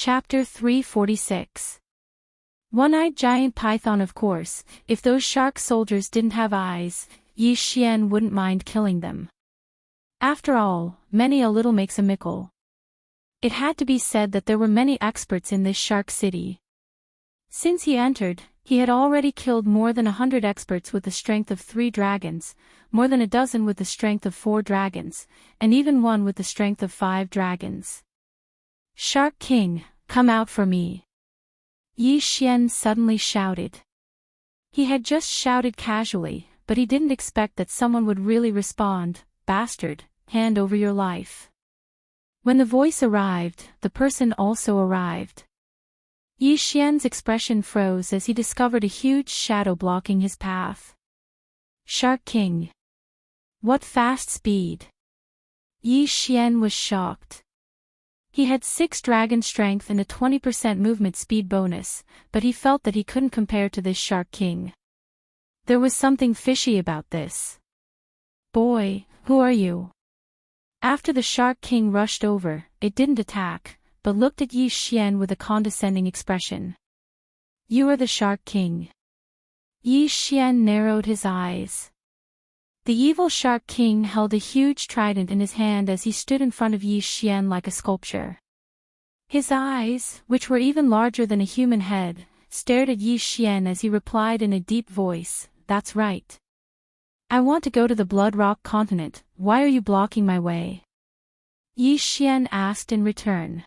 Chapter 346. One-eyed giant python. Of course, if those shark soldiers didn't have eyes, Yi Xian wouldn't mind killing them. After all, many a little makes a mickle. It had to be said that there were many experts in this shark city. Since he entered, he had already killed more than 100 experts with the strength of 3 dragons, more than a dozen with the strength of 4 dragons, and even one with the strength of 5 dragons. "Shark King, come out for me!" Yi Xian suddenly shouted. He had just shouted casually, but he didn't expect that someone would really respond. "Bastard, hand over your life." When the voice arrived, the person also arrived. Yi Xian's expression froze as he discovered a huge shadow blocking his path. "Shark King! What fast speed!" Yi Xian was shocked. He had 6 dragon strength and a 20% movement speed bonus, but he felt that he couldn't compare to this Shark King. There was something fishy about this. "Boy, who are you?" After the Shark King rushed over, it didn't attack, but looked at Yi Xian with a condescending expression. "You are the Shark King." Yi Xian narrowed his eyes. The evil Shark King held a huge trident in his hand as he stood in front of Yi Xian like a sculpture. His eyes, which were even larger than a human head, stared at Yi Xian as he replied in a deep voice, "That's right. I want to go to the Blood Rock continent. Why are you blocking my way?" Yi Xian asked in return.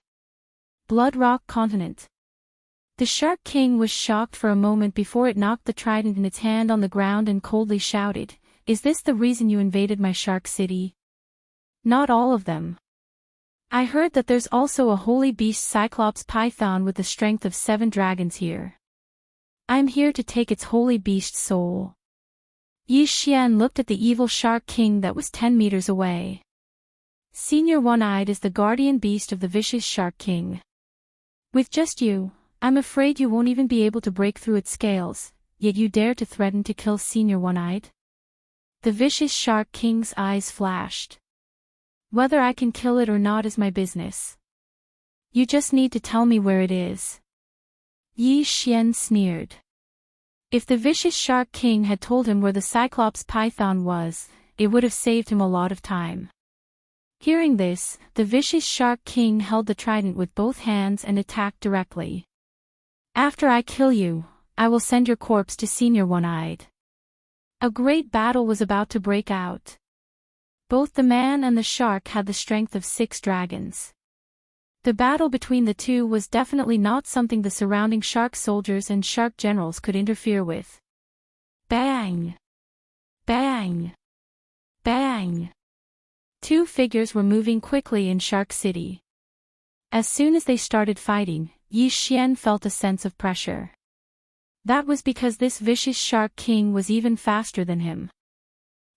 "Blood Rock continent?" The Shark King was shocked for a moment before it knocked the trident in its hand on the ground and coldly shouted, "Is this the reason you invaded my shark city?" "Not all of them. I heard that there's also a holy beast Cyclops python with the strength of 7 dragons here. I'm here to take its holy beast's soul." Yi Xian looked at the evil Shark King that was 10 meters away. "Senior One-Eyed is the guardian beast of the vicious Shark King. With just you, I'm afraid you won't even be able to break through its scales, yet you dare to threaten to kill Senior One-Eyed?" The vicious Shark King's eyes flashed. "Whether I can kill it or not is my business. You just need to tell me where it is." Yi Xian sneered. If the vicious Shark King had told him where the Cyclops python was, it would have saved him a lot of time. Hearing this, the vicious Shark King held the trident with both hands and attacked directly. "After I kill you, I will send your corpse to Senior One-Eyed." A great battle was about to break out. Both the man and the shark had the strength of 6 dragons. The battle between the two was definitely not something the surrounding shark soldiers and shark generals could interfere with. Bang! Bang! Bang! 2 figures were moving quickly in Shark City. As soon as they started fighting, Yi Xian felt a sense of pressure. That was because this vicious Shark King was even faster than him.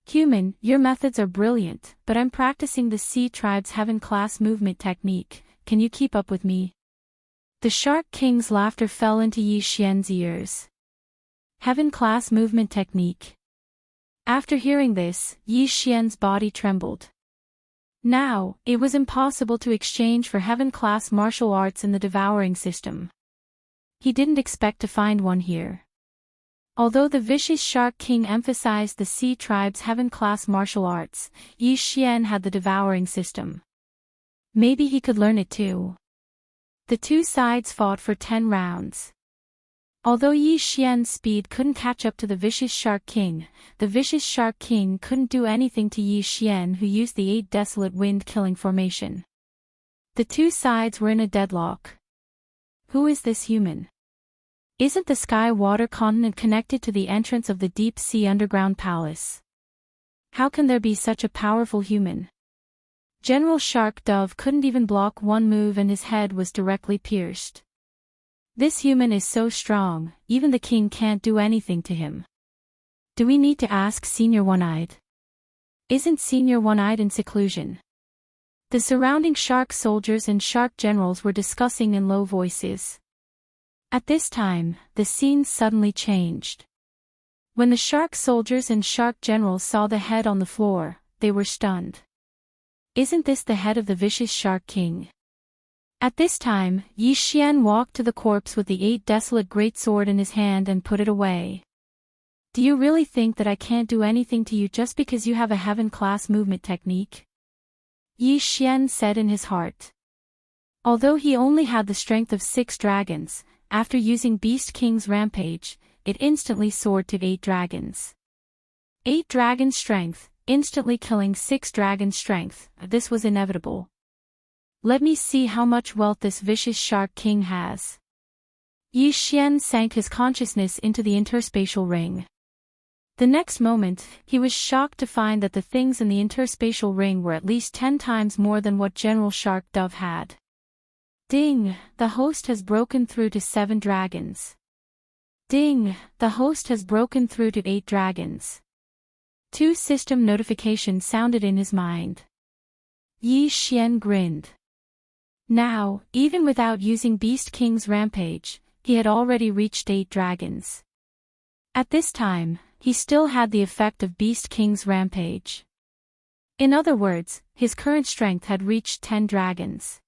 "Human, your methods are brilliant, but I'm practicing the Sea Tribe's Heaven-class movement technique. Can you keep up with me?" The Shark King's laughter fell into Yi Xian's ears. Heaven-class movement technique. After hearing this, Yi Xian's body trembled. Now, it was impossible to exchange for Heaven-class martial arts in the devouring system. He didn't expect to find one here. Although the vicious Shark King emphasized the Sea Tribe's Heaven-class martial arts, Yi Xian had the devouring system. Maybe he could learn it too. The two sides fought for 10 rounds. Although Yi Xian's speed couldn't catch up to the vicious Shark King, the vicious Shark King couldn't do anything to Yi Xian, who used the 8 desolate wind-killing formation. The two sides were in a deadlock. Who is this human? Isn't the Sky-Water continent connected to the entrance of the deep-sea underground palace? How can there be such a powerful human? General Shark Dove couldn't even block one move and his head was directly pierced. This human is so strong, even the king can't do anything to him. Do we need to ask Senior One-Eyed? Isn't Senior One-Eyed in seclusion? The surrounding shark soldiers and shark generals were discussing in low voices. At this time, the scene suddenly changed. When the shark soldiers and shark generals saw the head on the floor, they were stunned. Isn't this the head of the vicious Shark King? At this time, Yi Xian walked to the corpse with the 8 desolate greatsword in his hand and put it away. Do you really think that I can't do anything to you just because you have a heaven-class movement technique? Yi Xian said in his heart. Although he only had the strength of 6 dragons, after using Beast King's rampage, it instantly soared to 8 dragons. 8 dragon strength, instantly killing 6 dragon strength. This was inevitable. Let me see how much wealth this vicious Shark King has. Yi Xian sank his consciousness into the interspatial ring. The next moment, he was shocked to find that the things in the interspatial ring were at least 10 times more than what General Shark Dove had. Ding! The host has broken through to 7 dragons. Ding! The host has broken through to 8 dragons. 2 system notifications sounded in his mind. Yi Xian grinned. Now, even without using Beast King's rampage, he had already reached 8 dragons. At this time, he still had the effect of Beast King's rampage. In other words, his current strength had reached 10 dragons.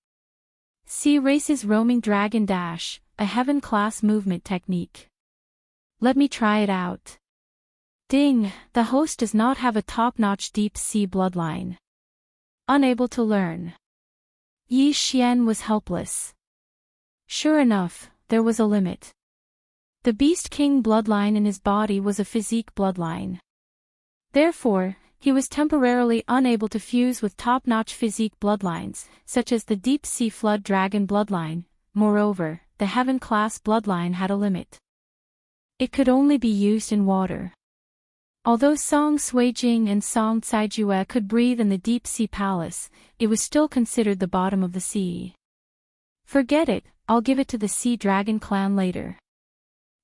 Sea Race's Roaming Dragon Dash, a heaven-class movement technique. Let me try it out. Ding! The host does not have a top-notch deep sea bloodline. Unable to learn. Yi Xian was helpless. Sure enough, there was a limit. The Beast King bloodline in his body was a physique bloodline. Therefore, he was temporarily unable to fuse with top-notch physique bloodlines, such as the Deep Sea Flood Dragon bloodline. Moreover, the Heaven-class bloodline had a limit. It could only be used in water. Although Song Suijing and Song Caijue could breathe in the Deep Sea Palace, it was still considered the bottom of the sea. Forget it, I'll give it to the Sea Dragon clan later.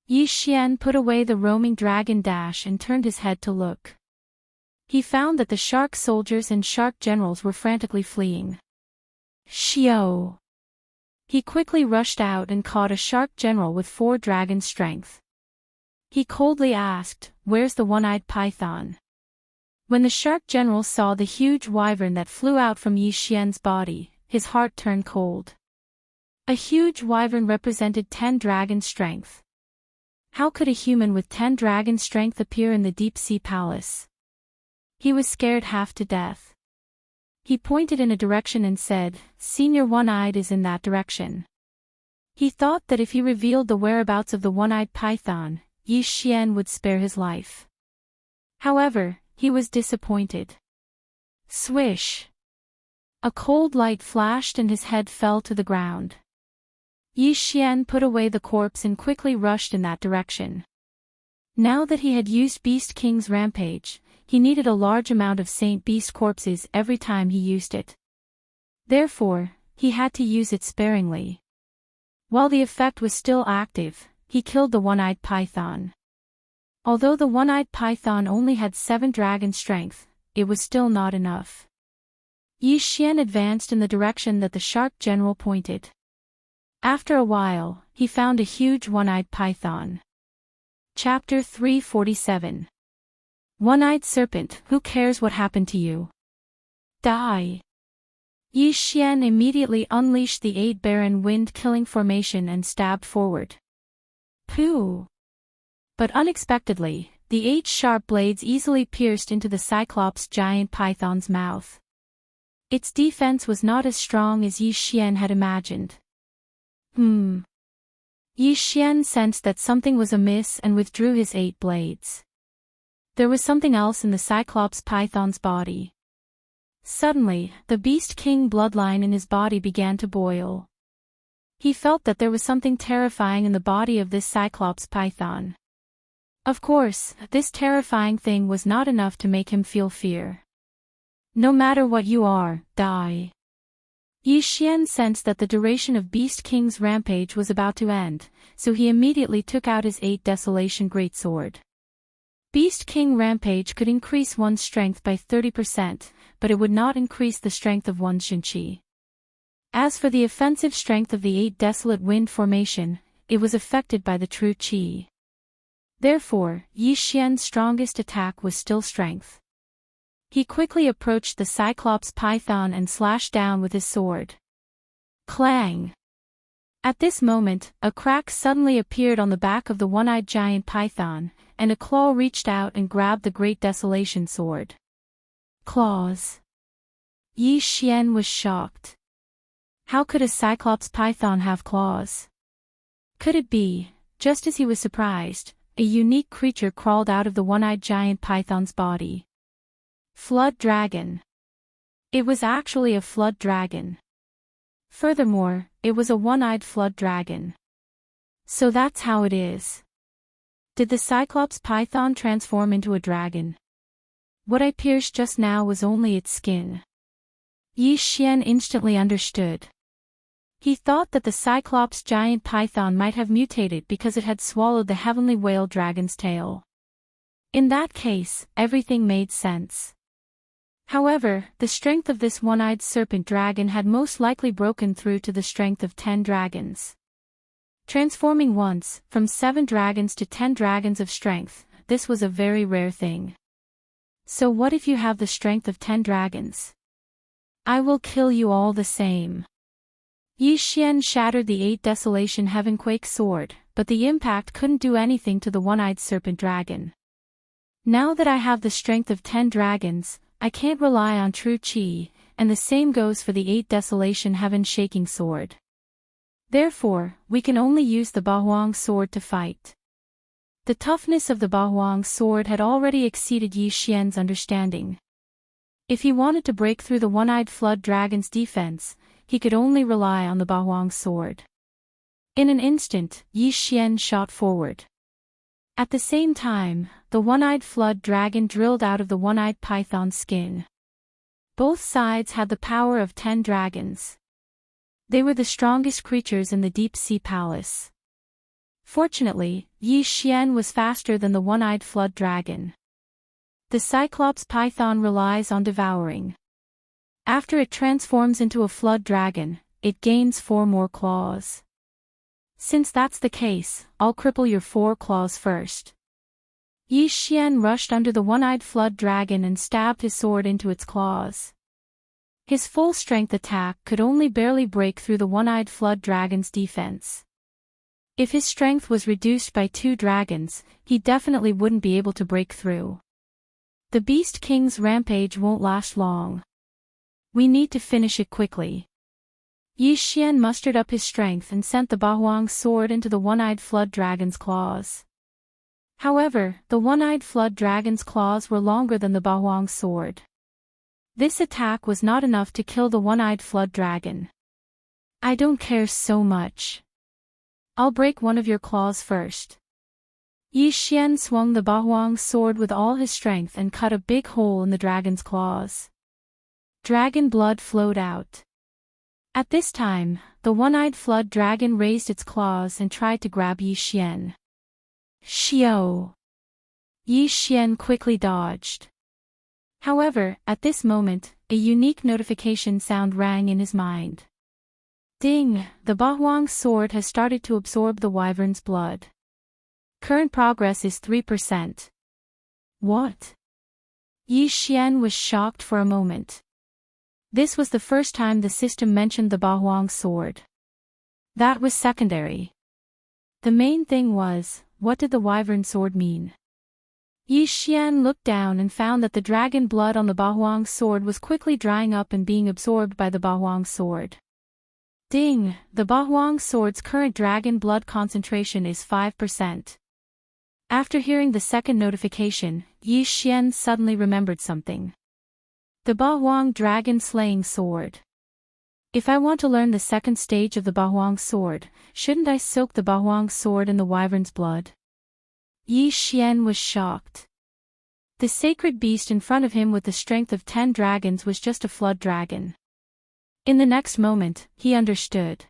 Yi Xian put away the Roaming Dragon Dash and turned his head to look. He found that the shark soldiers and shark generals were frantically fleeing. Xiao! He quickly rushed out and caught a shark general with 4 dragon strength. He coldly asked, "Where's the one-eyed python?" When the shark general saw the huge wyvern that flew out from Yi Xian's body, his heart turned cold. A huge wyvern represented 10 dragon strength. How could a human with 10 dragon strength appear in the Deep Sea Palace? He was scared half to death. He pointed in a direction and said, "Senior One-Eyed is in that direction." He thought that if he revealed the whereabouts of the one-eyed python, Yi Xian would spare his life. However, he was disappointed. Swish! A cold light flashed and his head fell to the ground. Yi Xian put away the corpse and quickly rushed in that direction. Now that he had used Beast King's rampage, he needed a large amount of Saint Beast corpses every time he used it. Therefore, he had to use it sparingly. While the effect was still active, he killed the one-eyed python. Although the one-eyed python only had 7 dragon strength, it was still not enough. Yi Xian advanced in the direction that the shark general pointed. After a while, he found a huge one-eyed python. Chapter 347. One-eyed serpent, who cares what happened to you? Die! Yi Xian immediately unleashed the 8 Baron wind-killing formation and stabbed forward. Pooh! But unexpectedly, the 8 sharp blades easily pierced into the Cyclops giant python's mouth. Its defense was not as strong as Yi Xian had imagined. Yi Xian sensed that something was amiss and withdrew his 8 blades. There was something else in the Cyclops python's body. Suddenly, the Beast King bloodline in his body began to boil. He felt that there was something terrifying in the body of this Cyclops python. Of course, this terrifying thing was not enough to make him feel fear. No matter what you are, die. Yi Xian sensed that the duration of Beast King's rampage was about to end, so he immediately took out his 8 Desolation Greatsword. Beast King rampage could increase one's strength by 30%, but it would not increase the strength of one's Shinchi. As for the offensive strength of the 8 Desolate Wind formation, it was affected by the true Qi. Therefore, Yi Xian's strongest attack was still strength. He quickly approached the Cyclops python and slashed down with his sword. Clang! At this moment, a crack suddenly appeared on the back of the one-eyed giant python, and a claw reached out and grabbed the Great Desolation sword. Claws! Yi Xian was shocked. How could a Cyclops python have claws? Could it be, just as he was surprised, a unique creature crawled out of the one-eyed giant python's body? Flood dragon. It was actually a flood dragon. Furthermore, it was a one-eyed flood dragon. So that's how it is. Did the Cyclops python transform into a dragon? What I pierced just now was only its skin. Yi Xian instantly understood. He thought that the Cyclops giant python might have mutated because it had swallowed the heavenly whale dragon's tail. In that case, everything made sense. However, the strength of this one-eyed serpent dragon had most likely broken through to the strength of 10 dragons. Transforming once, from 7 dragons to 10 dragons of strength, this was a very rare thing. So what if you have the strength of 10 dragons? I will kill you all the same. Yi Xian shattered the 8 Desolation Heavenquake sword, but the impact couldn't do anything to the one-eyed serpent dragon. Now that I have the strength of 10 dragons, I can't rely on true chi, and the same goes for the 8 Desolation Heaven Shaking sword. Therefore, we can only use the Bahuang sword to fight. The toughness of the Bahuang sword had already exceeded Yi Xian's understanding. If he wanted to break through the one-eyed flood dragon's defense, he could only rely on the Bahuang sword. In an instant, Yi Xian shot forward. At the same time, the one-eyed flood dragon drilled out of the one-eyed python's skin. Both sides had the power of 10 dragons. They were the strongest creatures in the deep sea palace. Fortunately, Yi Xian was faster than the one-eyed flood dragon. The Cyclops python relies on devouring. After it transforms into a flood dragon, it gains 4 more claws. Since that's the case, I'll cripple your 4 claws first. Yi Xian rushed under the one-eyed flood dragon and stabbed his sword into its claws. His full-strength attack could only barely break through the one-eyed flood dragon's defense. If his strength was reduced by 2 dragons, he definitely wouldn't be able to break through. The Beast King's rampage won't last long. We need to finish it quickly. Yi Xian mustered up his strength and sent the Bahuang sword into the one-eyed flood dragon's claws. However, the one-eyed flood dragon's claws were longer than the Bahuang sword. This attack was not enough to kill the one-eyed flood dragon. I don't care so much. I'll break one of your claws first. Yi Xian swung the Bahuang sword with all his strength and cut a big hole in the dragon's claws. Dragon blood flowed out. At this time, the one-eyed flood dragon raised its claws and tried to grab Yi Xian. Xiao! Yi Xian quickly dodged. However, at this moment, a unique notification sound rang in his mind. Ding! The Bahuang sword has started to absorb the wyvern's blood. Current progress is 3%. What? Yi Xian was shocked for a moment. This was the first time the system mentioned the Bahuang sword. That was secondary. The main thing was, what did the wyvern sword mean? Yi Xian looked down and found that the dragon blood on the Bahuang sword was quickly drying up and being absorbed by the Bahuang sword. Ding! The Bahuang sword's current dragon blood concentration is 5%. After hearing the second notification, Yi Xian suddenly remembered something. The Bahuang dragon slaying sword. If I want to learn the second stage of the Bahuang sword, shouldn't I soak the Bahuang sword in the wyvern's blood? Yi Xian was shocked. The sacred beast in front of him with the strength of 10 dragons was just a flood dragon. In the next moment, he understood.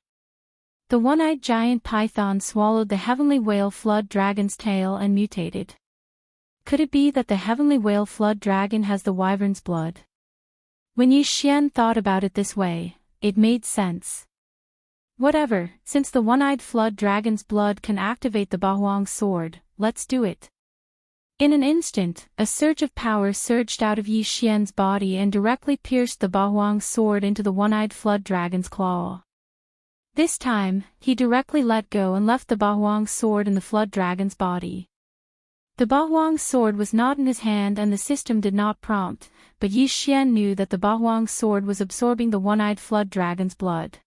The one-eyed giant python swallowed the heavenly whale flood dragon's tail and mutated. Could it be that the heavenly whale flood dragon has the wyvern's blood? When Yi Xian thought about it this way, it made sense. Whatever, since the one-eyed flood dragon's blood can activate the Bahuang sword, let's do it. In an instant, a surge of power surged out of Yi Xian's body and directly pierced the Bahuang sword into the one-eyed flood dragon's claw. This time, he directly let go and left the Bahuang's sword in the flood dragon's body. The Bahuang's sword was not in his hand and the system did not prompt, but Yi Xian knew that the Bahuang's sword was absorbing the one-eyed flood dragon's blood.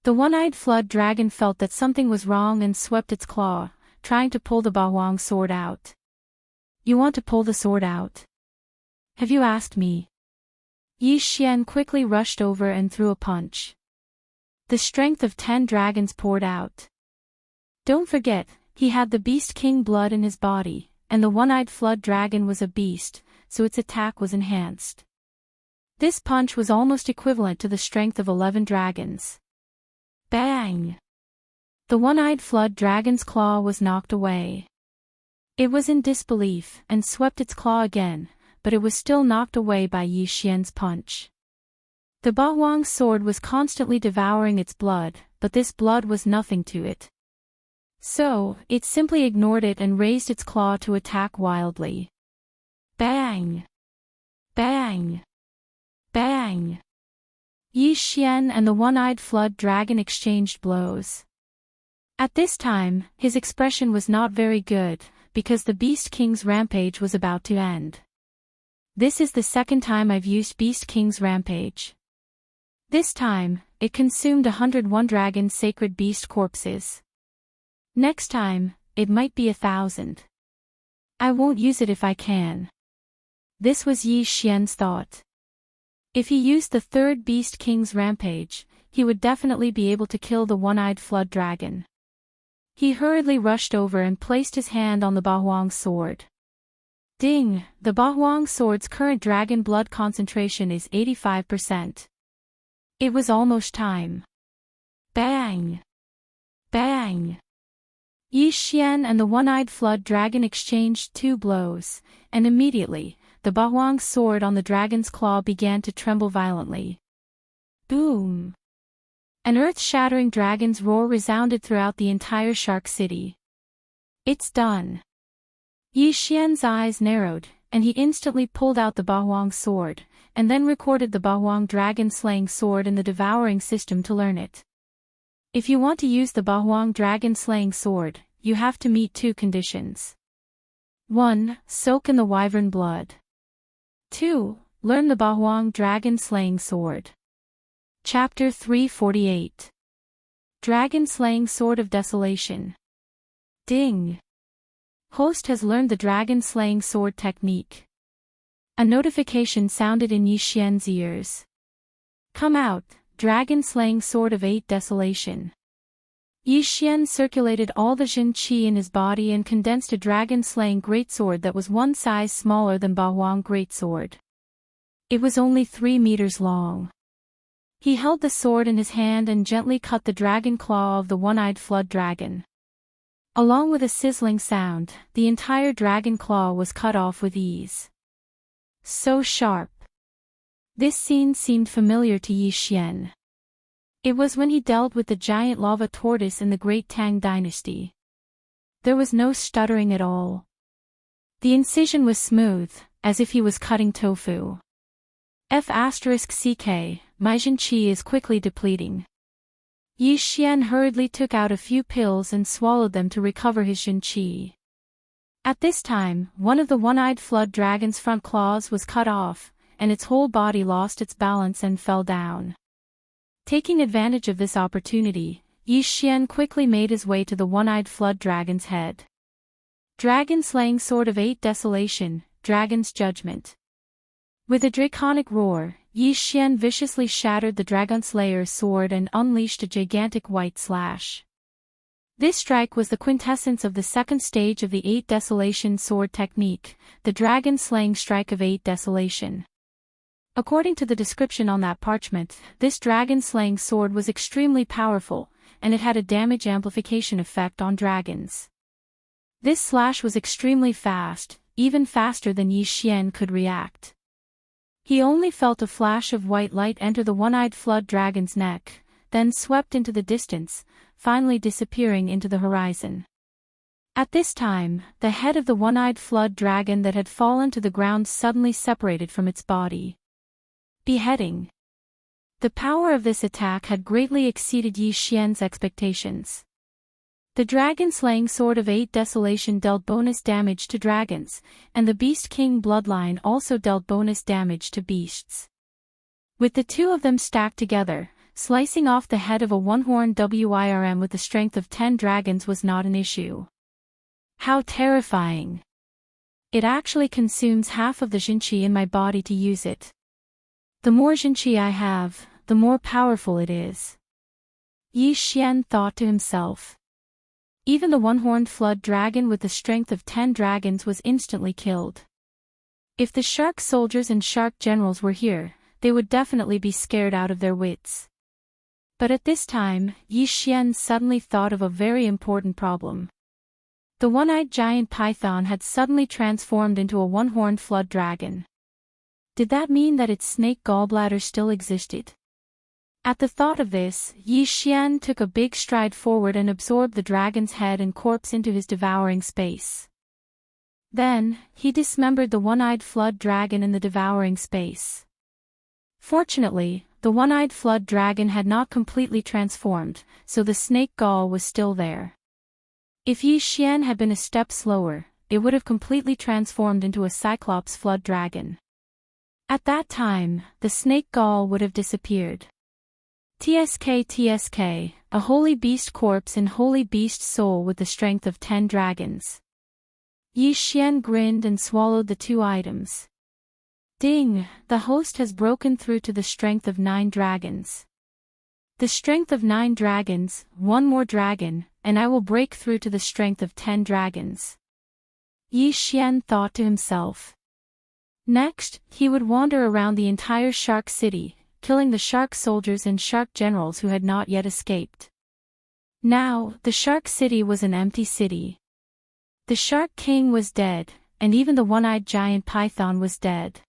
The one-eyed flood dragon felt that something was wrong and swept its claw, trying to pull the Bahuang's sword out. "You want to pull the sword out? Have you asked me?" Yi Xian quickly rushed over and threw a punch. The strength of 10 dragons poured out. Don't forget, he had the Beast King blood in his body, and the one-eyed flood dragon was a beast, so its attack was enhanced. This punch was almost equivalent to the strength of 11 dragons. Bang! The one-eyed flood dragon's claw was knocked away. It was in disbelief and swept its claw again, but it was still knocked away by Yi Xian's punch. The Bahuang's sword was constantly devouring its blood, but this blood was nothing to it. So, it simply ignored it and raised its claw to attack wildly. Bang! Bang! Bang! Yi Xian and the one-eyed flood dragon exchanged blows. At this time, his expression was not very good, because the Beast King's rampage was about to end. This is the second time I've used Beast King's rampage. This time, it consumed 101 dragon sacred beast corpses. Next time, it might be 1,000. I won't use it if I can. This was Yi Xian's thought. If he used the third Beast King's rampage, he would definitely be able to kill the one-eyed flood dragon. He hurriedly rushed over and placed his hand on the Bahuang's sword. Ding! The Bahuang sword's current dragon blood concentration is 85%. It was almost time. Bang! Bang! Yi Xian and the one-eyed flood dragon exchanged 2 blows, and immediately, the Bahuang's sword on the dragon's claw began to tremble violently. Boom! An earth-shattering dragon's roar resounded throughout the entire shark city. It's done. Yi Xian's eyes narrowed, and he instantly pulled out the Bahuang sword, and then recorded the Bahuang dragon-slaying sword in the devouring system to learn it. If you want to use the Bahuang dragon-slaying sword, you have to meet 2 conditions. 1. Soak in the wyvern blood. 2. Learn the Bahuang dragon-slaying sword. Chapter 348. Dragon-slaying sword of desolation. Ding! Host has learned the dragon-slaying sword technique. A notification sounded in Yi Xian's ears. Come out, dragon-slaying sword of 8 desolation. Yi Xian circulated all the Jin Qi in his body and condensed a dragon-slaying greatsword that was 1 size smaller than Bahuang greatsword. It was only 3 meters long. He held the sword in his hand and gently cut the dragon claw of the one-eyed flood dragon. Along with a sizzling sound, the entire dragon claw was cut off with ease. So sharp. This scene seemed familiar to Yi Xian. It was when he dealt with the giant lava tortoise in the Great Tang Dynasty. There was no stuttering at all. The incision was smooth, as if he was cutting tofu. F***ck, my Jin Qi is quickly depleting. Yi Xian hurriedly took out a few pills and swallowed them to recover his Jin Qi. At this time, one of the one-eyed flood dragon's front claws was cut off, and its whole body lost its balance and fell down. Taking advantage of this opportunity, Yi Xian quickly made his way to the one-eyed flood dragon's head. Dragon-slaying sword of 8 desolation, dragon's judgment. With a draconic roar, Yi Xian viciously shattered the dragonslayer's sword and unleashed a gigantic white slash. This strike was the quintessence of the second stage of the 8 desolation sword technique, the dragon-slaying strike of 8 desolation. According to the description on that parchment, this dragon-slaying sword was extremely powerful, and it had a damage amplification effect on dragons. This slash was extremely fast, even faster than Yi Xian could react. He only felt a flash of white light enter the one-eyed flood dragon's neck, then swept into the distance, finally disappearing into the horizon. At this time, the head of the one-eyed flood dragon that had fallen to the ground suddenly separated from its body. Beheading. The power of this attack had greatly exceeded Yi Xian's expectations. The dragon-slaying sword of 8 Desolation dealt bonus damage to dragons, and the Beast King bloodline also dealt bonus damage to beasts. With the two of them stacked together, slicing off the head of a one-horned WIRM with the strength of 10 dragons was not an issue. How terrifying! It actually consumes half of the Jinqi in my body to use it. The more Jinqi I have, the more powerful it is. Yi Xian thought to himself. Even the one-horned flood dragon with the strength of 10 dragons was instantly killed. If the shark soldiers and shark generals were here, they would definitely be scared out of their wits. But at this time, Yi Xian suddenly thought of a very important problem. The one-eyed giant python had suddenly transformed into a one-horned flood dragon. Did that mean that its snake gallbladder still existed? At the thought of this, Yi Xian took a big stride forward and absorbed the dragon's head and corpse into his devouring space. Then, he dismembered the one-eyed flood dragon in the devouring space. Fortunately, the one-eyed flood dragon had not completely transformed, so the snake gall was still there. If Yi Xian had been a step slower, it would have completely transformed into a cyclops flood dragon. At that time, the snake gall would have disappeared. TSK, a holy beast corpse and holy beast soul with the strength of 10 dragons. Yi Xian grinned and swallowed the 2 items. Ding, the host has broken through to the strength of 9 dragons. The strength of 9 dragons, 1 more dragon, and I will break through to the strength of 10 dragons. Yi Xian thought to himself. Next, he would wander around the entire shark city, killing the shark soldiers and shark generals who had not yet escaped. Now, the shark city was an empty city. The shark king was dead, and even the one-eyed giant python was dead.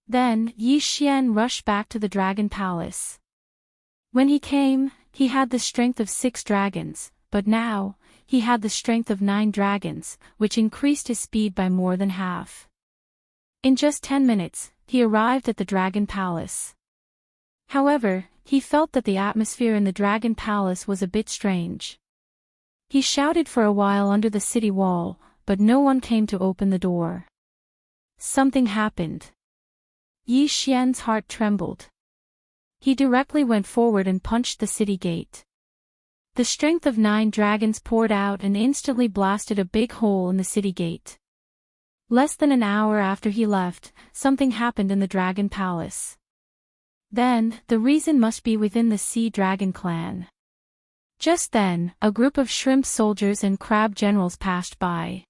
Then, Yi Xian rushed back to the dragon palace. When he came, he had the strength of 6 dragons, but now, he had the strength of 9 dragons, which increased his speed by more than half. In just 10 minutes, he arrived at the dragon palace. However, he felt that the atmosphere in the dragon palace was a bit strange. He shouted for a while under the city wall, but no one came to open the door. Something happened. Yi Xian's heart trembled. He directly went forward and punched the city gate. The strength of 9 dragons poured out and instantly blasted a big hole in the city gate. Less than an hour after he left, something happened in the dragon palace. Then, the reason must be within the Sea Dragon clan. Just then, a group of shrimp soldiers and crab generals passed by.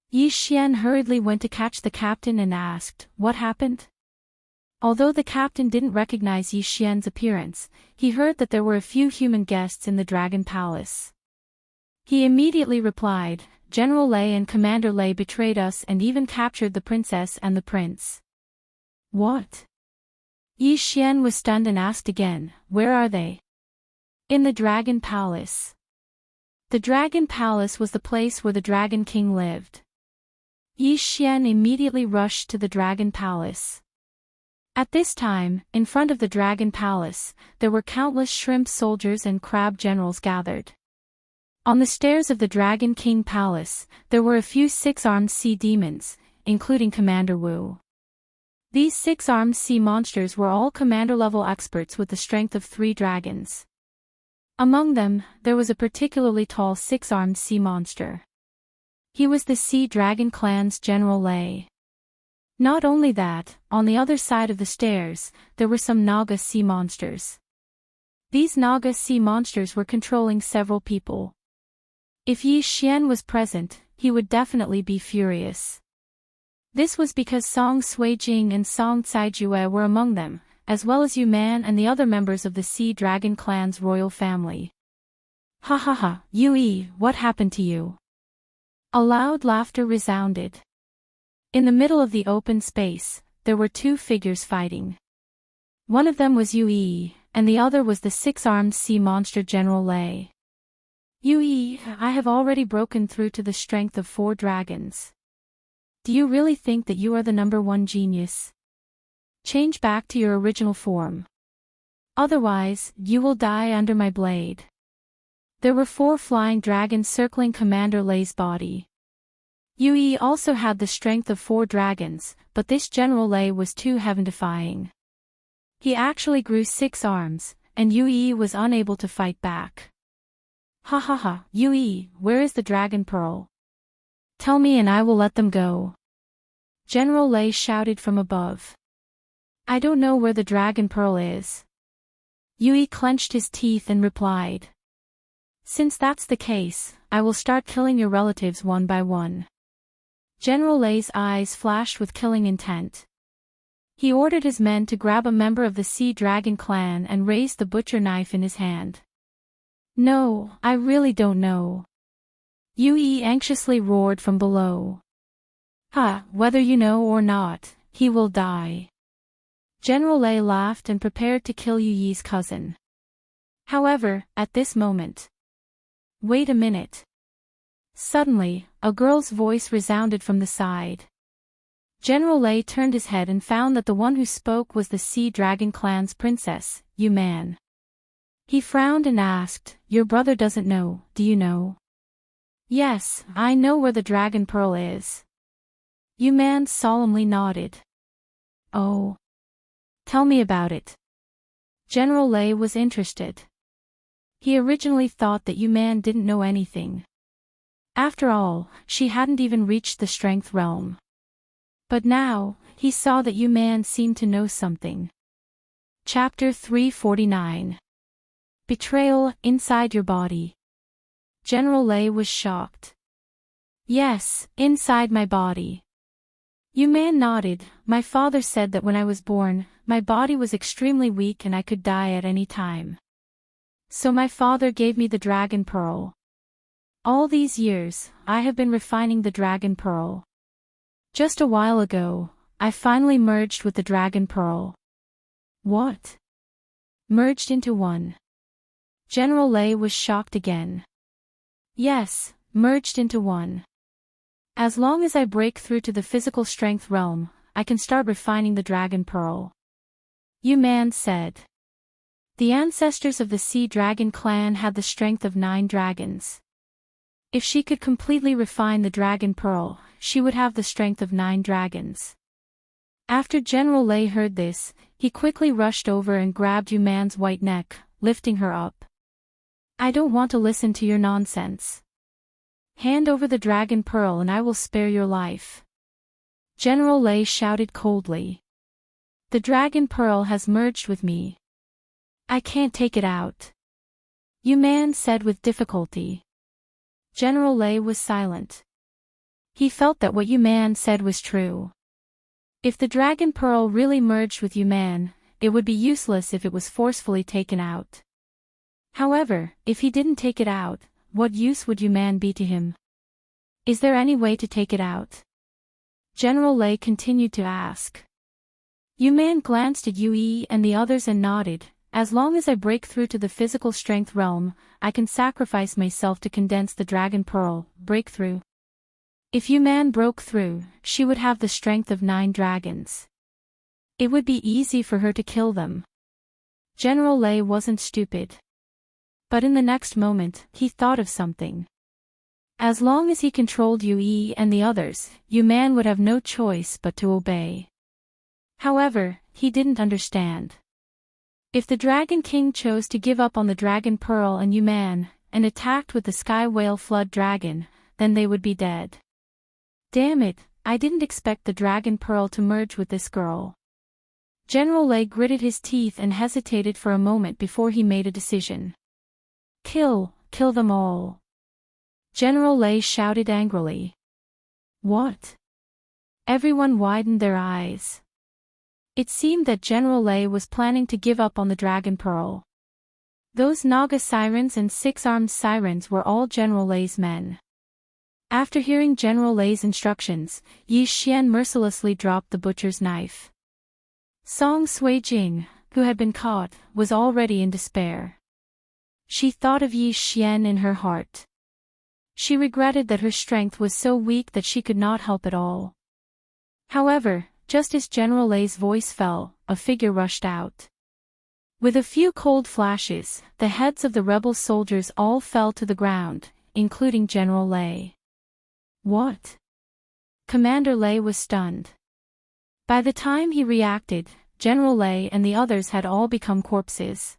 Yi Xian hurriedly went to catch the captain and asked, "What happened?" Although the captain didn't recognize Yi Xian's appearance, he heard that there were a few human guests in the dragon palace. He immediately replied, "General Lei and Commander Lei betrayed us and even captured the princess and the prince." What? Yi Xian was stunned and asked again, "Where are they?" "In the Dragon Palace." The Dragon Palace was the place where the Dragon King lived. Yi Xian immediately rushed to the Dragon Palace. At this time, in front of the Dragon Palace, there were countless shrimp soldiers and crab generals gathered. On the stairs of the Dragon King Palace, there were a few 6-armed sea demons, including Commander Wu. These 6-armed sea monsters were all commander-level experts with the strength of 3 dragons. Among them, there was a particularly tall 6-armed sea monster. He was the Sea Dragon clan's General Lei. Not only that, on the other side of the stairs, there were some Naga sea monsters. These Naga sea monsters were controlling several people. If Yi Xian was present, he would definitely be furious. This was because Song Suijing and Song Caijue were among them, as well as Yu Man and the other members of the Sea Dragon clan's royal family. "Ha ha ha, Yui, what happened to you?" A loud laughter resounded. In the middle of the open space, there were 2 figures fighting. One of them was Yui, and the other was the 6-armed sea monster General Lei. "Yui, I have already broken through to the strength of 4 dragons. Do you really think that you are the #1 genius? Change back to your original form." Otherwise, you will die under my blade. There were 4 flying dragons circling Commander Lei's body. Yui also had the strength of 4 dragons, but this General Lei was too heaven-defying. He actually grew 6 arms, and Yui was unable to fight back. Ha ha ha, Yui, where is the dragon pearl? Tell me and I will let them go. General Lei shouted from above. I don't know where the dragon pearl is. Yui clenched his teeth and replied. Since that's the case, I will start killing your relatives one by one. General Lei's eyes flashed with killing intent. He ordered his men to grab a member of the Sea Dragon clan and raised the butcher knife in his hand. No, I really don't know. Yui anxiously roared from below. Whether you know or not, he will die. General Lei laughed and prepared to kill Yui's cousin. However, at this moment. Wait a minute. Suddenly, a girl's voice resounded from the side. General Lei turned his head and found that the one who spoke was the Sea Dragon clan's princess, Yu Man. He frowned and asked, Your brother doesn't know, do you know? Yes, I know where the dragon pearl is. Yu Man solemnly nodded. Oh. Tell me about it. General Lei was interested. He originally thought that Yu Man didn't know anything. After all, she hadn't even reached the strength realm. But now, he saw that Yu Man seemed to know something. Chapter 349. Betrayal, Inside Your Body. General Lei was shocked. Yes, inside my body. Yu Man nodded. My father said that when I was born, my body was extremely weak and I could die at any time. So my father gave me the dragon pearl. All these years, I have been refining the dragon pearl. Just a while ago, I finally merged with the dragon pearl. What? Merged into one? General Lei was shocked again. Yes, merged into one. As long as I break through to the physical strength realm, I can start refining the dragon pearl. Yu Man said. The ancestors of the Sea Dragon clan had the strength of 9 dragons. If she could completely refine the dragon pearl, she would have the strength of 9 dragons. After General Lei heard this, he quickly rushed over and grabbed Yu Man's white neck, lifting her up. I don't want to listen to your nonsense. Hand over the dragon pearl and I will spare your life. General Lei shouted coldly. The dragon pearl has merged with me. I can't take it out. Yu Man said with difficulty. General Lei was silent. He felt that what Yu Man said was true. If the dragon pearl really merged with Yu Man, it would be useless if it was forcefully taken out. However, if he didn't take it out, what use would Yu Man be to him? Is there any way to take it out? General Lei continued to ask. Yu Man glanced at Yui and the others and nodded. As long as I break through to the physical strength realm, I can sacrifice myself to condense the dragon pearl, breakthrough. If Yu Man broke through, she would have the strength of 9 dragons. It would be easy for her to kill them. General Lei wasn't stupid. But in the next moment, he thought of something. As long as he controlled Yui and the others, Yu Man would have no choice but to obey. However, he didn't understand. If the Dragon King chose to give up on the Dragon Pearl and Yu Man, and attacked with the Sky Whale Flood Dragon, then they would be dead. Damn it, I didn't expect the Dragon Pearl to merge with this girl. General Lei gritted his teeth and hesitated for a moment before he made a decision. Kill them all. General Lei shouted angrily. What? Everyone widened their eyes. It seemed that General Lei was planning to give up on the Dragon Pearl. Those Naga sirens and 6-armed sirens were all General Lei's men. After hearing General Lei's instructions, Yi Xian mercilessly dropped the butcher's knife. Song Sui-jing, who had been caught, was already in despair. She thought of Yi Xian in her heart. She regretted that her strength was so weak that she could not help at all. However, just as General Lei's voice fell, a figure rushed out. With a few cold flashes, the heads of the rebel soldiers all fell to the ground, including General Lei. What? Commander Lei was stunned. By the time he reacted, General Lei and the others had all become corpses.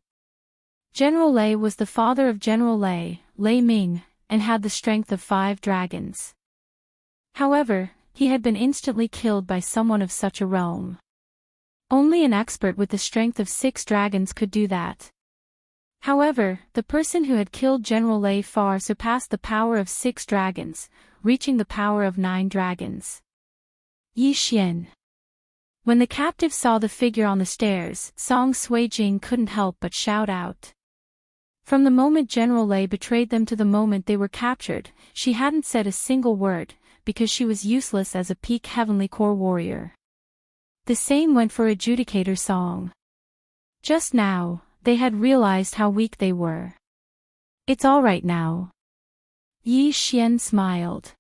General Lei was the father of General Lei, Lei Ming, and had the strength of 5 dragons. However, he had been instantly killed by someone of such a realm. Only an expert with the strength of 6 dragons could do that. However, the person who had killed General Lei far surpassed the power of 6 dragons, reaching the power of 9 dragons. Yi Xian. When the captive saw the figure on the stairs, Song Suijing couldn't help but shout out. From the moment General Lei betrayed them to the moment they were captured, she hadn't said a single word, because she was useless as a peak heavenly core warrior. The same went for Adjudicator Song. Just now, they had realized how weak they were. It's all right now. Yi Xian smiled.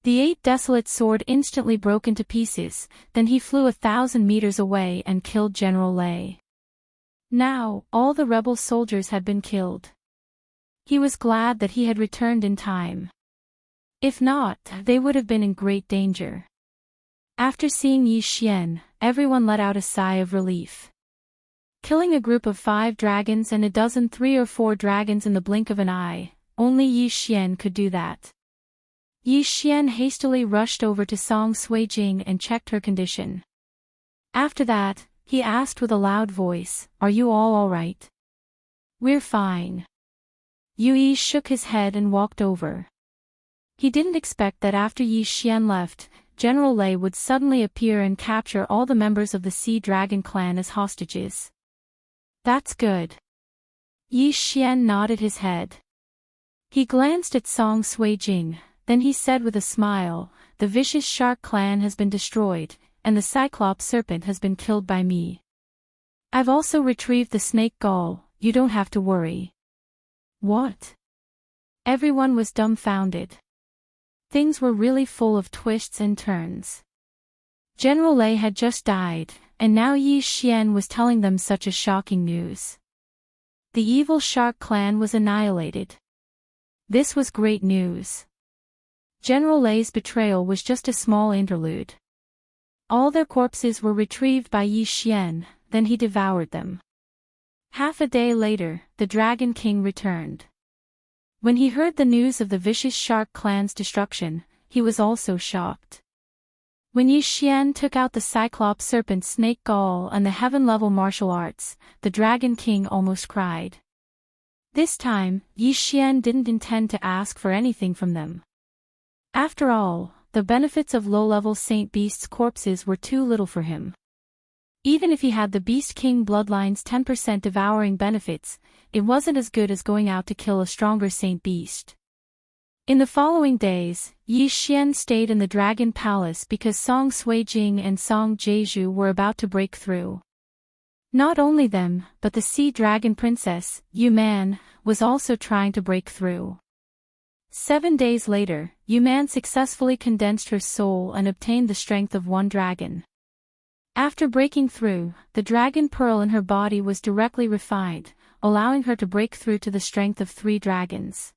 The 8 desolate sword instantly broke into pieces, then he flew 1,000 meters away and killed General Lei. Now, all the rebel soldiers had been killed. He was glad that he had returned in time. If not, they would have been in great danger. After seeing Yi Xian, everyone let out a sigh of relief. Killing a group of 5 dragons and a dozen 3 or 4 dragons in the blink of an eye, only Yi Xian could do that. Yi Xian hastily rushed over to Song Suijing and checked her condition. After that, he asked with a loud voice, "Are you all right?" "We're fine." Yi shook his head and walked over. He didn't expect that after Yi Xian left, General Lei would suddenly appear and capture all the members of the Sea Dragon clan as hostages. That's good. Yi Xian nodded his head. He glanced at Song Suijing, then he said with a smile, "The vicious shark clan has been destroyed, and the Cyclops serpent has been killed by me. I've also retrieved the snake gall, you don't have to worry." What? Everyone was dumbfounded. Things were really full of twists and turns. General Lei had just died, and now Yi Xian was telling them such a shocking news. The evil shark clan was annihilated. This was great news. General Lei's betrayal was just a small interlude. All their corpses were retrieved by Yi Xian, then he devoured them. Half a day later, the Dragon King returned. When he heard the news of the vicious shark clan's destruction, he was also shocked. When Yi Xian took out the Cyclops serpent snake gall and the heaven-level martial arts, the Dragon King almost cried. This time, Yi Xian didn't intend to ask for anything from them. After all, the benefits of low-level Saint Beast's corpses were too little for him. Even if he had the Beast King bloodline's 10% devouring benefits, it wasn't as good as going out to kill a stronger Saint Beast. In the following days, Yi Xian stayed in the Dragon Palace because Song Suijing and Song Jeju were about to break through. Not only them, but the Sea Dragon Princess, Yu Man, was also trying to break through. 7 days later, Yu Man successfully condensed her soul and obtained the strength of 1 dragon. After breaking through, the dragon pearl in her body was directly refined, allowing her to break through to the strength of 3 dragons.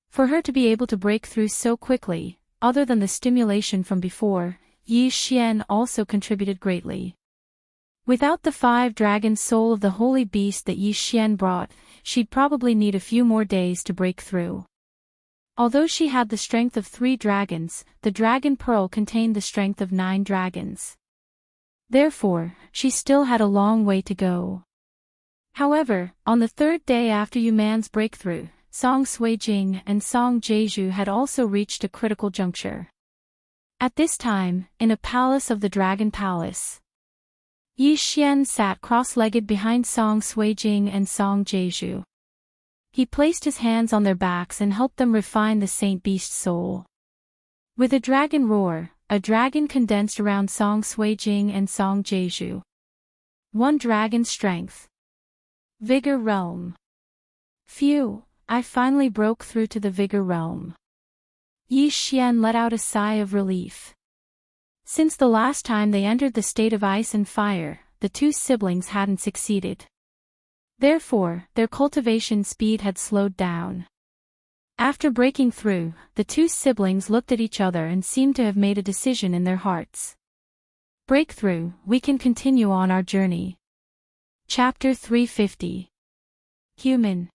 For her to be able to break through so quickly, other than the stimulation from before, Yi Xian also contributed greatly. Without the 5 dragon soul of the holy beast that Yi Xian brought, she'd probably need a few more days to break through. Although she had the strength of 3 dragons, the dragon pearl contained the strength of 9 dragons. Therefore, she still had a long way to go. However, on the 3rd day after Yu Man's breakthrough, Song Suijing and Song Jeju had also reached a critical juncture. At this time, in a palace of the Dragon Palace, Yi Xian sat cross-legged behind Song Suijing and Song Jeju. He placed his hands on their backs and helped them refine the Saint Beast soul. With a dragon roar, a dragon condensed around Song Suijing and Song Jeju. 1 dragon strength. Vigor realm. Phew, I finally broke through to the vigor realm. Yi Xian let out a sigh of relief. Since the last time they entered the state of ice and fire, the 2 siblings hadn't succeeded. Therefore, their cultivation speed had slowed down. After breaking through, the two siblings looked at each other and seemed to have made a decision in their hearts. Breakthrough, we can continue on our journey. Chapter 350. Human.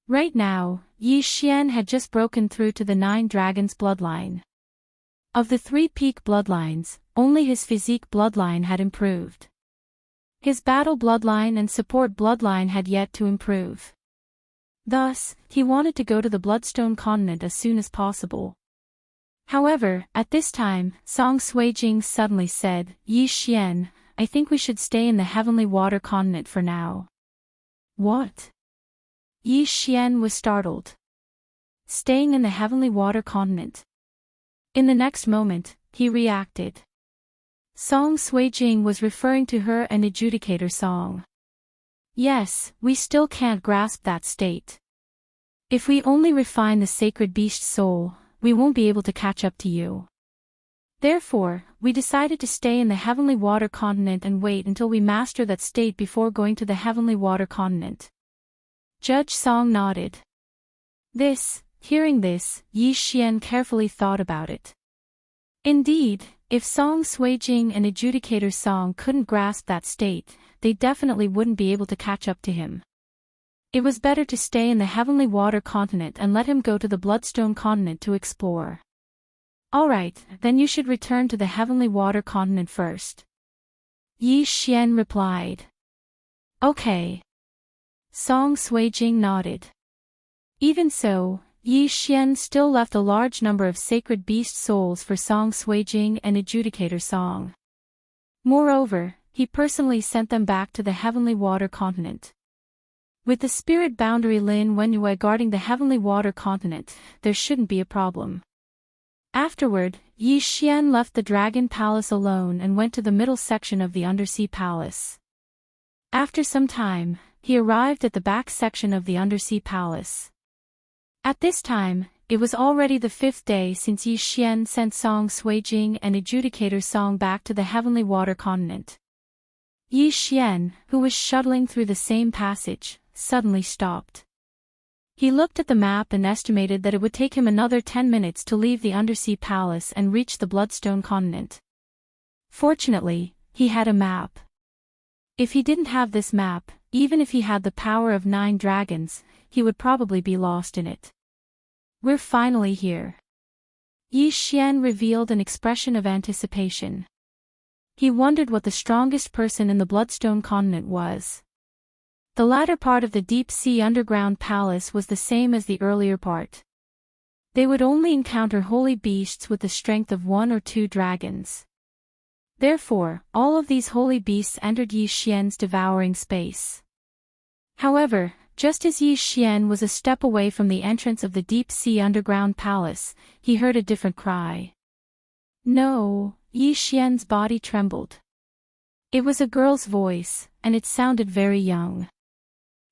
Right now, Yi Xian had just broken through to the 9 dragons bloodline. Of the 3 peak bloodlines, only his physique bloodline had improved. His battle bloodline and support bloodline had yet to improve. Thus, he wanted to go to the Bloodstone continent as soon as possible. However, at this time, Song Suijing suddenly said, Yi Xian, I think we should stay in the Heavenly Water continent for now. What? Yi Xian was startled. Staying in the Heavenly Water continent. In the next moment, he reacted. Song Suijing was referring to her and Adjudicator Song. Yes, we still can't grasp that state. If we only refine the sacred beast's soul, we won't be able to catch up to you. Therefore, we decided to stay in the Heavenly Water continent and wait until we master that state before going to the Heavenly Water continent. Judge Song nodded. Hearing this, Yi Xian carefully thought about it. Indeed, if Song Suijing and Adjudicator Song couldn't grasp that state, they definitely wouldn't be able to catch up to him. It was better to stay in the Heavenly Water continent and let him go to the Bloodstone continent to explore. Alright, then you should return to the Heavenly Water continent first. Yi Xian replied. Okay. Song Suijing nodded. Even so, Yi Xian still left a large number of sacred beast souls for Song Suijing and Adjudicator Song. Moreover, he personally sent them back to the Heavenly Water continent. With the spirit boundary Lin Wenyue guarding the Heavenly Water continent, there shouldn't be a problem. Afterward, Yi Xian left the Dragon Palace alone and went to the middle section of the Undersea Palace. After some time, he arrived at the back section of the Undersea Palace. At this time, it was already the 5th day since Yi Xian sent Song Suijing and Adjudicator Song back to the Heavenly Water continent. Yi Xian, who was shuttling through the same passage, suddenly stopped. He looked at the map and estimated that it would take him another 10 minutes to leave the Undersea Palace and reach the Bloodstone continent. Fortunately, he had a map. If he didn't have this map, even if he had the power of 9 dragons, he would probably be lost in it. We're finally here. Yi Xian revealed an expression of anticipation. He wondered what the strongest person in the Bloodstone continent was. The latter part of the deep-sea underground palace was the same as the earlier part. They would only encounter holy beasts with the strength of 1 or 2 dragons. Therefore, all of these holy beasts entered Yi Xian's devouring space. However, just as Yi Xian was a step away from the entrance of the deep-sea underground palace, he heard a different cry. No, Yi Xian's body trembled. It was a girl's voice, and it sounded very young.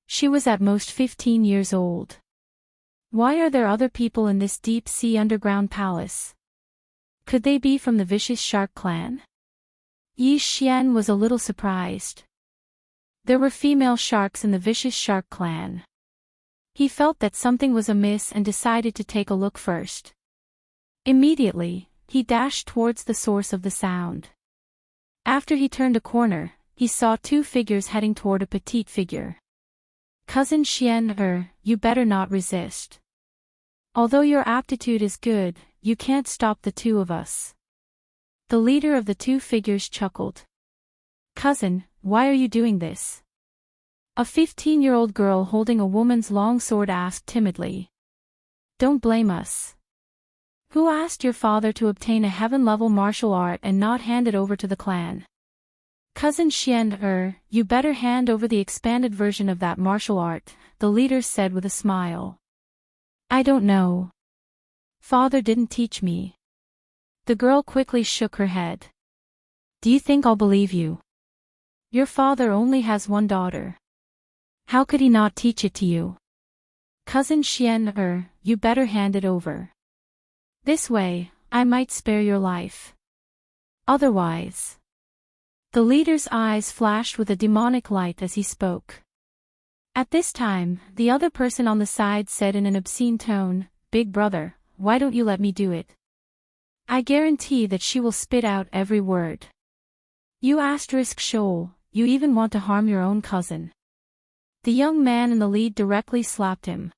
She was at most 15 years old. Why are there other people in this deep-sea underground palace? Could they be from the Vicious Shark clan? Yi Xian was a little surprised. There were female sharks in the Vicious Shark clan. He felt that something was amiss and decided to take a look first. Immediately, he dashed towards the source of the sound. After he turned a corner, he saw 2 figures heading toward a petite figure. Cousin Xian, you better not resist. Although your aptitude is good, you can't stop the 2 of us. The leader of the 2 figures chuckled. Cousin, why are you doing this? A 15-year-old girl holding a woman's long sword asked timidly. Don't blame us. Who asked your father to obtain a heaven-level martial art and not hand it over to the clan? Cousin Xian, you better hand over the expanded version of that martial art, the leader said with a smile. I don't know. Father didn't teach me. The girl quickly shook her head. Do you think I'll believe you? Your father only has 1 daughter. How could he not teach it to you? Cousin Xian, you better hand it over. This way, I might spare your life. Otherwise. The leader's eyes flashed with a demonic light as he spoke. At this time, the other person on the side said in an obscene tone, "Big brother, why don't you let me do it? I guarantee that she will spit out every word. You asterisk shoal, you even want to harm your own cousin." The young man in the lead directly slapped him.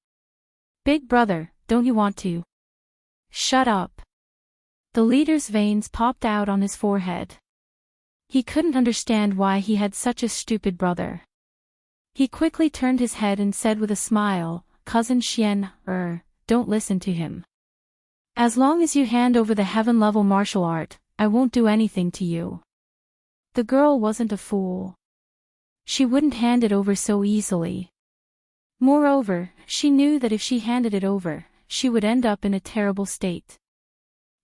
"Big brother, don't you want to? Shut up." The leader's veins popped out on his forehead. He couldn't understand why he had such a stupid brother. He quickly turned his head and said with a smile, "Cousin Xian, don't listen to him. As long as you hand over the heaven-level martial art, I won't do anything to you." The girl wasn't a fool. She wouldn't hand it over so easily. Moreover, she knew that if she handed it over, she would end up in a terrible state.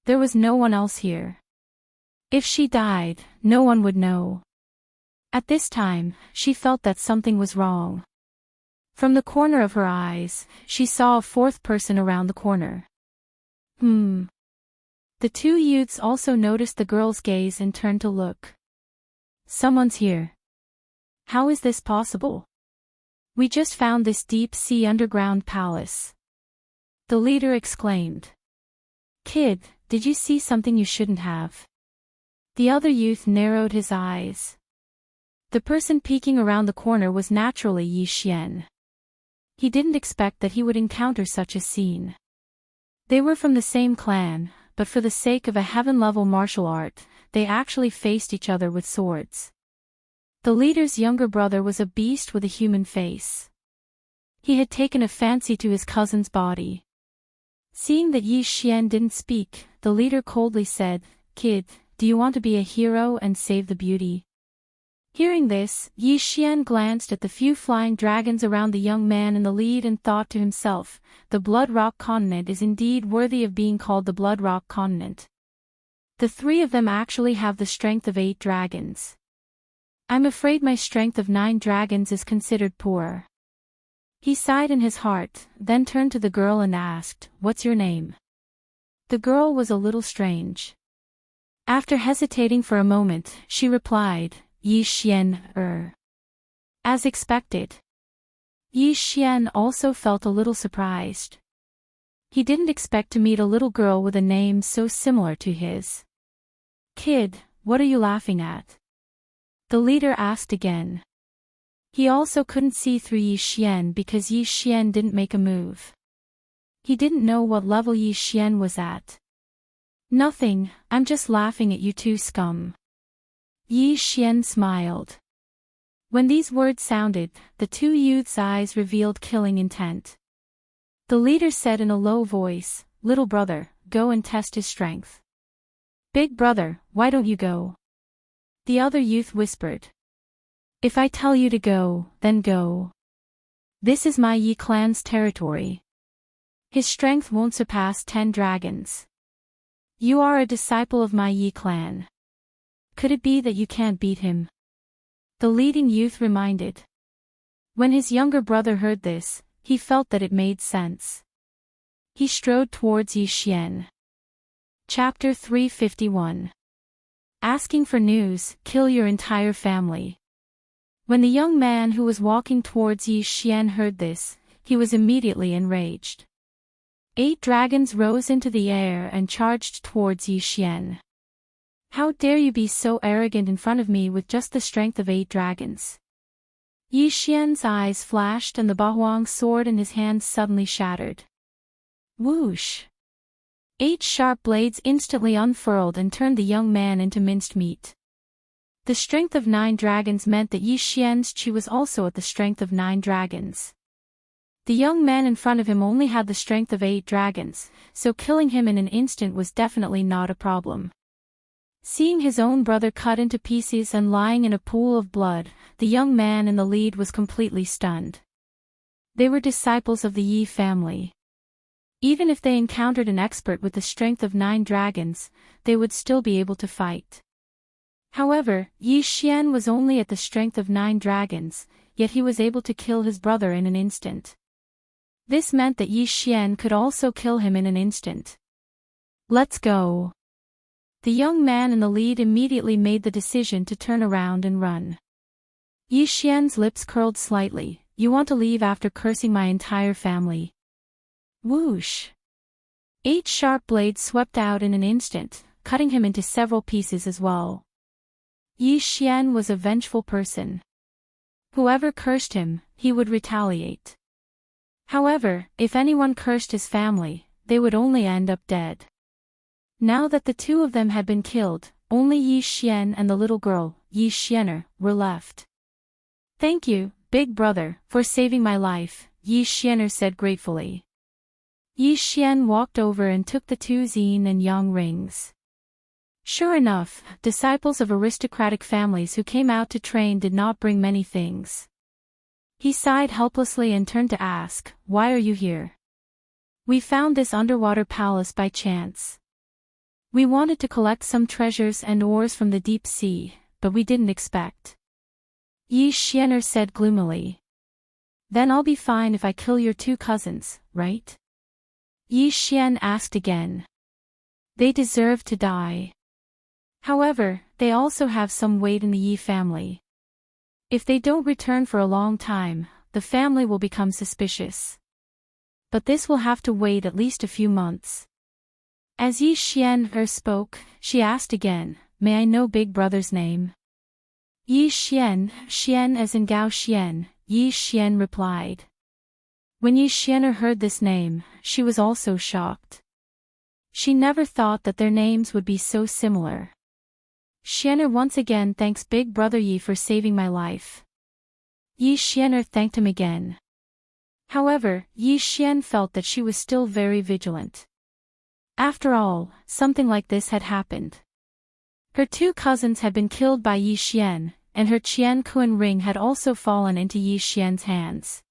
There was no one else here. If she died, no one would know. At this time, she felt that something was wrong. From the corner of her eyes, she saw a fourth person around the corner. The two youths also noticed the girl's gaze and turned to look. "Someone's here. How is this possible? We just found this deep-sea underground palace." The leader exclaimed. "Kid, did you see something you shouldn't have?" The other youth narrowed his eyes. The person peeking around the corner was naturally Yi Xian. He didn't expect that he would encounter such a scene. They were from the same clan, but for the sake of a heaven-level martial art, they actually faced each other with swords. The leader's younger brother was a beast with a human face. He had taken a fancy to his cousin's body. Seeing that Yi Xian didn't speak, the leader coldly said, "Kid, do you want to be a hero and save the beauty?" Hearing this, Yi Xian glanced at the few flying dragons around the young man in the lead and thought to himself, the Blood Rock continent is indeed worthy of being called the Blood Rock continent. The three of them actually have the strength of 8 dragons. I'm afraid my strength of 9 dragons is considered poor. He sighed in his heart, then turned to the girl and asked, "What's your name?" The girl was a little strange. After hesitating for a moment, she replied, "Yi Xian, As expected. Yi Xian also felt a little surprised. He didn't expect to meet a little girl with a name so similar to his. "Kid, what are you laughing at?" The leader asked again. He also couldn't see through Yi Xian because Yi Xian didn't make a move. He didn't know what level Yi Xian was at. "Nothing, I'm just laughing at you two scum." Yi Xian smiled. When these words sounded, the two youths' eyes revealed killing intent. The leader said in a low voice, "Little brother, go and test his strength." "Big brother, why don't you go?" The other youth whispered. "If I tell you to go, then go. This is my Yi clan's territory. His strength won't surpass 10 dragons. You are a disciple of my Yi clan. Could it be that you can't beat him?" The leading youth reminded. When his younger brother heard this, he felt that it made sense. He strode towards Yi Xian. Chapter 351. Asking for news, kill your entire family. When the young man who was walking towards Yi Xian heard this, he was immediately enraged. 8 dragons rose into the air and charged towards Yi Xian. "How dare you be so arrogant in front of me with just the strength of 8 dragons?" Yi Xian's eyes flashed and the Bahuang sword in his hands suddenly shattered. Whoosh! 8 sharp blades instantly unfurled and turned the young man into minced meat. The strength of 9 dragons meant that Yi Xian's chi was also at the strength of 9 dragons. The young man in front of him only had the strength of 8 dragons, so killing him in an instant was definitely not a problem. Seeing his own brother cut into pieces and lying in a pool of blood, the young man in the lead was completely stunned. They were disciples of the Yi family. Even if they encountered an expert with the strength of 9 dragons, they would still be able to fight. However, Yi Xian was only at the strength of 9 dragons, yet he was able to kill his brother in an instant. This meant that Yi Xian could also kill him in an instant. "Let's go." The young man in the lead immediately made the decision to turn around and run. Yi Xian's lips curled slightly, you want to leave after cursing my entire family. Whoosh! 8 sharp blades swept out in an instant, cutting him into several pieces as well. Yi Xian was a vengeful person. Whoever cursed him, he would retaliate. However, if anyone cursed his family, they would only end up dead. Now that the 2 of them had been killed, only Yi Xian and the little girl, Yi Xianer, were left. Thank you, big brother, for saving my life, Yi Xianer said gratefully. Yi Xian walked over and took the 2 Xin and Yang rings. Sure enough, disciples of aristocratic families who came out to train did not bring many things. He sighed helplessly and turned to ask, "Why are you here?" "We found this underwater palace by chance. We wanted to collect some treasures and ores from the deep sea, but we didn't expect." Yi Xianer said gloomily. "Then I'll be fine if I kill your 2 cousins, right?" Yi Xian asked again. "They deserve to die. However, they also have some weight in the Yi family. If they don't return for a long time, the family will become suspicious. But this will have to wait at least a few months." As Yi Xian spoke, she asked again, "May I know big brother's name?" Yi Xian, Xian as in Gao Xian, Yi Xian replied. When Yi Xianer heard this name, she was also shocked. She never thought that their names would be so similar. "Xianer, once again thanks big brother Yi for saving my life." Yi Xianer thanked him again. However, Yi Xian felt that she was still very vigilant. After all, something like this had happened. Her 2 cousins had been killed by Yi Xian, and her Qian Kun ring had also fallen into Yi Xian's hands.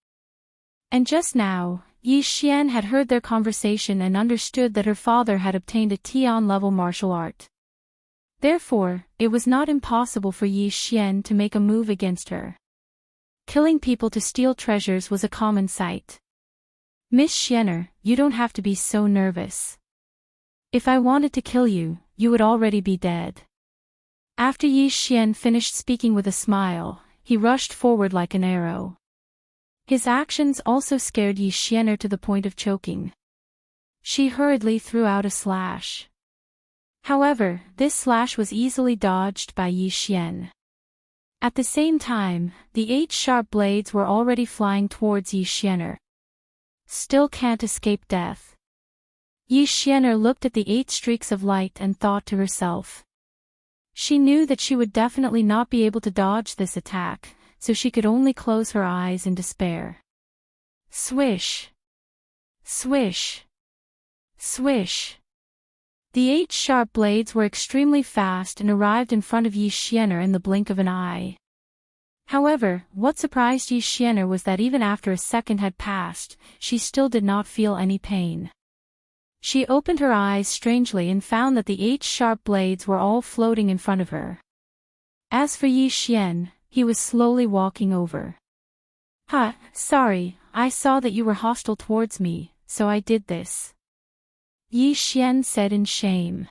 And just now, Yi Xian had heard their conversation and understood that her father had obtained a Tian-level martial art. Therefore, it was not impossible for Yi Xian to make a move against her. Killing people to steal treasures was a common sight. "Miss Xianer, you don't have to be so nervous. If I wanted to kill you, you would already be dead." After Yi Xian finished speaking with a smile, he rushed forward like an arrow. His actions also scared Yi Xianer to the point of choking. She hurriedly threw out a slash. However, this slash was easily dodged by Yi Xian. At the same time, the 8 sharp blades were already flying towards Yi Xianer. Still can't escape death. Yi Xianer looked at the 8 streaks of light and thought to herself. She knew that she would definitely not be able to dodge this attack, so she could only close her eyes in despair. Swish! Swish! Swish! The 8 sharp blades were extremely fast and arrived in front of Yi Xianer in the blink of an eye. However, what surprised Yi Xianer was that even after a second had passed, she still did not feel any pain. She opened her eyes strangely and found that the 8 sharp blades were all floating in front of her. As for Yi Xian, he was slowly walking over. Sorry, I saw that you were hostile towards me, so I did this," Yi Xian said in shame.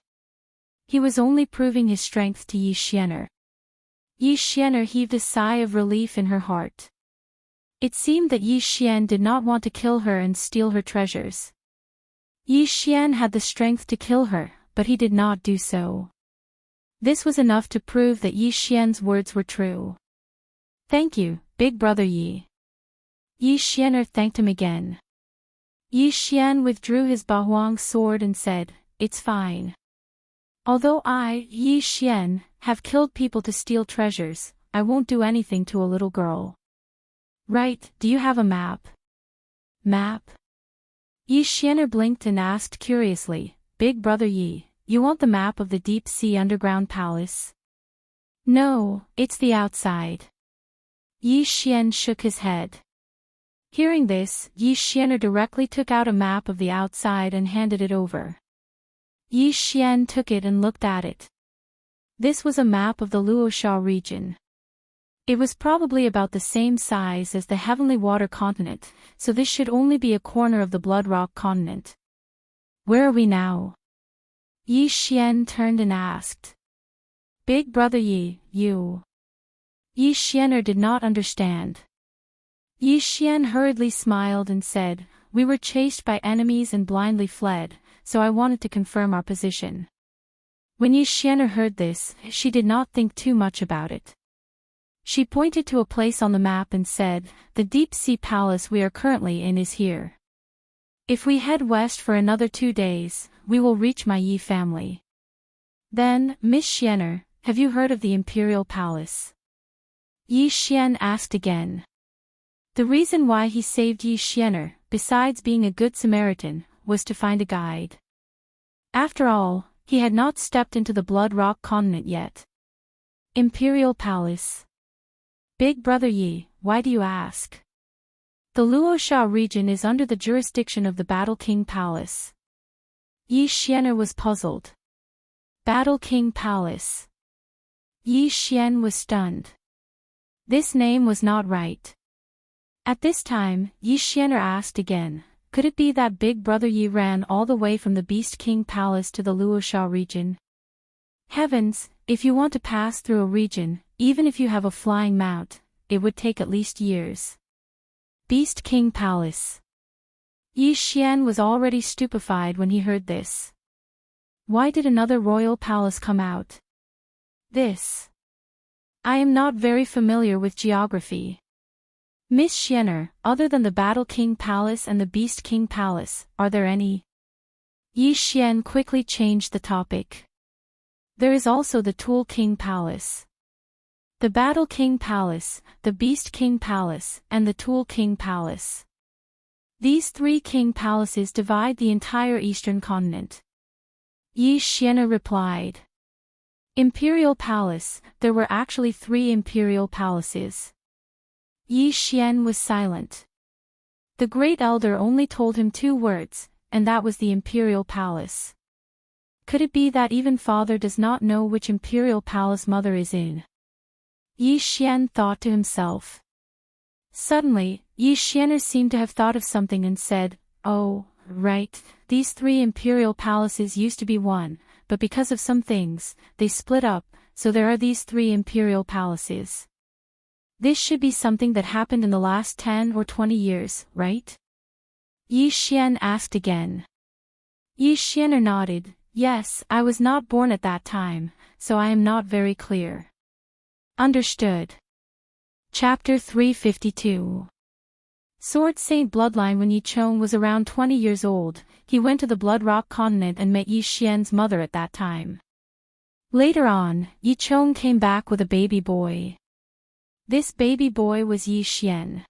He was only proving his strength to Yi Xianer. Yi Xianer heaved a sigh of relief in her heart. It seemed that Yi Xian did not want to kill her and steal her treasures. Yi Xian had the strength to kill her, but he did not do so. This was enough to prove that Yi Xian's words were true. "Thank you, big brother Yi." Yi Xianer thanked him again. Yi Xian withdrew his Bahuang sword and said, "It's fine. Although I, Yi Xian, have killed people to steal treasures, I won't do anything to a little girl." "Right, do you have a map?" "Map?" Yi Xianer blinked and asked curiously, "Big brother Yi, you want the map of the deep sea underground palace?" "No, it's the outside." Yi Xian shook his head. Hearing this, Yi Xianer directly took out a map of the outside and handed it over. Yi Xian took it and looked at it. This was a map of the Luosha region. It was probably about the same size as the Heavenly Water continent, so this should only be a corner of the Blood Rock continent. "Where are we now?" Yi Xian turned and asked. "Big brother Yi, you..." Yi Xianer did not understand. Yi Xian hurriedly smiled and said, "We were chased by enemies and blindly fled, so I wanted to confirm our position." When Yi Xian heard this, she did not think too much about it. She pointed to a place on the map and said, "The deep sea palace we are currently in is here. If we head west for another 2 days, we will reach my Yi family." Then, "Miss Xianer, have you heard of the imperial palace?" Yi Xian asked again. The reason why he saved Yi Xianer, besides being a good Samaritan, was to find a guide. After all, he had not stepped into the Blood Rock continent yet. Imperial Palace. Big Brother Yi, why do you ask? The Luosha region is under the jurisdiction of the Battle King Palace. Yi Xianer was puzzled. Battle King Palace. Yi Xian was stunned. This name was not right. At this time, Yi Xianer asked again, could it be that Big Brother Yi ran all the way from the Beast King Palace to the Luosha region? Heavens, if you want to pass through a region, even if you have a flying mount, it would take at least years. Beast King Palace. Yi Xian was already stupefied when he heard this. Why did another royal palace come out? This. I am not very familiar with geography. Miss Xianer, other than the Battle King Palace and the Beast King Palace, are there any? Yi Xian quickly changed the topic. There is also the Tool King Palace. The Battle King Palace, the Beast King Palace, and the Tool King Palace. These 3 king palaces divide the entire eastern continent. Yi Xianer replied. Imperial Palace, there were actually 3 imperial palaces. Yi Xian was silent. The Great Elder only told him 2 words, and that was the Imperial Palace. Could it be that even father does not know which Imperial Palace mother is in? Yi Xian thought to himself. Suddenly, Yi Xianer seemed to have thought of something and said, oh, right, these 3 Imperial Palaces used to be one, but because of some things, they split up, so there are these 3 Imperial Palaces. This should be something that happened in the last 10 or 20 years, right? Yi Xian asked again. Yi Xianer nodded, yes, I was not born at that time, so I am not very clear. Understood. Chapter 352. Sword Saint Bloodline. When Yi Chong was around 20 years old, he went to the Blood Rock continent and met Yi Xian's mother at that time. Later on, Yi Chong came back with a baby boy. This baby boy was Yi Xian.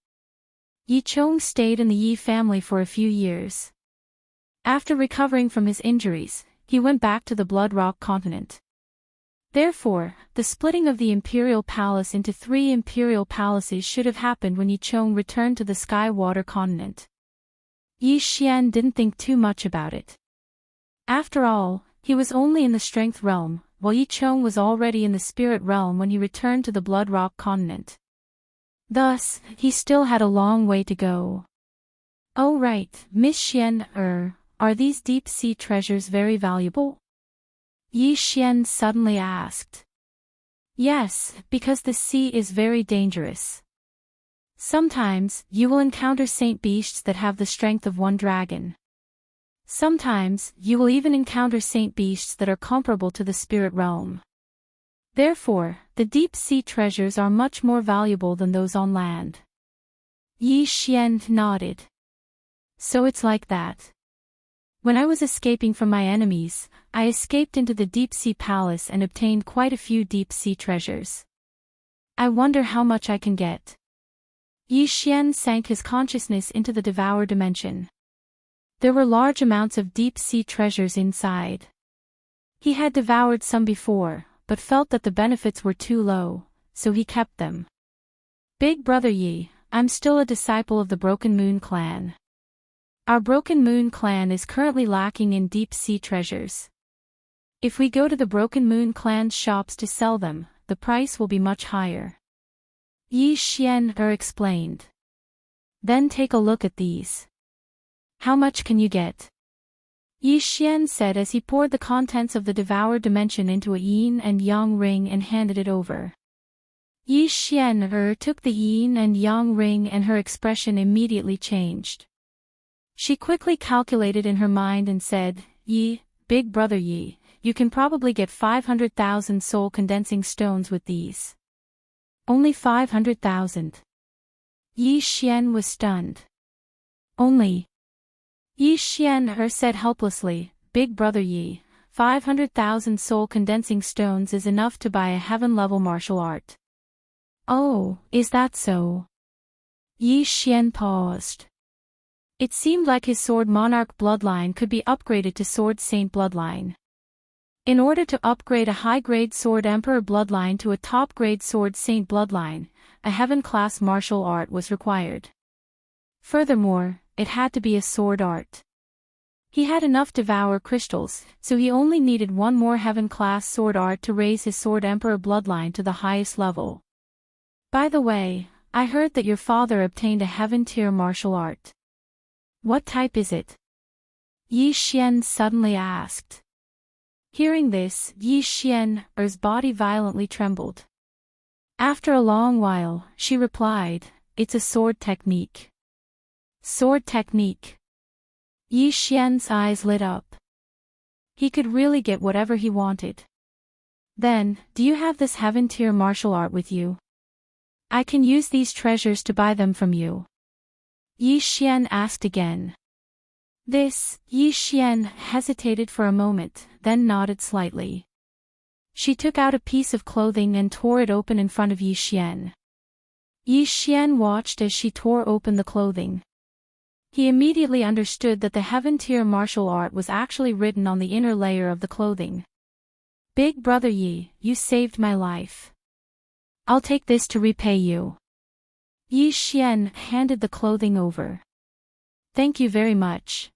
Yi Chong stayed in the Yi family for a few years. After recovering from his injuries, he went back to the Blood Rock continent. Therefore, the splitting of the Imperial Palace into 3 Imperial Palaces should have happened when Yi Chong returned to the Sky Water continent. Yi Xian didn't think too much about it. After all, he was only in the Strength realm, while Yi Chong was already in the Spirit realm when he returned to the Blood Rock continent. Thus, he still had a long way to go. Oh right, Miss Xian, are these deep-sea treasures very valuable? Yi Xian suddenly asked. Yes, because the sea is very dangerous. Sometimes, you will encounter saint beasts that have the strength of 1 dragon. Sometimes, you will even encounter saint beasts that are comparable to the spirit realm. Therefore, the deep-sea treasures are much more valuable than those on land. Yi Xian nodded. So it's like that. When I was escaping from my enemies, I escaped into the deep-sea palace and obtained quite a few deep-sea treasures. I wonder how much I can get. Yi Xian sank his consciousness into the devoured dimension. There were large amounts of deep-sea treasures inside. He had devoured some before, but felt that the benefits were too low, so he kept them. Big Brother Yi, I'm still a disciple of the Broken Moon clan. Our Broken Moon clan is currently lacking in deep-sea treasures. If we go to the Broken Moon clan's shops to sell them, the price will be much higher. Yi Xian explained. Then take a look at these. How much can you get? Yi Xian said as he poured the contents of the devoured dimension into a yin and yang ring and handed it over. Yi Xian took the yin and yang ring and her expression immediately changed. She quickly calculated in her mind and said, Yi, big brother Yi, you can probably get 500,000 soul condensing stones with these. Only 500,000. Yi Xian was stunned. Only. Yi Xian said helplessly, Big brother Yi, 500,000 soul condensing stones is enough to buy a heaven-level martial art. Oh, is that so? Yi Xian paused. It seemed like his Sword Monarch bloodline could be upgraded to Sword Saint bloodline. In order to upgrade a high-grade Sword Emperor bloodline to a top-grade Sword Saint bloodline, a heaven-class martial art was required. Furthermore, it had to be a sword art. He had enough Devour crystals, so he only needed one more heaven-class sword art to raise his Sword Emperor bloodline to the highest level. By the way, I heard that your father obtained a heaven-tier martial art. What type is it? Yi Xian suddenly asked. Hearing this, Yi Xian's body violently trembled. After a long while, she replied, It's a sword technique. Sword technique. Yi Xian's eyes lit up. He could really get whatever he wanted. Then, do you have this heaven-tier martial art with you? I can use these treasures to buy them from you. Yi Xian asked again. Yi Xian hesitated for a moment, then nodded slightly. She took out a piece of clothing and tore it open in front of Yi Xian. Yi Xian watched as she tore open the clothing. He immediately understood that the heaven-tier martial art was actually written on the inner layer of the clothing. Big brother Yi, you saved my life. I'll take this to repay you. Yi Xian handed the clothing over. Thank you very much.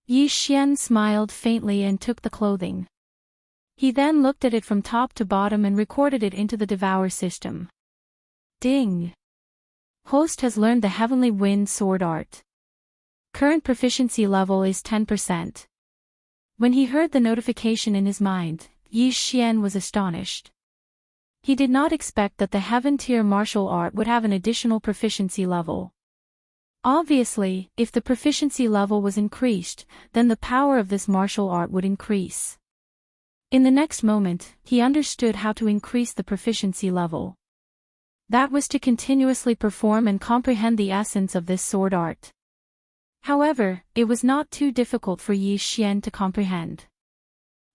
Yi Xian smiled faintly and took the clothing. He then looked at it from top to bottom and recorded it into the Devour system. Ding! Host has learned the Heavenly Wind sword art. Current proficiency level is 10%. When he heard the notification in his mind, Yi Xian was astonished. He did not expect that the heaven-tier martial art would have an additional proficiency level. Obviously, if the proficiency level was increased, then the power of this martial art would increase. In the next moment, he understood how to increase the proficiency level. That was to continuously perform and comprehend the essence of this sword art. However, it was not too difficult for Yi Xian to comprehend.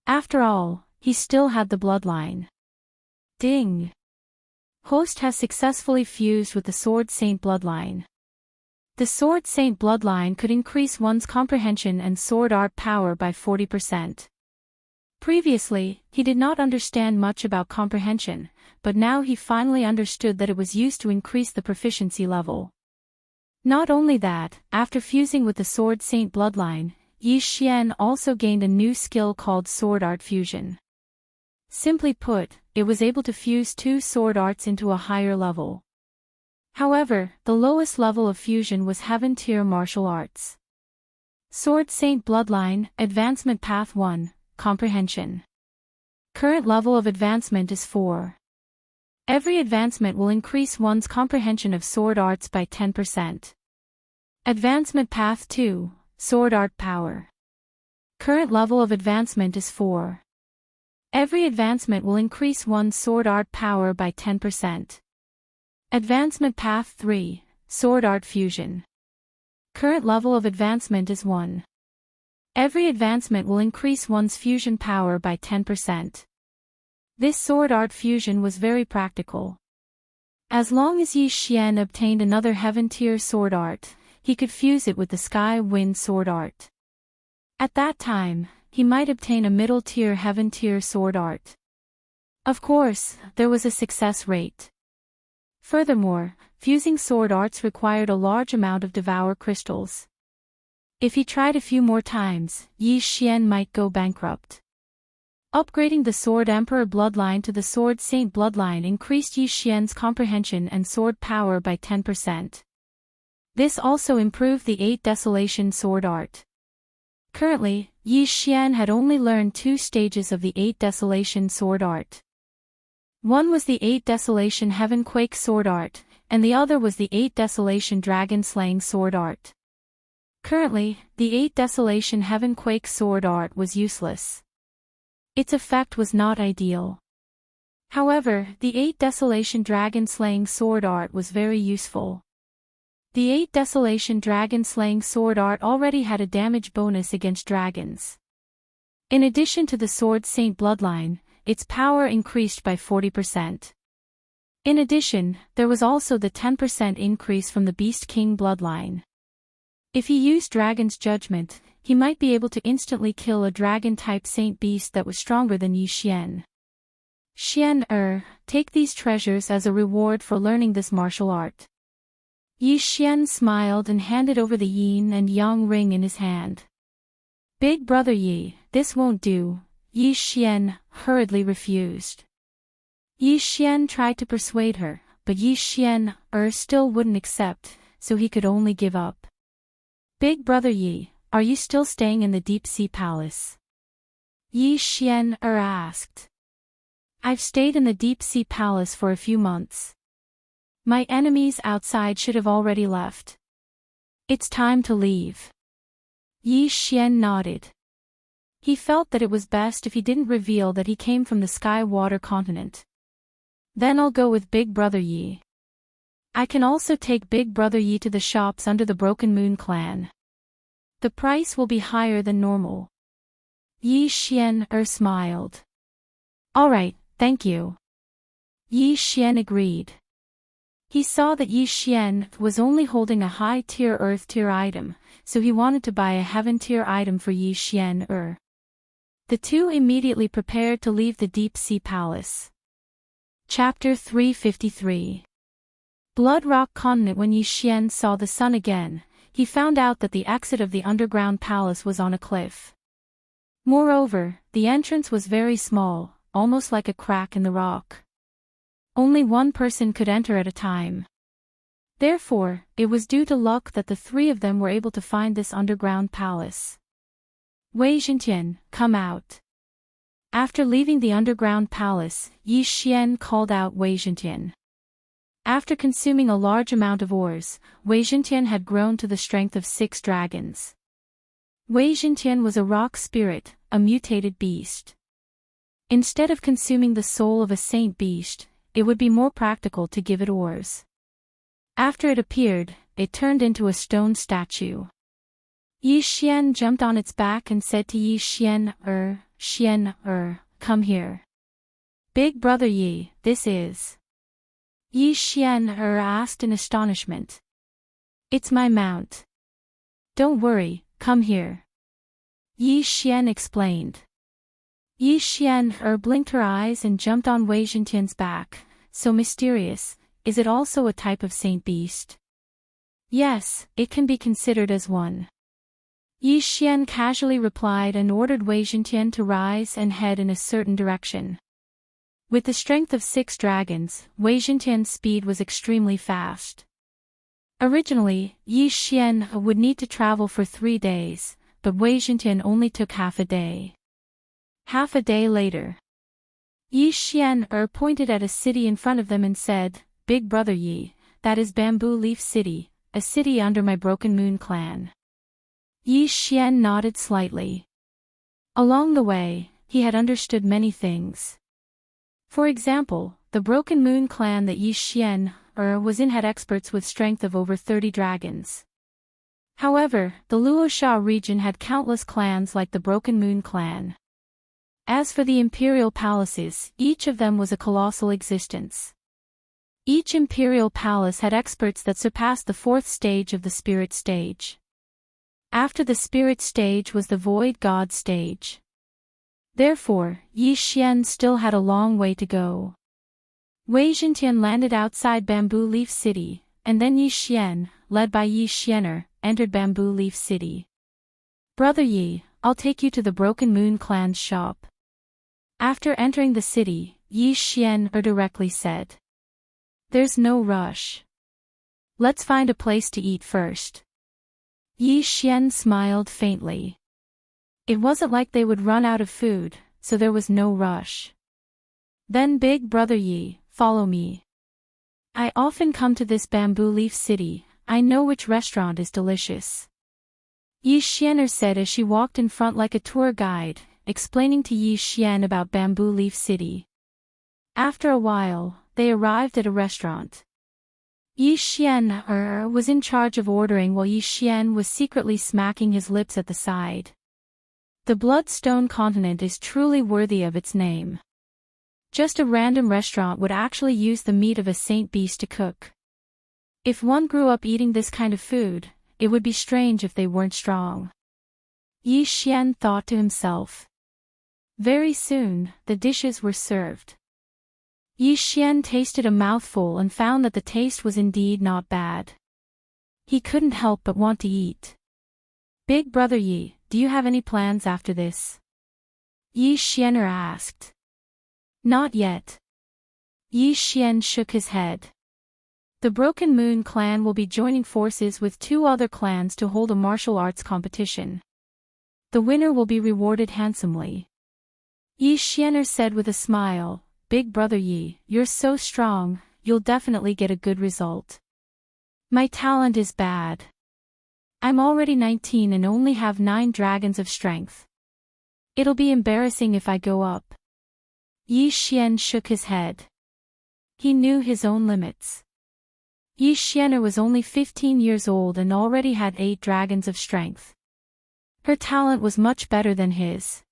After all, he still had the bloodline. Ding! Host has successfully fused with the Sword Saint bloodline. The Sword Saint bloodline could increase one's comprehension and sword art power by 40%. Previously, he did not understand much about comprehension, but now he finally understood that it was used to increase the proficiency level. Not only that, after fusing with the Sword Saint bloodline, Yi Xian also gained a new skill called Sword Art Fusion. Simply put, it was able to fuse two sword arts into a higher level. However, the lowest level of fusion was Heaven-tier martial arts. Sword Saint Bloodline, Advancement Path 1, Comprehension. Current level of advancement is 4. Every advancement will increase one's comprehension of sword arts by 10%. Advancement Path 2, Sword Art Power. Current level of advancement is 4. Every advancement will increase one's sword art power by 10%. Advancement Path 3, Sword Art Fusion. Current level of advancement is 1. Every advancement will increase one's fusion power by 10%. This sword art fusion was very practical. As long as Yi Xian obtained another heaven-tier sword art, he could fuse it with the Sky Wind sword art. At that time, he might obtain a middle-tier heaven-tier sword art. Of course, there was a success rate. Furthermore, fusing sword arts required a large amount of Devour crystals. If he tried a few more times, Yi Xian might go bankrupt. Upgrading the Sword Emperor bloodline to the Sword Saint bloodline increased Yi Xian's comprehension and sword power by 10%. This also improved the 8 Desolation sword art. Currently, Yi Xian had only learned 2 stages of the 8 Desolation sword art. One was the 8 Desolation Heaven Quake Sword Art, and the other was the 8 Desolation Dragon Slaying Sword Art. Currently, the 8 Desolation Heaven Quake Sword Art was useless. Its effect was not ideal. However, the 8 Desolation Dragon Slaying Sword Art was very useful. The 8 Desolation Dragon Slaying Sword Art already had a damage bonus against dragons. In addition to the Sword Saint bloodline, its power increased by 40%. In addition, there was also the 10% increase from the Beast King bloodline. If he used Dragon's Judgment, he might be able to instantly kill a dragon-type Saint Beast that was stronger than Yi Xian. Take these treasures as a reward for learning this martial art. Yi Xian smiled and handed over the yin and yang ring in his hand. Big brother Yi, this won't do, Yi Xian hurriedly refused. Yi Xian tried to persuade her, but Yi Xian still wouldn't accept, so he could only give up. Big brother Yi, are you still staying in the Deep Sea Palace? Yi Xian asked. I've stayed in the Deep Sea Palace for a few months. My enemies outside should have already left. It's time to leave. Yi Xian nodded. He felt that it was best if he didn't reveal that he came from the Sky Water continent. Then I'll go with Big Brother Yi. I can also take Big Brother Yi to the shops under the Broken Moon clan. The price will be higher than normal. Yi Xian smiled. Alright, thank you. Yi Xian agreed. He saw that Yi Xian was only holding a high-tier Earth-tier item, so he wanted to buy a Heaven-tier item for Yi Xian. The two immediately prepared to leave the Deep Sea Palace. Chapter 353. Blood Rock Continent. When Yi Xian saw the sun again, he found out that the exit of the underground palace was on a cliff. Moreover, the entrance was very small, almost like a crack in the rock. Only one person could enter at a time. Therefore, it was due to luck that the three of them were able to find this underground palace. Wei Zhentian, come out. After leaving the underground palace, Yi Xian called out Wei Zhentian. After consuming a large amount of ores, Wei Zhentian had grown to the strength of 6 dragons. Wei Zhentian was a rock spirit, a mutated beast. Instead of consuming the soul of a saint beast, it would be more practical to give it ores. After it appeared, it turned into a stone statue. Yi Xian jumped on its back and said to Yi Xian, come here. Big brother Yi, this is. Yi Xian asked in astonishment. It's my mount. Don't worry, come here. Yi Xian explained. Yi Xian blinked her eyes and jumped on Wei Zhentian's back. So mysterious, is it also a type of saint beast? Yes, it can be considered as one. Yi Xian casually replied and ordered Wei Zhentian to rise and head in a certain direction. With the strength of 6 dragons, Wei Zhentian's speed was extremely fast. Originally, Yi Xian would need to travel for 3 days, but Wei Zhentian only took half a day. Half a day later, Yi Xian pointed at a city in front of them and said, Big brother Yi, that is Bamboo Leaf City, a city under my Broken Moon clan. Yi Xian nodded slightly. Along the way, he had understood many things. For example, the Broken Moon clan that Yi Xian was in had experts with strength of over 30 dragons. However, the Luosha region had countless clans like the Broken Moon clan. As for the imperial palaces, each of them was a colossal existence. Each imperial palace had experts that surpassed the 4th stage of the spirit stage. After the spirit stage was the void god stage. Therefore, Yi Xian still had a long way to go. Wei Zhentian landed outside Bamboo Leaf City, and then Yi Xian, led by Yi Xianer, entered Bamboo Leaf City. Brother Yi, I'll take you to the Broken Moon clan's shop. After entering the city, Yi Xian directly said. There's no rush. Let's find a place to eat first. Yi Xian smiled faintly. It wasn't like they would run out of food, so there was no rush. Then Big Brother Yi, follow me. I often come to this bamboo leaf city, I know which restaurant is delicious. Yi Xianer said as she walked in front like a tour guide, explaining to Yi Xian about Bamboo Leaf City. After a while, they arrived at a restaurant. Yi Xian was in charge of ordering while Yi Xian was secretly smacking his lips at the side. The Bloodstone Continent is truly worthy of its name. Just a random restaurant would actually use the meat of a saint beast to cook. If one grew up eating this kind of food, it would be strange if they weren't strong. Yi Xian thought to himself. Very soon, the dishes were served. Yi Xian tasted a mouthful and found that the taste was indeed not bad. He couldn't help but want to eat. Big Brother Yi, do you have any plans after this? Yi Xianer asked. Not yet. Yi Xian shook his head. The Broken Moon clan will be joining forces with 2 other clans to hold a martial arts competition. The winner will be rewarded handsomely. Yi Xianer said with a smile, Big Brother Yi, you're so strong, you'll definitely get a good result. My talent is bad. I'm already 19 and only have 9 dragons of strength. It'll be embarrassing if I go up. Yi Xian shook his head. He knew his own limits. Yi Xianer was only 15 years old and already had 8 dragons of strength. Her talent was much better than his.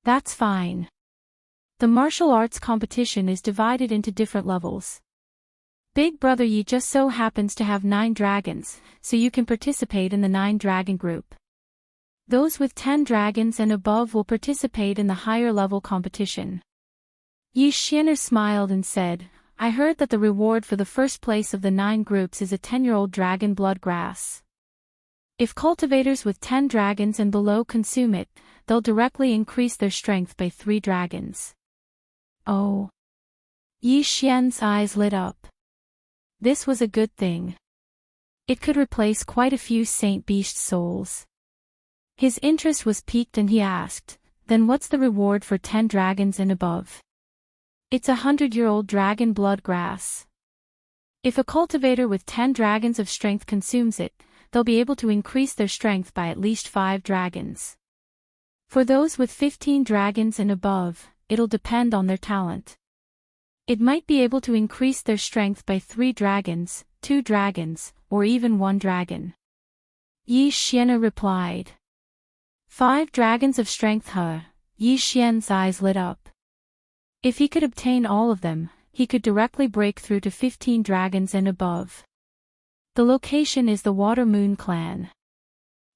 That's fine. The martial arts competition is divided into different levels. Big Brother Yi just so happens to have 9 dragons, so you can participate in the 9 dragon group. Those with 10 dragons and above will participate in the higher level competition. Yi Xianer smiled and said, I heard that the reward for the first place of the 9 groups is a 10-year-old dragon blood grass. If cultivators with 10 dragons and below consume it, they'll directly increase their strength by 3 dragons. Oh. Yi Xian's eyes lit up. This was a good thing. It could replace quite a few Saint Beast souls. His interest was piqued and he asked, then what's the reward for 10 dragons and above? It's a 100-year-old dragon blood grass. If a cultivator with 10 dragons of strength consumes it, they'll be able to increase their strength by at least 5 dragons. For those with 15 dragons and above, it'll depend on their talent. It might be able to increase their strength by 3 dragons, 2 dragons, or even 1 dragon. Yi Xianer replied. 5 dragons of strength, huh? Yi Xian's eyes lit up. If he could obtain all of them, he could directly break through to 15 dragons and above. The location is the Water Moon clan.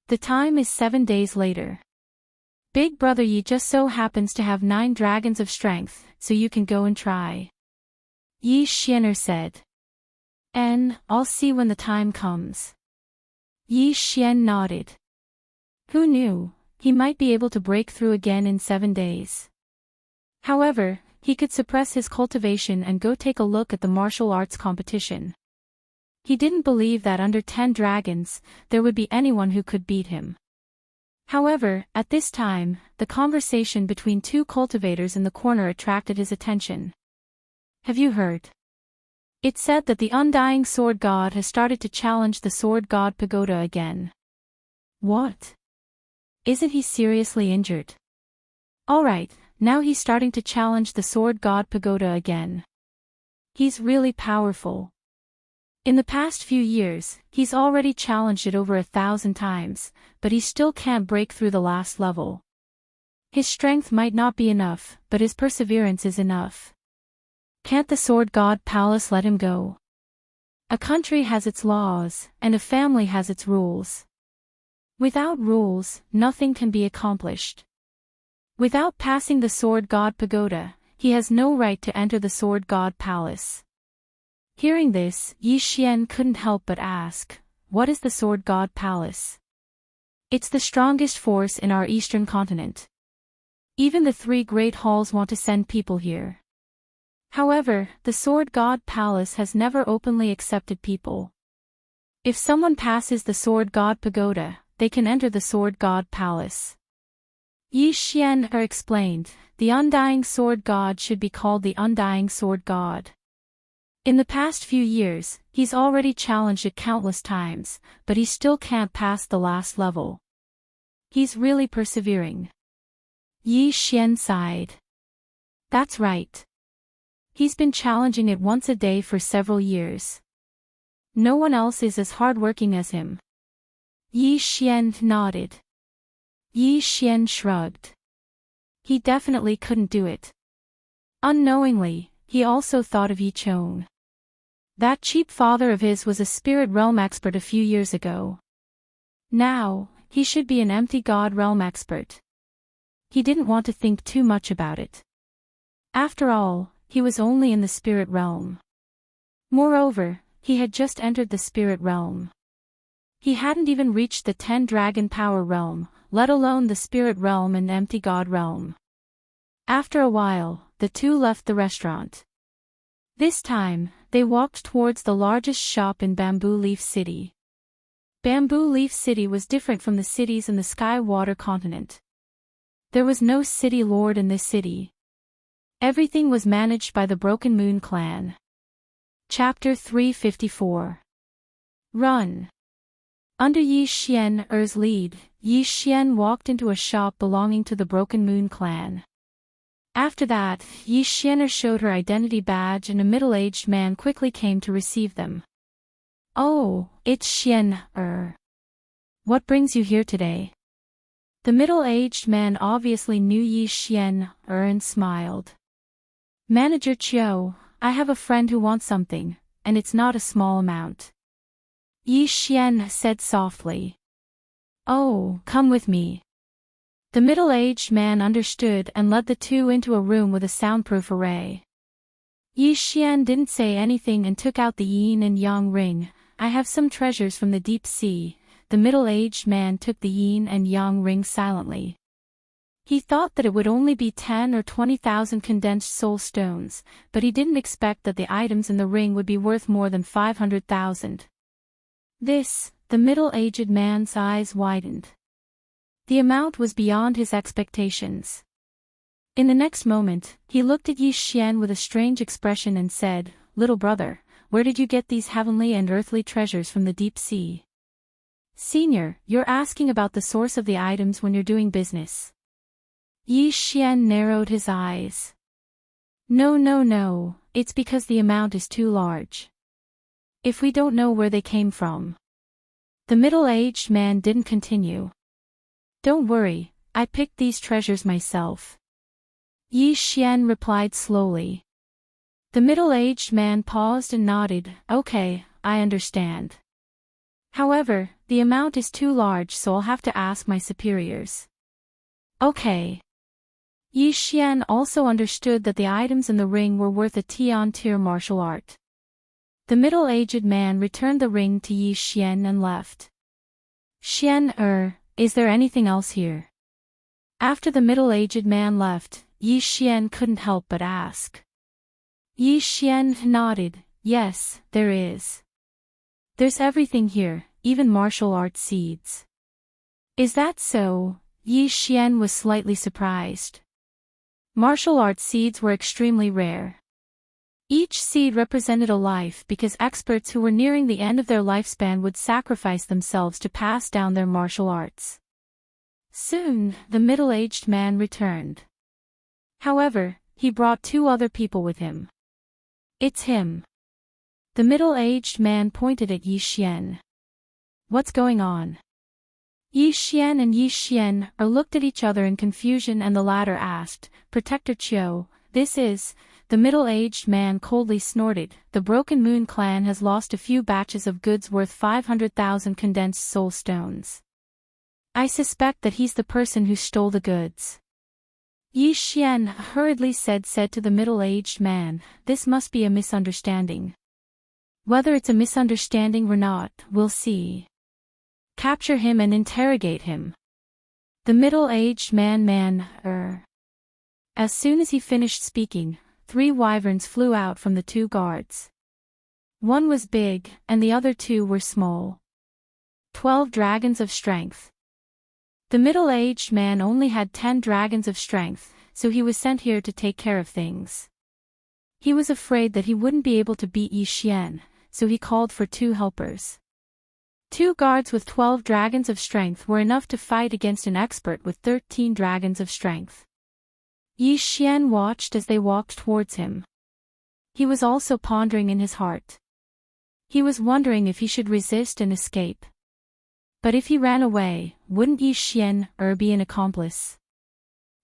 The time is 7 days later. Big Brother Yi just so happens to have 9 dragons of strength, so you can go and try. Yi Xianer said. I'll see when the time comes. Yi Xian nodded. Who knew, he might be able to break through again in 7 days. However, he could suppress his cultivation and go take a look at the martial arts competition. He didn't believe that under 10 dragons, there would be anyone who could beat him. However, at this time, the conversation between 2 cultivators in the corner attracted his attention. Have you heard? It's said that the Undying Sword God has started to challenge the Sword God Pagoda again. What? Isn't he seriously injured? Alright. Now he's starting to challenge the Sword God Pagoda again. He's really powerful. In the past few years, he's already challenged it over 1,000 times, but he still can't break through the last level. His strength might not be enough, but his perseverance is enough. Can't the Sword God Palace let him go? A country has its laws, and a family has its rules. Without rules, nothing can be accomplished. Without passing the Sword God Pagoda, he has no right to enter the Sword God Palace. Hearing this, Yi Xian couldn't help but ask, what is the Sword God Palace? It's the strongest force in our eastern continent. Even the 3 great halls want to send people here. However, the Sword God Palace has never openly accepted people. If someone passes the Sword God Pagoda, they can enter the Sword God Palace. Yi Xian explained, the Undying Sword God should be called the Undying Sword God. In the past few years, he's already challenged it countless times, but he still can't pass the last level. He's really persevering. Yi Xian sighed. That's right. He's been challenging it once a day for several years. No one else is as hardworking as him. Yi Xian nodded. Yi Xian shrugged. He definitely couldn't do it. Unknowingly, he also thought of Yi Chong. That cheap father of his was a spirit realm expert a few years ago. Now, he should be an empty god realm expert. He didn't want to think too much about it. After all, he was only in the spirit realm. Moreover, he had just entered the spirit realm. He hadn't even reached the 10 dragon power realm, let alone the spirit realm and empty god realm. After a while, the two left the restaurant. This time, they walked towards the largest shop in Bamboo Leaf City. Bamboo Leaf City was different from the cities in the Sky Water continent. There was no city lord in this city. Everything was managed by the Broken Moon clan. Chapter 354. Run. Under Yi Xian's lead, Yi Xian walked into a shop belonging to the Broken Moon clan. After that, Yi Xian showed her identity badge and a middle-aged man quickly came to receive them. Oh, it's Xian. What brings you here today? The middle-aged man obviously knew Yi Xian and smiled. Manager Chiu, I have a friend who wants something, and it's not a small amount. Yi Xian said softly. Oh, come with me. The middle-aged man understood and led the two into a room with a soundproof array. Yi Xian didn't say anything and took out the yin and yang ring. I have some treasures from the deep sea. The middle-aged man took the yin and yang ring silently. He thought that it would only be 10 or 20,000 condensed soul stones, but he didn't expect that the items in the ring would be worth more than 500,000. The middle-aged man's eyes widened. The amount was beyond his expectations. In the next moment, he looked at Yi Xian with a strange expression and said, Little brother, where did you get these heavenly and earthly treasures from the deep sea? Senior, you're asking about the source of the items when you're doing business. Yi Xian narrowed his eyes. No, it's because the amount is too large. If we don't know where they came from. The middle-aged man didn't continue. Don't worry, I picked these treasures myself. Yi Xian replied slowly. The middle-aged man paused and nodded. Okay, I understand. However, the amount is too large, so I'll have to ask my superiors. Okay. Yi Xian also understood that the items in the ring were worth a tier martial art. The middle-aged man returned the ring to Yi Xian and left. Xian, is there anything else here? After the middle-aged man left, Yi Xian couldn't help but ask. Yi Xian nodded. Yes, there is. There's everything here, even martial art seeds. Is that so? Yi Xian was slightly surprised. Martial art seeds were extremely rare. Each seed represented a life because experts who were nearing the end of their lifespan would sacrifice themselves to pass down their martial arts. Soon, the middle-aged man returned. However, he brought 2 other people with him. It's him. The middle-aged man pointed at Yi Xian. What's going on? Yi Xian and Yi Xian looked at each other in confusion and the latter asked, Protector Chiu, this is... The middle-aged man coldly snorted. The Broken Moon clan has lost a few batches of goods worth 500,000 condensed soul stones. I suspect that he's the person who stole the goods. Yi Xian hurriedly said to the middle-aged man, this must be a misunderstanding. Whether it's a misunderstanding or not, we'll see. Capture him and interrogate him. The middle-aged man. As soon as he finished speaking, 3 wyverns flew out from the 2 guards. One was big, and the other 2 were small. 12 dragons of strength. The middle-aged man only had 10 dragons of strength, so he was sent here to take care of things. He was afraid that he wouldn't be able to beat Yi Xian, so he called for 2 helpers. 2 guards with 12 dragons of strength were enough to fight against an expert with 13 dragons of strength. Yi Xian watched as they walked towards him. He was also pondering in his heart. He was wondering if he should resist and escape. But if he ran away, wouldn't Yi Xian be an accomplice?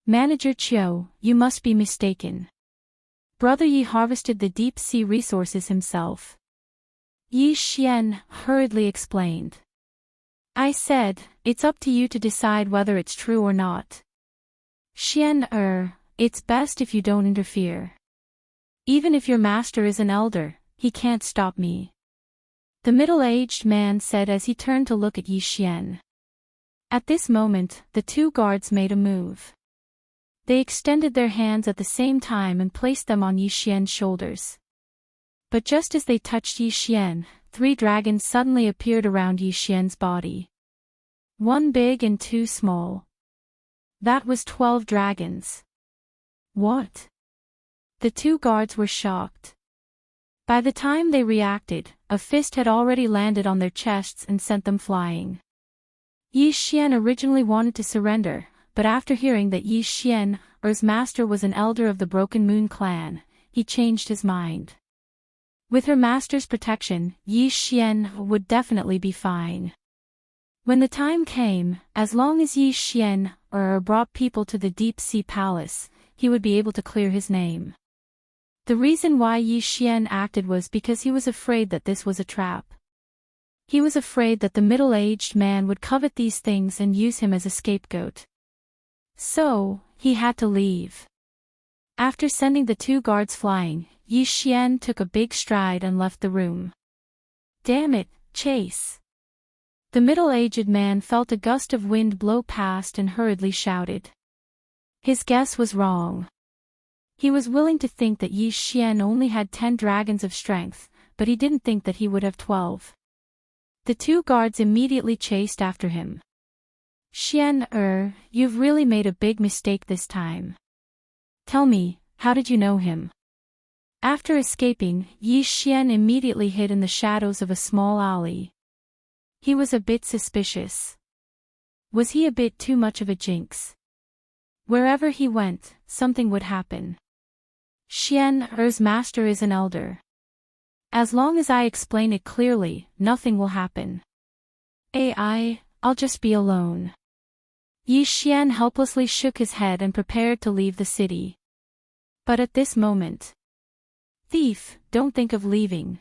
Manager Qiu, you must be mistaken. Brother Yi harvested the deep-sea resources himself. Yi Xian hurriedly explained. I said, it's up to you to decide whether it's true or not. Xian it's best if you don't interfere. Even if your master is an elder, he can't stop me. The middle-aged man said as he turned to look at Yi Xian. At this moment, the 2 guards made a move. They extended their hands at the same time and placed them on Yi Xian's shoulders. But just as they touched Yi Xian, 3 dragons suddenly appeared around Yi Xian's body. 1 big and 2 small. That was 12 dragons. What? The 2 guards were shocked. By the time they reacted, a fist had already landed on their chests and sent them flying. Yi Xian originally wanted to surrender, but after hearing that Yi Xian's master was an elder of the Broken Moon clan, he changed his mind. With her master's protection, Yi Xian would definitely be fine. When the time came, as long as Yi Xian brought people to the Deep Sea Palace, he would be able to clear his name. The reason why Yi Xian acted was because he was afraid that this was a trap. He was afraid that the middle-aged man would covet these things and use him as a scapegoat. So, he had to leave. After sending the 2 guards flying, Yi Xian took a big stride and left the room. Damn it, Chase! The middle-aged man felt a gust of wind blow past and hurriedly shouted. His guess was wrong. He was willing to think that Yi Xian only had 10 dragons of strength, but he didn't think that he would have 12. The 2 guards immediately chased after him. Xian you've really made a big mistake this time. Tell me, how did you know him? After escaping, Yi Xian immediately hid in the shadows of a small alley. He was a bit suspicious. Was he a bit too much of a jinx? Wherever he went, something would happen. Xian's master is an elder. As long as I explain it clearly, nothing will happen. I'll just be alone. Yi Xian helplessly shook his head and prepared to leave the city. But at this moment, thief, don't think of leaving.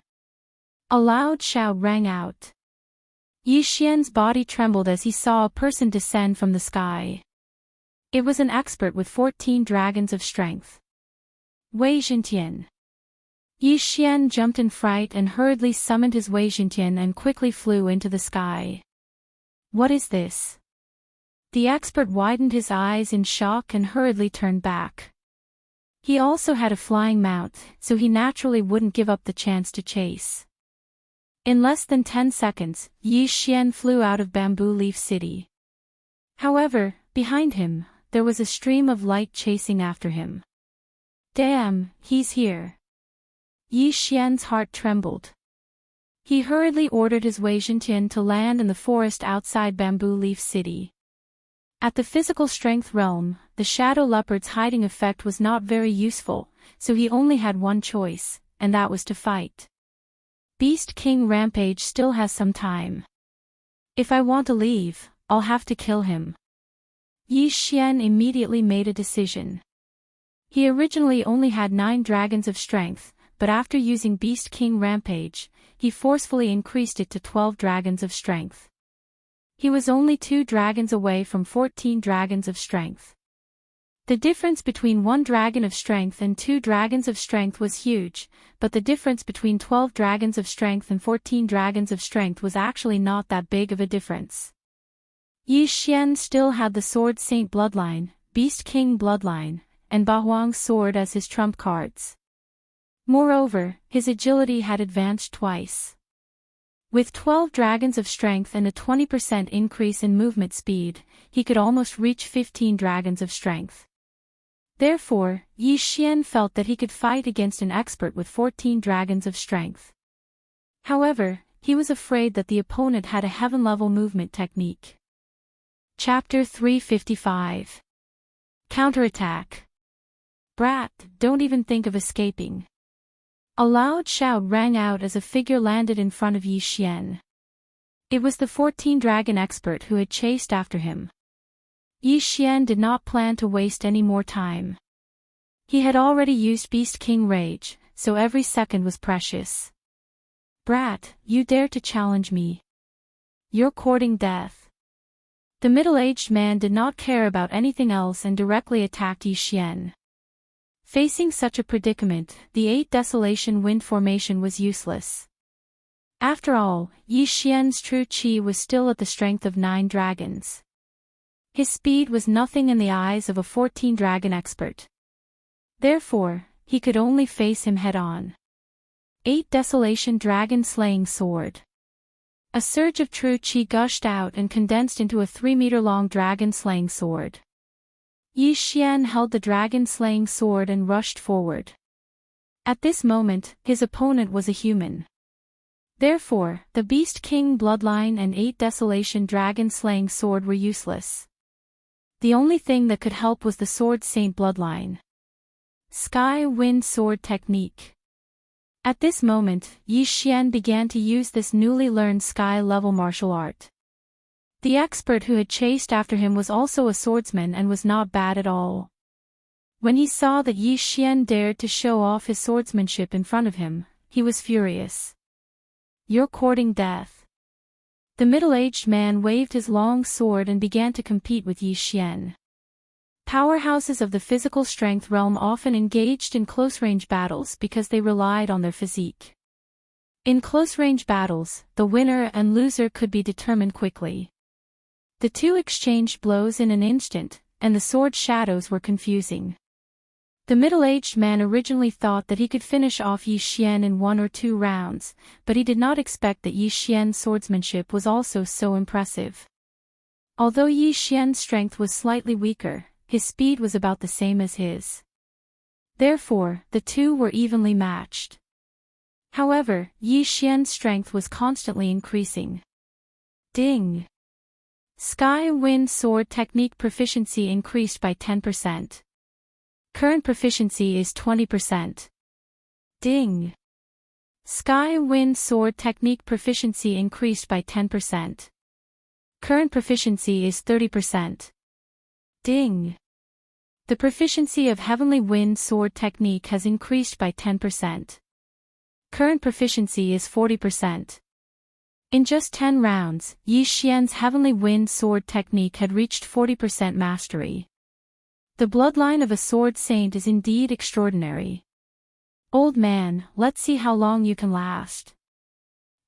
A loud shout rang out. Yi Xian's body trembled as he saw a person descend from the sky. It was an expert with 14 dragons of strength. Wei Zhentian. Yi Xian jumped in fright and hurriedly summoned his Wei Zhentian and quickly flew into the sky. What is this? The expert widened his eyes in shock and hurriedly turned back. He also had a flying mount, so he naturally wouldn't give up the chance to chase. In less than 10 seconds, Yi Xian flew out of Bamboo Leaf City. However, behind him, there was a stream of light chasing after him. Damn, he's here. Yi Xian's heart trembled. He hurriedly ordered his Wei Zhentian to land in the forest outside Bamboo Leaf City. At the physical strength realm, the shadow leopard's hiding effect was not very useful, so he only had one choice, and that was to fight. Beast King Rampage still has some time. If I want to leave, I'll have to kill him. Yi Xian immediately made a decision. He originally only had 9 dragons of strength, but after using Beast King Rampage, he forcefully increased it to 12 dragons of strength. He was only 2 dragons away from 14 dragons of strength. The difference between 1 dragon of strength and 2 dragons of strength was huge, but the difference between 12 dragons of strength and 14 dragons of strength was actually not that big of a difference. Yi Xian still had the Sword Saint bloodline, Beast King bloodline, and Bahuang's sword as his trump cards. Moreover, his agility had advanced twice. With 12 dragons of strength and a 20% increase in movement speed, he could almost reach 15 dragons of strength. Therefore, Yi Xian felt that he could fight against an expert with 14 dragons of strength. However, he was afraid that the opponent had a heaven-level movement technique. Chapter 355. Counterattack. Brat, don't even think of escaping. A loud shout rang out as a figure landed in front of Yi Xian. It was the 14-dragon expert who had chased after him. Yi Xian did not plan to waste any more time. He had already used Beast King Rage, so every second was precious. Brat, you dare to challenge me? You're courting death. The middle-aged man did not care about anything else and directly attacked Yi Xian. Facing such a predicament, the 8 Desolation Wind formation was useless. After all, Yi Xian's true qi was still at the strength of 9 dragons. His speed was nothing in the eyes of a 14-dragon expert. Therefore, he could only face him head-on. 8 Desolation Dragon Slaying Sword. A surge of true qi gushed out and condensed into a 3-meter-long dragon-slaying sword. Yi Xian held the dragon-slaying sword and rushed forward. At this moment, his opponent was a human. Therefore, the Beast King Bloodline and 8 Desolation Dragon-slaying sword were useless. The only thing that could help was the Sword Saint Bloodline. Sky Wind Sword Technique. At this moment, Yi Xian began to use this newly learned sky-level martial art. The expert who had chased after him was also a swordsman and was not bad at all. When he saw that Yi Xian dared to show off his swordsmanship in front of him, he was furious. You're courting death. The middle-aged man waved his long sword and began to compete with Yi Xian. Powerhouses of the physical strength realm often engaged in close-range battles because they relied on their physique. In close-range battles, the winner and loser could be determined quickly. The two exchanged blows in an instant, and the sword shadows were confusing. The middle-aged man originally thought that he could finish off Yi Xian in 1 or 2 rounds, but he did not expect that Yi Xian's swordsmanship was also so impressive. Although Yi Xian's strength was slightly weaker, his speed was about the same as his. Therefore, the two were evenly matched. However, Yi Xian's strength was constantly increasing. Ding! Sky Wind Sword Technique proficiency increased by 10%. Current proficiency is 20%. Ding! Sky Wind Sword Technique proficiency increased by 10%. Current proficiency is 30%. Ding! The proficiency of Heavenly Wind Sword Technique has increased by 10%. Current proficiency is 40%. In just 10 rounds, Yi Xian's Heavenly Wind Sword Technique had reached 40% mastery. The bloodline of a sword saint is indeed extraordinary. Old man, let's see how long you can last.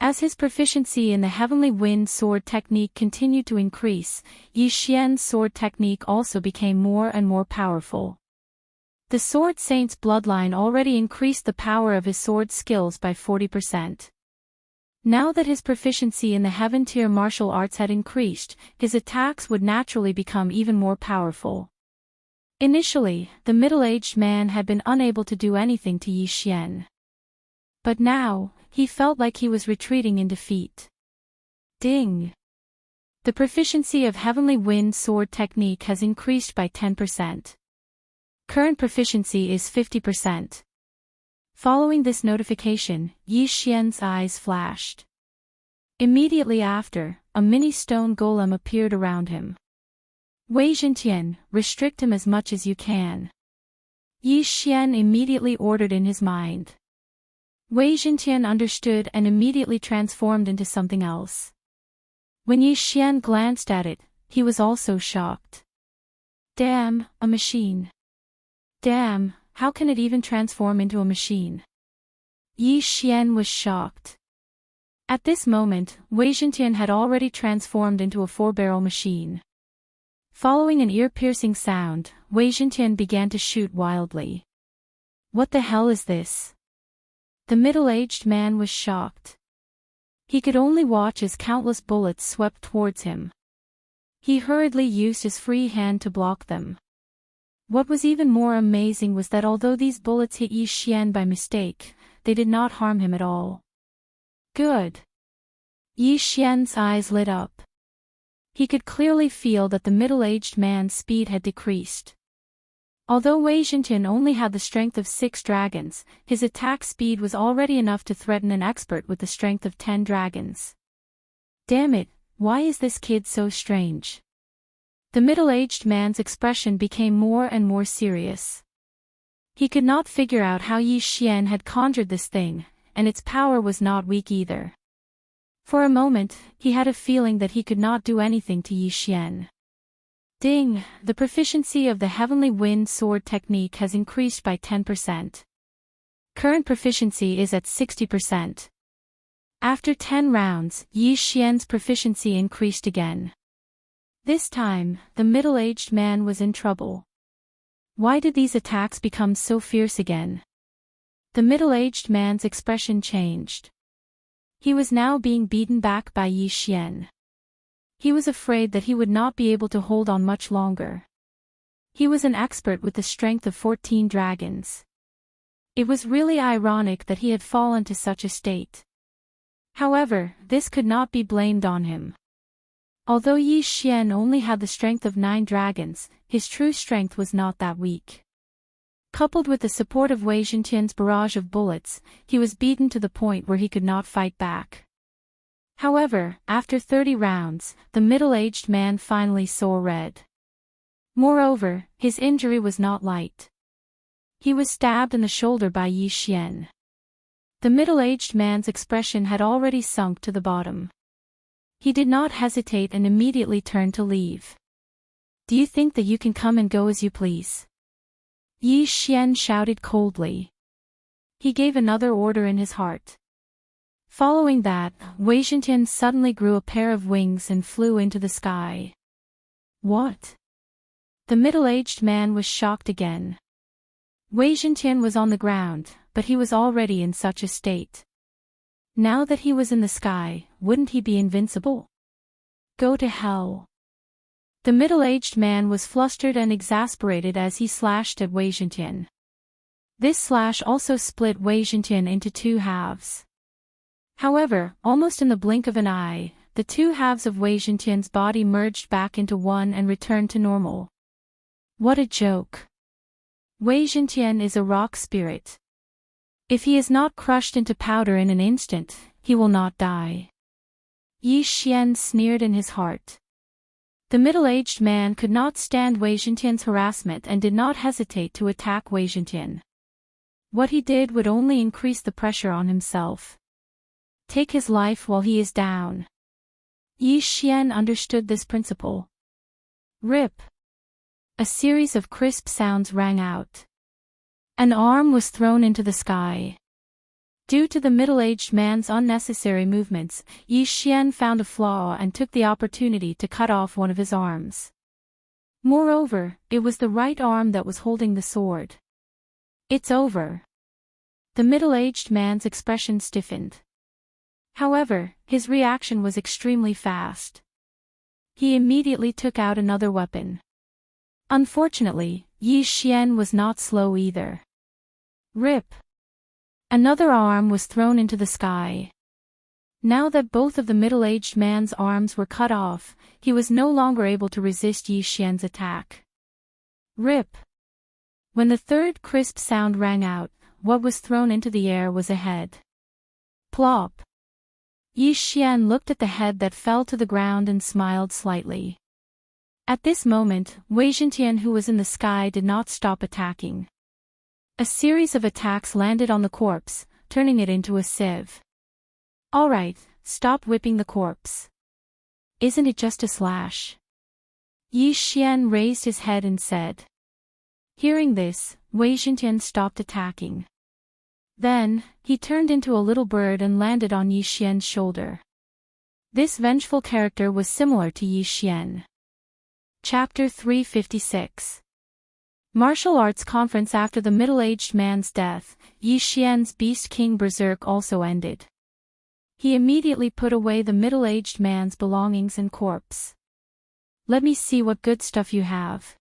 As his proficiency in the Heavenly Wind Sword Technique continued to increase, Yi Xian's sword technique also became more and more powerful. The sword saint's bloodline already increased the power of his sword skills by 40%. Now that his proficiency in the Heaven tier martial arts had increased, his attacks would naturally become even more powerful. Initially, the middle-aged man had been unable to do anything to Yi Xian. But now, he felt like he was retreating in defeat. Ding! The proficiency of Heavenly Wind Sword Technique has increased by 10%. Current proficiency is 50%. Following this notification, Yi Xian's eyes flashed. Immediately after, a mini stone golem appeared around him. Wei Zhentian, restrict him as much as you can. Yi Xian immediately ordered in his mind. Wei Zhentian understood and immediately transformed into something else. When Yi Xian glanced at it, he was also shocked. Damn, a machine. Damn, how can it even transform into a machine? Yi Xian was shocked. At this moment, Wei Zhentian had already transformed into a 4-barrel machine. Following an ear-piercing sound, Wei Zhentian began to shoot wildly. What the hell is this? The middle-aged man was shocked. He could only watch as countless bullets swept towards him. He hurriedly used his free hand to block them. What was even more amazing was that although these bullets hit Yi Xian by mistake, they did not harm him at all. Good. Yi Xian's eyes lit up. He could clearly feel that the middle-aged man's speed had decreased. Although Wei Zhentian only had the strength of 6 dragons, his attack speed was already enough to threaten an expert with the strength of 10 dragons. Damn it, why is this kid so strange? The middle-aged man's expression became more and more serious. He could not figure out how Yi Xian had conjured this thing, and its power was not weak either. For a moment, he had a feeling that he could not do anything to Yi Xian. Ding! The proficiency of the Heavenly Wind Sword technique has increased by 10%. Current proficiency is at 60%. After 10 rounds, Yi Xian's proficiency increased again. This time, the middle-aged man was in trouble. Why did these attacks become so fierce again? The middle-aged man's expression changed. He was now being beaten back by Yi Xian. He was afraid that he would not be able to hold on much longer. He was an expert with the strength of 14 dragons. It was really ironic that he had fallen to such a state. However, this could not be blamed on him. Although Yi Xian only had the strength of 9 dragons, his true strength was not that weak. Coupled with the support of Wei Zhentian's barrage of bullets, he was beaten to the point where he could not fight back. However, after 30 rounds, the middle-aged man finally saw red. Moreover, his injury was not light. He was stabbed in the shoulder by Yi Xian. The middle-aged man's expression had already sunk to the bottom. He did not hesitate and immediately turned to leave. Do you think that you can come and go as you please? Yi Xian shouted coldly. He gave another order in his heart. Following that, Wei Zhentian suddenly grew a pair of wings and flew into the sky. What? The middle-aged man was shocked again. Wei Zhentian was on the ground, but he was already in such a state. Now that he was in the sky, wouldn't he be invincible? Go to hell. The middle-aged man was flustered and exasperated as he slashed at Wei Zhentian. This slash also split Wei Zhentian into 2 halves. However, almost in the blink of an eye, the 2 halves of Wei Zhentian's body merged back into one and returned to normal. What a joke. Wei Zhentian is a rock spirit. If he is not crushed into powder in an instant, he will not die. Yi Xian sneered in his heart. The middle-aged man could not stand Wei Zhentian's harassment and did not hesitate to attack Wei Zhentian. What he did would only increase the pressure on himself. Take his life while he is down. Yi Xian understood this principle. Rip! A series of crisp sounds rang out. An arm was thrown into the sky. Due to the middle-aged man's unnecessary movements, Yi Xian found a flaw and took the opportunity to cut off one of his arms. Moreover, it was the right arm that was holding the sword. It's over. The middle-aged man's expression stiffened. However, his reaction was extremely fast. He immediately took out another weapon. Unfortunately, Yi Xian was not slow either. Rip! Another arm was thrown into the sky. Now that both of the middle-aged man's arms were cut off, he was no longer able to resist Yi Xian's attack. Rip! When the third crisp sound rang out, what was thrown into the air was a head. Plop! Yi Xian looked at the head that fell to the ground and smiled slightly. At this moment, Wei Zhentian, who was in the sky, did not stop attacking. A series of attacks landed on the corpse, turning it into a sieve. All right, stop whipping the corpse. Isn't it just a slash? Yi Xian raised his head and said. Hearing this, Wei Zhentian stopped attacking. Then, he turned into a little bird and landed on Yi Xian's shoulder. This vengeful character was similar to Yi Xian. Chapter 356. Martial Arts Conference. After the middle-aged man's death, Yi Xian's Beast King Berserk also ended. He immediately put away the middle-aged man's belongings and corpse. "Let me see what good stuff you have."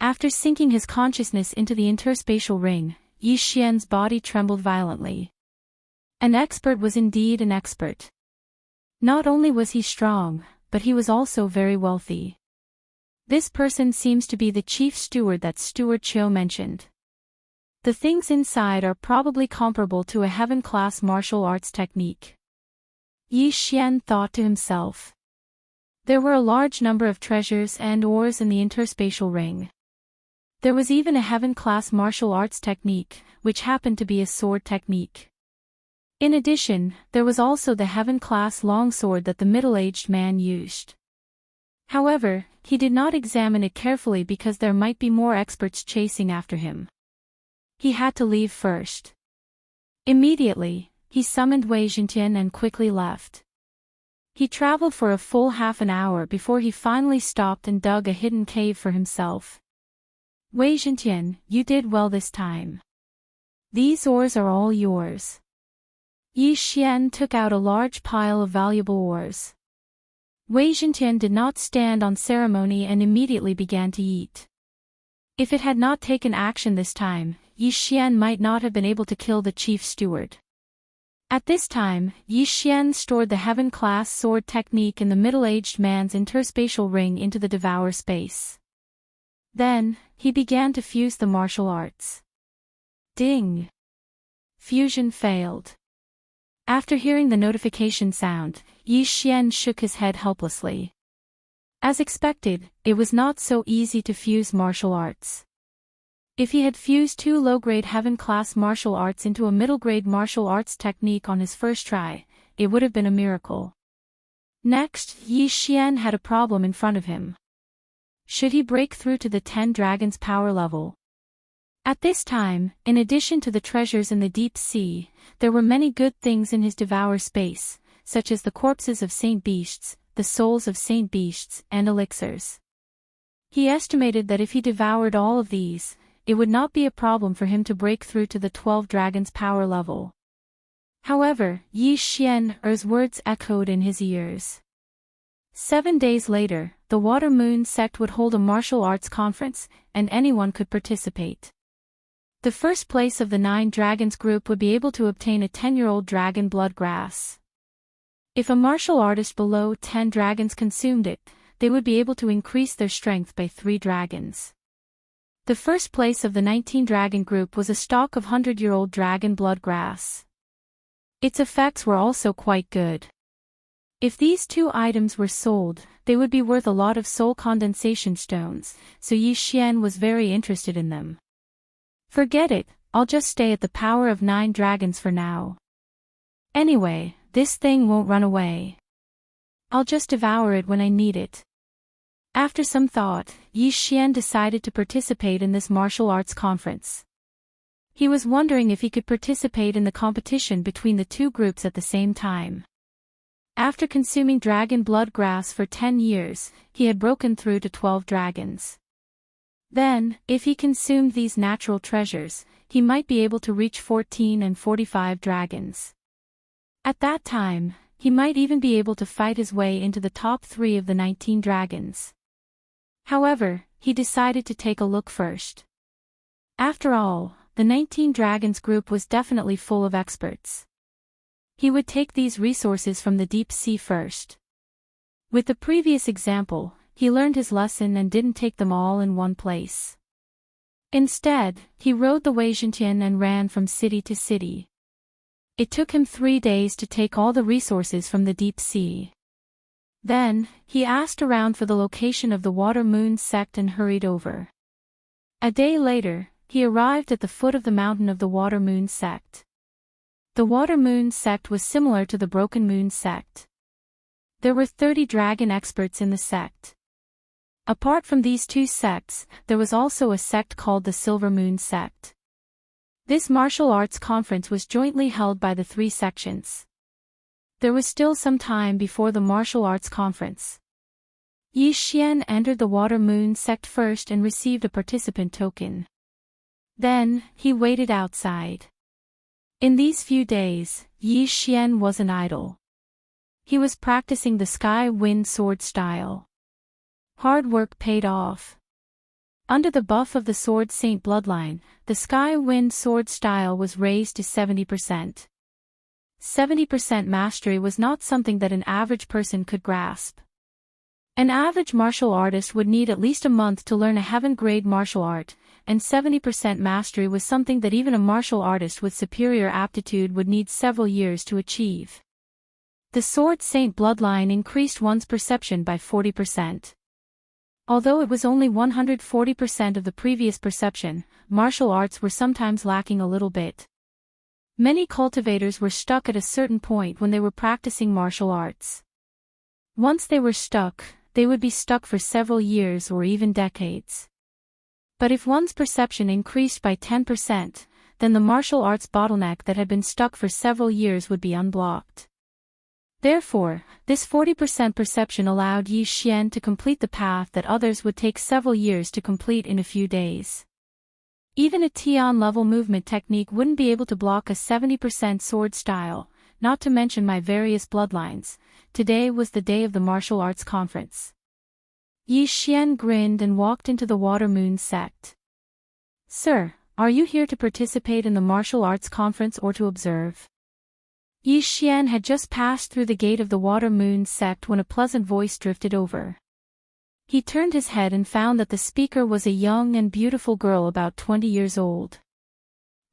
After sinking his consciousness into the interspatial ring, Yi Xian's body trembled violently. An expert was indeed an expert. Not only was he strong, but he was also very wealthy. This person seems to be the chief steward that Steward Chiu mentioned. The things inside are probably comparable to a heaven-class martial arts technique. Yi Xian thought to himself. There were a large number of treasures and ores in the interspatial ring. There was even a heaven-class martial arts technique, which happened to be a sword technique. In addition, there was also the heaven-class longsword that the middle-aged man used. However, he did not examine it carefully because there might be more experts chasing after him. He had to leave first. Immediately, he summoned Wei Zhentian and quickly left. He traveled for a full half an hour before he finally stopped and dug a hidden cave for himself. "Wei Zhentian, you did well this time. These ores are all yours." Yi Xian took out a large pile of valuable ores. Wei Zhentian did not stand on ceremony and immediately began to eat. If it had not taken action this time, Yi Xian might not have been able to kill the chief steward. At this time, Yi Xian stored the heaven-class sword technique in the middle-aged man's interspatial ring into the devour space. Then, he began to fuse the martial arts. Ding! Fusion failed. After hearing the notification sound, Yi Xian shook his head helplessly. As expected, it was not so easy to fuse martial arts. If he had fused two low-grade heaven-class martial arts into a middle-grade martial arts technique on his first try, it would have been a miracle. Next, Yi Xian had a problem in front of him. Should he break through to the 10 dragons power level? At this time, in addition to the treasures in the deep sea, there were many good things in his devour space, such as the corpses of saint beasts, the souls of saint beasts, and elixirs. He estimated that if he devoured all of these, it would not be a problem for him to break through to the 12 dragons power level. However, Yi Xian's words echoed in his ears. 7 days later, the Water Moon sect would hold a martial arts conference, and anyone could participate. The first place of the 9 dragons group would be able to obtain a 10-year-old dragon blood grass. If a martial artist below 10 dragons consumed it, they would be able to increase their strength by 3 dragons. The first place of the 19 dragon group was a stalk of 100-year-old dragon blood grass. Its effects were also quite good. If these 2 items were sold, they would be worth a lot of soul condensation stones, so Yi Xian was very interested in them. Forget it, I'll just stay at the power of 9 dragons for now. Anyway, this thing won't run away. I'll just devour it when I need it. After some thought, Yi Xian decided to participate in this martial arts conference. He was wondering if he could participate in the competition between the 2 groups at the same time. After consuming dragon blood grass for 10 years, he had broken through to 12 dragons. Then, if he consumed these natural treasures, he might be able to reach 14 and 45 dragons. At that time, he might even be able to fight his way into the top 3 of the 19 dragons. However, he decided to take a look first. After all, the 19 dragons group was definitely full of experts. He would take these resources from the deep sea first. With the previous example, he learned his lesson and didn't take them all in one place. Instead, he rode the Wei Zhentian and ran from city to city. It took him 3 days to take all the resources from the deep sea. Then, he asked around for the location of the Water Moon sect and hurried over. A day later, he arrived at the foot of the mountain of the Water Moon sect. The Water Moon sect was similar to the Broken Moon sect. There were 30 dragon experts in the sect. Apart from these 2 sects, there was also a sect called the Silver Moon sect. This martial arts conference was jointly held by the 3 sections. There was still some time before the martial arts conference. Yi Xian entered the Water Moon sect first and received a participant token. Then, he waited outside. In these few days, Yi Xian wasn't idle. He was practicing the sky wind sword style. Hard work paid off. Under the buff of the Sword Saint bloodline, the sky wind sword style was raised to 70%. 70% mastery was not something that an average person could grasp. An average martial artist would need at least a month to learn a heaven-grade martial art, and 70% mastery was something that even a martial artist with superior aptitude would need several years to achieve. The Sword Saint bloodline increased one's perception by 40%. Although it was only 140% of the previous perception, martial arts were sometimes lacking a little bit. Many cultivators were stuck at a certain point when they were practicing martial arts. Once they were stuck, they would be stuck for several years or even decades. But if one's perception increased by 10%, then the martial arts bottleneck that had been stuck for several years would be unblocked. Therefore, this 40% perception allowed Yi Xian to complete the path that others would take several years to complete in a few days. Even a Tian-level movement technique wouldn't be able to block a 70% sword style, not to mention my various bloodlines. Today was the day of the martial arts conference. Yi Xian grinned and walked into the Water Moon sect. "Sir, are you here to participate in the martial arts conference or to observe?" Yi Xian had just passed through the gate of the Water Moon sect when a pleasant voice drifted over. He turned his head and found that the speaker was a young and beautiful girl about 20 years old.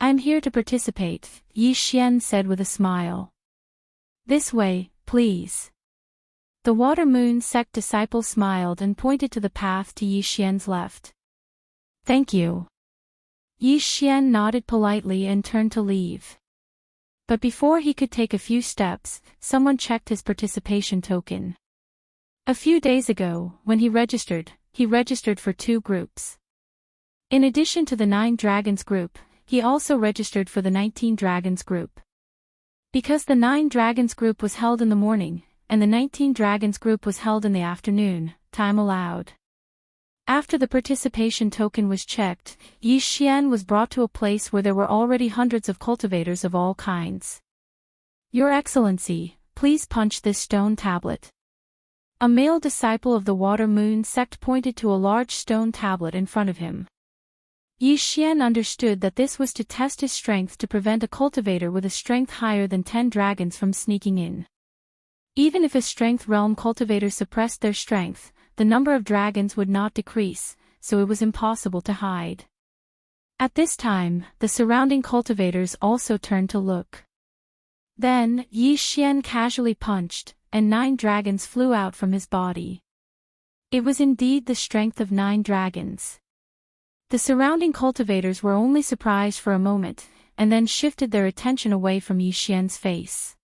"I'm here to participate," Yi Xian said with a smile. "This way, please." The Water Moon sect disciple smiled and pointed to the path to Yi Xian's left. "Thank you." Yi Xian nodded politely and turned to leave. But before he could take a few steps, someone checked his participation token. A few days ago, when he registered for 2 groups. In addition to the 9 Dragons group, he also registered for the 19 Dragons group. Because the 9 Dragons group was held in the morning, and the 19 Dragons group was held in the afternoon, time allowed. After the participation token was checked, Yi Xian was brought to a place where there were already hundreds of cultivators of all kinds. "Your Excellency, please punch this stone tablet." A male disciple of the Water Moon sect pointed to a large stone tablet in front of him. Yi Xian understood that this was to test his strength to prevent a cultivator with a strength higher than 10 dragons from sneaking in. Even if a strength realm cultivator suppressed their strength, the number of dragons would not decrease, so it was impossible to hide. At this time, the surrounding cultivators also turned to look. Then, Yi Xian casually punched, and 9 dragons flew out from his body. It was indeed the strength of 9 dragons. The surrounding cultivators were only surprised for a moment, and then shifted their attention away from Yi Xian's face.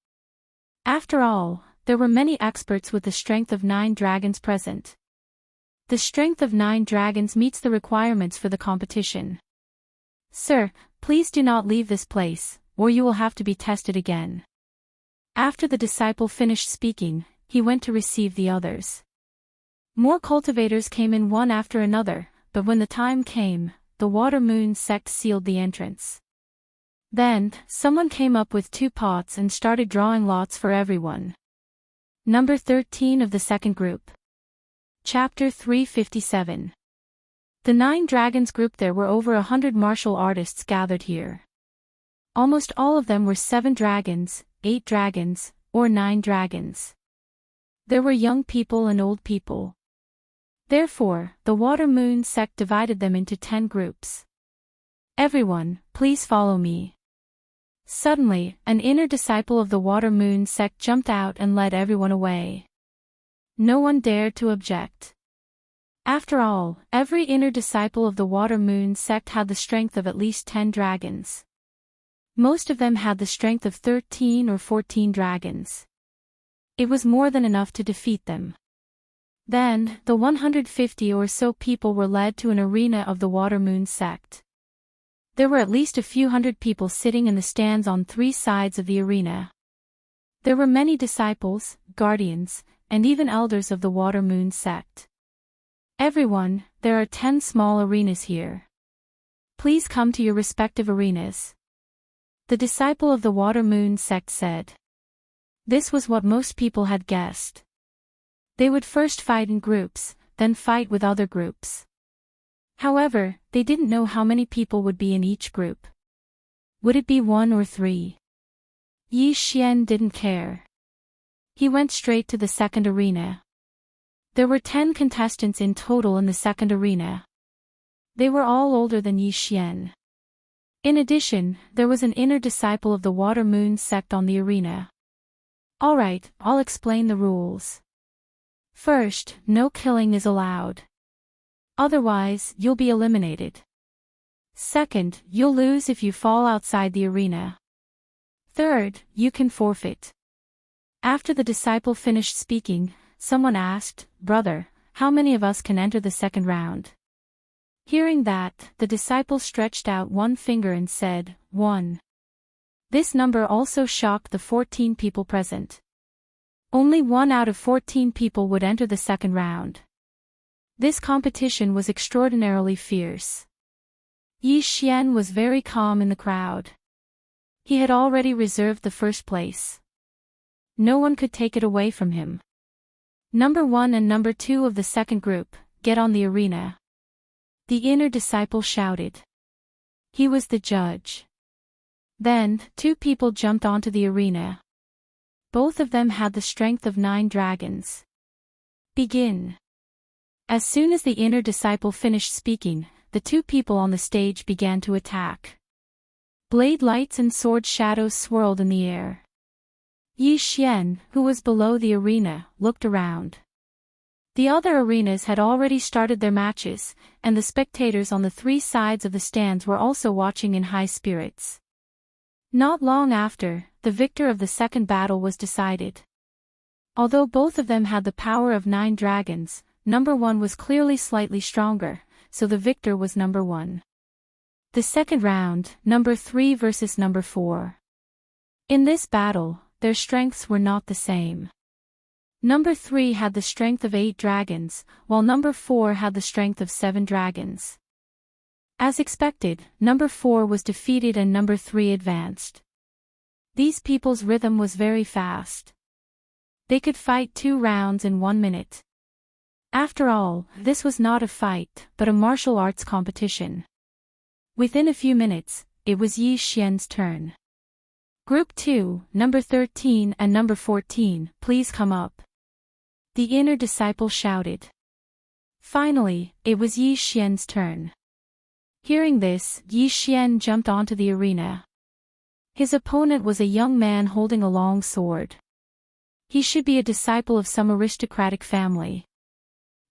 After all, there were many experts with the strength of 9 dragons present. The strength of 9 dragons meets the requirements for the competition. "Sir, please do not leave this place, or you will have to be tested again." After the disciple finished speaking, he went to receive the others. More cultivators came in one after another, but when the time came, the Water Moon sect sealed the entrance. Then, someone came up with 2 pots and started drawing lots for everyone. Number 13 of the second group. Chapter 357. The 9 Dragons group. There were over 100 martial artists gathered here. Almost all of them were 7 dragons, 8 dragons, or 9 dragons. There were young people and old people. Therefore, the Water Moon sect divided them into 10 groups. "Everyone, please follow me." Suddenly, an inner disciple of the Water Moon sect jumped out and led everyone away. No one dared to object. After all, every inner disciple of the Water Moon sect had the strength of at least 10 dragons. Most of them had the strength of 13 or 14 dragons. It was more than enough to defeat them. Then, the 150 or so people were led to an arena of the Water Moon sect. There were at least a few hundred people sitting in the stands on 3 sides of the arena. There were many disciples, guardians, and even elders of the Water Moon sect. "Everyone, there are 10 small arenas here. Please come to your respective arenas." The disciple of the Water Moon sect said. This was what most people had guessed. They would first fight in groups, then fight with other groups. However, they didn't know how many people would be in each group. Would it be 1 or 3? Yi Xian didn't care. He went straight to the second arena. There were 10 contestants in total in the second arena. They were all older than Yi Xian. In addition, there was an inner disciple of the Water Moon sect on the arena. Alright, I'll explain the rules. First, no killing is allowed. Otherwise, you'll be eliminated. Second, you'll lose if you fall outside the arena. Third, you can forfeit. After the disciple finished speaking, someone asked, "Brother, how many of us can enter the second round?" Hearing that, the disciple stretched out one finger and said, 1. This number also shocked the 14 people present. Only 1 out of 14 people would enter the second round. This competition was extraordinarily fierce. Yi Xian was very calm in the crowd. He had already reserved the first place. No one could take it away from him. Number 1 and number 2 of the second group, get on the arena. The inner disciple shouted. He was the judge. Then, 2 people jumped onto the arena. Both of them had the strength of 9 dragons. Begin. As soon as the inner disciple finished speaking, the 2 people on the stage began to attack. Blade lights and sword shadows swirled in the air. Yi Xian, who was below the arena, looked around. The other arenas had already started their matches, and the spectators on the 3 sides of the stands were also watching in high spirits. Not long after, the victor of the second battle was decided. Although both of them had the power of 9 dragons, number 1 was clearly slightly stronger, so the victor was number 1. The second round, number 3 versus number 4. In this battle, their strengths were not the same. Number 3 had the strength of 8 dragons, while number 4 had the strength of 7 dragons. As expected, number 4 was defeated and number 3 advanced. These people's rhythm was very fast. They could fight 2 rounds in 1 minute. After all, this was not a fight, but a martial arts competition. Within a few minutes, it was Yi Xian's turn. Group 2, number 13 and number 14, please come up. The inner disciple shouted. Finally, it was Yi Xian's turn. Hearing this, Yi Xian jumped onto the arena. His opponent was a young man holding a long sword. He should be a disciple of some aristocratic family.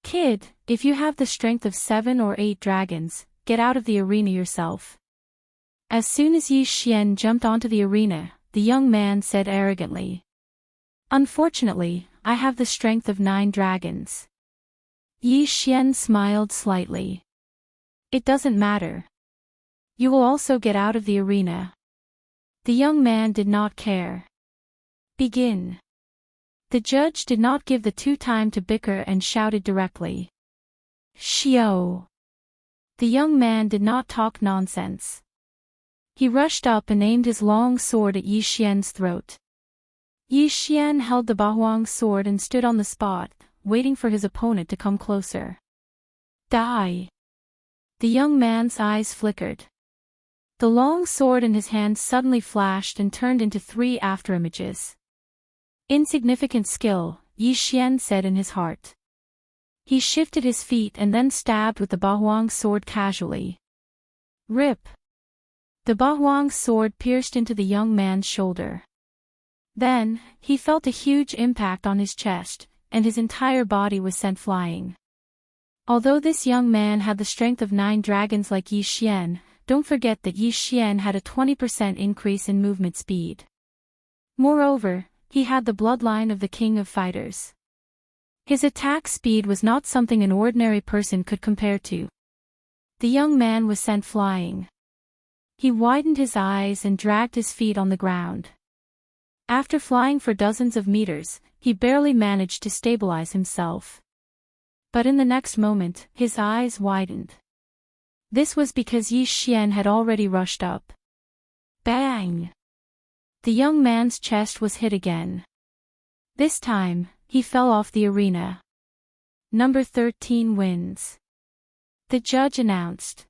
Kid, if you have the strength of 7 or 8 dragons, get out of the arena yourself. As soon as Yi Xian jumped onto the arena, the young man said arrogantly. Unfortunately, I have the strength of 9 dragons. Yi Xian smiled slightly. It doesn't matter. You will also get out of the arena. The young man did not care. Begin. The judge did not give the 2 time to bicker and shouted directly. Xiao. The young man did not talk nonsense. He rushed up and aimed his long sword at Yi Xian's throat. Yi Xian held the Bahuang sword and stood on the spot, waiting for his opponent to come closer. Die. The young man's eyes flickered. The long sword in his hand suddenly flashed and turned into 3 afterimages. Insignificant skill, Yi Xian said in his heart. He shifted his feet and then stabbed with the Bahuang sword casually. Rip. The Bahuang sword pierced into the young man's shoulder. Then, he felt a huge impact on his chest, and his entire body was sent flying. Although this young man had the strength of 9 dragons like Yi Xian, don't forget that Yi Xian had a 20% increase in movement speed. Moreover, he had the bloodline of the king of fighters. His attack speed was not something an ordinary person could compare to. The young man was sent flying. He widened his eyes and dragged his feet on the ground. After flying for dozens of meters, he barely managed to stabilize himself. But in the next moment, his eyes widened. This was because Yi Xian had already rushed up. Bang! The young man's chest was hit again. This time, he fell off the arena. Number 13 wins. The judge announced.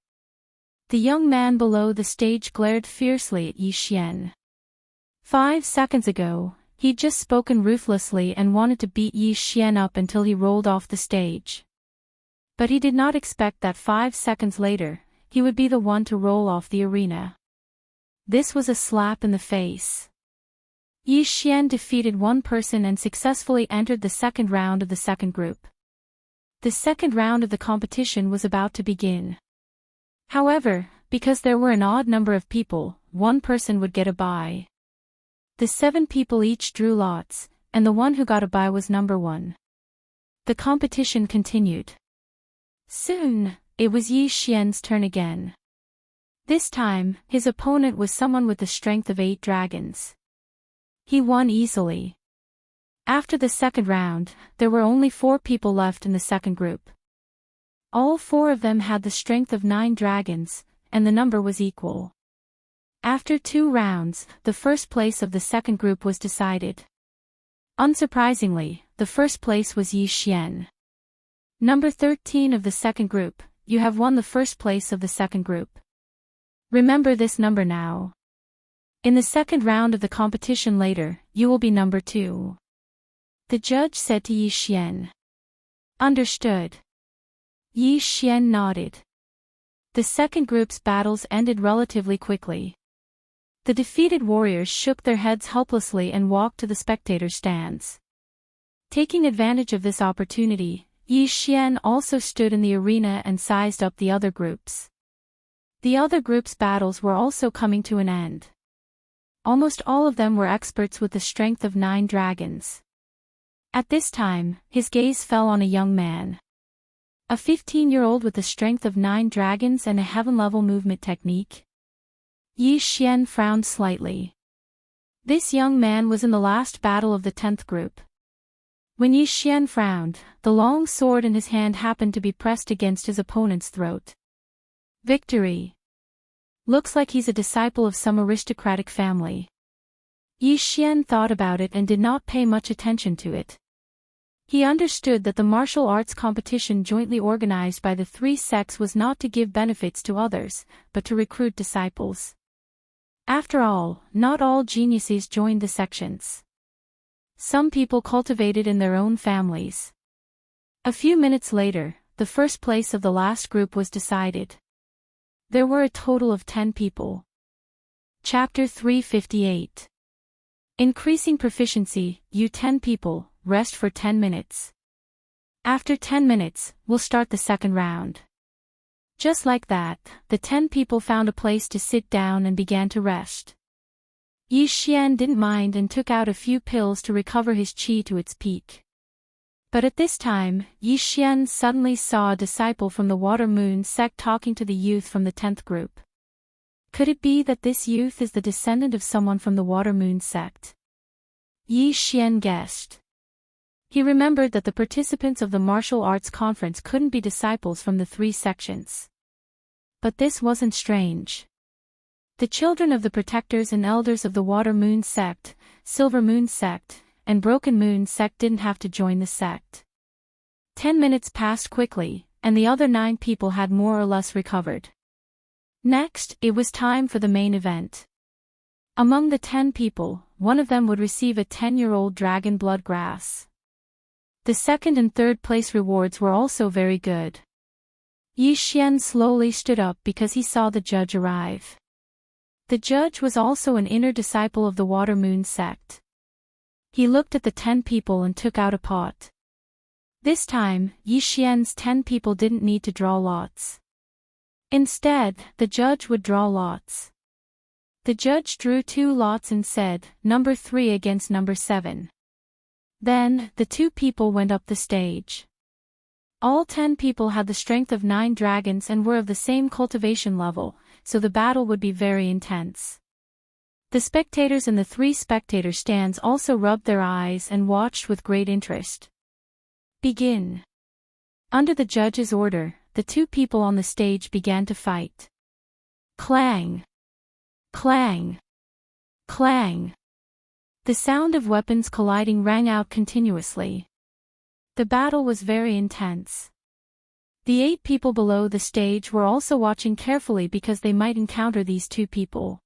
The young man below the stage glared fiercely at Yi Xian. 5 seconds ago, he'd just spoken ruthlessly and wanted to beat Yi Xian up until he rolled off the stage. But he did not expect that 5 seconds later, he would be the one to roll off the arena. This was a slap in the face. Yi Xian defeated one person and successfully entered the second round of the second group. The second round of the competition was about to begin. However, because there were an odd number of people, one person would get a bye. The 7 people each drew lots, and the one who got a bye was number 1. The competition continued. Soon, it was Yi Xian's turn again. This time, his opponent was someone with the strength of 8 dragons. He won easily. After the second round, there were only 4 people left in the second group. All 4 of them had the strength of 9 dragons, and the number was equal. After 2 rounds, the first place of the second group was decided. Unsurprisingly, the first place was Yi Xian. Number 13 of the second group, you have won the first place of the second group. Remember this number now. In the second round of the competition later, you will be number 2. The judge said to Yi Xian. Understood. Yi Xian nodded. The second group's battles ended relatively quickly. The defeated warriors shook their heads helplessly and walked to the spectator stands. Taking advantage of this opportunity, Yi Xian also stood in the arena and sized up the other groups. The other groups' battles were also coming to an end. Almost all of them were experts with the strength of 9 dragons. At this time, his gaze fell on a young man. A 15-year-old with the strength of 9 dragons and a heaven-level movement technique. Yi Xian frowned slightly. This young man was in the last battle of the 10th group. When Yi Xian frowned, the long sword in his hand happened to be pressed against his opponent's throat. Victory. Looks like he's a disciple of some aristocratic family. Yi Xian thought about it and did not pay much attention to it. He understood that the martial arts competition jointly organized by the 3 sects was not to give benefits to others, but to recruit disciples. After all, not all geniuses joined the sections. Some people cultivated in their own families. A few minutes later, the first place of the last group was decided. There were a total of 10 people. Chapter 358. Increasing proficiency, you 10 people, rest for 10 minutes. After 10 minutes, we'll start the second round. Just like that, the 10 people found a place to sit down and began to rest. Yi Xian didn't mind and took out a few pills to recover his qi to its peak. But at this time, Yi Xian suddenly saw a disciple from the Water Moon sect talking to the youth from the 10th group. Could it be that this youth is the descendant of someone from the Water Moon sect? Yi Xian guessed. He remembered that the participants of the martial arts conference couldn't be disciples from the 3 sections. But this wasn't strange. The children of the protectors and elders of the Water Moon sect, Silver Moon sect, and Broken Moon sect didn't have to join the sect. 10 minutes passed quickly, and the other 9 people had more or less recovered. Next, it was time for the main event. Among the 10 people, one of them would receive a 10-year-old dragon blood grass. The second and third place rewards were also very good. Yi Xian slowly stood up because he saw the judge arrive. The judge was also an inner disciple of the Water Moon sect. He looked at the 10 people and took out a pot. This time, Yi Xian's 10 people didn't need to draw lots. Instead, the judge would draw lots. The judge drew 2 lots and said, number 3 against number 7. Then, the 2 people went up the stage. All 10 people had the strength of 9 dragons and were of the same cultivation level, so the battle would be very intense. The spectators in the 3 spectator stands also rubbed their eyes and watched with great interest. Begin. Under the judge's order, the 2 people on the stage began to fight. Clang! Clang! Clang! The sound of weapons colliding rang out continuously. The battle was very intense. The 8 people below the stage were also watching carefully because they might encounter these 2 people.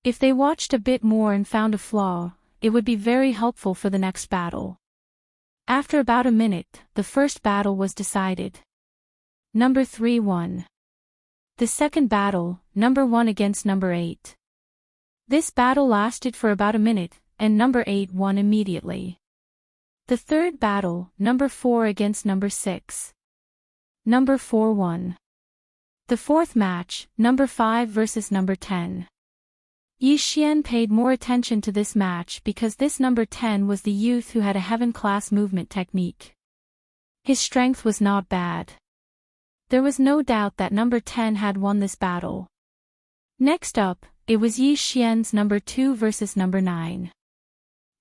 If they watched a bit more and found a flaw, it would be very helpful for the next battle. After about a minute, the first battle was decided. Number 3 won. The second battle, number 1 against number 8. This battle lasted for about a minute, and number 8 won immediately. The third battle, number 4 against number 6. Number 4 won. The fourth match, number 5 versus number 10. Yi Xian paid more attention to this match because this number 10 was the youth who had a heaven-class movement technique. His strength was not bad. There was no doubt that number 10 had won this battle. Next up, it was Yi Xian's number 2 versus number 9.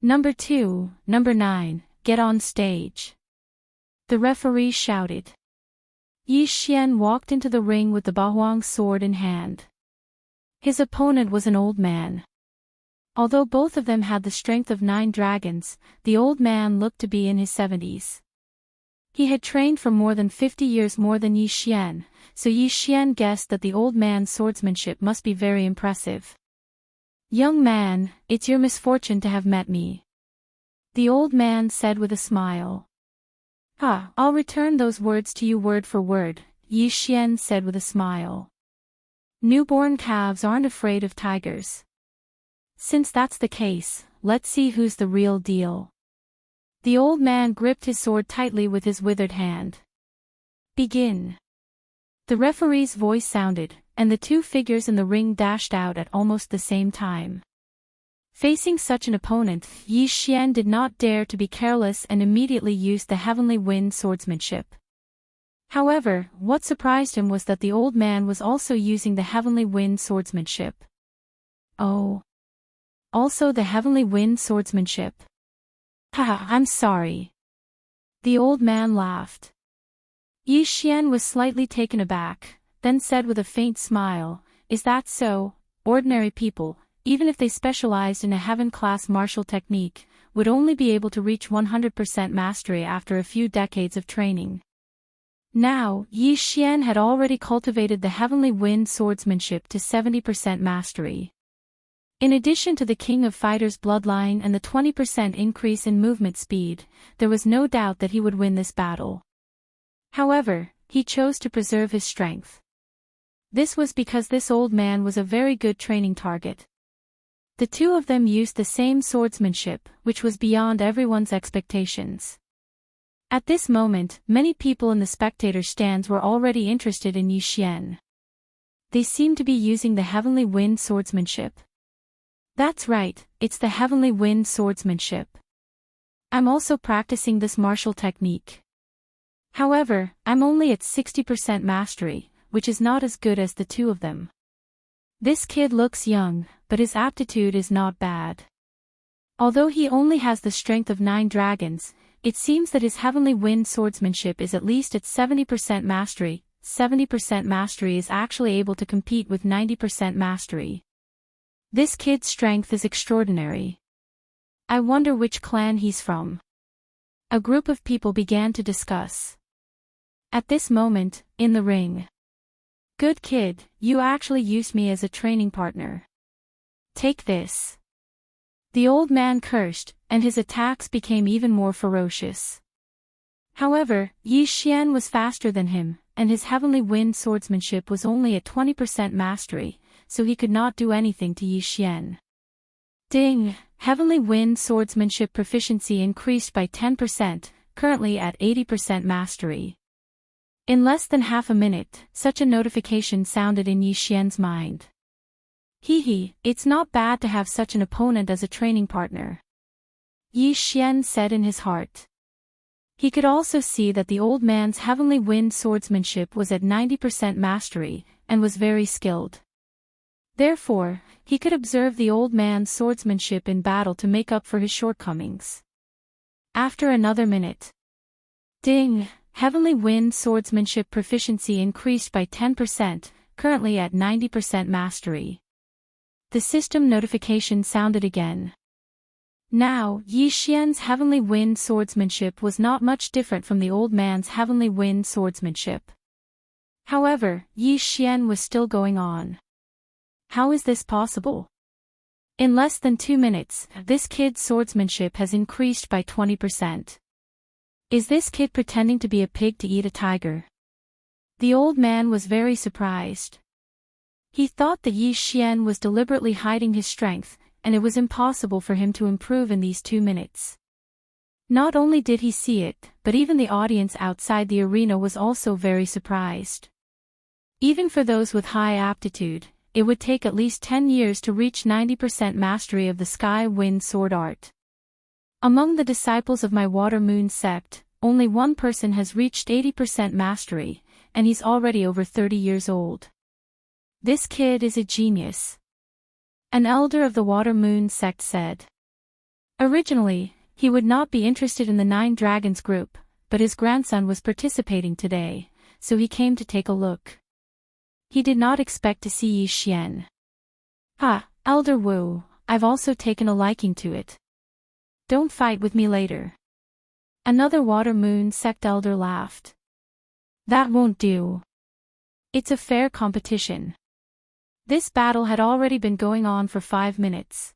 Number 2, number 9, get on stage. The referee shouted. Yi Xian walked into the ring with the Bahuang sword in hand. His opponent was an old man. Although both of them had the strength of 9 dragons, the old man looked to be in his 70s. He had trained for more than 50 years more than Yi Xian, so Yi Xian guessed that the old man's swordsmanship must be very impressive. "Young man, it's your misfortune to have met me," the old man said with a smile. I'll return those words to you word for word," Yi Xian said with a smile. "Newborn calves aren't afraid of tigers. Since that's the case, let's see who's the real deal." The old man gripped his sword tightly with his withered hand. "Begin." The referee's voice sounded, and the 2 figures in the ring dashed out at almost the same time. Facing such an opponent, Yi Xian did not dare to be careless and immediately used the heavenly wind swordsmanship. However, what surprised him was that the old man was also using the heavenly wind swordsmanship. "Oh. Also the heavenly wind swordsmanship. Haha, I'm sorry." The old man laughed. Yi Xian was slightly taken aback, then said with a faint smile, "Is that so? Ordinary people, even if they specialized in a heaven-class martial technique, would only be able to reach 100% mastery after a few decades of training." Now, Yi Xian had already cultivated the heavenly wind swordsmanship to 70% mastery. In addition to the King of Fighters bloodline and the 20% increase in movement speed, there was no doubt that he would win this battle. However, he chose to preserve his strength. This was because this old man was a very good training target. The 2 of them used the same swordsmanship, which was beyond everyone's expectations. At this moment, many people in the spectator stands were already interested in Yi Xian. They seemed to be using the heavenly wind swordsmanship. "That's right, it's the heavenly wind swordsmanship. I'm also practicing this martial technique. However, I'm only at 60% mastery, which is not as good as the 2 of them. This kid looks young, but his aptitude is not bad. Although he only has the strength of 9 dragons, it seems that his heavenly wind swordsmanship is at least at 70% mastery. 70% mastery is actually able to compete with 90% mastery. This kid's strength is extraordinary. I wonder which clan he's from." A group of people began to discuss. At this moment, in the ring. "Good kid, you actually used me as a training partner. Take this." The old man cursed, and his attacks became even more ferocious. However, Yi Xian was faster than him, and his heavenly wind swordsmanship was only at 20% mastery, so he could not do anything to Yi Xian. Ding! Heavenly wind swordsmanship proficiency increased by 10%, currently at 80% mastery. In less than half a minute, such a notification sounded in Yi Xian's mind. It's not bad to have such an opponent as a training partner," Yi Xian said in his heart. He could also see that the old man's heavenly wind swordsmanship was at 90% mastery, and was very skilled. Therefore, he could observe the old man's swordsmanship in battle to make up for his shortcomings. After another minute. Ding! Heavenly wind swordsmanship proficiency increased by 10%, currently at 90% mastery. The system notification sounded again. Now, Yi Xian's heavenly wind swordsmanship was not much different from the old man's heavenly wind swordsmanship. However, Yi Xian was still going on. How is this possible? In less than 2 minutes, this kid's swordsmanship has increased by 20%. Is this kid pretending to be a pig to eat a tiger? The old man was very surprised. He thought that Yi Xian was deliberately hiding his strength, and it was impossible for him to improve in these 2 minutes. Not only did he see it, but even the audience outside the arena was also very surprised. Even for those with high aptitude, it would take at least 10 years to reach 90% mastery of the sky wind sword art. Among the disciples of my water moon sect, only one person has reached 80% mastery, and he's already over 30 years old. This kid is a genius. An elder of the water moon sect said. Originally, he would not be interested in the 9 Dragons group, but his grandson was participating today, so he came to take a look. He did not expect to see Yi Xian. Elder Wu, I've also taken a liking to it. Don't fight with me later. Another water moon sect elder laughed. That won't do. It's a fair competition. This battle had already been going on for 5 minutes.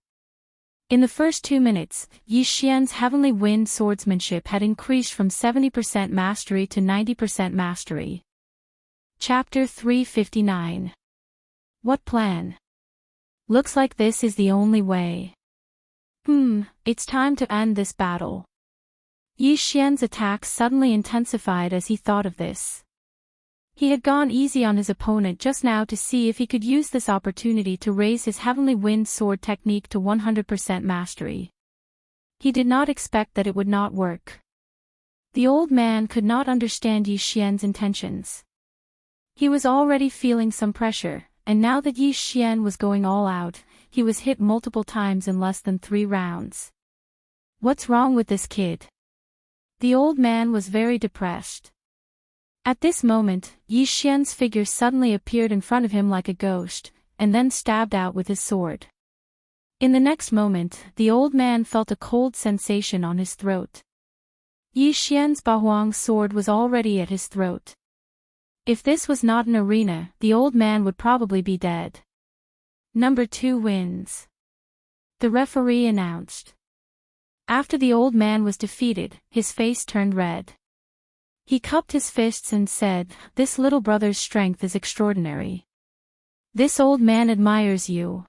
In the first 2 minutes, Yi Xian's heavenly wind swordsmanship had increased from 70% mastery to 90% mastery. Chapter 359. What plan? Looks like this is the only way. It's time to end this battle. Yi Xian's attacks suddenly intensified as he thought of this. He had gone easy on his opponent just now to see if he could use this opportunity to raise his heavenly wind sword technique to 100% mastery. He did not expect that it would not work. The old man could not understand Yi Xian's intentions. He was already feeling some pressure, and now that Yi Xian was going all out, he was hit multiple times in less than 3 rounds. What's wrong with this kid? The old man was very depressed. At this moment, Yi Xian's figure suddenly appeared in front of him like a ghost, and then stabbed out with his sword. In the next moment, the old man felt a cold sensation on his throat. Yi Xian's Bahuang sword was already at his throat. If this was not an arena, the old man would probably be dead. Number 2 wins. The referee announced. After the old man was defeated, his face turned red. He cupped his fists and said, "This little brother's strength is extraordinary. This old man admires you."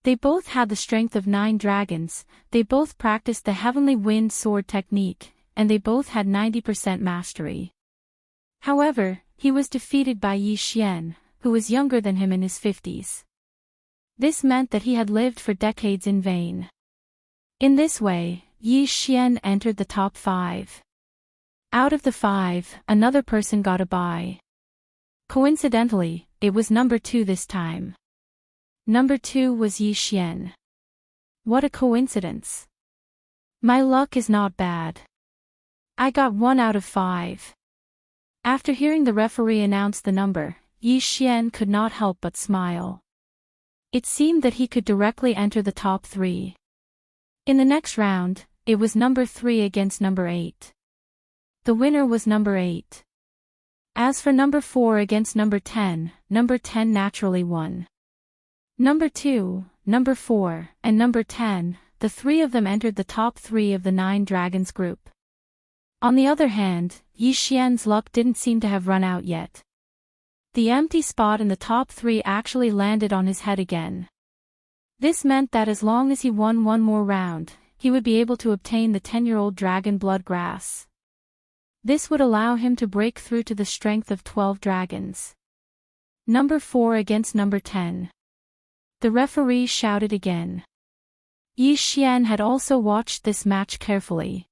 They both had the strength of 9 dragons, they both practiced the heavenly wind sword technique, and they both had 90% mastery. However, he was defeated by Yi Xian, who was younger than him in his 50s. This meant that he had lived for decades in vain. In this way, Yi Xian entered the top 5. Out of the 5, another person got a bye. Coincidentally, it was number 2 this time. Number 2 was Yi Xian. What a coincidence. My luck is not bad. I got 1 out of 5. After hearing the referee announce the number, Yi Xian could not help but smile. It seemed that he could directly enter the top 3. In the next round, it was number 3 against number 8. The winner was number 8. As for number 4 against number 10 naturally won. Number 2, number 4, and number 10, the 3 of them entered the top 3 of the 9 Dragons group. On the other hand, Yi Xian's luck didn't seem to have run out yet. The empty spot in the top 3 actually landed on his head again. This meant that as long as he won 1 more round, he would be able to obtain the 10-year-old dragon blood grass. This would allow him to break through to the strength of 12 dragons. Number 4 against number 10. The referee shouted again. Yi Xian had also watched this match carefully.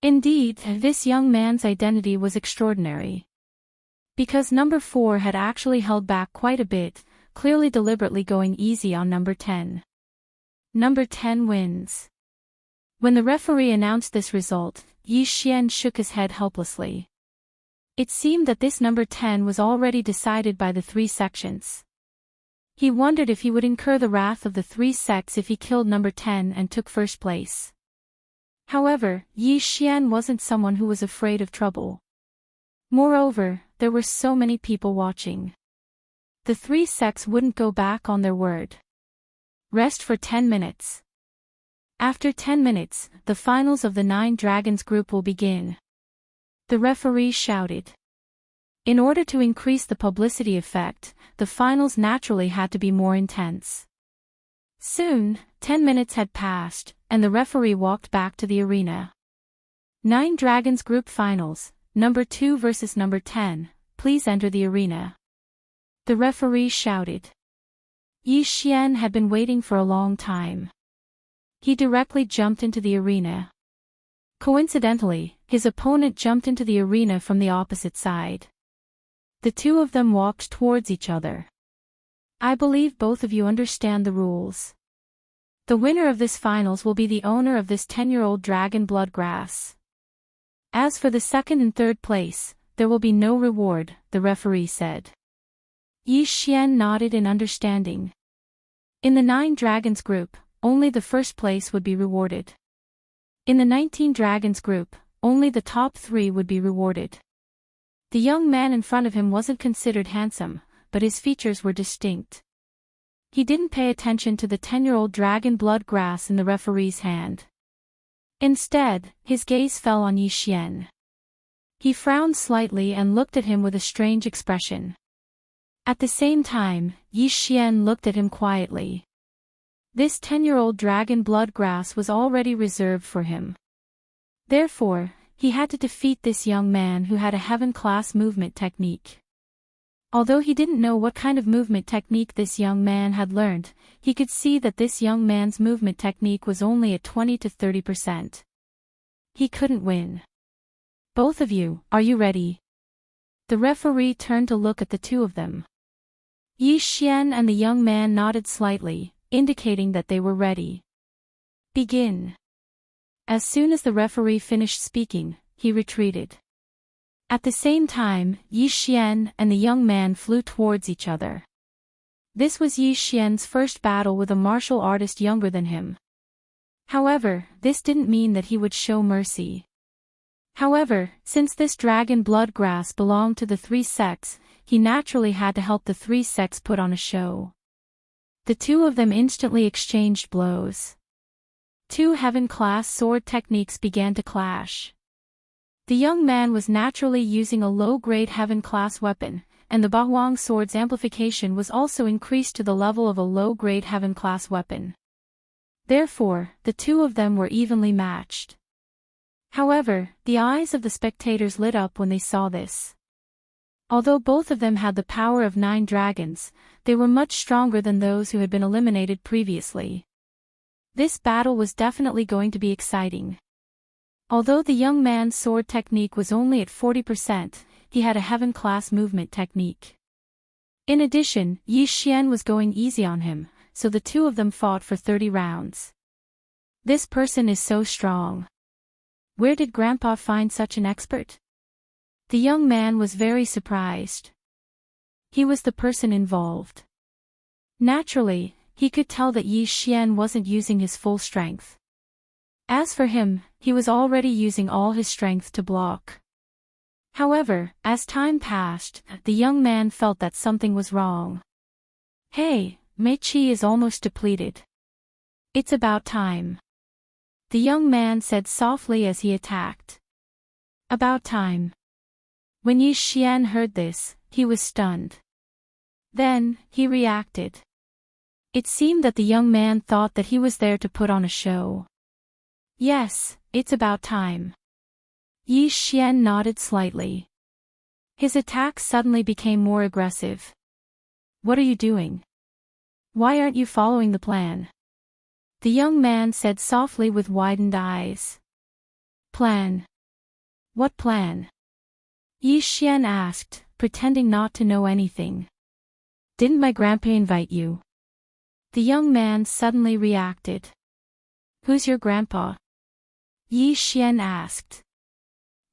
Indeed, this young man's identity was extraordinary. Because number 4 had actually held back quite a bit, clearly deliberately going easy on number 10. Number 10 wins. When the referee announced this result, Yi Xian shook his head helplessly. It seemed that this number 10 was already decided by the 3 sections. He wondered if he would incur the wrath of the three sects if he killed number 10 and took first place. However, Yi Xian wasn't someone who was afraid of trouble. Moreover, there were so many people watching. The three sects wouldn't go back on their word. Rest for 10 minutes. After 10 minutes, the finals of the 9 Dragons group will begin. The referee shouted. In order to increase the publicity effect, the finals naturally had to be more intense. Soon, 10 minutes had passed, and the referee walked back to the arena. 9 Dragons Group Finals, number 2 versus number 10, please enter the arena. The referee shouted. Yi Xian had been waiting for a long time. He directly jumped into the arena. Coincidentally, his opponent jumped into the arena from the opposite side. The two of them walked towards each other. I believe both of you understand the rules. The winner of this finals will be the owner of this 10-year-old dragon bloodgrass. As for the second and third place, there will be no reward, the referee said. Yi Xian nodded in understanding. In the 9 Dragons group, only the first place would be rewarded. In the 19 Dragons group, only the top 3 would be rewarded. The young man in front of him wasn't considered handsome, but his features were distinct. He didn't pay attention to the 10-year-old dragon blood grass in the referee's hand. Instead, his gaze fell on Yi Xian. He frowned slightly and looked at him with a strange expression. At the same time, Yi Xian looked at him quietly. This 10-year-old dragon blood grass was already reserved for him. Therefore, he had to defeat this young man who had a heaven-class movement technique. Although he didn't know what kind of movement technique this young man had learned, he could see that this young man's movement technique was only at 20 to 30%. He couldn't win. Both of you, are you ready? The referee turned to look at the two of them. Yi Xian and the young man nodded slightly, indicating that they were ready. Begin. As soon as the referee finished speaking, he retreated. At the same time, Yi Xian and the young man flew towards each other. This was Yi Xian's first battle with a martial artist younger than him. However, this didn't mean that he would show mercy. However, since this dragon blood grass belonged to the 3 sects, he naturally had to help the 3 sects put on a show. The two of them instantly exchanged blows. 2 heaven-class sword techniques began to clash. The young man was naturally using a low-grade heaven-class weapon, and the Bahuang sword's amplification was also increased to the level of a low-grade heaven-class weapon. Therefore, the two of them were evenly matched. However, the eyes of the spectators lit up when they saw this. Although both of them had the power of 9 dragons, they were much stronger than those who had been eliminated previously. This battle was definitely going to be exciting. Although the young man's sword technique was only at 40%, he had a heaven-class movement technique. In addition, Yi Xian was going easy on him, so the two of them fought for 30 rounds. This person is so strong. Where did Grandpa find such an expert? The young man was very surprised. He was the person involved. Naturally, he could tell that Yi Xian wasn't using his full strength. As for him, he was already using all his strength to block. However, as time passed, the young man felt that something was wrong. Hey, Mei Qi is almost depleted. It's about time. The young man said softly as he attacked. About time. When Yi Xian heard this, he was stunned. Then, he reacted. It seemed that the young man thought that he was there to put on a show. Yes, it's about time. Yi Xian nodded slightly. His attack suddenly became more aggressive. What are you doing? Why aren't you following the plan? The young man said softly with widened eyes. Plan? What plan? Yi Xian asked, pretending not to know anything. Didn't my grandpa invite you? The young man suddenly reacted. Who's your grandpa? Yi Xian asked.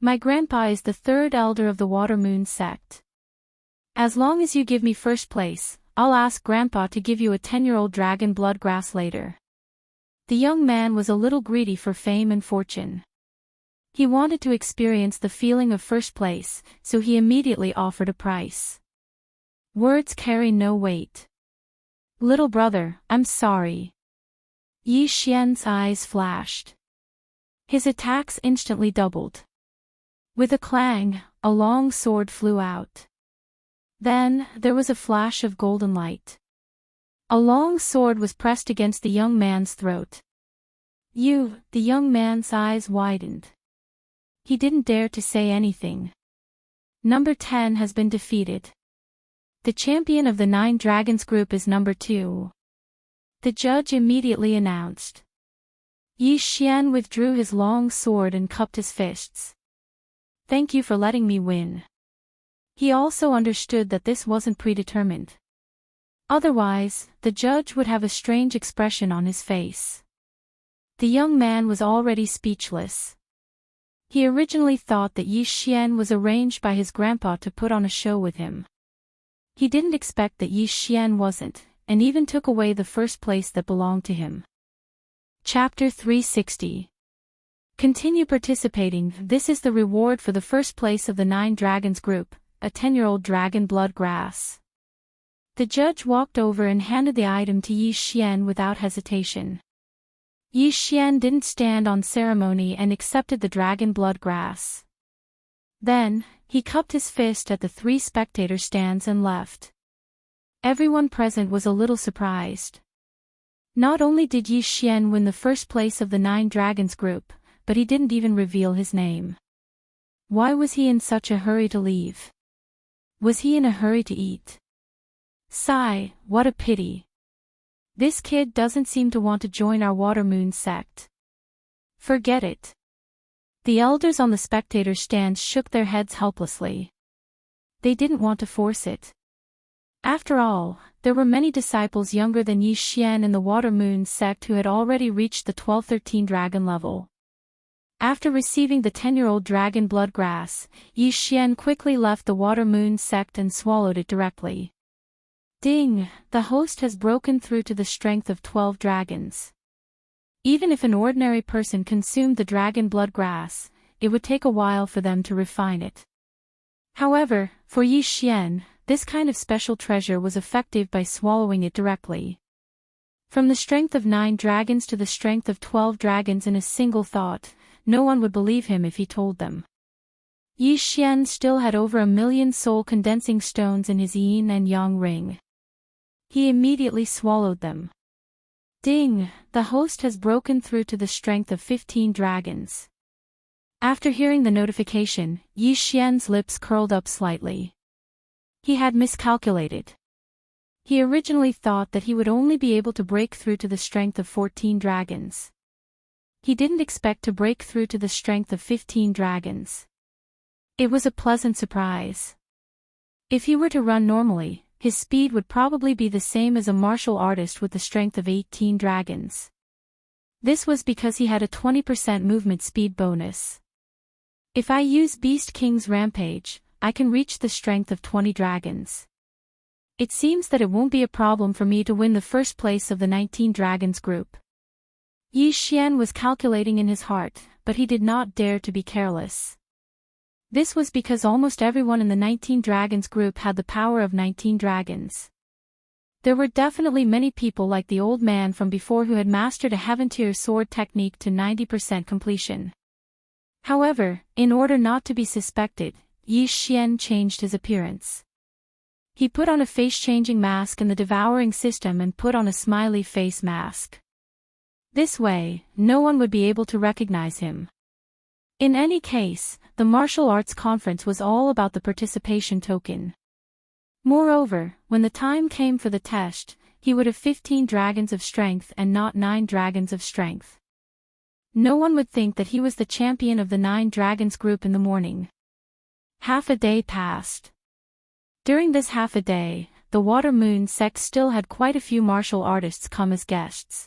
My grandpa is the 3rd elder of the Water Moon sect. As long as you give me first place, I'll ask Grandpa to give you a 10-year-old dragon blood grass later. The young man was a little greedy for fame and fortune. He wanted to experience the feeling of first place, so he immediately offered a price. Words carry no weight. Little brother, I'm sorry. Yi Xian's eyes flashed. His attacks instantly doubled. With a clang, a long sword flew out. Then, there was a flash of golden light. A long sword was pressed against the young man's throat. The young man's eyes widened. He didn't dare to say anything. Number 10 has been defeated. The champion of the 9 Dragons group is number 2. The judge immediately announced. Yi Xian withdrew his long sword and cupped his fists. Thank you for letting me win. He also understood that this wasn't predetermined. Otherwise, the judge would have a strange expression on his face. The young man was already speechless. He originally thought that Yi Xian was arranged by his grandpa to put on a show with him. He didn't expect that Yi Xian wasn't, and even took away the first place that belonged to him. Chapter 360. Continue participating. This is the reward for the first place of the 9 Dragons group, a 10-year-old dragon blood grass. The judge walked over and handed the item to Yi Xian without hesitation. Yi Xian didn't stand on ceremony and accepted the dragon blood grass. Then, he cupped his fist at the 3 spectator stands and left. Everyone present was a little surprised. Not only did Yi Xian win the first place of the 9 Dragons group, but he didn't even reveal his name. Why was he in such a hurry to leave? Was he in a hurry to eat? Sigh, what a pity. This kid doesn't seem to want to join our Water Moon sect. Forget it. The elders on the spectator stands shook their heads helplessly. They didn't want to force it. After all, there were many disciples younger than Yi Xian in the Water Moon sect who had already reached the 12-13 dragon level. After receiving the 10-year-old dragon blood grass, Yi Xian quickly left the Water Moon sect and swallowed it directly. Ding! The host has broken through to the strength of 12 dragons. Even if an ordinary person consumed the dragon blood grass, it would take a while for them to refine it. However, for Yi Xian, this kind of special treasure was effective by swallowing it directly. From the strength of 9 dragons to the strength of 12 dragons in a single thought, no one would believe him if he told them. Yi Xian still had over 1 million soul condensing stones in his yin and yang ring. He immediately swallowed them. Ding! The host has broken through to the strength of 15 dragons. After hearing the notification, Yi Xian's lips curled up slightly. He had miscalculated. He originally thought that he would only be able to break through to the strength of 14 dragons. He didn't expect to break through to the strength of 15 dragons. It was a pleasant surprise. If he were to run normally, his speed would probably be the same as a martial artist with the strength of 18 dragons. This was because he had a 20% movement speed bonus. If I use Beast King's Rampage, I can reach the strength of 20 dragons. It seems that it won't be a problem for me to win the first place of the 19 Dragons group. Yi Xian was calculating in his heart, but he did not dare to be careless. This was because almost everyone in the 19 Dragons group had the power of 19 dragons. There were definitely many people like the old man from before who had mastered a Heaven-tier sword technique to 90% completion. However, in order not to be suspected, Yi Xian changed his appearance. He put on a face-changing mask in the devouring system and put on a smiley face mask. This way, no one would be able to recognize him. In any case, the martial arts conference was all about the participation token. Moreover, when the time came for the test, he would have 15 dragons of strength and not 9 dragons of strength. No one would think that he was the champion of the 9 dragons group in the morning. Half a day passed. During this half a day, the Water Moon sect still had quite a few martial artists come as guests.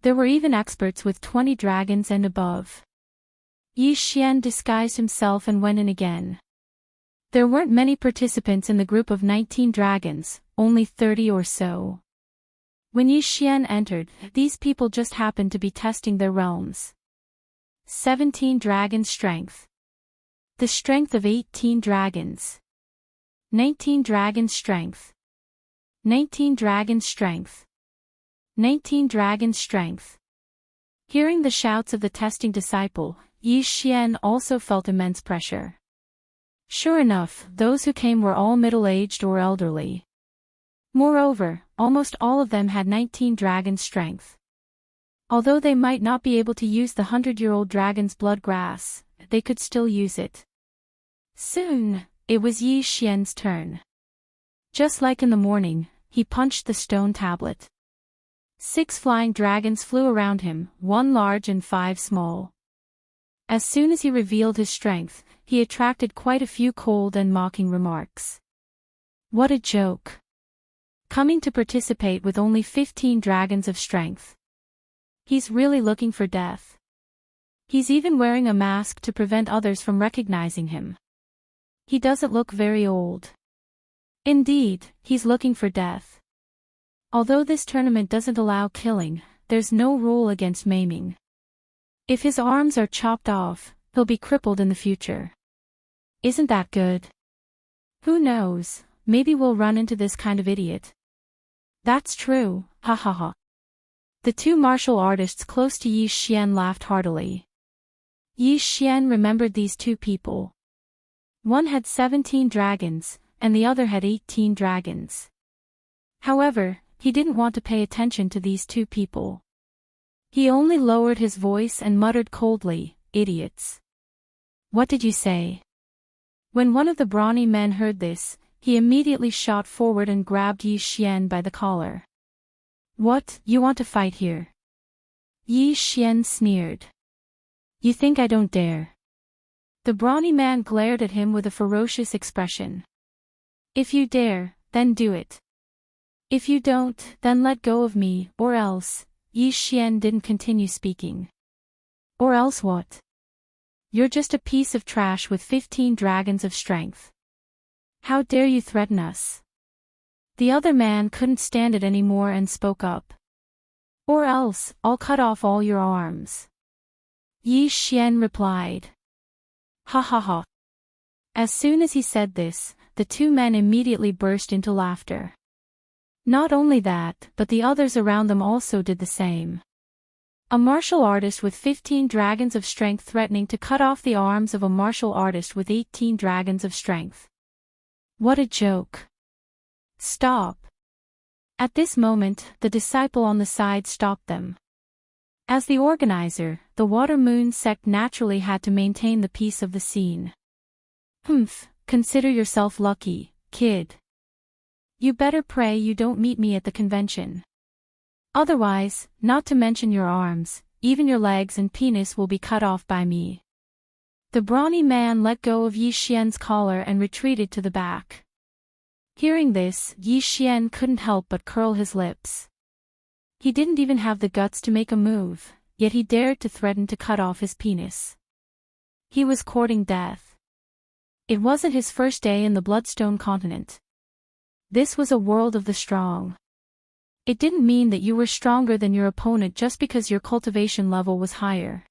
There were even experts with 20 dragons and above. Yi Xian disguised himself and went in again. There weren't many participants in the group of 19 dragons, only 30 or so. When Yi Xian entered, these people just happened to be testing their realms. 17 dragon strength. The strength of 18 dragons. 19 dragon strength. 19 dragon strength. 19 dragon strength. Hearing the shouts of the testing disciple, Yi Xian also felt immense pressure. Sure enough, those who came were all middle-aged or elderly. Moreover, almost all of them had 19 dragon strength. Although they might not be able to use the 100-year-old dragon's blood grass, they could still use it. Soon, it was Yi Xian's turn. Just like in the morning, he punched the stone tablet. 6 flying dragons flew around him, 1 large and 5 small. As soon as he revealed his strength, he attracted quite a few cold and mocking remarks. What a joke! Coming to participate with only 15 dragons of strength. He's really looking for death. He's even wearing a mask to prevent others from recognizing him. He doesn't look very old. Indeed, he's looking for death. Although this tournament doesn't allow killing, there's no rule against maiming. If his arms are chopped off, he'll be crippled in the future. Isn't that good? Who knows, maybe we'll run into this kind of idiot. That's true, ha ha ha. The 2 martial artists close to Yi Xian laughed heartily. Yi Xian remembered these 2 people. One had 17 dragons, and the other had 18 dragons. However, he didn't want to pay attention to these 2 people. He only lowered his voice and muttered coldly, idiots. What did you say? When one of the brawny men heard this, he immediately shot forward and grabbed Yi Xian by the collar. What, you want to fight here? Yi Xian sneered. You think I don't dare? The brawny man glared at him with a ferocious expression. If you dare, then do it. If you don't, then let go of me, or else. Yi Xian didn't continue speaking. Or else what? You're just a piece of trash with 15 dragons of strength. How dare you threaten us? The other man couldn't stand it anymore and spoke up. Or else, I'll cut off all your arms. Yi Xian replied. Ha ha ha. As soon as he said this, the 2 men immediately burst into laughter. Not only that, but the others around them also did the same. A martial artist with 15 dragons of strength threatening to cut off the arms of a martial artist with 18 dragons of strength. What a joke. Stop. At this moment, the disciple on the side stopped them. As the organizer, the Water Moon sect naturally had to maintain the peace of the scene. Consider yourself lucky, kid. You better pray you don't meet me at the convention. Otherwise, not to mention your arms, even your legs and penis will be cut off by me. The brawny man let go of Yi Xian's collar and retreated to the back. Hearing this, Yi Xian couldn't help but curl his lips. He didn't even have the guts to make a move, yet he dared to threaten to cut off his penis. He was courting death. It wasn't his first day in the Bloodstone continent. This was a world of the strong. It didn't mean that you were stronger than your opponent just because your cultivation level was higher.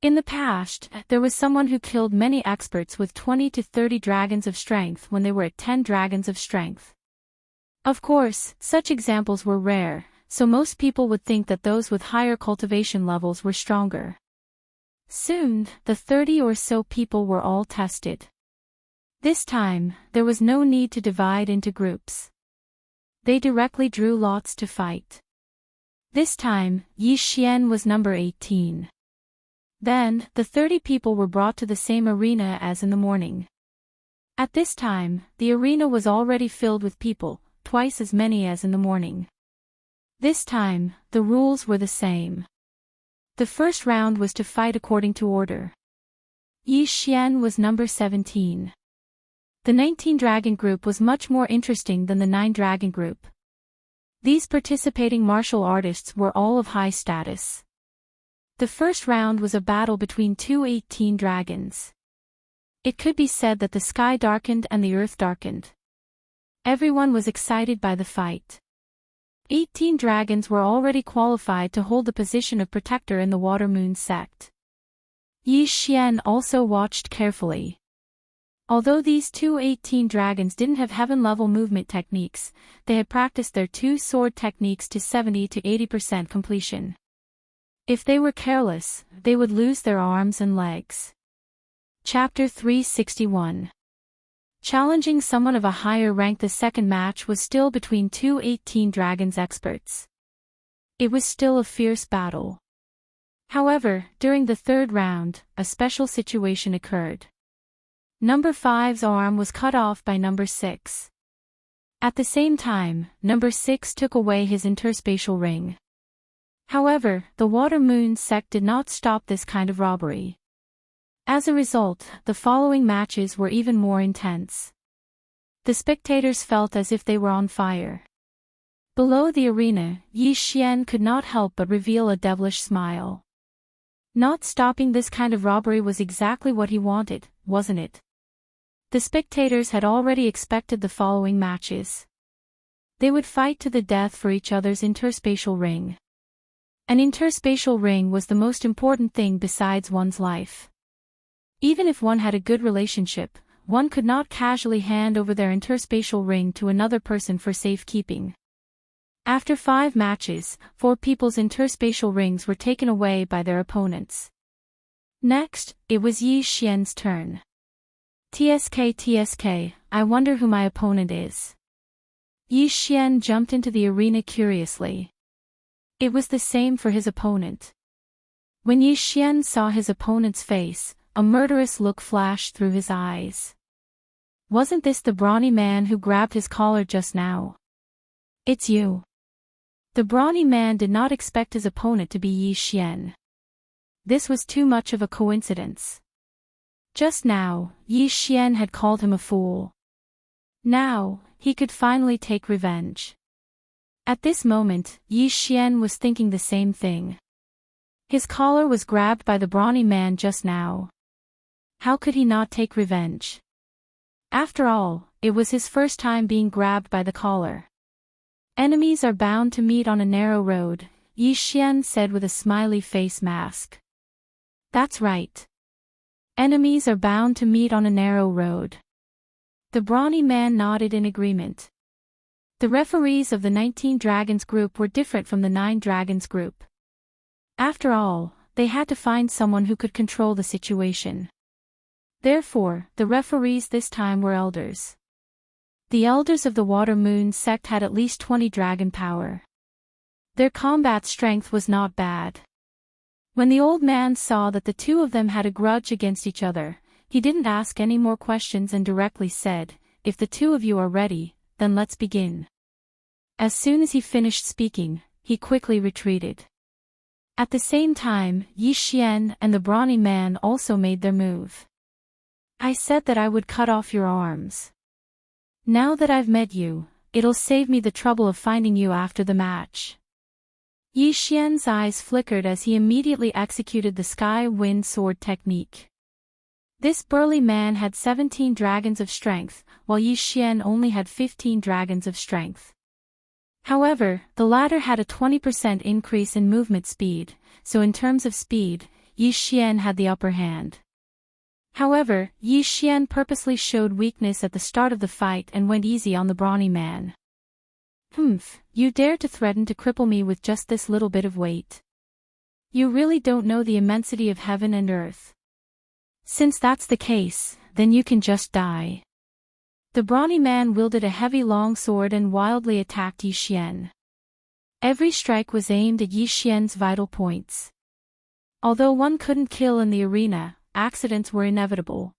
In the past, there was someone who killed many experts with 20 to 30 dragons of strength when they were at 10 dragons of strength. Of course, such examples were rare, so most people would think that those with higher cultivation levels were stronger. Soon, the 30 or so people were all tested. This time, there was no need to divide into groups. They directly drew lots to fight. This time, Yi Xian was number 18. Then, the 30 people were brought to the same arena as in the morning. At this time, the arena was already filled with people, twice as many as in the morning. This time, the rules were the same. The first round was to fight according to order. Yi Xian was number 17. The 19-dragon group was much more interesting than the 9-dragon group. These participating martial artists were all of high status. The first round was a battle between 2 18 dragons. It could be said that the sky darkened and the earth darkened. Everyone was excited by the fight. 18 dragons were already qualified to hold the position of protector in the Water Moon sect. Yi Xian also watched carefully. Although these 18 dragons didn't have heaven-level movement techniques, they had practiced their two sword techniques to 70 to 80% completion. If they were careless, they would lose their arms and legs. Chapter 361. Challenging someone of a higher rank. The second match was still between 18 dragons experts. It was still a fierce battle. However, during the third round, a special situation occurred. Number 5's arm was cut off by number 6. At the same time, number 6 took away his interspatial ring. However, the Water Moon sect did not stop this kind of robbery. As a result, the following matches were even more intense. The spectators felt as if they were on fire. Below the arena, Yi Xian could not help but reveal a devilish smile. Not stopping this kind of robbery was exactly what he wanted, wasn't it? The spectators had already expected the following matches. They would fight to the death for each other's interspatial ring. An interspatial ring was the most important thing besides one's life. Even if one had a good relationship, one could not casually hand over their interspatial ring to another person for safekeeping. After 5 matches, 4 people's interspatial rings were taken away by their opponents. Next, it was Yi Xian's turn. TSK, I wonder who my opponent is. Yi Xian jumped into the arena curiously. It was the same for his opponent. When Yi Xian saw his opponent's face, a murderous look flashed through his eyes. Wasn't this the brawny man who grabbed his collar just now? It's you. The brawny man did not expect his opponent to be Yi Xian. This was too much of a coincidence. Just now, Yi Xian had called him a fool. Now, he could finally take revenge. At this moment, Yi Xian was thinking the same thing. His collar was grabbed by the brawny man just now. How could he not take revenge? After all, it was his first time being grabbed by the collar. Enemies are bound to meet on a narrow road, Yi Xian said with a smiley face mask. That's right. Enemies are bound to meet on a narrow road. The brawny man nodded in agreement. The referees of the 19 Dragons group were different from the 9 Dragons group. After all, they had to find someone who could control the situation. Therefore, the referees this time were elders. The elders of the Water Moon sect had at least 20 dragon power. Their combat strength was not bad. When the old man saw that the two of them had a grudge against each other, he didn't ask any more questions and directly said, "If the two of you are ready, then let's begin." As soon as he finished speaking, he quickly retreated. At the same time, Yi Xian and the brawny man also made their move. I said that I would cut off your arms. Now that I've met you, it'll save me the trouble of finding you after the match. Yi Xian's eyes flickered as he immediately executed the Sky Wind Sword technique. This burly man had 17 dragons of strength, while Yi Xian only had 15 dragons of strength. However, the latter had a 20% increase in movement speed, so in terms of speed, Yi Xian had the upper hand. However, Yi Xian purposely showed weakness at the start of the fight and went easy on the brawny man. You dare to threaten to cripple me with just this little bit of weight. You really don't know the immensity of heaven and earth. Since that's the case, then you can just die. The brawny man wielded a heavy long sword and wildly attacked Yi Xian. Every strike was aimed at Yi Xian's vital points. Although one couldn't kill in the arena, accidents were inevitable.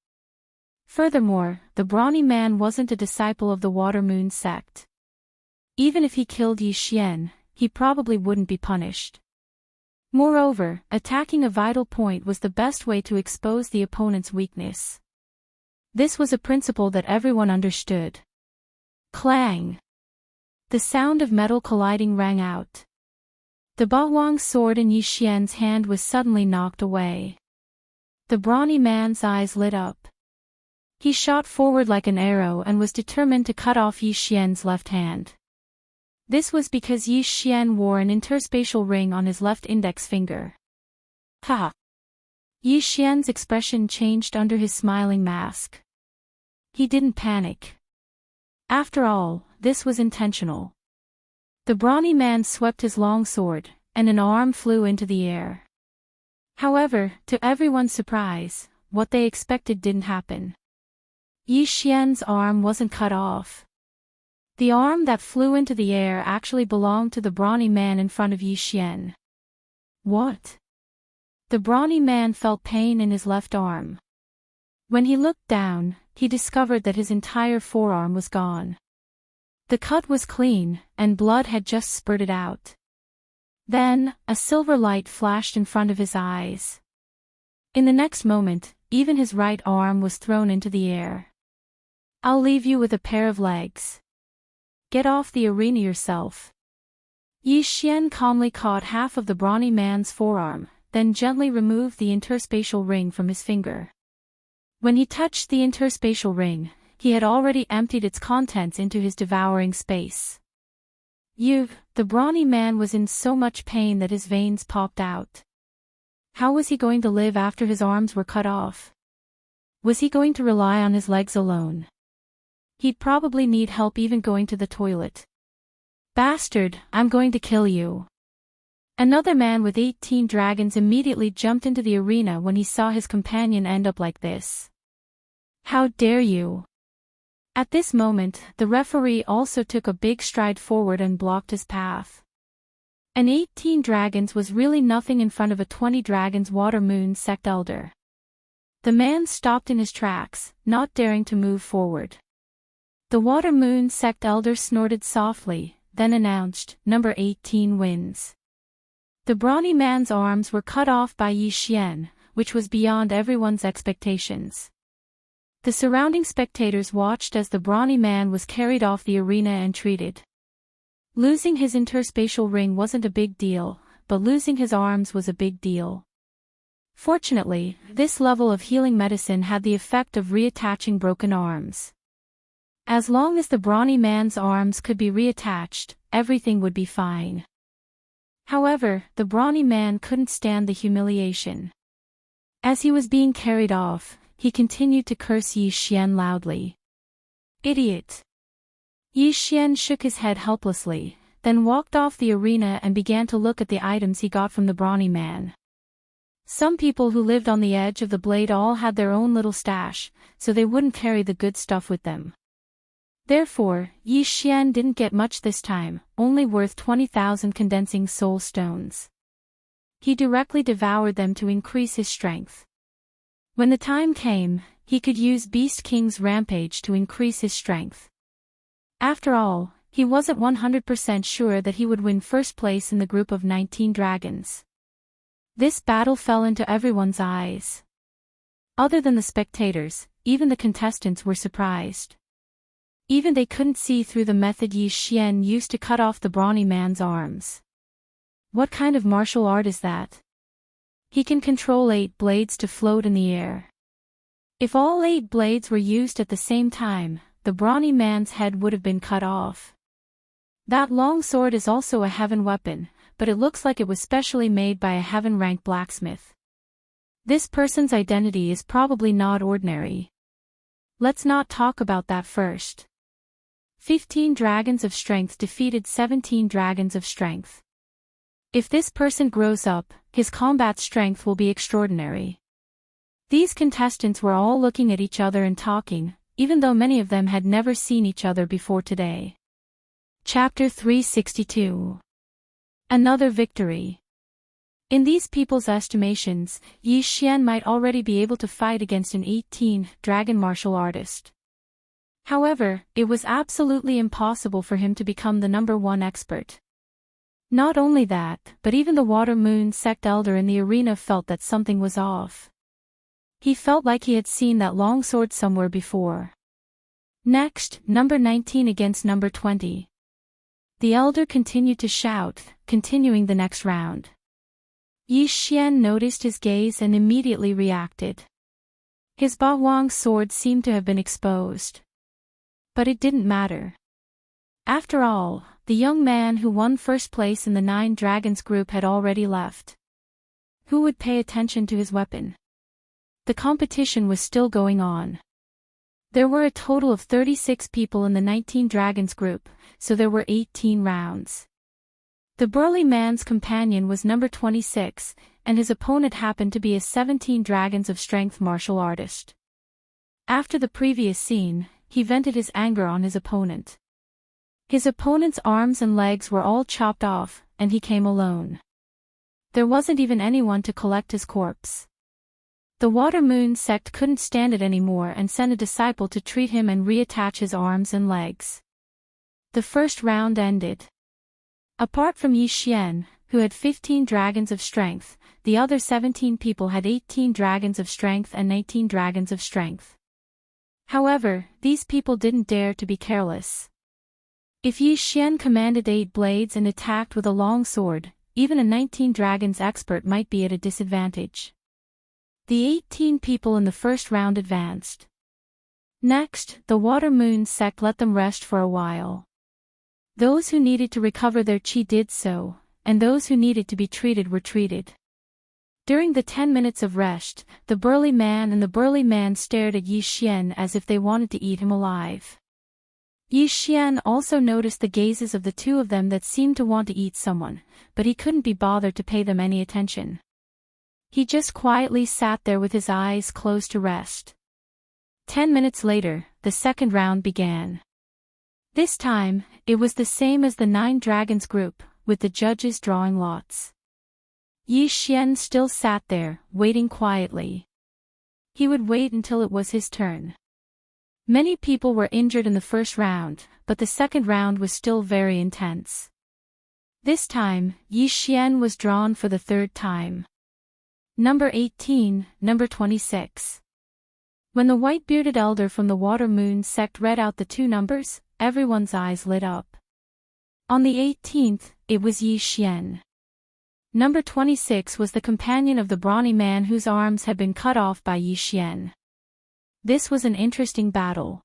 Furthermore, the brawny man wasn't a disciple of the Water Moon sect. Even if he killed Yi Xian, he probably wouldn't be punished. Moreover, attacking a vital point was the best way to expose the opponent's weakness. This was a principle that everyone understood. Clang! The sound of metal colliding rang out. The Bawang sword in Yi Xian's hand was suddenly knocked away. The brawny man's eyes lit up. He shot forward like an arrow and was determined to cut off Yi Xian's left hand. This was because Yi Xian wore an interspatial ring on his left index finger. Ha! Yi Xian's expression changed under his smiling mask. He didn't panic. After all, this was intentional. The brawny man swept his long sword, and an arm flew into the air. However, to everyone's surprise, what they expected didn't happen. Yi Xian's arm wasn't cut off. The arm that flew into the air actually belonged to the brawny man in front of Yi Xian. What? The brawny man felt pain in his left arm. When he looked down, he discovered that his entire forearm was gone. The cut was clean, and blood had just spurted out. Then, a silver light flashed in front of his eyes. In the next moment, even his right arm was thrown into the air. I'll leave you with a pair of legs. Get off the arena yourself. Yi Xian calmly caught half of the brawny man's forearm, then gently removed the interspatial ring from his finger. When he touched the interspatial ring, he had already emptied its contents into his devouring space. The brawny man was in so much pain that his veins popped out. How was he going to live after his arms were cut off? Was he going to rely on his legs alone? He'd probably need help even going to the toilet. Bastard, I'm going to kill you. Another man with 18 dragons immediately jumped into the arena when he saw his companion end up like this. How dare you! At this moment, the referee also took a big stride forward and blocked his path. An 18 dragons was really nothing in front of a 20 dragons water moon sect elder. The man stopped in his tracks, not daring to move forward. The water moon sect elder snorted softly, then announced, "Number 18 wins." The brawny man's arms were cut off by Yi Xian, which was beyond everyone's expectations. The surrounding spectators watched as the brawny man was carried off the arena and treated. Losing his interspatial ring wasn't a big deal, but losing his arms was a big deal. Fortunately, this level of healing medicine had the effect of reattaching broken arms. As long as the brawny man's arms could be reattached, everything would be fine. However, the brawny man couldn't stand the humiliation. As he was being carried off, he continued to curse Yi Xian loudly. Idiot! Yi Xian shook his head helplessly, then walked off the arena and began to look at the items he got from the brawny man. Some people who lived on the edge of the blade all had their own little stash, so they wouldn't carry the good stuff with them. Therefore, Yi Xian didn't get much this time, only worth 20,000 condensing soul stones. He directly devoured them to increase his strength. When the time came, he could use Beast King's Rampage to increase his strength. After all, he wasn't 100% sure that he would win first place in the group of 19 dragons. This battle fell into everyone's eyes. Other than the spectators, even the contestants were surprised. Even they couldn't see through the method Yi Xian used to cut off the brawny man's arms. What kind of martial art is that? He can control 8 blades to float in the air. If all 8 blades were used at the same time, the brawny man's head would have been cut off. That long sword is also a heaven weapon, but it looks like it was specially made by a heaven-ranked blacksmith. This person's identity is probably not ordinary. Let's not talk about that first. 15 dragons of strength defeated 17 dragons of strength. If this person grows up, his combat strength will be extraordinary. These contestants were all looking at each other and talking, even though many of them had never seen each other before today. Chapter 362. Another victory. In these people's estimations, Yi Xian might already be able to fight against an 18 dragon martial artist. However, it was absolutely impossible for him to become the number 1 expert. Not only that, but even the Water Moon sect elder in the arena felt that something was off. He felt like he had seen that long sword somewhere before. Next, number 19 against number 20. The elder continued to shout, continuing the next round. Yi Xian noticed his gaze and immediately reacted. His Ba Huang's sword seemed to have been exposed. But it didn't matter. After all, the young man who won first place in the 9 Dragons group had already left. Who would pay attention to his weapon? The competition was still going on. There were a total of 36 people in the 19 Dragons group, so there were 18 rounds. The burly man's companion was number 26, and his opponent happened to be a 17 Dragons of Strength martial artist. After the previous scene, he vented his anger on his opponent. His opponent's arms and legs were all chopped off, and he came alone. There wasn't even anyone to collect his corpse. The Water Moon sect couldn't stand it anymore and sent a disciple to treat him and reattach his arms and legs. The first round ended. Apart from Yi Xian, who had 15 Dragons of Strength, the other 17 people had 18 Dragons of Strength and 19 Dragons of Strength. However, these people didn't dare to be careless. If Yi Xian commanded 8 blades and attacked with a long sword, even a 19 Dragons expert might be at a disadvantage. The 18 people in the first round advanced. Next, the Water Moon sect let them rest for a while. Those who needed to recover their qi did so, and those who needed to be treated were treated. During the 10 minutes of rest, the burly man and the burly man stared at Yi Xian as if they wanted to eat him alive. Yi Xian also noticed the gazes of the two of them that seemed to want to eat someone, but he couldn't be bothered to pay them any attention. He just quietly sat there with his eyes closed to rest. 10 minutes later, the second round began. This time, it was the same as the 9 Dragons group, with the judges drawing lots. Yi Xian still sat there, waiting quietly. He would wait until it was his turn. Many people were injured in the first round, but the second round was still very intense. This time, Yi Xian was drawn for the third time. Number 18, number 26. When the white-bearded elder from the Water Moon sect read out the 2 numbers, everyone's eyes lit up. On the 18th, it was Yi Xian. Number 26 was the companion of the brawny man whose arms had been cut off by Yi Xian. This was an interesting battle.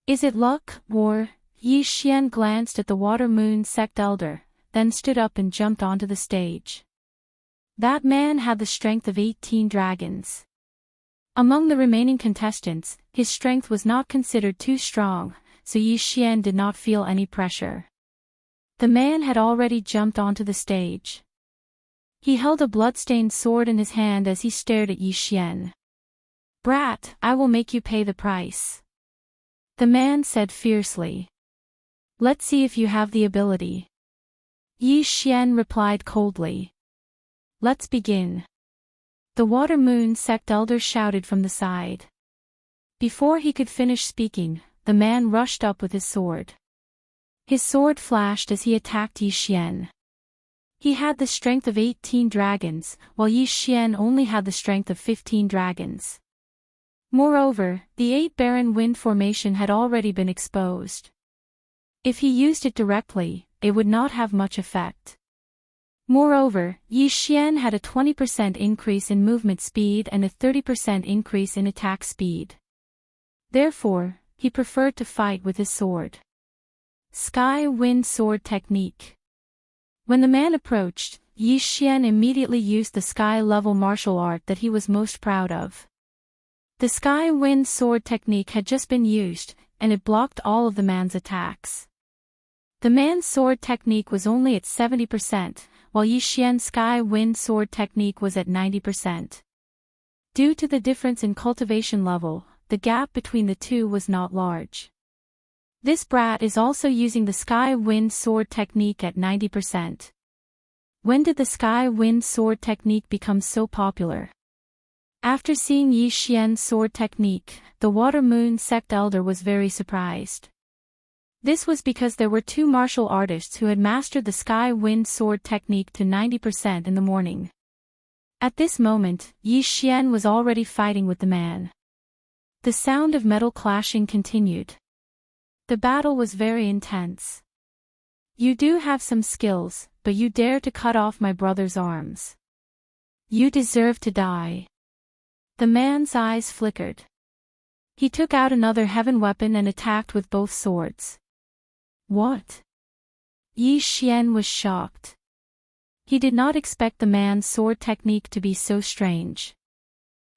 Is it luck, or? Yi Xian glanced at the Water Moon sect elder, then stood up and jumped onto the stage. That man had the strength of 18 dragons. Among the remaining contestants, his strength was not considered too strong, so Yi Xian did not feel any pressure. The man had already jumped onto the stage. He held a blood-stained sword in his hand as he stared at Yi Xian. "Brat, I will make you pay the price," the man said fiercely. "Let's see if you have the ability." Yi Xian replied coldly. "Let's begin." The Water Moon sect elder shouted from the side. Before he could finish speaking, the man rushed up with his sword. His sword flashed as he attacked Yi Xian. He had the strength of 18 dragons, while Yi Xian only had the strength of 15 dragons. Moreover, the 8 barren wind formation had already been exposed. If he used it directly, it would not have much effect. Moreover, Yi Xian had a 20% increase in movement speed and a 30% increase in attack speed. Therefore, he preferred to fight with his sword. Sky Wind Sword Technique. When the man approached, Yi Xian immediately used the sky-level martial art that he was most proud of. The Sky Wind Sword Technique had just been used, and it blocked all of the man's attacks. The man's sword technique was only at 70%, while Yi Xian's Sky Wind Sword Technique was at 90%. Due to the difference in cultivation level, the gap between the two was not large. This brat is also using the Sky Wind Sword Technique at 90%. When did the Sky Wind Sword Technique become so popular? After seeing Yi Xian's sword technique, the Water Moon sect elder was very surprised. This was because there were 2 martial artists who had mastered the Sky Wind Sword Technique to 90% in the morning. At this moment, Yi Xian was already fighting with the man. The sound of metal clashing continued. The battle was very intense. "You do have some skills, but you dare to cut off my brother's arms. You deserve to die." The man's eyes flickered. He took out another heaven weapon and attacked with both swords. What? Yi Xian was shocked. He did not expect the man's sword technique to be so strange.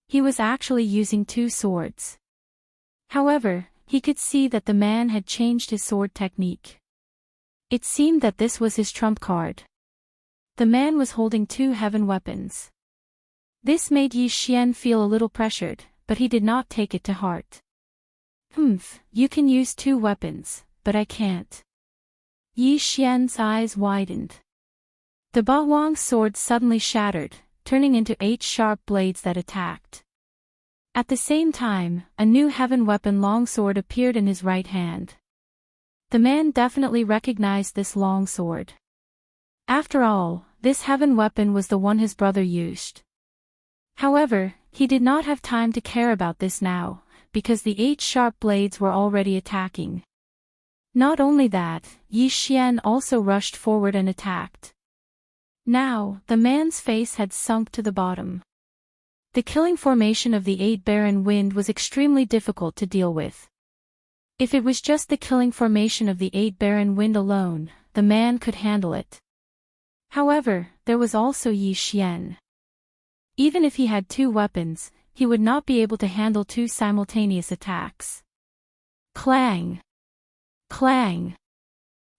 He was actually using two swords. However, he could see that the man had changed his sword technique. It seemed that this was his trump card. The man was holding two heaven weapons. This made Yi Xian feel a little pressured, but he did not take it to heart. You can use two weapons, but I can't. Yi Xian's eyes widened. The Ba Wang's sword suddenly shattered, turning into 8 sharp blades that attacked. At the same time, a new heaven weapon longsword appeared in his right hand. The man definitely recognized this longsword. After all, this heaven weapon was the one his brother used. However, he did not have time to care about this now, because the 8 sharp blades were already attacking. Not only that, Yi Xian also rushed forward and attacked. Now, the man's face had sunk to the bottom. The killing formation of the 8 barren wind was extremely difficult to deal with. If it was just the killing formation of the 8 barren wind alone, the man could handle it. However, there was also Yi Xian. Even if he had 2 weapons, he would not be able to handle 2 simultaneous attacks. Clang! Clang!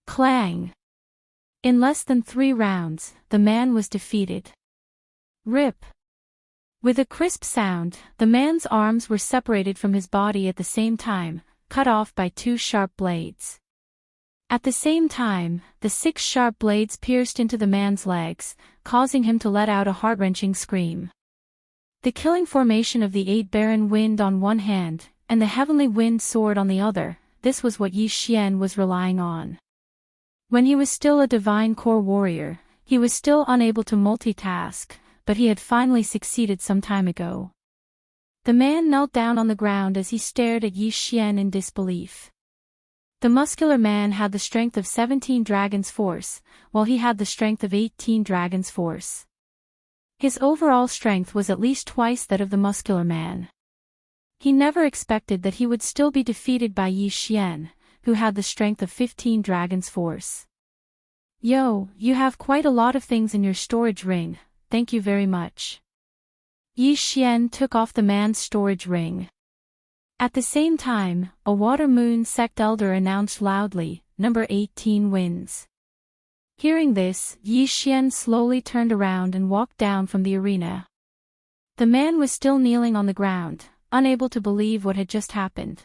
Clang! In less than 3 rounds, the man was defeated. Rip! With a crisp sound, the man's arms were separated from his body at the same time, cut off by 2 sharp blades. At the same time, the 6 sharp blades pierced into the man's legs, causing him to let out a heart-wrenching scream. The killing formation of the 8 barren wind on one hand, and the heavenly wind sword on the other, this was what Yi Xian was relying on. When he was still a divine core warrior, he was still unable to multitask, but he had finally succeeded some time ago. The man knelt down on the ground as he stared at Yi Xian in disbelief. The muscular man had the strength of 17 dragons' force, while he had the strength of 18 dragons' force. His overall strength was at least twice that of the muscular man. He never expected that he would still be defeated by Yi Xian, who had the strength of 15 dragons' force. Yo, you have quite a lot of things in your storage ring, thank you very much. Yi Xian took off the man's storage ring. At the same time, a water moon sect elder announced loudly, "Number 18 wins." Hearing this, Yi Xian slowly turned around and walked down from the arena. The man was still kneeling on the ground, unable to believe what had just happened.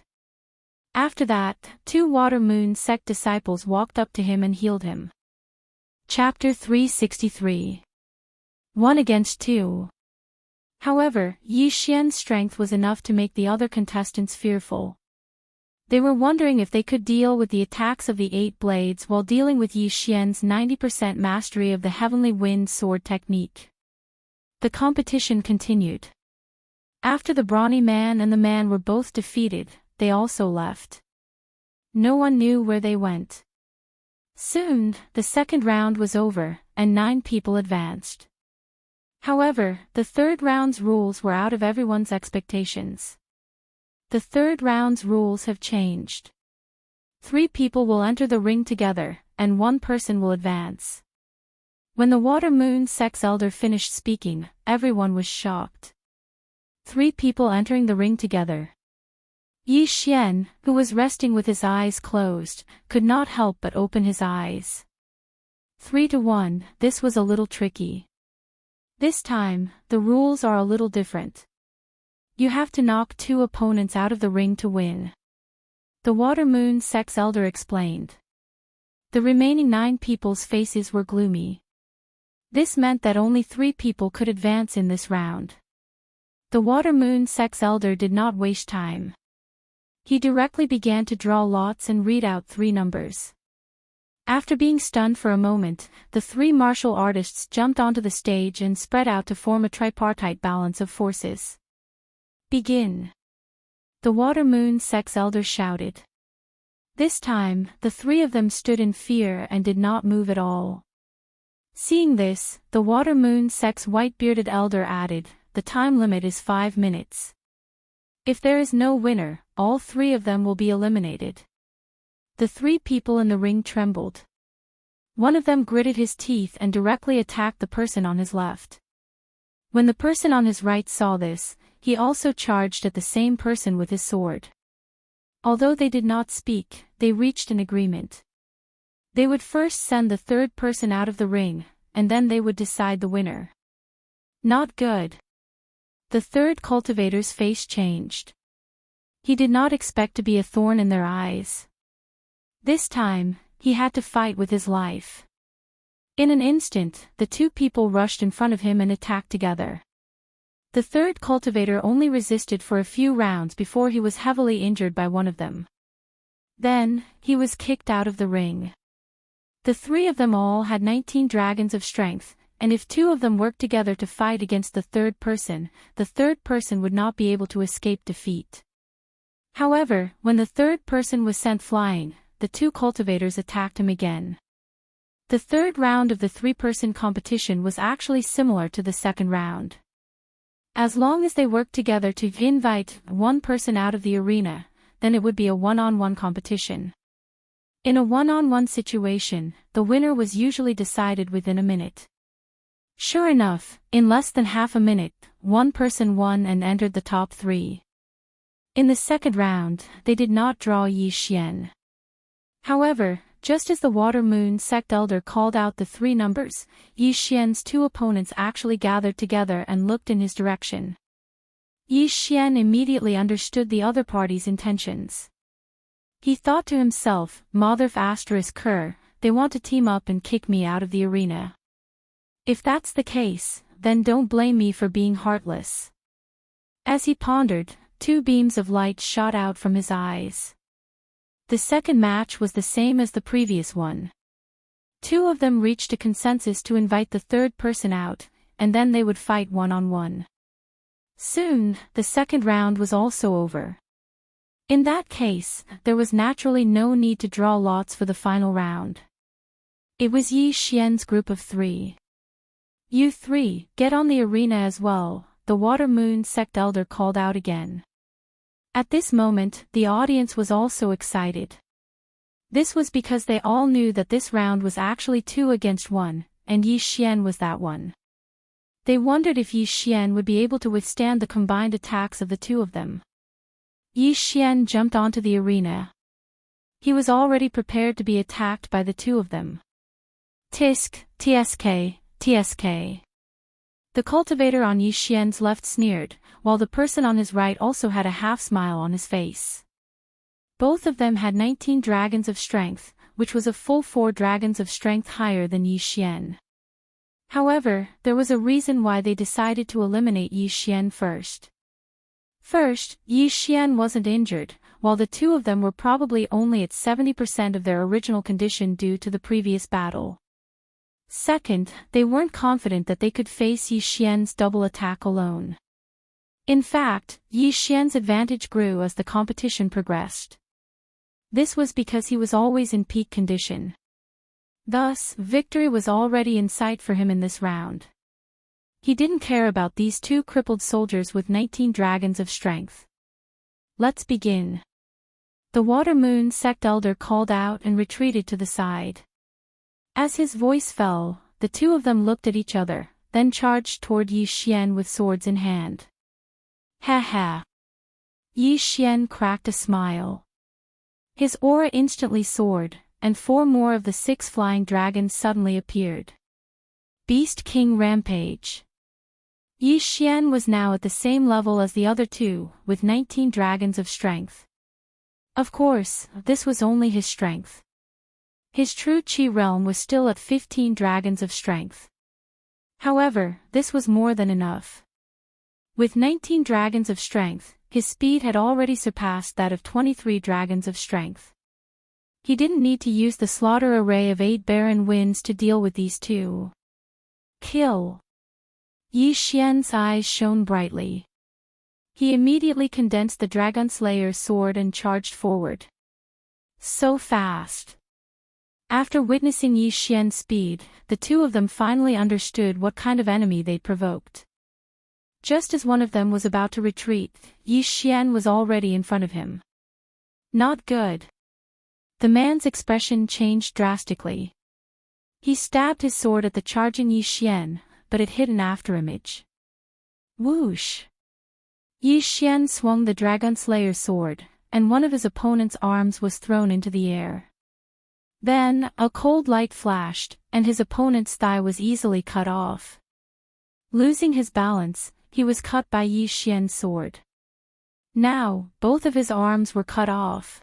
After that, 2 water moon sect disciples walked up to him and healed him. Chapter 363. 1 against 2. However, Yi Xian's strength was enough to make the other contestants fearful. They were wondering if they could deal with the attacks of the 8 blades while dealing with Yi Xian's 90% mastery of the heavenly wind sword technique. The competition continued. After the brawny man and the man were both defeated, they also left. No one knew where they went. Soon, the second round was over, and 9 people advanced. However, the third round's rules were out of everyone's expectations. The third round's rules have changed. 3 people will enter the ring together, and 1 person will advance. When the Water Moon Sect's elder finished speaking, everyone was shocked. 3 people entering the ring together. Yi Xian, who was resting with his eyes closed, could not help but open his eyes. 3 to 1, this was a little tricky. This time, the rules are a little different. You have to knock 2 opponents out of the ring to win. The Water Moon Sect's elder explained. The remaining 9 people's faces were gloomy. This meant that only 3 people could advance in this round. The Water Moon Sect's elder did not waste time. He directly began to draw lots and read out 3 numbers. After being stunned for a moment, the 3 martial artists jumped onto the stage and spread out to form a tripartite balance of forces. Begin. The Water Moon Sect's elder shouted. This time, the 3 of them stood in fear and did not move at all. Seeing this, the Water Moon Sect's white-bearded elder added, the time limit is 5 minutes. If there is no winner, all 3 of them will be eliminated. The 3 people in the ring trembled. One of them gritted his teeth and directly attacked the person on his left. When the person on his right saw this, he also charged at the same person with his sword. Although they did not speak, they reached an agreement. They would first send the 3rd person out of the ring, and then they would decide the winner. Not good. The 3rd cultivator's face changed. He did not expect to be a thorn in their eyes. This time, he had to fight with his life. In an instant, the 2 people rushed in front of him and attacked together. The 3rd cultivator only resisted for a few rounds before he was heavily injured by one of them. Then, he was kicked out of the ring. The 3 of them all had 19 dragons of strength, and if 2 of them worked together to fight against the 3rd person would not be able to escape defeat. However, when the 3rd person was sent flying, the 2 cultivators attacked him again. The 3rd round of the 3-person competition was actually similar to the 2nd round. As long as they worked together to invite one person out of the arena, then it would be a one-on-one competition. In a one-on-one situation, the winner was usually decided within a minute. Sure enough, in less than half a minute, one person won and entered the top 3. In the 2nd round, they did not draw Yi Xian. However, just as the Water Moon sect elder called out the 3 numbers, Yi Xian's 2 opponents actually gathered together and looked in his direction. Yi Xian immediately understood the other party's intentions. He thought to himself, Motherf *Ker, they want to team up and kick me out of the arena. If that's the case, then don't blame me for being heartless. As he pondered, 2 beams of light shot out from his eyes. The 2nd match was the same as the previous one. 2 of them reached a consensus to invite the 3rd person out, and then they would fight one-on-one. Soon, the 2nd round was also over. In that case, there was naturally no need to draw lots for the final round. It was Yi Xian's group of 3. You 3, get on the arena as well, the Water Moon sect elder called out again. At this moment, the audience was also excited. This was because they all knew that this round was actually 2 against 1, and Yi Xian was that one. They wondered if Yi Xian would be able to withstand the combined attacks of the 2 of them. Yi Xian jumped onto the arena. He was already prepared to be attacked by the 2 of them. Tisk, tsk, tsk. The cultivator on Yi Xian's left sneered, while the person on his right also had a half-smile on his face. Both of them had 19 dragons of strength, which was a full 4 dragons of strength higher than Yi Xian. However, there was a reason why they decided to eliminate Yi Xian first. First, Yi Xian wasn't injured, while the 2 of them were probably only at 70% of their original condition due to the previous battle. Second, they weren't confident that they could face Yi Xian's double attack alone. In fact, Yi Xian's advantage grew as the competition progressed. This was because he was always in peak condition. Thus, victory was already in sight for him in this round. He didn't care about these 2 crippled soldiers with 19 dragons of strength. Let's begin. The Water Moon sect elder called out and retreated to the side. As his voice fell, the 2 of them looked at each other, then charged toward Yi Xian with swords in hand. Ha ha. Yi Xian cracked a smile. His aura instantly soared, and 4 more of the 6 flying dragons suddenly appeared. Beast King Rampage. Yi Xian was now at the same level as the other 2, with 19 dragons of strength. Of course, this was only his strength. His true Qi realm was still at 15 dragons of strength. However, this was more than enough. With 19 dragons of strength, his speed had already surpassed that of 23 dragons of strength. He didn't need to use the slaughter array of 8 barren winds to deal with these 2. Kill. Yi Xian's eyes shone brightly. He immediately condensed the Dragon Slayer's sword and charged forward. So fast. After witnessing Yi Xian's speed, the 2 of them finally understood what kind of enemy they'd provoked. Just as one of them was about to retreat, Yi Xian was already in front of him. Not good. The man's expression changed drastically. He stabbed his sword at the charging Yi Xian, but it hit an afterimage. Whoosh! Yi Xian swung the Dragon Slayer's sword, and one of his opponent's arms was thrown into the air. Then, a cold light flashed, and his opponent's thigh was easily cut off. Losing his balance, he was cut by Yi Xian's sword. Now, both of his arms were cut off.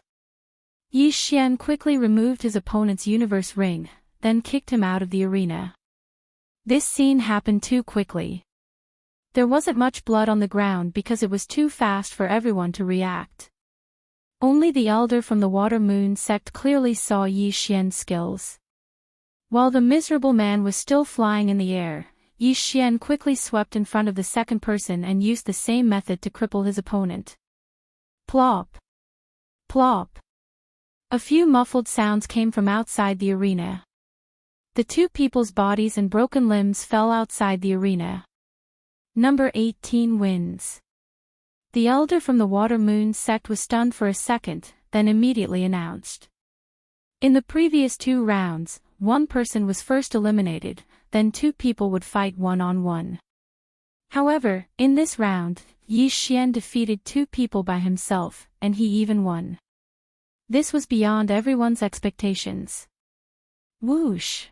Yi Xian quickly removed his opponent's universe ring, then kicked him out of the arena. This scene happened too quickly. There wasn't much blood on the ground because it was too fast for everyone to react. Only the elder from the Water Moon sect clearly saw Yi Xian's skills. While the miserable man was still flying in the air, Yi Xian quickly swept in front of the second person and used the same method to cripple his opponent. Plop! Plop! A few muffled sounds came from outside the arena. The two people's bodies and broken limbs fell outside the arena. Number 18 wins. The elder from the Water Moon sect was stunned for a second, then immediately announced. In the previous 2 rounds, one person was first eliminated, then 2 people would fight one-on-one. However, in this round, Yi Xian defeated 2 people by himself, and he even won. This was beyond everyone's expectations. Whoosh!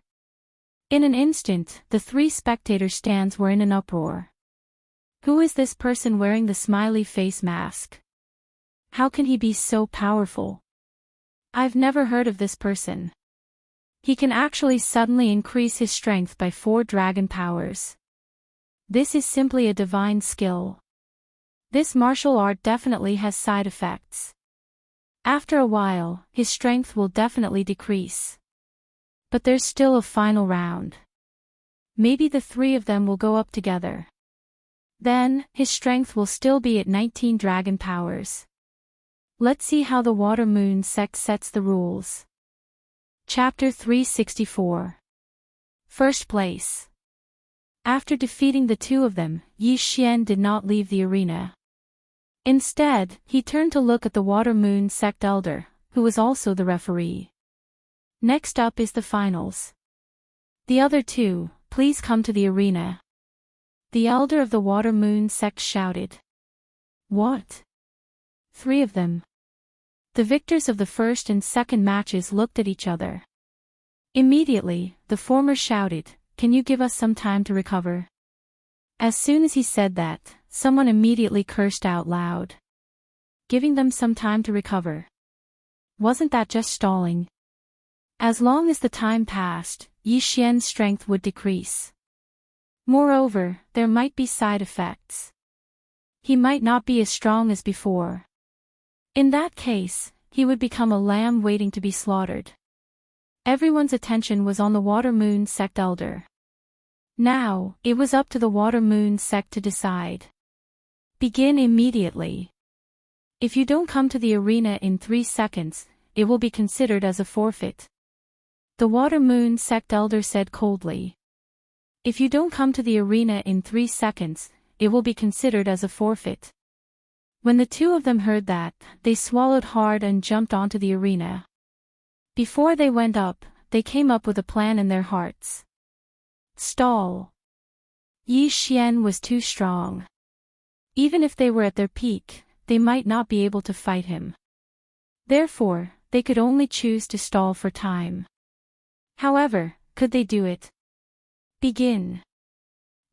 In an instant, the 3 spectator stands were in an uproar. Who is this person wearing the smiley face mask? How can he be so powerful? I've never heard of this person. He can actually suddenly increase his strength by 4 dragon powers. This is simply a divine skill. This martial art definitely has side effects. After a while, his strength will definitely decrease. But there's still a final round. Maybe the 3 of them will go up together. Then, his strength will still be at 19 dragon powers. Let's see how the Water Moon sect sets the rules. Chapter 364. First place. After defeating the 2 of them, Yi Xian did not leave the arena. Instead, he turned to look at the Water Moon sect elder, who was also the referee. Next up is the finals. The other 2, please come to the arena. The elder of the Water Moon sect shouted. What? 3 of them. The victors of the first and second matches looked at each other. Immediately, the former shouted, "Can you give us some time to recover?" As soon as he said that, someone immediately cursed out loud. Giving them some time to recover. Wasn't that just stalling? As long as the time passed, Yi Xian's strength would decrease. Moreover, there might be side effects. He might not be as strong as before. In that case, he would become a lamb waiting to be slaughtered. Everyone's attention was on the Water Moon sect elder. Now, it was up to the Water Moon sect to decide. Begin immediately. If you don't come to the arena in 3 seconds, it will be considered as a forfeit. The Water Moon sect elder said coldly. If you don't come to the arena in 3 seconds, it will be considered as a forfeit. When the 2 of them heard that, they swallowed hard and jumped onto the arena. Before they went up, they came up with a plan in their hearts. Stall. Yi Xian was too strong. Even if they were at their peak, they might not be able to fight him. Therefore, they could only choose to stall for time. However, could they do it? Begin.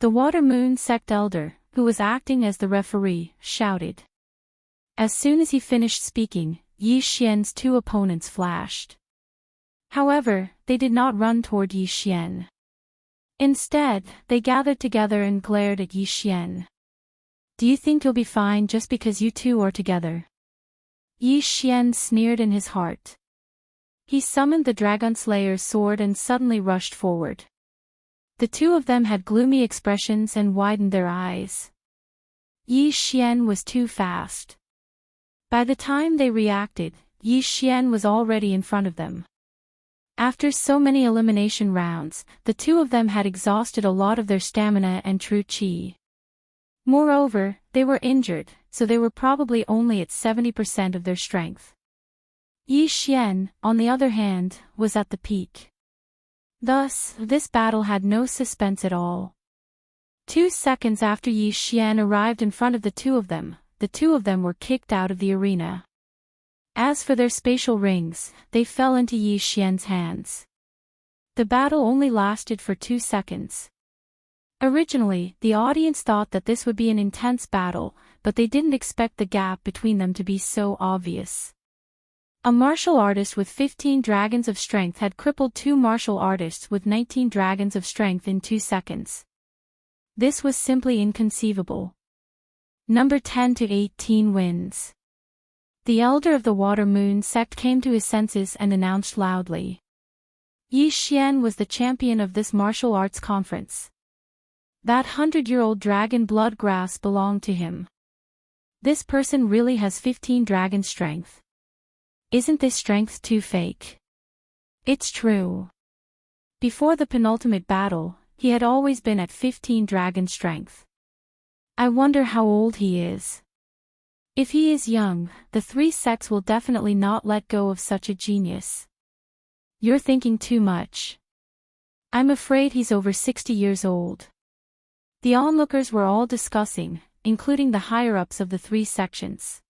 The Water Moon sect elder, who was acting as the referee, shouted. As soon as he finished speaking, Yi Xian's 2 opponents flashed. However, they did not run toward Yi Xian. Instead, they gathered together and glared at Yi Xian. Do you think you'll be fine just because you 2 are together? Yi Xian sneered in his heart. He summoned the Dragon Slayer's sword and suddenly rushed forward. The 2 of them had gloomy expressions and widened their eyes. Yi Xian was too fast. By the time they reacted, Yi Xian was already in front of them. After so many elimination rounds, the 2 of them had exhausted a lot of their stamina and true qi. Moreover, they were injured, so they were probably only at 70% of their strength. Yi Xian, on the other hand, was at the peak. Thus, this battle had no suspense at all. 2 seconds after Yi Xian arrived in front of the two of them were kicked out of the arena. As for their spatial rings, they fell into Yi Xian's hands. The battle only lasted for 2 seconds. Originally, the audience thought that this would be an intense battle, but they didn't expect the gap between them to be so obvious. A martial artist with 15 dragons of strength had crippled 2 martial artists with 19 dragons of strength in 2 seconds. This was simply inconceivable. Number 10 to 18 wins. The elder of the Water Moon sect came to his senses and announced loudly. Yi Xian was the champion of this martial arts conference. That 100-year-old dragon blood grass belonged to him. This person really has 15 dragon strength. Isn't this strength too fake? It's true. Before the penultimate battle, he had always been at 15 dragon strength. I wonder how old he is. If he is young, the 3 sects will definitely not let go of such a genius. You're thinking too much. I'm afraid he's over 60 years old. The onlookers were all discussing, including the higher-ups of the 3 sections.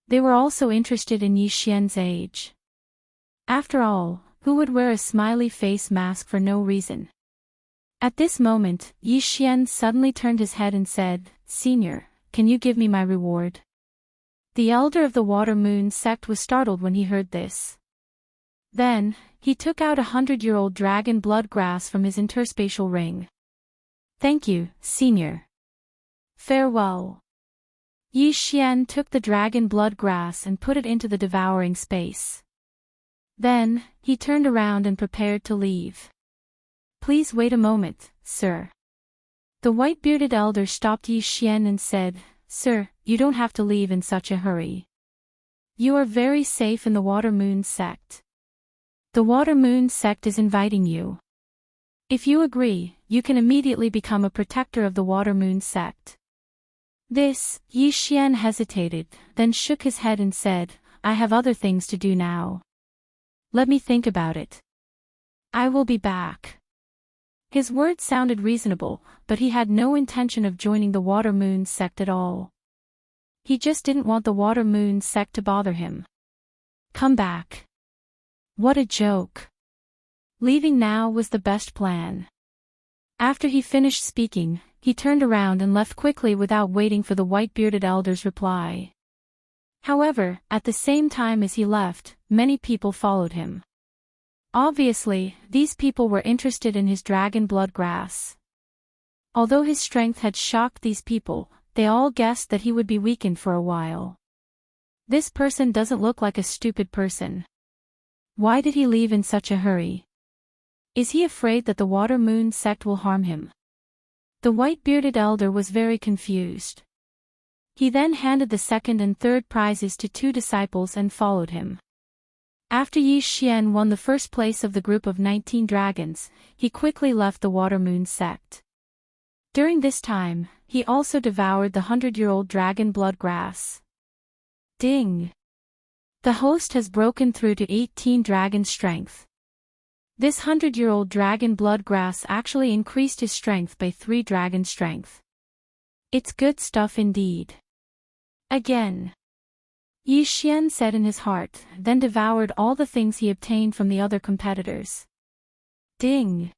They were also interested in Yi Xian's age. After all, who would wear a smiley face mask for no reason? At this moment, Yi Xian suddenly turned his head and said, "Senior, can you give me my reward?" The elder of the Water Moon sect was startled when he heard this. Then, he took out 100-year-old dragon blood grass from his interspatial ring. "Thank you, senior. Farewell." Yi Xian took the dragon blood grass and put it into the devouring space. Then, he turned around and prepared to leave. "Please wait a moment, sir." The white-bearded elder stopped Yi Xian and said, "Sir, you don't have to leave in such a hurry. You are very safe in the Water Moon sect. The Water Moon sect is inviting you. If you agree, you can immediately become a protector of the Water Moon sect." This, Yi Xian hesitated, then shook his head and said, "I have other things to do now. Let me think about it. I will be back." His words sounded reasonable, but he had no intention of joining the Water Moon sect at all. He just didn't want the Water Moon sect to bother him. Come back. What a joke. Leaving now was the best plan. After he finished speaking, he turned around and left quickly without waiting for the white-bearded elder's reply. However, at the same time as he left, many people followed him. Obviously, these people were interested in his dragon blood grass. Although his strength had shocked these people, they all guessed that he would be weakened for a while. This person doesn't look like a stupid person. Why did he leave in such a hurry? Is he afraid that the Water Moon sect will harm him? The white-bearded elder was very confused. He then handed the second and third prizes to 2 disciples and followed him. After Yi Xian won the first place of the group of 19 dragons, he quickly left the Water Moon sect. During this time, he also devoured the 100-year-old dragon blood grass. Ding! The host has broken through to 18 dragon strength. This 100-year-old dragon blood grass actually increased his strength by 3 dragon strength. It's good stuff indeed. Again. Yi Xian said in his heart, then devoured all the things he obtained from the other competitors. Ding!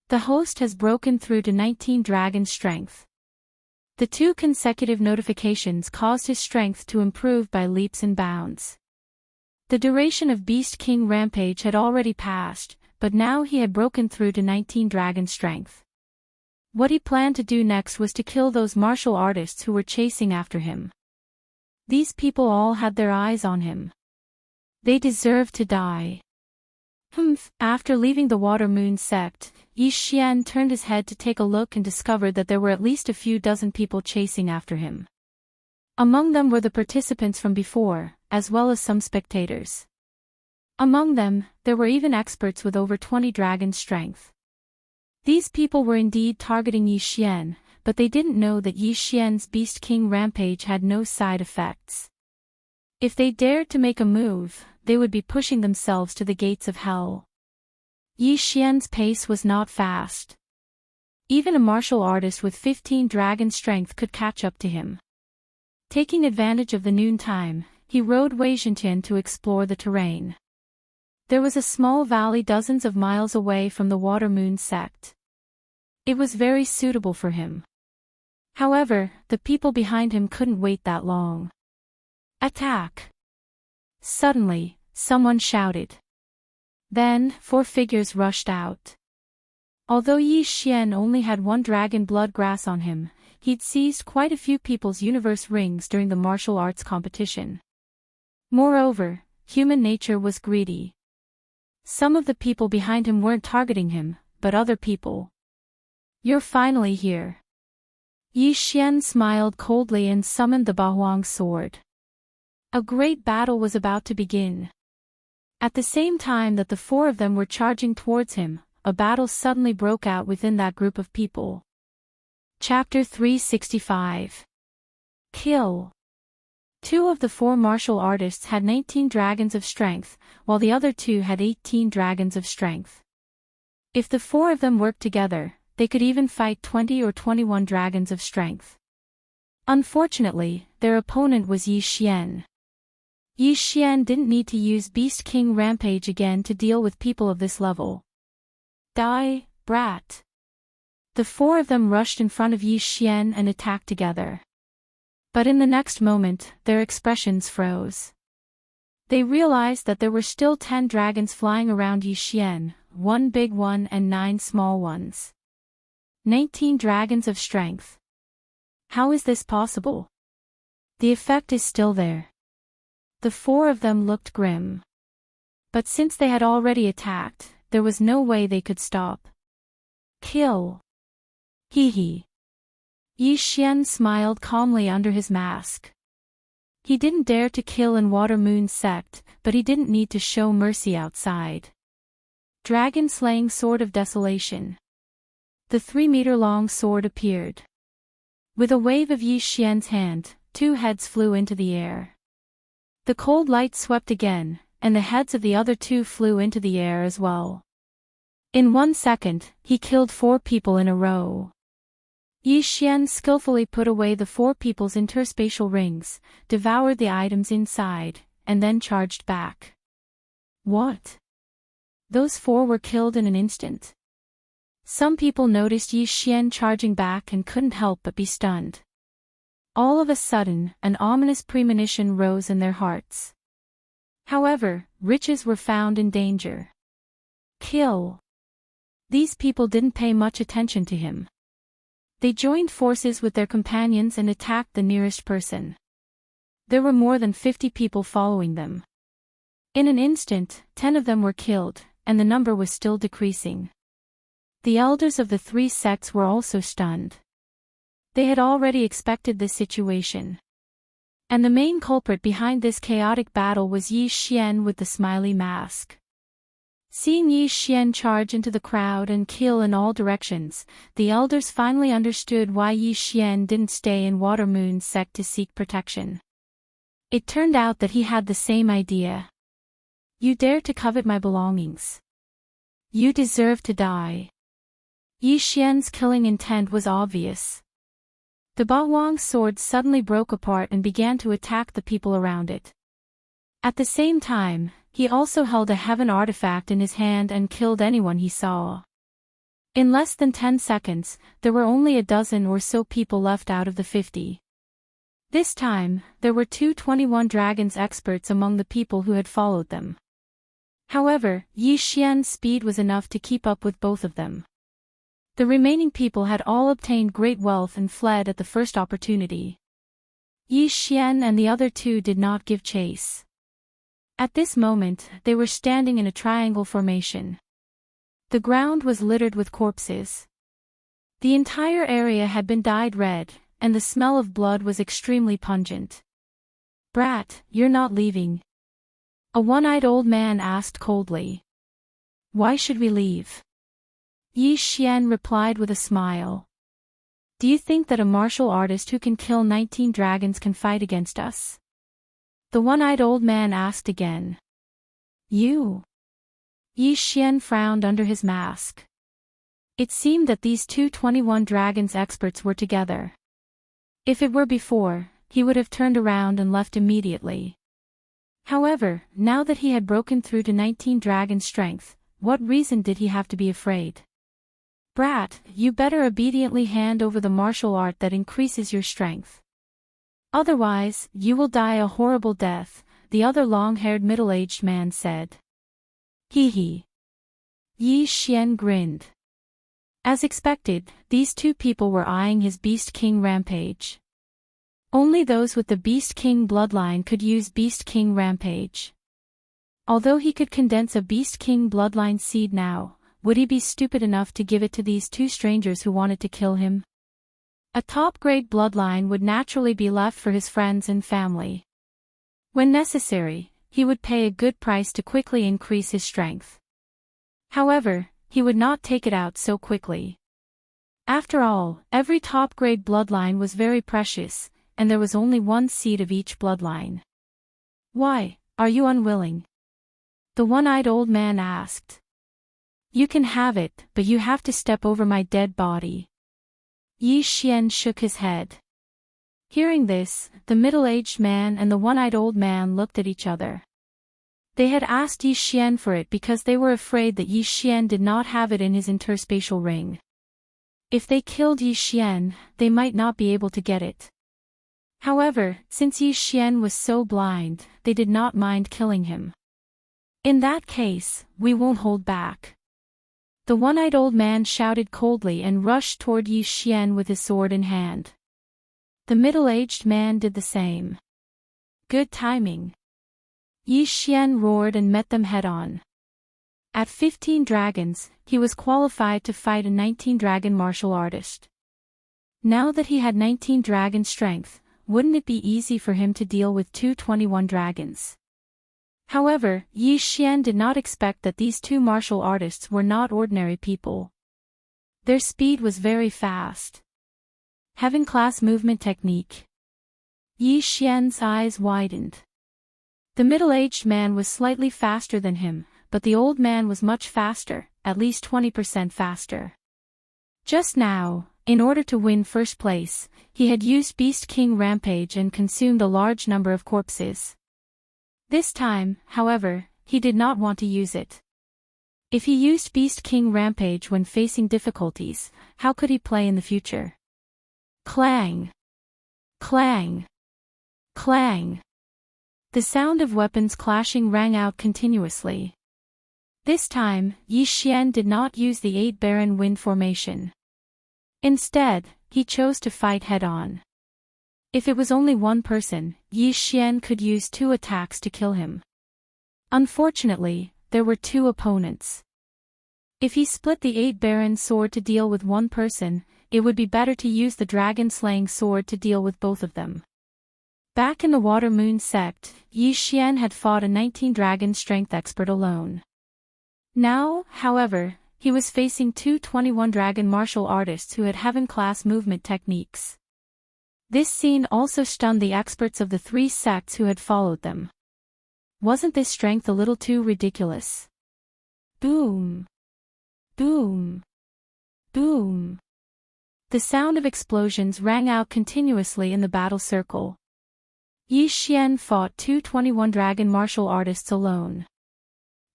The host has broken through to 19 dragon strength. The 2 consecutive notifications caused his strength to improve by leaps and bounds. The duration of Beast King Rampage had already passed, but now he had broken through to 19 dragon strength. What he planned to do next was to kill those martial artists who were chasing after him. These people all had their eyes on him. They deserved to die. After leaving the Water Moon sect, Yi Xian turned his head to take a look and discovered that there were at least a few dozen people chasing after him. Among them were the participants from before, as well as some spectators. Among them, there were even experts with over 20 dragon strength. These people were indeed targeting Yi Xian, but they didn't know that Yi Xian's Beast King rampage had no side effects. If they dared to make a move, they would be pushing themselves to the gates of hell. Yi Xian's pace was not fast. Even a martial artist with 15 dragon strength could catch up to him. Taking advantage of the noontime, he rode Wei Zhentian to explore the terrain. There was a small valley dozens of miles away from the Water Moon sect. It was very suitable for him. However, the people behind him couldn't wait that long. Attack! Suddenly, someone shouted. Then, 4 figures rushed out. Although Yi Xian only had 1 dragon blood grass on him, he'd seized quite a few people's universe rings during the martial arts competition. Moreover, human nature was greedy. Some of the people behind him weren't targeting him, but other people. You're finally here. Yi Xian smiled coldly and summoned the Bahuang sword. A great battle was about to begin. At the same time that the 4 of them were charging towards him, a battle suddenly broke out within that group of people. Chapter 365. Kill. 2 of the 4 martial artists had 19 dragons of strength, while the other 2 had 18 dragons of strength. If the 4 of them worked together, they could even fight 20 or 21 dragons of strength. Unfortunately, their opponent was Yi Xian. Yi Xian didn't need to use Beast King Rampage again to deal with people of this level. Die, brat! The 4 of them rushed in front of Yi Xian and attacked together. But in the next moment, their expressions froze. They realized that there were still 10 dragons flying around Yi Xian, 1 big one and 9 small ones. 19 dragons of strength. How is this possible? The effect is still there. The 4 of them looked grim. But since they had already attacked, there was no way they could stop. Kill. Hee hee. Yi Xian smiled calmly under his mask. He didn't dare to kill in Water Moon sect, but he didn't need to show mercy outside. Dragon Slaying Sword of Desolation. The 3-meter-long sword appeared. With a wave of Yi Xian's hand, 2 heads flew into the air. The cold light swept again, and the heads of the other 2 flew into the air as well. In 1 second, he killed 4 people in a row. Yi Xian skillfully put away the 4 people's interspatial rings, devoured the items inside, and then charged back. What? Those 4 were killed in an instant? Some people noticed Yi Xian charging back and couldn't help but be stunned. All of a sudden, an ominous premonition rose in their hearts. However, riches were found in danger. Kill. These people didn't pay much attention to him. They joined forces with their companions and attacked the nearest person. There were more than 50 people following them. In an instant, 10 of them were killed, and the number was still decreasing. The elders of the 3 sects were also stunned. They had already expected this situation. And the main culprit behind this chaotic battle was Yi Xian with the smiley mask. Seeing Yi Xian charge into the crowd and kill in all directions, the elders finally understood why Yi Xian didn't stay in Water Moon sect to seek protection. It turned out that he had the same idea. You dare to covet my belongings. You deserve to die. Yi Xian's killing intent was obvious. The Bahuang sword suddenly broke apart and began to attack the people around it. At the same time, he also held a heaven artifact in his hand and killed anyone he saw. In less than 10 seconds, there were only a dozen or so people left out of the 50. This time, there were 21 dragons experts among the people who had followed them. However, Yi Xian's speed was enough to keep up with both of them. The remaining people had all obtained great wealth and fled at the first opportunity. Yi Xian and the other 2 did not give chase. At this moment, they were standing in a triangle formation. The ground was littered with corpses. The entire area had been dyed red, and the smell of blood was extremely pungent. Brat, you're not leaving? A one-eyed old man asked coldly. Why should we leave? Yi Xian replied with a smile. Do you think that a martial artist who can kill 19 dragons can fight against us? The one-eyed old man asked again. You? Yi Xian frowned under his mask. It seemed that these two 21 dragons experts were together. If it were before, he would have turned around and left immediately. However, now that he had broken through to 19 dragon strength, what reason did he have to be afraid? Brat, you better obediently hand over the martial art that increases your strength. Otherwise, you will die a horrible death, the other long-haired middle-aged man said. Hee hee. Yi Xian grinned. As expected, these two people were eyeing his Beast King rampage. Only those with the Beast King bloodline could use Beast King rampage. Although he could condense a Beast King bloodline seed now, would he be stupid enough to give it to these two strangers who wanted to kill him? A top-grade bloodline would naturally be left for his friends and family. When necessary, he would pay a good price to quickly increase his strength. However, he would not take it out so quickly. After all, every top-grade bloodline was very precious, and there was only one seed of each bloodline. Why, are you unwilling? The one-eyed old man asked. You can have it, but you have to step over my dead body. Yi Xian shook his head. Hearing this, the middle-aged man and the one-eyed old man looked at each other. They had asked Yi Xian for it because they were afraid that Yi Xian did not have it in his interspatial ring. If they killed Yi Xian, they might not be able to get it. However, since Yi Xian was so blind, they did not mind killing him. In that case, we won't hold back. The one-eyed old man shouted coldly and rushed toward Yi Xian with his sword in hand. The middle-aged man did the same. Good timing. Yi Xian roared and met them head-on. At 15 dragons, he was qualified to fight a 19-dragon martial artist. Now that he had 19 dragon strength, wouldn't it be easy for him to deal with two 21 dragons? However, Yi Xian did not expect that these two martial artists were not ordinary people. Their speed was very fast. Heaven-class movement technique. Yi Xian's eyes widened. The middle-aged man was slightly faster than him, but the old man was much faster, at least 20% faster. Just now, in order to win first place, he had used Beast King Rampage and consumed a large number of corpses. This time, however, he did not want to use it. If he used Beast King Rampage when facing difficulties, how could he play in the future? Clang! Clang! Clang! The sound of weapons clashing rang out continuously. This time, Yi Xian did not use the 8 Baron Wind formation. Instead, he chose to fight head-on. If it was only one person, Yi Xian could use 2 attacks to kill him. Unfortunately, there were 2 opponents. If he split the 8 Baron sword to deal with one person, it would be better to use the dragon-slaying sword to deal with both of them. Back in the Water Moon sect, Yi Xian had fought a 19 dragon strength expert alone. Now, however, he was facing 2 21 dragon martial artists who had heaven-class movement techniques. This scene also stunned the experts of the 3 sects who had followed them. Wasn't this strength a little too ridiculous? Boom! Boom! Boom! The sound of explosions rang out continuously in the battle circle. Yi Xian fought 2 21 dragon martial artists alone.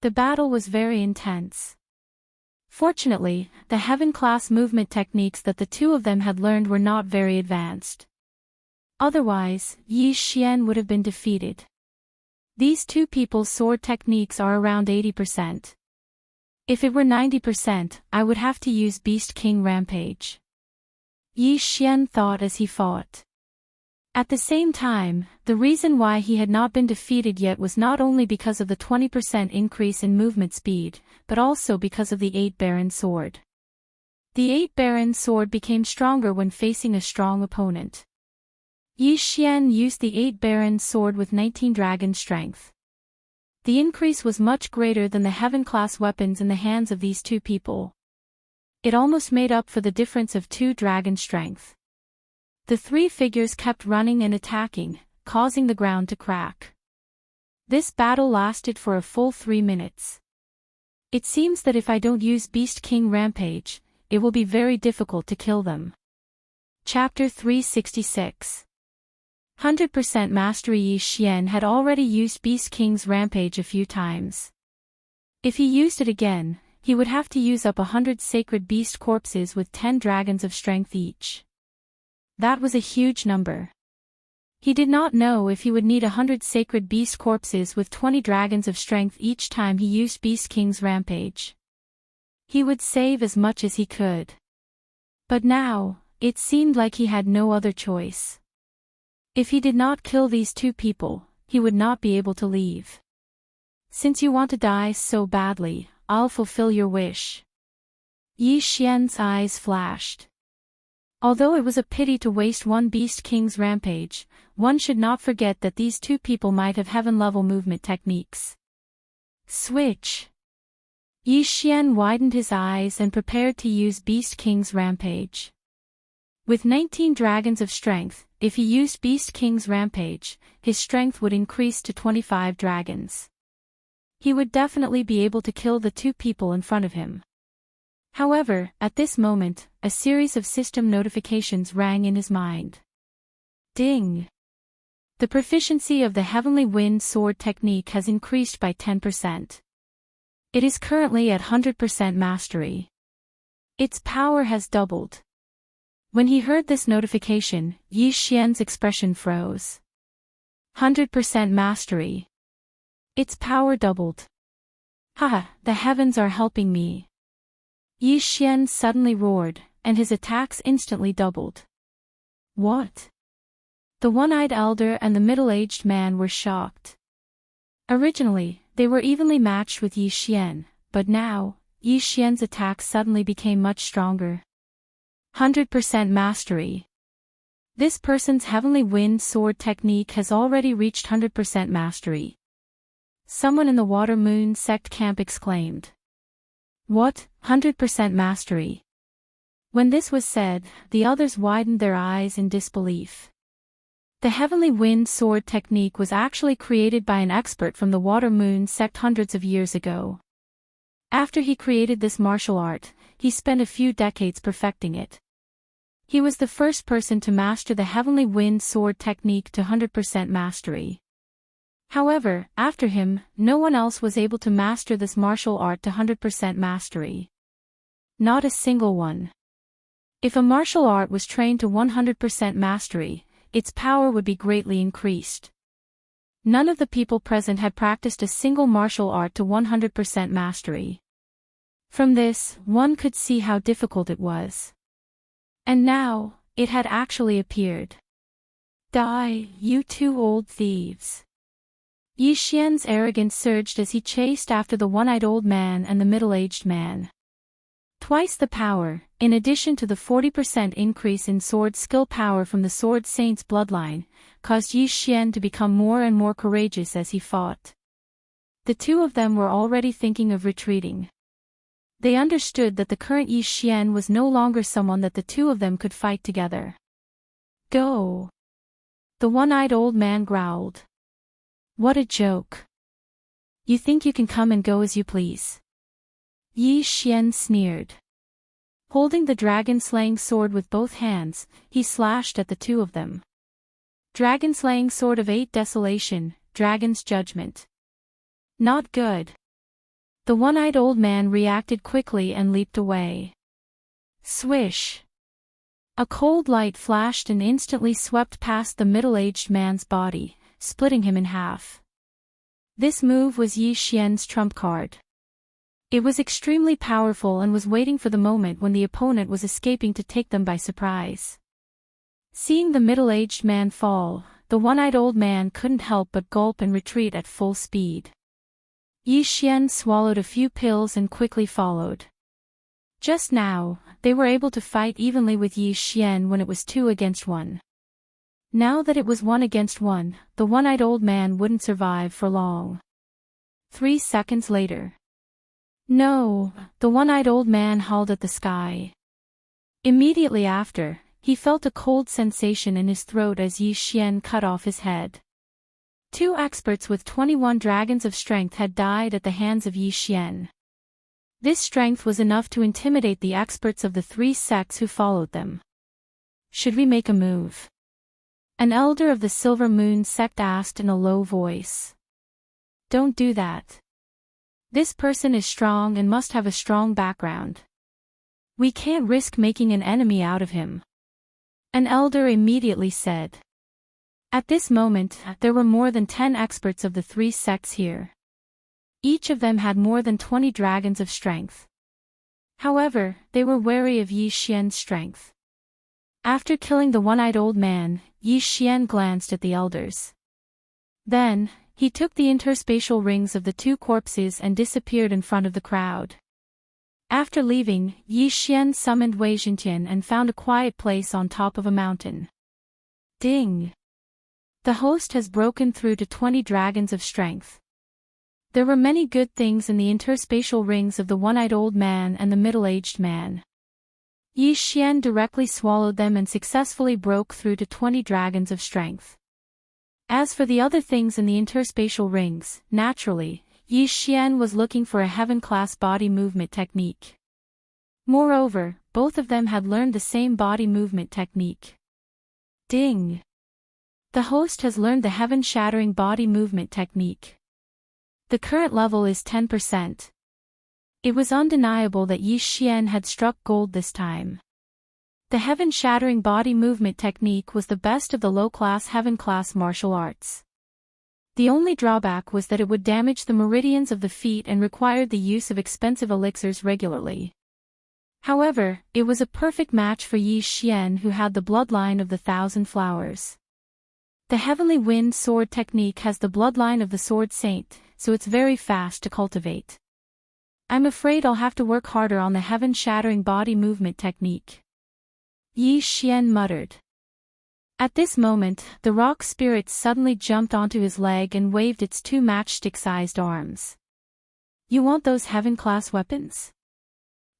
The battle was very intense. Fortunately, the heaven-class movement techniques that the 2 of them had learned were not very advanced. Otherwise, Yi Xian would have been defeated. These 2 people's sword techniques are around 80%. If it were 90%, I would have to use Beast King Rampage. Yi Xian thought as he fought. At the same time, the reason why he had not been defeated yet was not only because of the 20% increase in movement speed, but also because of the 8 Baron sword. The 8 Baron sword became stronger when facing a strong opponent. Yi Xian used the 8 Baron sword with 19 dragon strength. The increase was much greater than the heaven-class weapons in the hands of these 2 people. It almost made up for the difference of 2 dragon strength. The three figures kept running and attacking, causing the ground to crack. This battle lasted for a full 3 minutes. It seems that if I don't use Beast King Rampage, it will be very difficult to kill them. Chapter 366. 100% Mastery. Yi Xian had already used Beast King's Rampage a few times. If he used it again, he would have to use up 100 sacred beast corpses with 10 dragons of strength each. That was a huge number. He did not know if he would need 100 sacred beast corpses with 20 dragons of strength each time he used Beast King's Rampage. He would save as much as he could. But now, it seemed like he had no other choice. If he did not kill these two people, he would not be able to leave. Since you want to die so badly, I'll fulfill your wish. Yi Xian's eyes flashed. Although it was a pity to waste one Beast King's Rampage, one should not forget that these two people might have heaven-level movement techniques. Switch. Yi Xian widened his eyes and prepared to use Beast King's Rampage. With 19 dragons of strength, if he used Beast King's Rampage, his strength would increase to 25 dragons. He would definitely be able to kill the two people in front of him. However, at this moment, a series of system notifications rang in his mind. Ding! The proficiency of the Heavenly Wind Sword technique has increased by 10%. It is currently at 100% mastery. Its power has doubled. When he heard this notification, Yi Xian's expression froze. 100% mastery. Its power doubled. Haha, the heavens are helping me. Yi Xian suddenly roared, and his attacks instantly doubled. What? The one-eyed elder and the middle-aged man were shocked. Originally, they were evenly matched with Yi Xian, but now, Yi Xian's attacks suddenly became much stronger. 100% mastery. This person's Heavenly Wind Sword technique has already reached 100% mastery. Someone in the Water Moon Sect camp exclaimed. What, 100% mastery? When this was said, the others widened their eyes in disbelief. The Heavenly Wind Sword technique was actually created by an expert from the Water Moon Sect hundreds of years ago. After he created this martial art, he spent a few decades perfecting it. He was the first person to master the Heavenly Wind Sword technique to 100% mastery. However, after him, no one else was able to master this martial art to 100% mastery. Not a single one. If a martial art was trained to 100% mastery, its power would be greatly increased. None of the people present had practiced a single martial art to 100% mastery. From this, one could see how difficult it was. And now, it had actually appeared. Die, you two old thieves. Yi Xian's arrogance surged as he chased after the one-eyed old man and the middle-aged man. Twice the power, in addition to the 40% increase in sword skill power from the Sword Saint's bloodline, caused Yi Xian to become more and more courageous as he fought. The two of them were already thinking of retreating. They understood that the current Yi Xian was no longer someone that the two of them could fight together. Go! The one-eyed old man growled. What a joke. You think you can come and go as you please? Yi Xian sneered. Holding the dragon-slaying sword with both hands, he slashed at the two of them. Dragon-slaying sword of 8 desolation, dragon's judgment. Not good. The one-eyed old man reacted quickly and leaped away. Swish! A cold light flashed and instantly swept past the middle-aged man's body, splitting him in half. This move was Yi Xian's trump card. It was extremely powerful and was waiting for the moment when the opponent was escaping to take them by surprise. Seeing the middle-aged man fall, the one-eyed old man couldn't help but gulp and retreat at full speed. Yi Xian swallowed a few pills and quickly followed. Just now, they were able to fight evenly with Yi Xian when it was 2 against 1. Now that it was 1 against 1, the one-eyed old man wouldn't survive for long. 3 seconds later. No, the one-eyed old man hauled at the sky. Immediately after, he felt a cold sensation in his throat as Yi Xian cut off his head. 2 experts with 21 dragons of strength had died at the hands of Yi Xian. This strength was enough to intimidate the experts of the 3 sects who followed them. Should we make a move? An elder of the Silver Moon sect asked in a low voice. Don't do that. This person is strong and must have a strong background. We can't risk making an enemy out of him. An elder immediately said. At this moment, there were more than 10 experts of the 3 sects here. Each of them had more than 20 dragons of strength. However, they were wary of Yi Xian's strength. After killing the one-eyed old man, Yi Xian glanced at the elders. Then, he took the interspatial rings of the 2 corpses and disappeared in front of the crowd. After leaving, Yi Xian summoned Wei Zhentian and found a quiet place on top of a mountain. Ding! The host has broken through to 20 dragons of strength. There were many good things in the interspatial rings of the one-eyed old man and the middle-aged man. Yi Xian directly swallowed them and successfully broke through to 20 dragons of strength. As for the other things in the interspatial rings, naturally, Yi Xian was looking for a heaven-class body movement technique. Moreover, both of them had learned the same body movement technique. Ding! The host has learned the heaven-shattering body movement technique. The current level is 10%. It was undeniable that Yi Xian had struck gold this time. The heaven-shattering body movement technique was the best of the low-class heaven-class martial arts. The only drawback was that it would damage the meridians of the feet and required the use of expensive elixirs regularly. However, it was a perfect match for Yi Xian, who had the bloodline of the 1,000 flowers. The Heavenly Wind Sword technique has the bloodline of the Sword Saint, so it's very fast to cultivate. I'm afraid I'll have to work harder on the heaven-shattering body movement technique. Yi Xian muttered. At this moment, the rock spirit suddenly jumped onto his leg and waved its 2 matchstick-sized arms. You want those heaven-class weapons?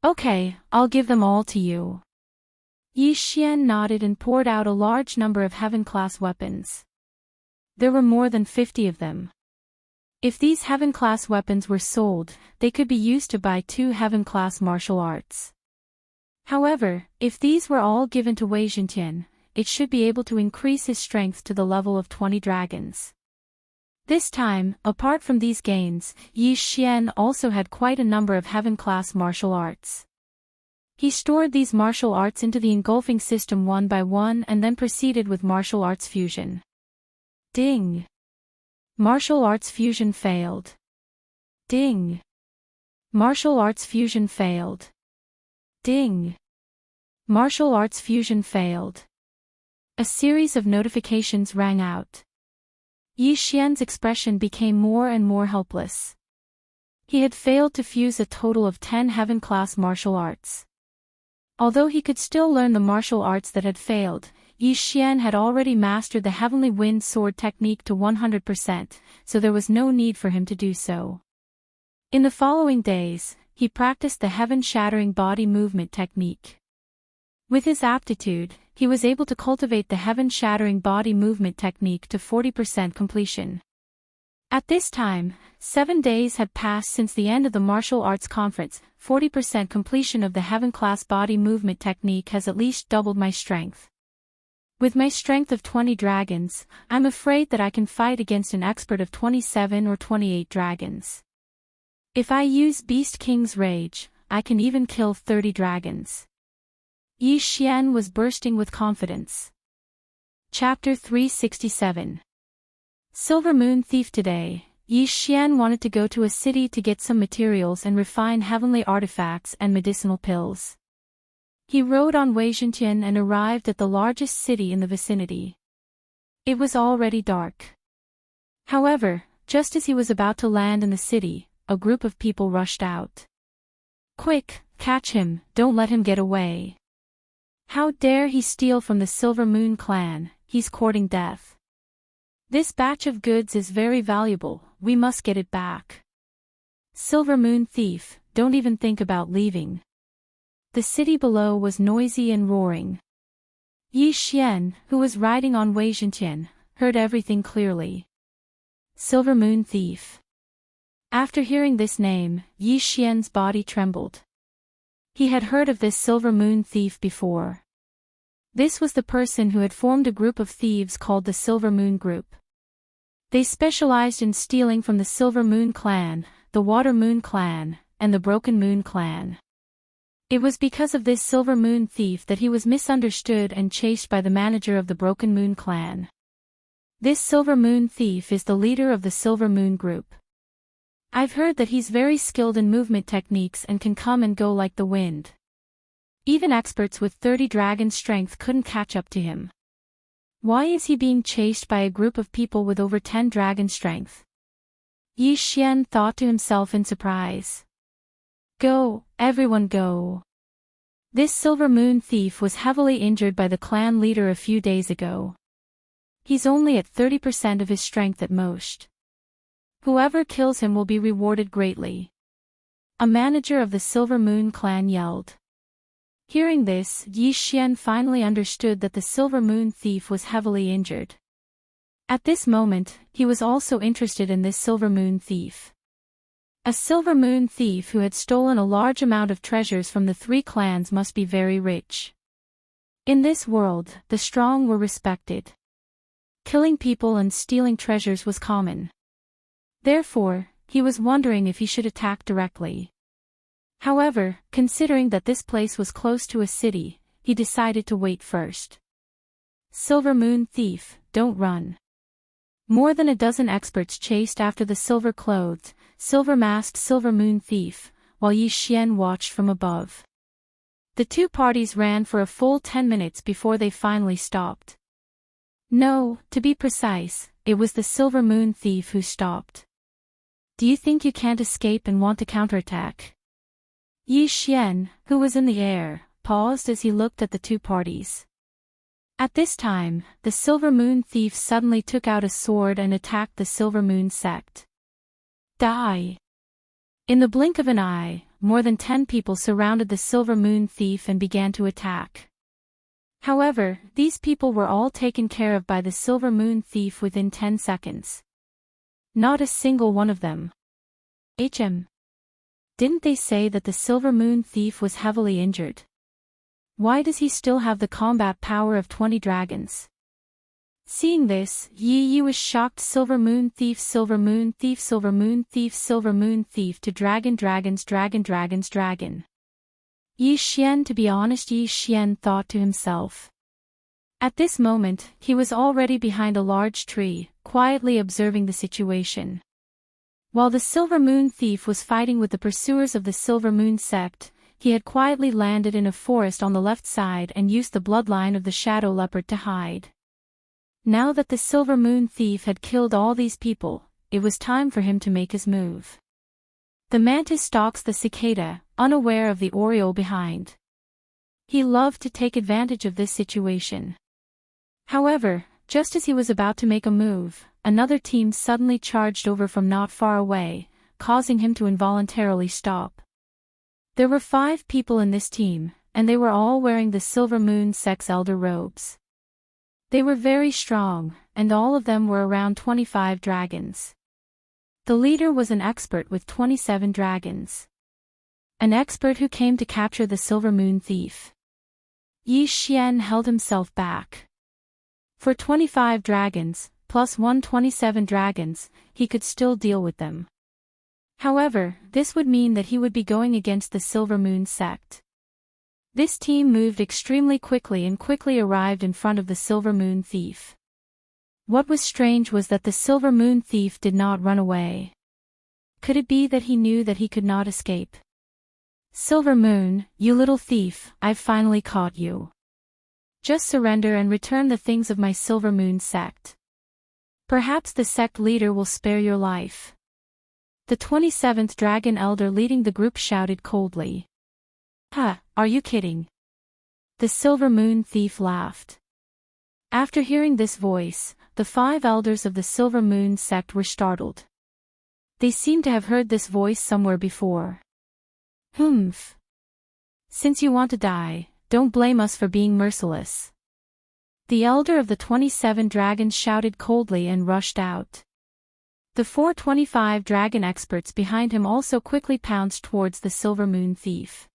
Okay, I'll give them all to you. Yi Xian nodded and poured out a large number of heaven-class weapons. There were more than 50 of them. If these heaven-class weapons were sold, they could be used to buy 2 heaven-class martial arts. However, if these were all given to Wei Zhentian, it should be able to increase his strength to the level of 20 dragons. This time, apart from these gains, Yi Xian also had quite a number of heaven-class martial arts. He stored these martial arts into the engulfing system one by one and then proceeded with martial arts fusion. Ding! Martial arts fusion failed. Ding! Martial arts fusion failed. Ding! Martial arts fusion failed. A series of notifications rang out. Yi Xian's expression became more and more helpless. He had failed to fuse a total of 10 heaven-class martial arts. Although he could still learn the martial arts that had failed, Yi Xian had already mastered the Heavenly Wind Sword technique to 100%, so there was no need for him to do so. In the following days, he practiced the heaven-shattering body movement technique. With his aptitude, he was able to cultivate the heaven-shattering body movement technique to 40% completion. At this time, 7 days had passed since the end of the martial arts conference. 40% completion of the heaven-class body movement technique has at least doubled my strength. With my strength of 20 dragons, I'm afraid that I can fight against an expert of 27 or 28 dragons. If I use Beast King's Rage, I can even kill 30 dragons. Yi Xian was bursting with confidence. Chapter 367. Silver Moon Thief. Today, Yi Xian wanted to go to a city to get some materials and refine heavenly artifacts and medicinal pills. He rode on Wei Zhentian and arrived at the largest city in the vicinity. It was already dark. However, just as he was about to land in the city, a group of people rushed out. Quick, catch him, don't let him get away. How dare he steal from the Silver Moon clan, he's courting death. This batch of goods is very valuable, we must get it back. Silver Moon Thief, don't even think about leaving. The city below was noisy and roaring. Yi Xian, who was riding on Wei Zhentian, heard everything clearly. Silver Moon Thief. After hearing this name, Yi Xian's body trembled. He had heard of this Silver Moon Thief before. This was the person who had formed a group of thieves called the Silver Moon Group. They specialized in stealing from the Silver Moon Clan, the Water Moon Clan, and the Broken Moon Clan. It was because of this Silver Moon Thief that he was misunderstood and chased by the manager of the Broken Moon Clan. This Silver Moon Thief is the leader of the Silver Moon Group. I've heard that he's very skilled in movement techniques and can come and go like the wind. Even experts with 30 dragon strength couldn't catch up to him. Why is he being chased by a group of people with over 10 dragon strength? Yi Xian thought to himself in surprise. Go, everyone go. This Silver Moon Thief was heavily injured by the clan leader a few days ago. He's only at 30% of his strength at most. Whoever kills him will be rewarded greatly. A manager of the Silver Moon Clan yelled. Hearing this, Yi Xian finally understood that the Silver Moon Thief was heavily injured. At this moment, he was also interested in this Silver Moon Thief. A Silver Moon Thief who had stolen a large amount of treasures from the 3 clans must be very rich. In this world, the strong were respected. Killing people and stealing treasures was common. Therefore, he was wondering if he should attack directly. However, considering that this place was close to a city, he decided to wait first. Silver Moon Thief, don't run. More than a dozen experts chased after the silver-clothed, silver-masked Silver Moon Thief, while Yi Xian watched from above. The 2 parties ran for a full 10 minutes before they finally stopped. No, to be precise, it was the Silver Moon Thief who stopped. Do you think you can't escape and want to counterattack? Yi Xian, who was in the air, paused as he looked at the 2 parties. At this time, the Silver Moon Thief suddenly took out a sword and attacked the Silver Moon sect. Die! In the blink of an eye, more than 10 people surrounded the Silver Moon Thief and began to attack. However, these people were all taken care of by the Silver Moon Thief within 10 seconds. Not a single one of them. Didn't they say that the Silver Moon Thief was heavily injured? Why does he still have the combat power of 20 dragons? Seeing this, Yi was shocked. Silver Moon Thief, Silver Moon Thief, Silver Moon Thief, Silver Moon Thief to dragon. Yi Xian, to be honest, Yi Xian thought to himself. At this moment, he was already behind a large tree, quietly observing the situation. While the Silver Moon Thief was fighting with the pursuers of the Silver Moon sect, he had quietly landed in a forest on the left side and used the bloodline of the Shadow Leopard to hide. Now that the Silver Moon Thief had killed all these people, it was time for him to make his move. The mantis stalks the cicada, unaware of the oriole behind. He loved to take advantage of this situation. However, just as he was about to make a move, another team suddenly charged over from not far away, causing him to involuntarily stop. There were 5 people in this team, and they were all wearing the Silver Moon sect's elder robes. They were very strong, and all of them were around 25 dragons. The leader was an expert with 27 dragons. An expert who came to capture the Silver Moon Thief. Yi Xian held himself back. For 25 dragons, plus 127 dragons, he could still deal with them. However, this would mean that he would be going against the Silver Moon sect. This team moved extremely quickly and quickly arrived in front of the Silver Moon Thief. What was strange was that the Silver Moon Thief did not run away. Could it be that he knew that he could not escape? Silver Moon, you little thief, I've finally caught you. Just surrender and return the things of my Silver Moon sect. Perhaps the sect leader will spare your life. The 27th Dragon Elder leading the group shouted coldly. Are you kidding? The Silver Moon Thief laughed. After hearing this voice, the 5 elders of the Silver Moon sect were startled. They seemed to have heard this voice somewhere before. Since you want to die, don't blame us for being merciless. The elder of the 27 dragons shouted coldly and rushed out. The 425 dragon experts behind him also quickly pounced towards the Silver Moon Thief.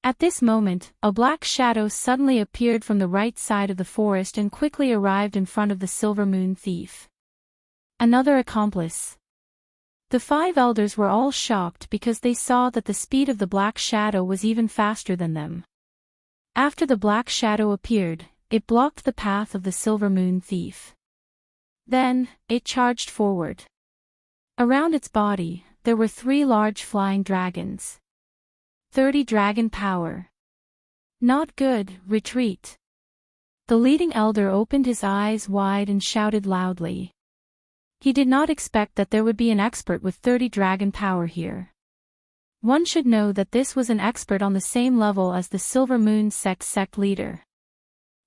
At this moment, a black shadow suddenly appeared from the right side of the forest and quickly arrived in front of the Silver Moon Thief. Another accomplice. The 5 elders were all shocked because they saw that the speed of the black shadow was even faster than them. After the black shadow appeared, it blocked the path of the Silver Moon Thief. Then, it charged forward. Around its body, there were 3 large flying dragons. 30 dragon power. Not good, retreat. The leading elder opened his eyes wide and shouted loudly. He did not expect that there would be an expert with 30 dragon power here. One should know that this was an expert on the same level as the Silver Moon sect leader.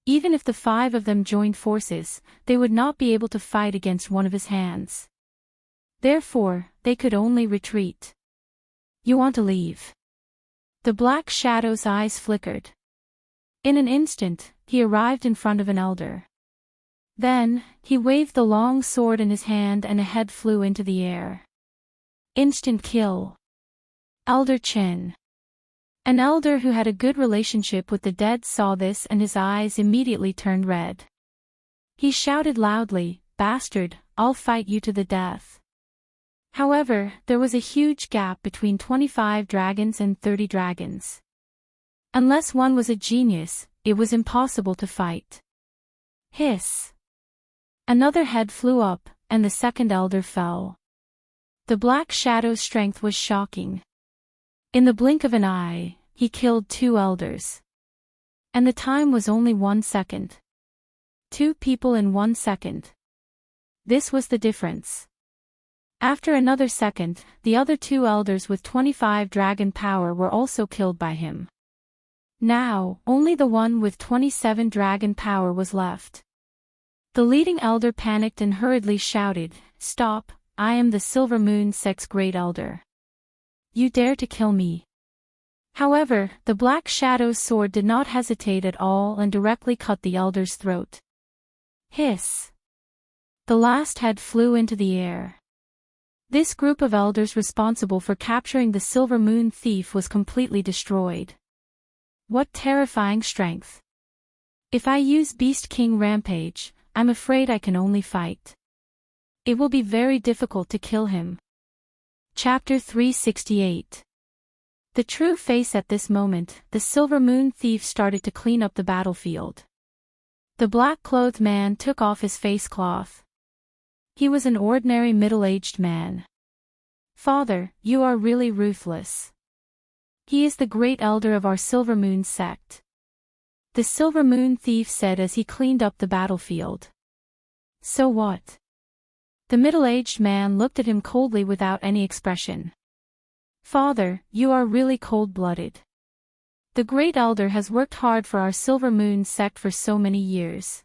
Even if the 5 of them joined forces, they would not be able to fight against one of his hands. Therefore, they could only retreat. You want to leave? The black shadow's eyes flickered. In an instant, he arrived in front of an elder. Then, he waved the long sword in his hand and a head flew into the air. Instant kill. Elder Chen. An elder who had a good relationship with the dead saw this and his eyes immediately turned red. He shouted loudly, "Bastard, I'll fight you to the death." However, there was a huge gap between 25 dragons and 30 dragons. Unless one was a genius, it was impossible to fight. Hiss. Another head flew up, and the second elder fell. The black shadow's strength was shocking. In the blink of an eye, he killed 2 elders. And the time was only 1 second. 2 people in 1 second. This was the difference. After another second, the other 2 elders with 25 dragon power were also killed by him. Now, only the one with 27 dragon power was left. The leading elder panicked and hurriedly shouted, "Stop, I am the Silver Moon sect's great elder. You dare to kill me." However, the black shadow's sword did not hesitate at all and directly cut the elder's throat. Hiss. The last head flew into the air. This group of elders responsible for capturing the Silver Moon Thief was completely destroyed. What terrifying strength. If I use Beast King Rampage, I'm afraid I can only fight. It will be very difficult to kill him. Chapter 368. The true face. At this moment, the Silver Moon Thief started to clean up the battlefield. The black-clothed man took off his face cloth. He was an ordinary middle-aged man. "Father, you are really ruthless. He is the great elder of our Silver Moon sect," the Silver Moon Thief said as he cleaned up the battlefield. "So what?" The middle-aged man looked at him coldly without any expression. "Father, you are really cold-blooded. The great elder has worked hard for our Silver Moon sect for so many years.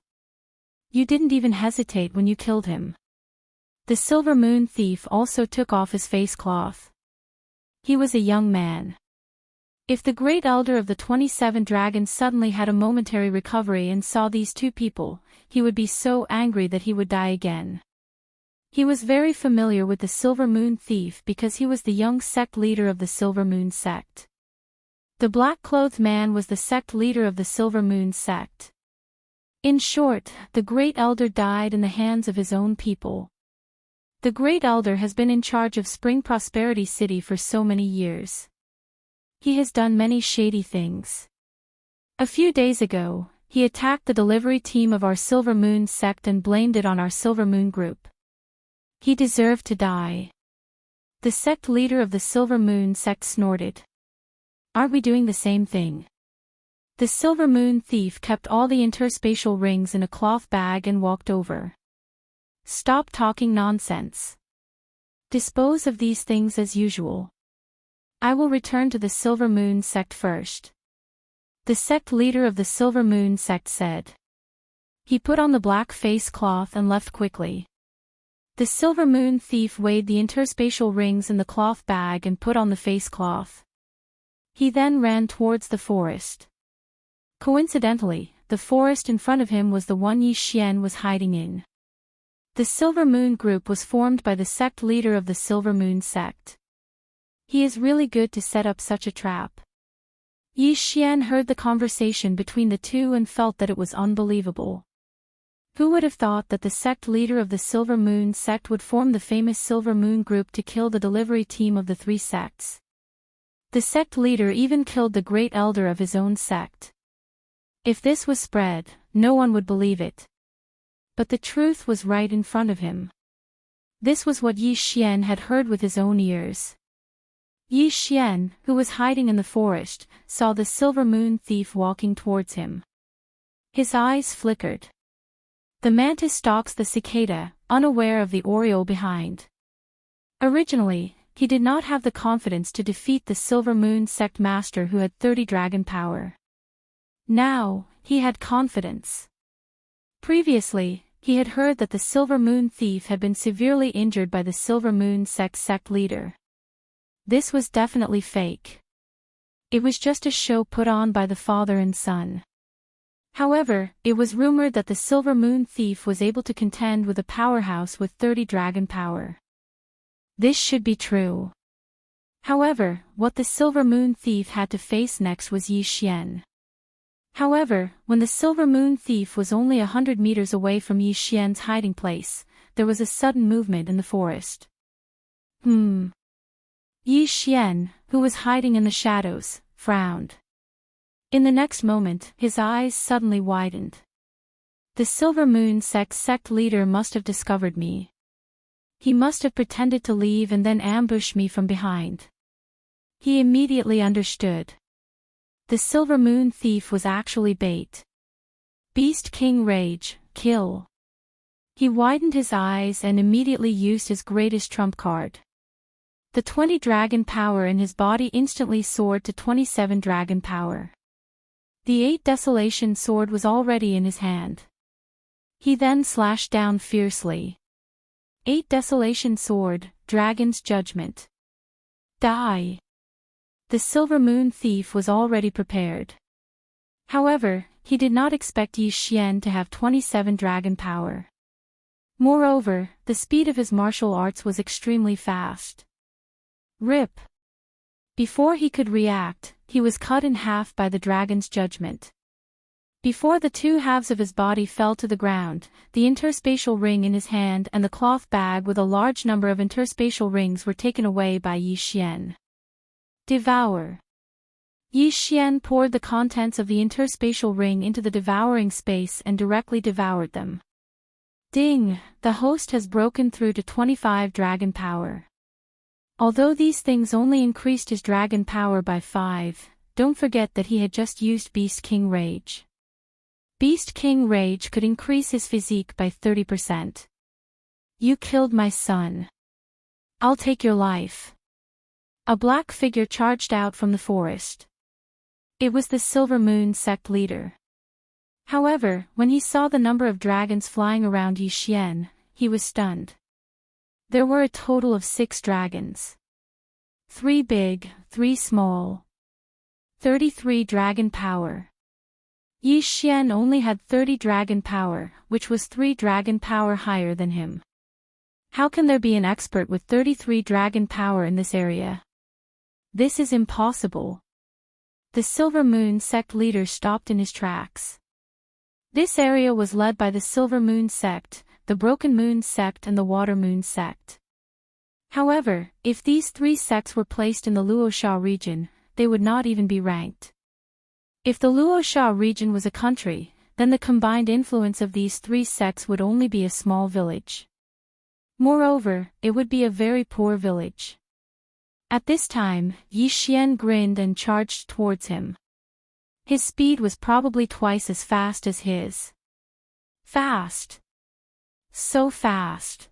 You didn't even hesitate when you killed him." The Silver Moon Thief also took off his face cloth. He was a young man. If the great elder of the 27 dragons suddenly had a momentary recovery and saw these 2 people, he would be so angry that he would die again. He was very familiar with the Silver Moon Thief because he was the young sect leader of the Silver Moon sect. The black-clothed man was the sect leader of the Silver Moon sect. In short, the great elder died in the hands of his own people. The great elder has been in charge of Spring Prosperity City for so many years. He has done many shady things. A few days ago, he attacked the delivery team of our Silver Moon sect and blamed it on our Silver Moon group. He deserved to die. The sect leader of the Silver Moon sect snorted. "Aren't we doing the same thing?" The Silver Moon Thief kept all the interspatial rings in a cloth bag and walked over. "Stop talking nonsense. Dispose of these things as usual. I will return to the Silver Moon sect first," the sect leader of the Silver Moon sect said. He put on the black face cloth and left quickly. The Silver Moon Thief weighed the interspatial rings in the cloth bag and put on the face cloth. He then ran towards the forest. Coincidentally, the forest in front of him was the one Yi Xian was hiding in. The Silver Moon group was formed by the sect leader of the Silver Moon sect. He is really good to set up such a trap. Yi Xian heard the conversation between the two and felt that it was unbelievable. Who would have thought that the sect leader of the Silver Moon sect would form the famous Silver Moon group to kill the delivery team of the three sects? The sect leader even killed the great elder of his own sect. If this was spread, no one would believe it. But the truth was right in front of him. This was what Yi Xian had heard with his own ears. Yi Xian, who was hiding in the forest, saw the Silver Moon thief walking towards him. His eyes flickered. The mantis stalks the cicada, unaware of the oriole behind. Originally, he did not have the confidence to defeat the Silver Moon sect master who had 30 dragon power. Now, he had confidence. Previously, he had heard that the Silver Moon thief had been severely injured by the Silver Moon sect leader. This was definitely fake. It was just a show put on by the father and son. However, it was rumored that the Silver Moon thief was able to contend with a powerhouse with 30 dragon power. This should be true. However, what the Silver Moon thief had to face next was Yi Xian. However, when the Silver Moon thief was only 100 meters away from Yi Xian's hiding place, there was a sudden movement in the forest. Yi Xian, who was hiding in the shadows, frowned. In the next moment, his eyes suddenly widened. The Silver Moon sect leader must have discovered me. He must have pretended to leave and then ambushed me from behind. He immediately understood. The Silver Moon thief was actually bait. Beast King Rage, kill. He widened his eyes and immediately used his greatest trump card. The 20 dragon power in his body instantly soared to 27 dragon power. The 8 Desolation sword was already in his hand. He then slashed down fiercely. 8 Desolation sword, Dragon's Judgment. Die. The Silver Moon thief was already prepared. However, he did not expect Yi Xian to have 27 dragon power. Moreover, the speed of his martial arts was extremely fast. Rip. Before he could react, he was cut in half by the Dragon's Judgment. Before the 2 halves of his body fell to the ground, the interspatial ring in his hand and the cloth bag with a large number of interspatial rings were taken away by Yi Xian. Devour. Yi Xian poured the contents of the interspatial ring into the devouring space and directly devoured them. Ding! The host has broken through to 25 dragon power. Although these things only increased his dragon power by 5, don't forget that he had just used Beast King Rage. Beast King Rage could increase his physique by 30%. You killed my son. I'll take your life. A black figure charged out from the forest. It was the Silver Moon sect leader. However, when he saw the number of dragons flying around Yi Xian, he was stunned. There were a total of 6 dragons. 3 big, 3 small. 33 dragon power. Yi Xian only had 30 dragon power, which was 3 dragon power higher than him. How can there be an expert with 33 dragon power in this area? This is impossible. The Silver Moon sect leader stopped in his tracks. This area was led by the Silver Moon sect, the Broken Moon sect and the Water Moon sect. However, if these 3 sects were placed in the Luosha region, they would not even be ranked. If the Luosha region was a country, then the combined influence of these 3 sects would only be a small village. Moreover, it would be a very poor village. At this time, Yi Xian grinned and charged towards him. His speed was probably twice as fast as his. Fast. So fast.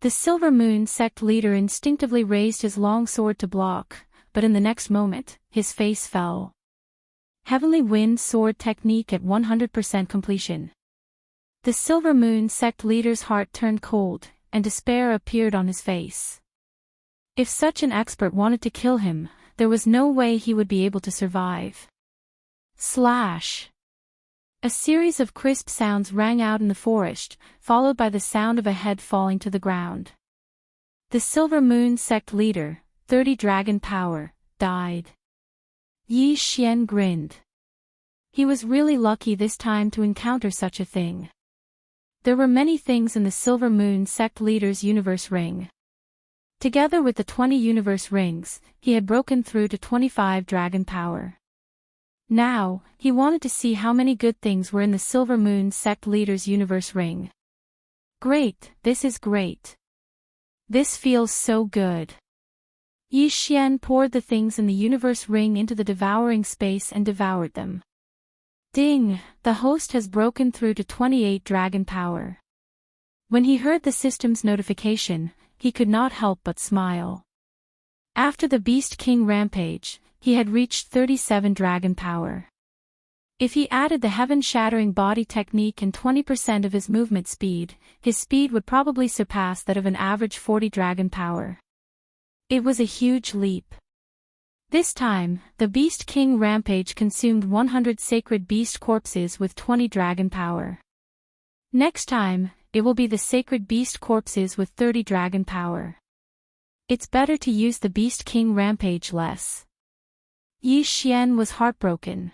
The Silver Moon sect leader instinctively raised his long sword to block, but in the next moment, his face fell. Heavenly Wind sword technique at 100% completion. The Silver Moon sect leader's heart turned cold, and despair appeared on his face. If such an expert wanted to kill him, there was no way he would be able to survive. Slash. A series of crisp sounds rang out in the forest, followed by the sound of a head falling to the ground. The Silver Moon sect leader, 30 dragon power, died. Yi Xian grinned. He was really lucky this time to encounter such a thing. There were many things in the Silver Moon sect leader's universe ring. Together with the 20 universe rings, he had broken through to 25 dragon power. Now, he wanted to see how many good things were in the Silver Moon sect leader's universe ring. Great, this is great. This feels so good. Yi Xian poured the things in the universe ring into the devouring space and devoured them. Ding, the host has broken through to 28 dragon power. When he heard the system's notification, he could not help but smile. After the Beast King rampage, he had reached 37 dragon power. If he added the heaven-shattering body technique and 20% of his movement speed, his speed would probably surpass that of an average 40 dragon power. It was a huge leap. This time, the Beast King rampage consumed 100 sacred beast corpses with 20 dragon power. Next time, it will be the sacred beast corpses with 30 dragon power. It's better to use the Beast King rampage less. Yi Xian was heartbroken.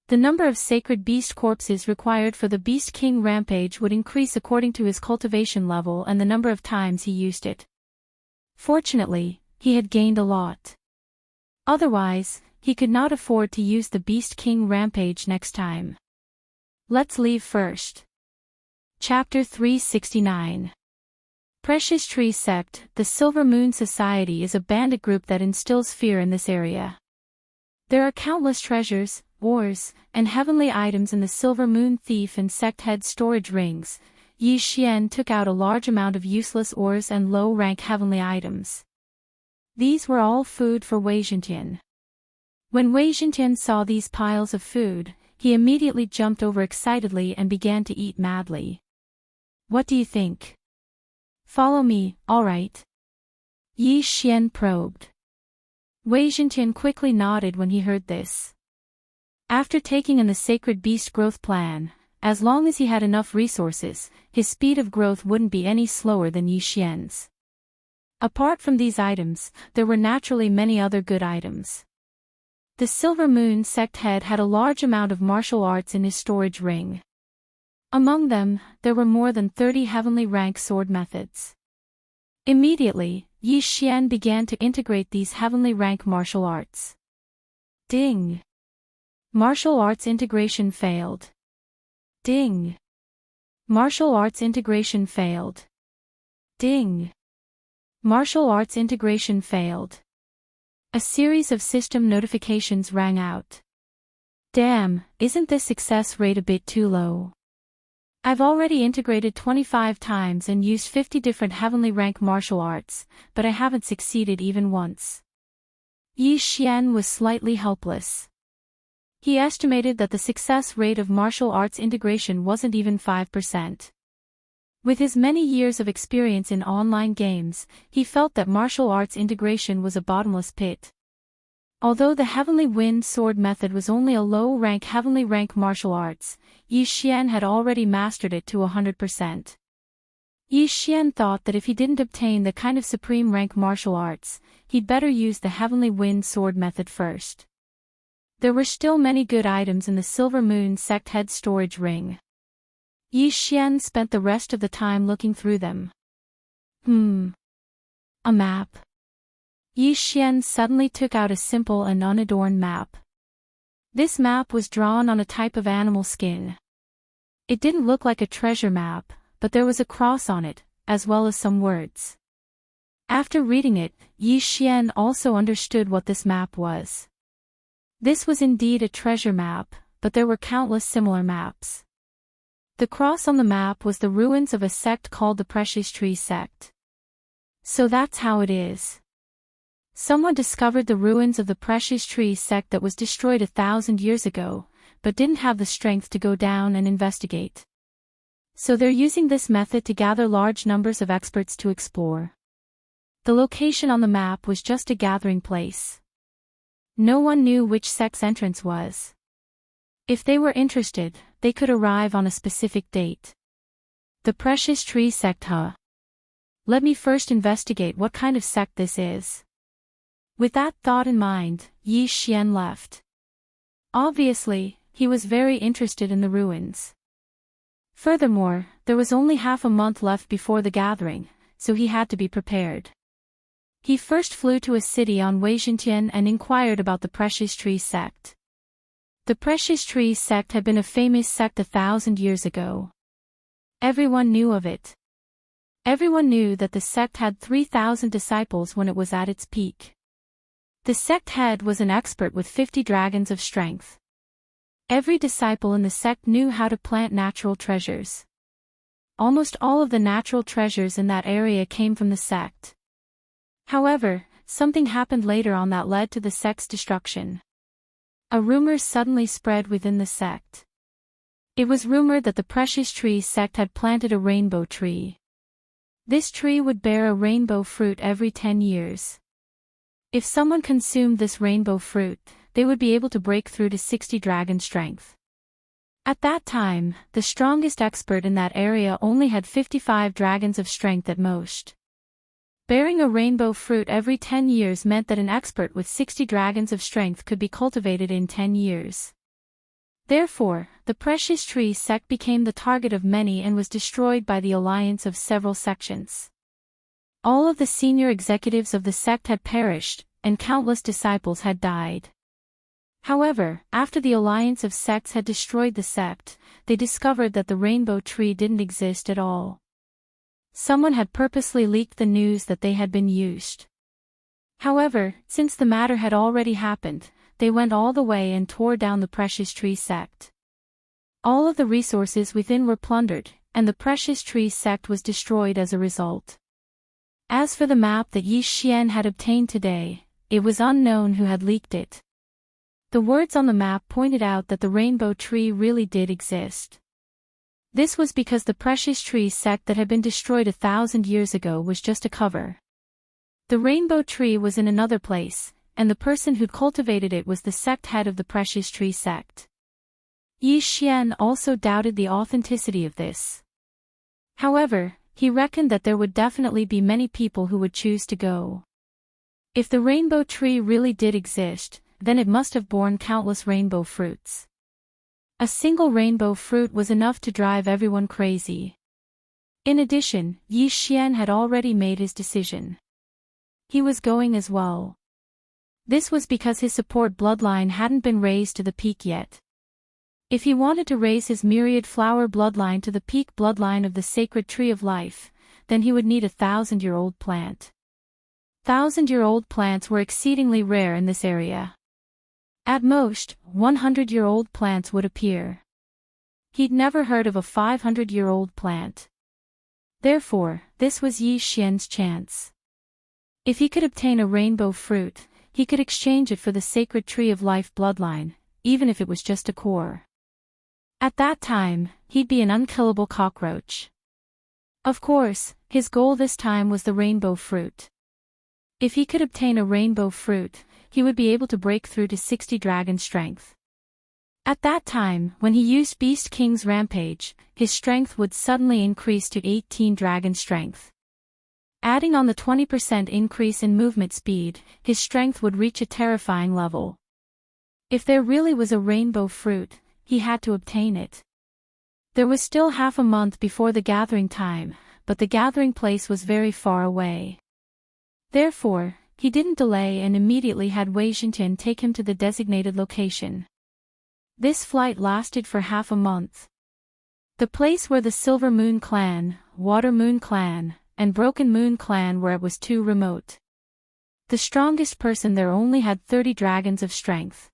The number of sacred beast corpses required for the Beast King rampage would increase according to his cultivation level and the number of times he used it. Fortunately, he had gained a lot. Otherwise, he could not afford to use the Beast King rampage next time. Let's leave first. Chapter 369. Precious Tree Sect. The Silver Moon Society is a bandit group that instills fear in this area. There are countless treasures, ores, and heavenly items in the Silver Moon Thief and Sect Head storage rings. Yi Xian took out a large amount of useless ores and low-rank heavenly items. These were all food for Wei Zhentian. When Wei Zhentian saw these piles of food, he immediately jumped over excitedly and began to eat madly. What do you think? Follow me, all right? Yi Xian probed. Wei Zhentian quickly nodded when he heard this. After taking in the Sacred Beast Growth Plan, as long as he had enough resources, his speed of growth wouldn't be any slower than Yi Xian's. Apart from these items, there were naturally many other good items. The Silver Moon Sect Head had a large amount of martial arts in his storage ring. Among them, there were more than 30 heavenly rank sword methods. Immediately, Yi Xian began to integrate these heavenly rank martial arts. Ding! Martial arts integration failed. Ding! Martial arts integration failed. Ding! Martial arts integration failed. A series of system notifications rang out. Damn, isn't this success rate a bit too low? I've already integrated 25 times and used 50 different heavenly rank martial arts, but I haven't succeeded even once. Yi Xian was slightly helpless. He estimated that the success rate of martial arts integration wasn't even 5%. With his many years of experience in online games, he felt that martial arts integration was a bottomless pit. Although the Heavenly Wind Sword method was only a low-rank heavenly rank martial arts, Yi Xian had already mastered it to 100%. Yi Xian thought that if he didn't obtain the kind of supreme rank martial arts, he'd better use the Heavenly Wind Sword method first. There were still many good items in the Silver Moon Sect Head storage ring. Yi Xian spent the rest of the time looking through them. A map. Yi Xian suddenly took out a simple and unadorned map. This map was drawn on a type of animal skin. It didn't look like a treasure map, but there was a cross on it, as well as some words. After reading it, Yi Xian also understood what this map was. This was indeed a treasure map, but there were countless similar maps. The cross on the map was the ruins of a sect called the Precious Tree Sect. So that's how it is. Someone discovered the ruins of the Precious Tree Sect that was destroyed 1,000 years ago, but didn't have the strength to go down and investigate. So they're using this method to gather large numbers of experts to explore. The location on the map was just a gathering place. No one knew which sect's entrance was. If they were interested, they could arrive on a specific date. The Precious Tree Sect, huh? Let me first investigate what kind of sect this is. With that thought in mind, Yi Xian left. Obviously, he was very interested in the ruins. Furthermore, there was only half a month left before the gathering, so he had to be prepared. He first flew to a city on Weijintian and inquired about the Precious Tree Sect. The Precious Tree Sect had been a famous sect 1,000 years ago. Everyone knew of it. Everyone knew that the sect had 3,000 disciples when it was at its peak. The sect head was an expert with 50 dragons of strength. Every disciple in the sect knew how to plant natural treasures. Almost all of the natural treasures in that area came from the sect. However, something happened later on that led to the sect's destruction. A rumor suddenly spread within the sect. It was rumored that the Precious Tree Sect had planted a rainbow tree. This tree would bear a rainbow fruit every 10 years. If someone consumed this rainbow fruit, they would be able to break through to 60 dragon strength. At that time, the strongest expert in that area only had 55 dragons of strength at most. Bearing a rainbow fruit every 10 years meant that an expert with 60 dragons of strength could be cultivated in 10 years. Therefore, the Precious Tree Sect became the target of many and was destroyed by the alliance of several sections. All of the senior executives of the sect had perished, and countless disciples had died. However, after the alliance of sects had destroyed the sect, they discovered that the rainbow tree didn't exist at all. Someone had purposely leaked the news that they had been used. However, since the matter had already happened, they went all the way and tore down the Precious Tree Sect. All of the resources within were plundered, and the Precious Tree Sect was destroyed as a result. As for the map that Yi Xian had obtained today, it was unknown who had leaked it. The words on the map pointed out that the rainbow tree really did exist. This was because the Precious Tree Sect that had been destroyed 1,000 years ago was just a cover. The rainbow tree was in another place, and the person who'd cultivated it was the sect head of the Precious Tree Sect. Yi Xian also doubted the authenticity of this. However, he reckoned that there would definitely be many people who would choose to go. If the rainbow tree really did exist, then it must have borne countless rainbow fruits. A single rainbow fruit was enough to drive everyone crazy. In addition, Yi Xian had already made his decision. He was going as well. This was because his support bloodline hadn't been raised to the peak yet. If he wanted to raise his myriad flower bloodline to the peak bloodline of the sacred tree of life, then he would need a 1,000-year-old plant. 1,000-year-old plants were exceedingly rare in this area. At most, 100-year-old plants would appear. He'd never heard of a 500-year-old plant. Therefore, this was Yi Xian's chance. If he could obtain a rainbow fruit, he could exchange it for the sacred tree of life bloodline, even if it was just a core. At that time, he'd be an unkillable cockroach. Of course, his goal this time was the rainbow fruit. If he could obtain a rainbow fruit, he would be able to break through to 60 dragon strength. At that time, when he used Beast King's Rampage, his strength would suddenly increase to 18 dragon strength. Adding on the 20% increase in movement speed, his strength would reach a terrifying level. If there really was a rainbow fruit, he had to obtain it. There was still half a month before the gathering time, but the gathering place was very far away. Therefore, he didn't delay and immediately had Wei Xintian take him to the designated location. This flight lasted for half a month. The place where the Silver Moon Clan, Water Moon Clan, and Broken Moon Clan were, it was too remote. The strongest person there only had 30 dragons of strength.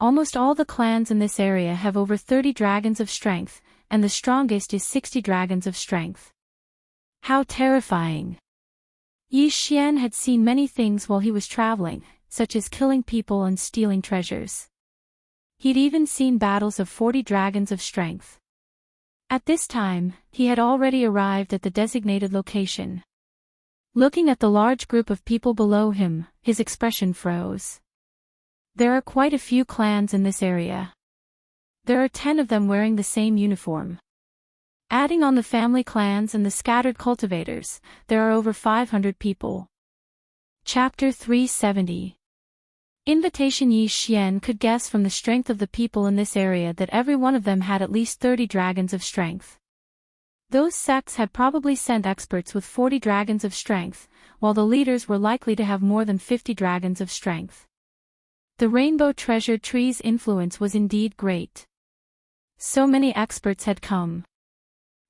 Almost all the clans in this area have over 30 dragons of strength, and the strongest is 60 dragons of strength. How terrifying! Yi Xian had seen many things while he was traveling, such as killing people and stealing treasures. He'd even seen battles of 40 dragons of strength. At this time, he had already arrived at the designated location. Looking at the large group of people below him, his expression froze. There are quite a few clans in this area. There are 10 of them wearing the same uniform. Adding on the family clans and the scattered cultivators, there are over 500 people. Chapter 370. Invitation. Yi Xian could guess from the strength of the people in this area that every one of them had at least 30 dragons of strength. Those sects had probably sent experts with 40 dragons of strength, while the leaders were likely to have more than 50 dragons of strength. The Rainbow Treasure Tree's influence was indeed great. So many experts had come.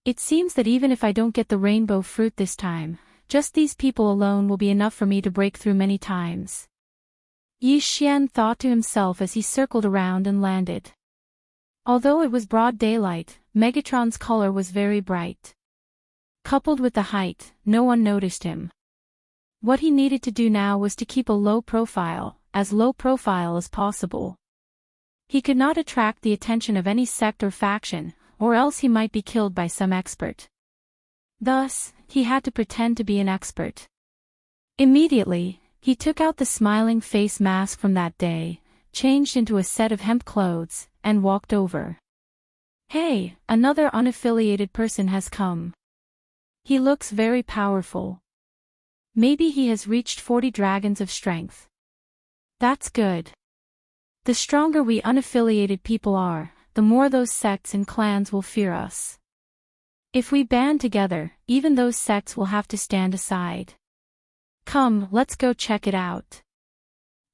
It seems that even if I don't get the rainbow fruit this time, just these people alone will be enough for me to break through many times. Yi Xian thought to himself as he circled around and landed. Although it was broad daylight, Megatron's color was very bright. Coupled with the height, no one noticed him. What he needed to do now was to keep a low profile as possible. He could not attract the attention of any sect or faction, or else he might be killed by some expert. Thus, he had to pretend to be an expert. Immediately, he took out the smiling face mask from that day, changed into a set of hemp clothes, and walked over. Hey, another unaffiliated person has come. He looks very powerful. Maybe he has reached 40 dragons of strength. That's good. The stronger we unaffiliated people are, the more those sects and clans will fear us. If we band together, even those sects will have to stand aside. Come, let's go check it out.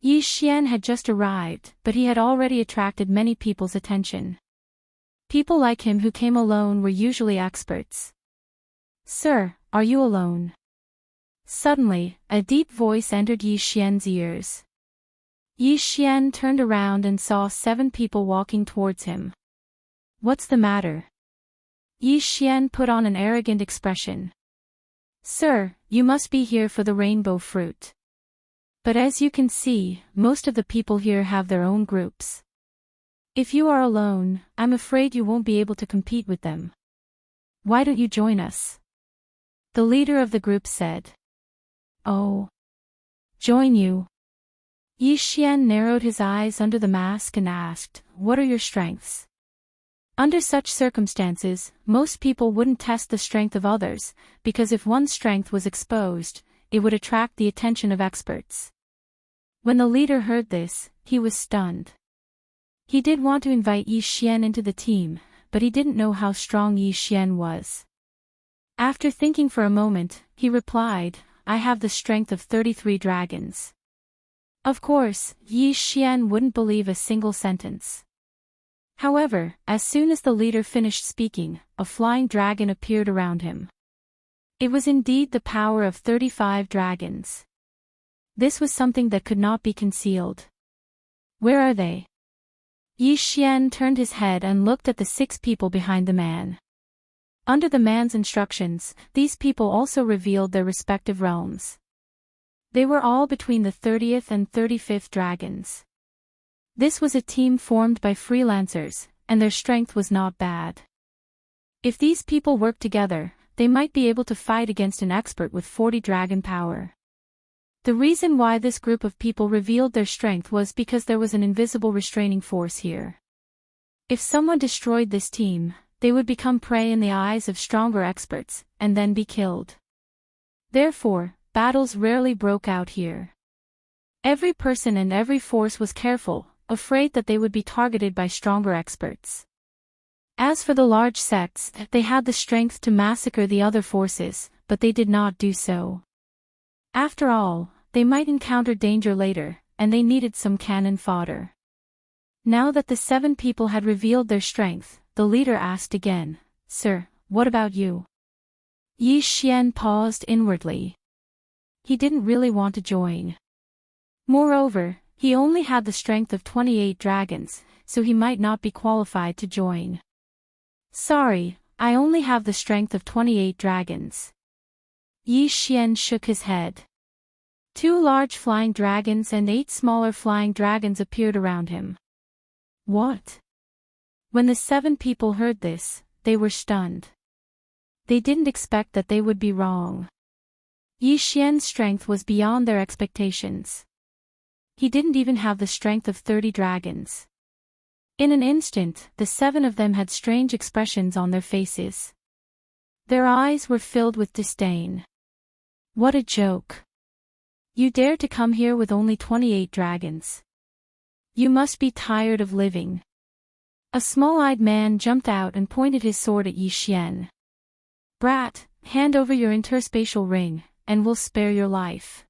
Yi Xian had just arrived, but he had already attracted many people's attention. People like him who came alone were usually experts. Sir, are you alone? Suddenly, a deep voice entered Yi Xian's ears. Yi Xian turned around and saw 7 people walking towards him. What's the matter? Yi Xian put on an arrogant expression. Sir, you must be here for the rainbow fruit. But as you can see, most of the people here have their own groups. If you are alone, I'm afraid you won't be able to compete with them. Why don't you join us? The leader of the group said. Oh. Join you? Yi Xian narrowed his eyes under the mask and asked, what are your strengths? Under such circumstances, most people wouldn't test the strength of others, because if one's strength was exposed, it would attract the attention of experts. When the leader heard this, he was stunned. He did want to invite Yi Xian into the team, but he didn't know how strong Yi Xian was. After thinking for a moment, he replied, I have the strength of 33 dragons. Of course, Yi Xian wouldn't believe a single sentence. However, as soon as the leader finished speaking, a flying dragon appeared around him. It was indeed the power of 35 dragons. This was something that could not be concealed. Where are they? Yi Xian turned his head and looked at the 6 people behind the man. Under the man's instructions, these people also revealed their respective realms. They were all between the 30th and 35th dragons. This was a team formed by freelancers, and their strength was not bad. If these people worked together, they might be able to fight against an expert with 40 dragon power. The reason why this group of people revealed their strength was because there was an invisible restraining force here. If someone destroyed this team, they would become prey in the eyes of stronger experts, and then be killed. Therefore, battles rarely broke out here. Every person and every force was careful, afraid that they would be targeted by stronger experts. As for the large sects, they had the strength to massacre the other forces, but they did not do so. After all, they might encounter danger later, and they needed some cannon fodder. Now that the 7 people had revealed their strength, the leader asked again, Sir, what about you? Yi Xian paused inwardly. He didn't really want to join. Moreover, he only had the strength of 28 dragons, so he might not be qualified to join. Sorry, I only have the strength of 28 dragons. Yi Xian shook his head. 2 large flying dragons and 8 smaller flying dragons appeared around him. What? When the 7 people heard this, they were stunned. They didn't expect that they would be wrong. Yi Xian's strength was beyond their expectations. He didn't even have the strength of 30 dragons. In an instant, the 7 of them had strange expressions on their faces. Their eyes were filled with disdain. What a joke. You dare to come here with only 28 dragons. You must be tired of living. A small-eyed man jumped out and pointed his sword at Yi Xian. Brat, hand over your interspatial ring, and we'll spare your life.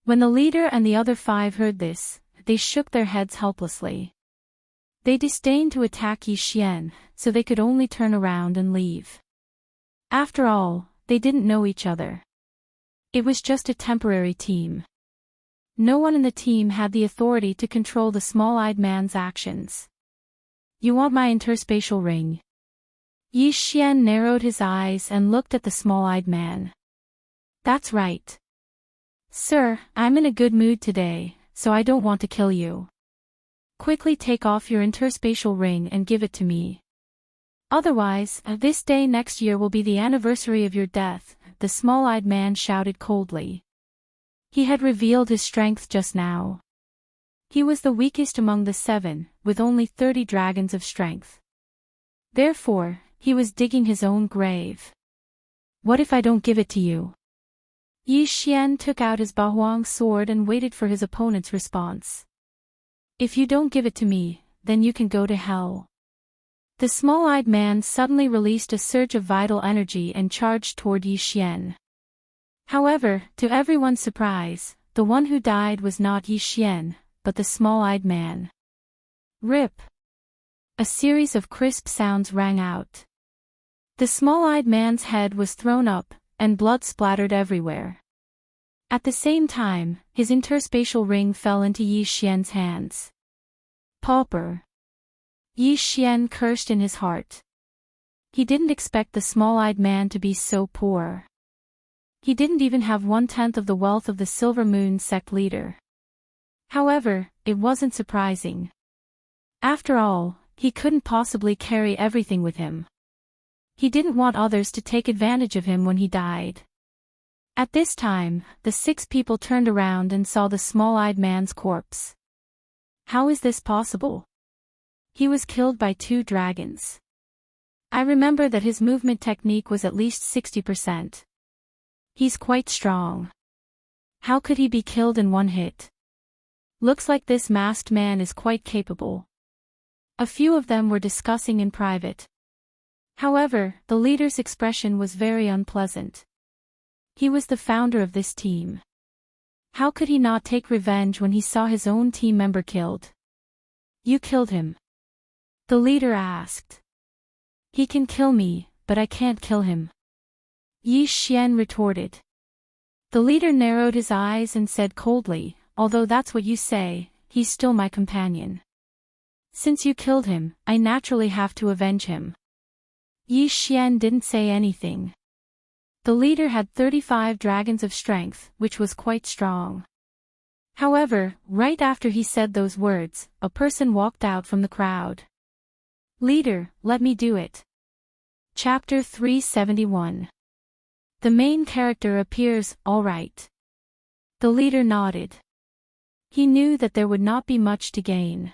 When the leader and the other 5 heard this, they shook their heads helplessly. They disdained to attack Yi Xian, so they could only turn around and leave. After all, they didn't know each other. It was just a temporary team. No one in the team had the authority to control the small-eyed man's actions. You want my interspatial ring? Yi Xian narrowed his eyes and looked at the small-eyed man. That's right. Sir, I'm in a good mood today, so I don't want to kill you. Quickly take off your interspatial ring and give it to me. Otherwise, this day next year will be the anniversary of your death, the small-eyed man shouted coldly. He had revealed his strength just now. He was the weakest among the 7, with only 30 dragons of strength. Therefore, he was digging his own grave. What if I don't give it to you? Yi Xian took out his Bahuang sword and waited for his opponent's response. If you don't give it to me, then you can go to hell. The small-eyed man suddenly released a surge of vital energy and charged toward Yi Xian. However, to everyone's surprise, the one who died was not Yi Xian, but the small-eyed man. Rip! A series of crisp sounds rang out. The small-eyed man's head was thrown up, and blood splattered everywhere. At the same time, his interspatial ring fell into Yi Xian's hands. Pauper! Yi Xian cursed in his heart. He didn't expect the small-eyed man to be so poor. He didn't even have 1/10 of the wealth of the Silver Moon sect leader. However, it wasn't surprising. After all, he couldn't possibly carry everything with him. He didn't want others to take advantage of him when he died. At this time, the 6 people turned around and saw the small-eyed man's corpse. How is this possible? He was killed by 2 dragons. I remember that his movement technique was at least 60%. He's quite strong. How could he be killed in 1 hit? Looks like this masked man is quite capable. A few of them were discussing in private. However, the leader's expression was very unpleasant. He was the founder of this team. How could he not take revenge when he saw his own team member killed? You killed him? The leader asked. He can kill me, but I can't kill him. Yi Xian retorted. The leader narrowed his eyes and said coldly, although that's what you say, he's still my companion. Since you killed him, I naturally have to avenge him. Yi Xian didn't say anything. The leader had 35 dragons of strength, which was quite strong. However, right after he said those words, a person walked out from the crowd. Leader, let me do it. Chapter 371. The main character appears, all right. The leader nodded. He knew that there would not be much to gain.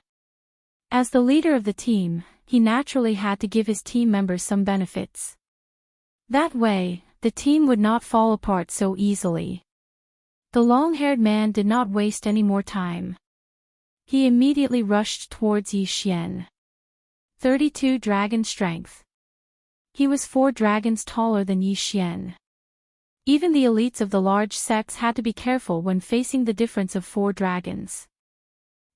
As the leader of the team, he naturally had to give his team members some benefits. That way, the team would not fall apart so easily. The long-haired man did not waste any more time. He immediately rushed towards Yi Xian. 32 dragon strength. He was 4 dragons taller than Yi Xian. Even the elites of the large sects had to be careful when facing the difference of 4 dragons.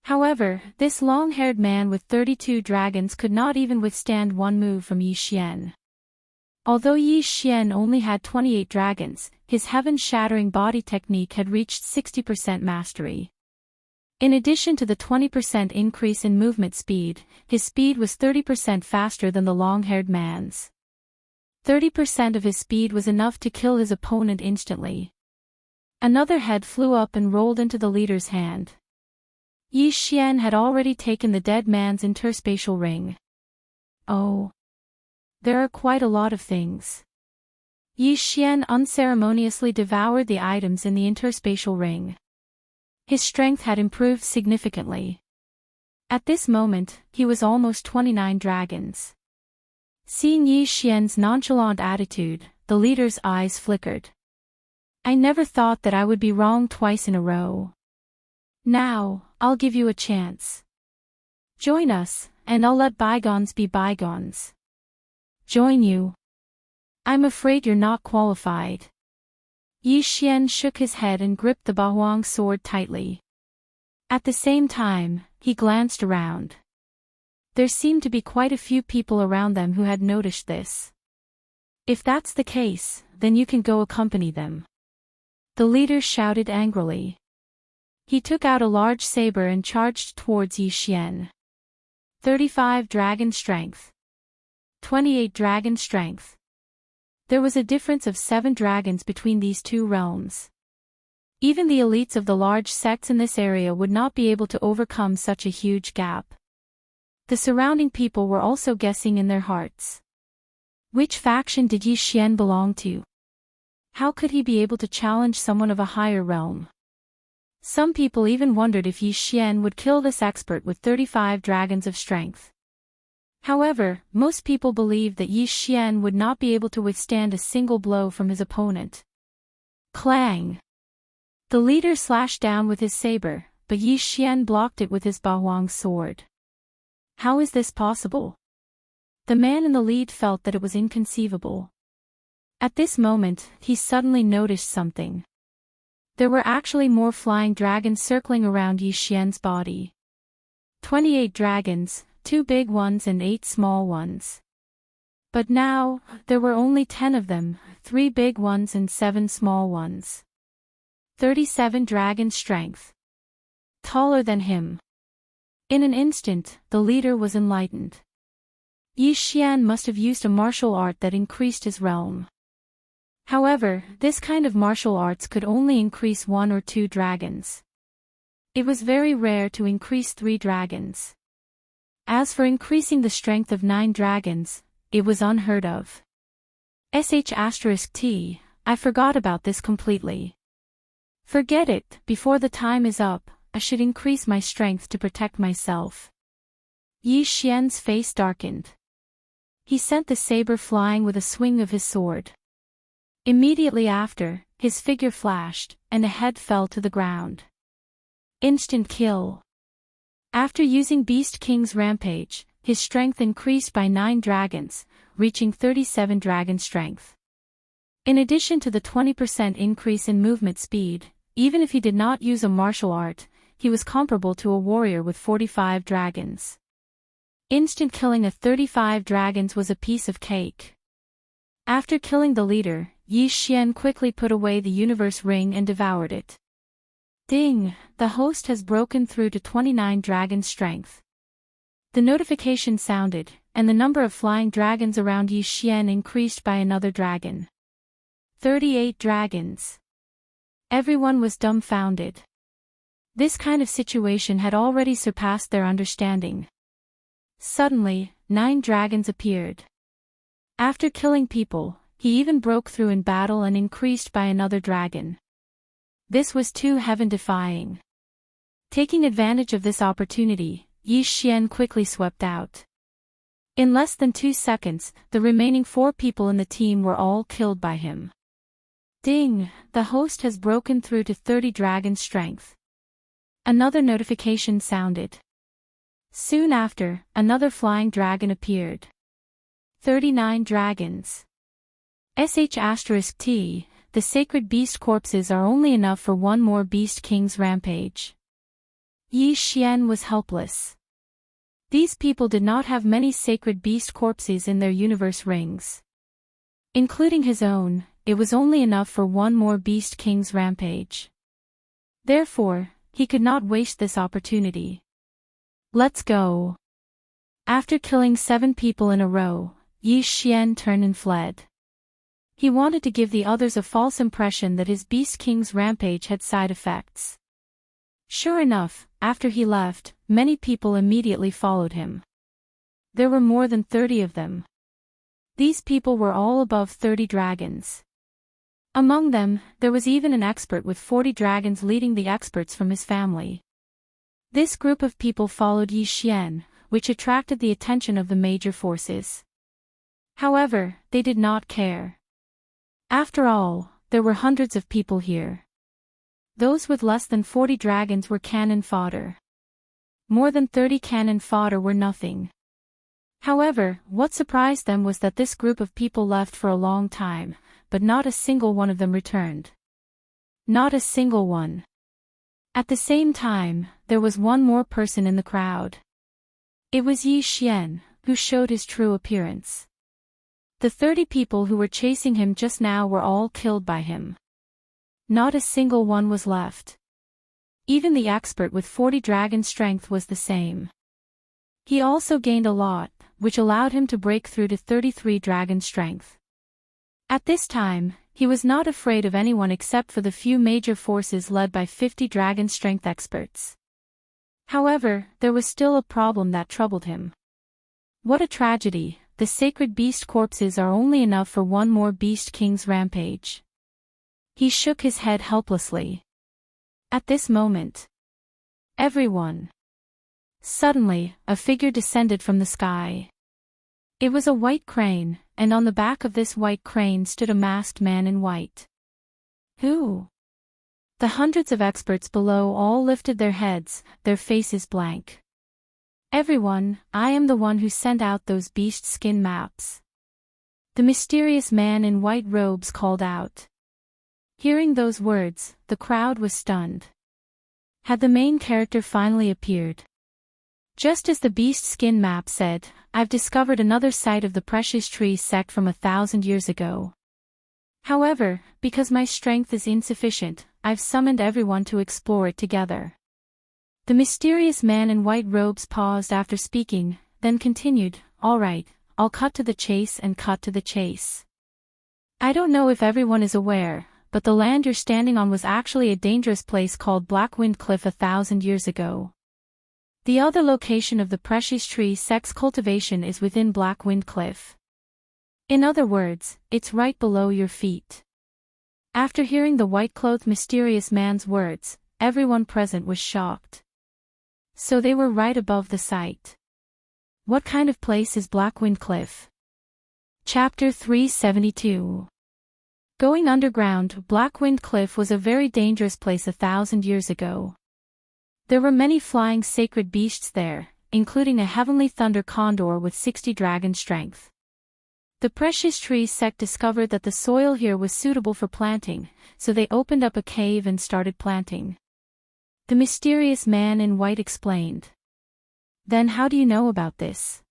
However, this long-haired man with 32 dragons could not even withstand one move from Yi Xian. Although Yi Xian only had 28 dragons, his heaven-shattering body technique had reached 60% mastery. In addition to the 20% increase in movement speed, his speed was 30% faster than the long-haired man's. 30% of his speed was enough to kill his opponent instantly. Another head flew up and rolled into the leader's hand. Yi Xian had already taken the dead man's interspatial ring. Oh. There are quite a lot of things. Yi Xian unceremoniously devoured the items in the interspatial ring. His strength had improved significantly. At this moment, he was almost 29 dragons. Seeing Yi Xian's nonchalant attitude, the leader's eyes flickered. I never thought that I would be wrong twice in a row. Now, I'll give you a chance. Join us, and I'll let bygones be bygones. Join you? I'm afraid you're not qualified. Yi Xian shook his head and gripped the Bahuang sword tightly. At the same time, he glanced around. There seemed to be quite a few people around them who had noticed this. If that's the case, then you can go accompany them. The leader shouted angrily. He took out a large saber and charged towards Yi Xian. 35 dragon strength. 28 dragon strength. There was a difference of 7 dragons between these two realms. Even the elites of the large sects in this area would not be able to overcome such a huge gap. The surrounding people were also guessing in their hearts. Which faction did Yi Xian belong to? How could he be able to challenge someone of a higher realm? Some people even wondered if Yi Xian would kill this expert with 35 dragons of strength. However, most people believed that Yi Xian would not be able to withstand a single blow from his opponent. Clang! The leader slashed down with his saber, but Yi Xian blocked it with his Bahuang sword. How is this possible? The man in the lead felt that it was inconceivable. At this moment, he suddenly noticed something. There were actually more flying dragons circling around Yi Xian's body. 28 dragons, 2 big ones and 8 small ones. But now, there were only 10 of them, 3 big ones and 7 small ones. 37 dragon strength. Taller than him. In an instant, the leader was enlightened. Yi Xian must have used a martial art that increased his realm. However, this kind of martial arts could only increase 1 or 2 dragons. It was very rare to increase 3 dragons. As for increasing the strength of 9 dragons, it was unheard of. *T, I forgot about this completely. Forget it, before the time is up, I should increase my strength to protect myself. Yi Xian's face darkened. He sent the saber flying with a swing of his sword. Immediately after, his figure flashed, and a head fell to the ground. Instant kill. After using Beast King's Rampage, his strength increased by 9 dragons, reaching 37 dragon strength. In addition to the 20% increase in movement speed, even if he did not use a martial art, he was comparable to a warrior with 45 dragons. Instant killing of 35 dragons was a piece of cake. After killing the leader, Yi Xian quickly put away the universe ring and devoured it. Ding! The host has broken through to 29 dragon strength. The notification sounded, and the number of flying dragons around Yi Xian increased by another dragon. 38 dragons. Everyone was dumbfounded. This kind of situation had already surpassed their understanding. Suddenly, 9 dragons appeared. After killing people, he even broke through in battle and increased by another dragon. This was too heaven-defying. Taking advantage of this opportunity, Yi Xian quickly swept out. In less than 2 seconds, the remaining 4 people in the team were all killed by him. Ding! The host has broken through to 30 dragon strength. Another notification sounded. Soon after, another flying dragon appeared. 39 dragons. *T, the sacred beast corpses are only enough for 1 more Beast King's Rampage. Yi Xian was helpless. These people did not have many sacred beast corpses in their universe rings. Including his own, it was only enough for 1 more Beast King's Rampage. Therefore, he could not waste this opportunity. Let's go. After killing 7 people in a row, Yi Xian turned and fled. He wanted to give the others a false impression that his Beast King's Rampage had side effects. Sure enough, after he left, many people immediately followed him. There were more than 30 of them. These people were all above 30 dragons. Among them, there was even an expert with 40 dragons leading the experts from his family. This group of people followed Yi Xian, which attracted the attention of the major forces. However, they did not care. After all, there were hundreds of people here. Those with less than 40 dragons were cannon fodder. More than 30 cannon fodder were nothing. However, what surprised them was that this group of people left for a long time, but not a single one of them returned. Not a single one. At the same time, there was one more person in the crowd. It was Yi Xian, who showed his true appearance. The 30 people who were chasing him just now were all killed by him. Not a single one was left. Even the expert with 40 dragon strength was the same. He also gained a lot, which allowed him to break through to 33 dragon strength. At this time, he was not afraid of anyone except for the few major forces led by 50 dragon strength experts. However, there was still a problem that troubled him. What a tragedy, the sacred beast corpses are only enough for one more beast king's rampage. He shook his head helplessly. At this moment, everyone. Suddenly, a figure descended from the sky. It was a white crane, and on the back of this white crane stood a masked man in white. Who? The hundreds of experts below all lifted their heads, their faces blank. Everyone, I am the one who sent out those beast skin maps. The mysterious man in white robes called out. Hearing those words, the crowd was stunned. Had the main character finally appeared? Just as the beast skin map said, I've discovered another site of the precious tree sect from 1,000 years ago. However, because my strength is insufficient, I've summoned everyone to explore it together. The mysterious man in white robes paused after speaking, then continued, all right, I'll cut to the chase and cut to the chase. I don't know if everyone is aware, but the land you're standing on was actually a dangerous place called Blackwind Cliff 1,000 years ago. The other location of the precious tree sect's cultivation is within Blackwind Cliff. In other words, it's right below your feet. After hearing the white-clothed mysterious man's words, everyone present was shocked. So they were right above the site. What kind of place is Blackwind Cliff? Chapter 372. Going underground, Blackwind Cliff was a very dangerous place 1,000 years ago. There were many flying sacred beasts there, including a heavenly thunder condor with 60 dragon strength. The precious tree sect discovered that the soil here was suitable for planting, so they opened up a cave and started planting. The mysterious man in white explained. Then how do you know about this?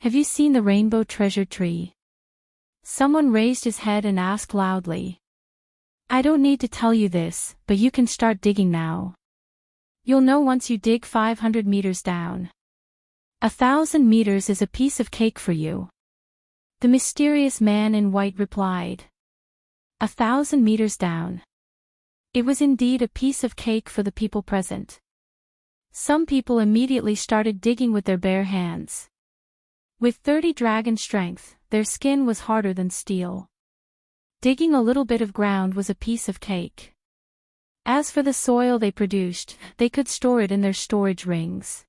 Have you seen the rainbow treasure tree? Someone raised his head and asked loudly. I don't need to tell you this, but you can start digging now. You'll know once you dig 500 meters down. 1,000 meters is a piece of cake for you. The mysterious man in white replied. 1,000 meters down. It was indeed a piece of cake for the people present. Some people immediately started digging with their bare hands. With 30 dragon strength, their skin was harder than steel. Digging a little bit of ground was a piece of cake. As for the soil they produced, they could store it in their storage rings.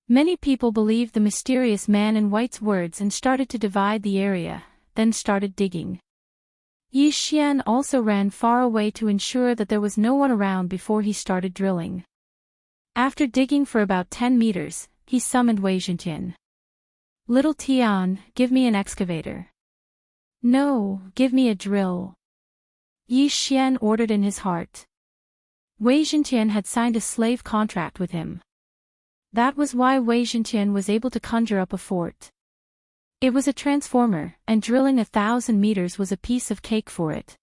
Many people believed the mysterious man in white's words and started to divide the area, then started digging. Yi Xian also ran far away to ensure that there was no one around before he started drilling. After digging for about 10 meters, he summoned Wei Zhentian. Little Tian, give me an excavator. No, give me a drill. Yi Xian ordered in his heart. Wei Zhentian had signed a slave contract with him. That was why Wei Zhentian was able to conjure up a fort. It was a transformer, and drilling 1,000 meters was a piece of cake for it.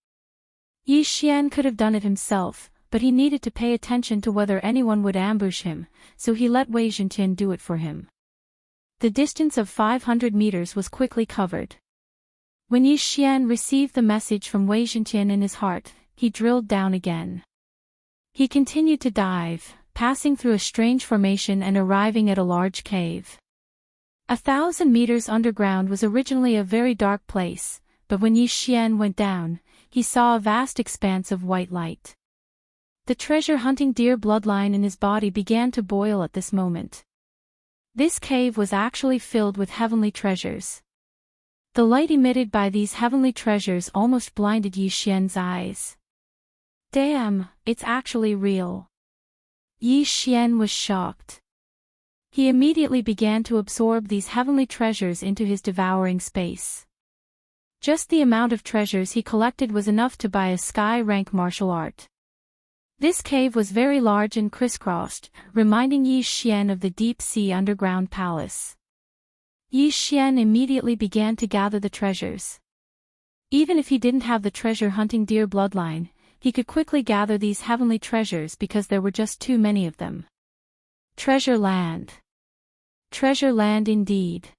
Yi Xian could have done it himself, but he needed to pay attention to whether anyone would ambush him, so he let Wei Zhentian do it for him. The distance of 500 meters was quickly covered. When Yi Xian received the message from Wei Zhentian in his heart, he drilled down again. He continued to dive, passing through a strange formation and arriving at a large cave. 1,000 meters underground was originally a very dark place, but when Yi Xian went down, he saw a vast expanse of white light. The treasure-hunting deer bloodline in his body began to boil at this moment. This cave was actually filled with heavenly treasures. The light emitted by these heavenly treasures almost blinded Yi Xian's eyes. Damn, it's actually real. Yi Xian was shocked. He immediately began to absorb these heavenly treasures into his devouring space. Just the amount of treasures he collected was enough to buy a sky-rank martial art. This cave was very large and crisscrossed, reminding Yi Xian of the deep-sea underground palace. Yi Xian immediately began to gather the treasures. Even if he didn't have the treasure-hunting deer bloodline, he could quickly gather these heavenly treasures because there were just too many of them. Treasure land. Treasure land indeed.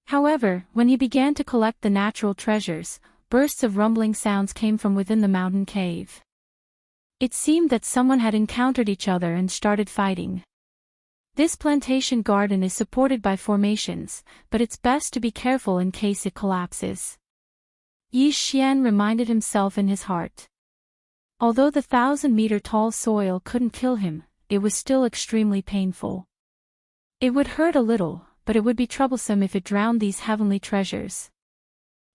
However, when he began to collect the natural treasures, bursts of rumbling sounds came from within the mountain cave. It seemed that someone had encountered each other and started fighting. This plantation garden is supported by formations, but it's best to be careful in case it collapses. Yi Xian reminded himself in his heart. Although the 1,000-meter-tall soil couldn't kill him, it was still extremely painful. It would hurt a little, but it would be troublesome if it drowned these heavenly treasures.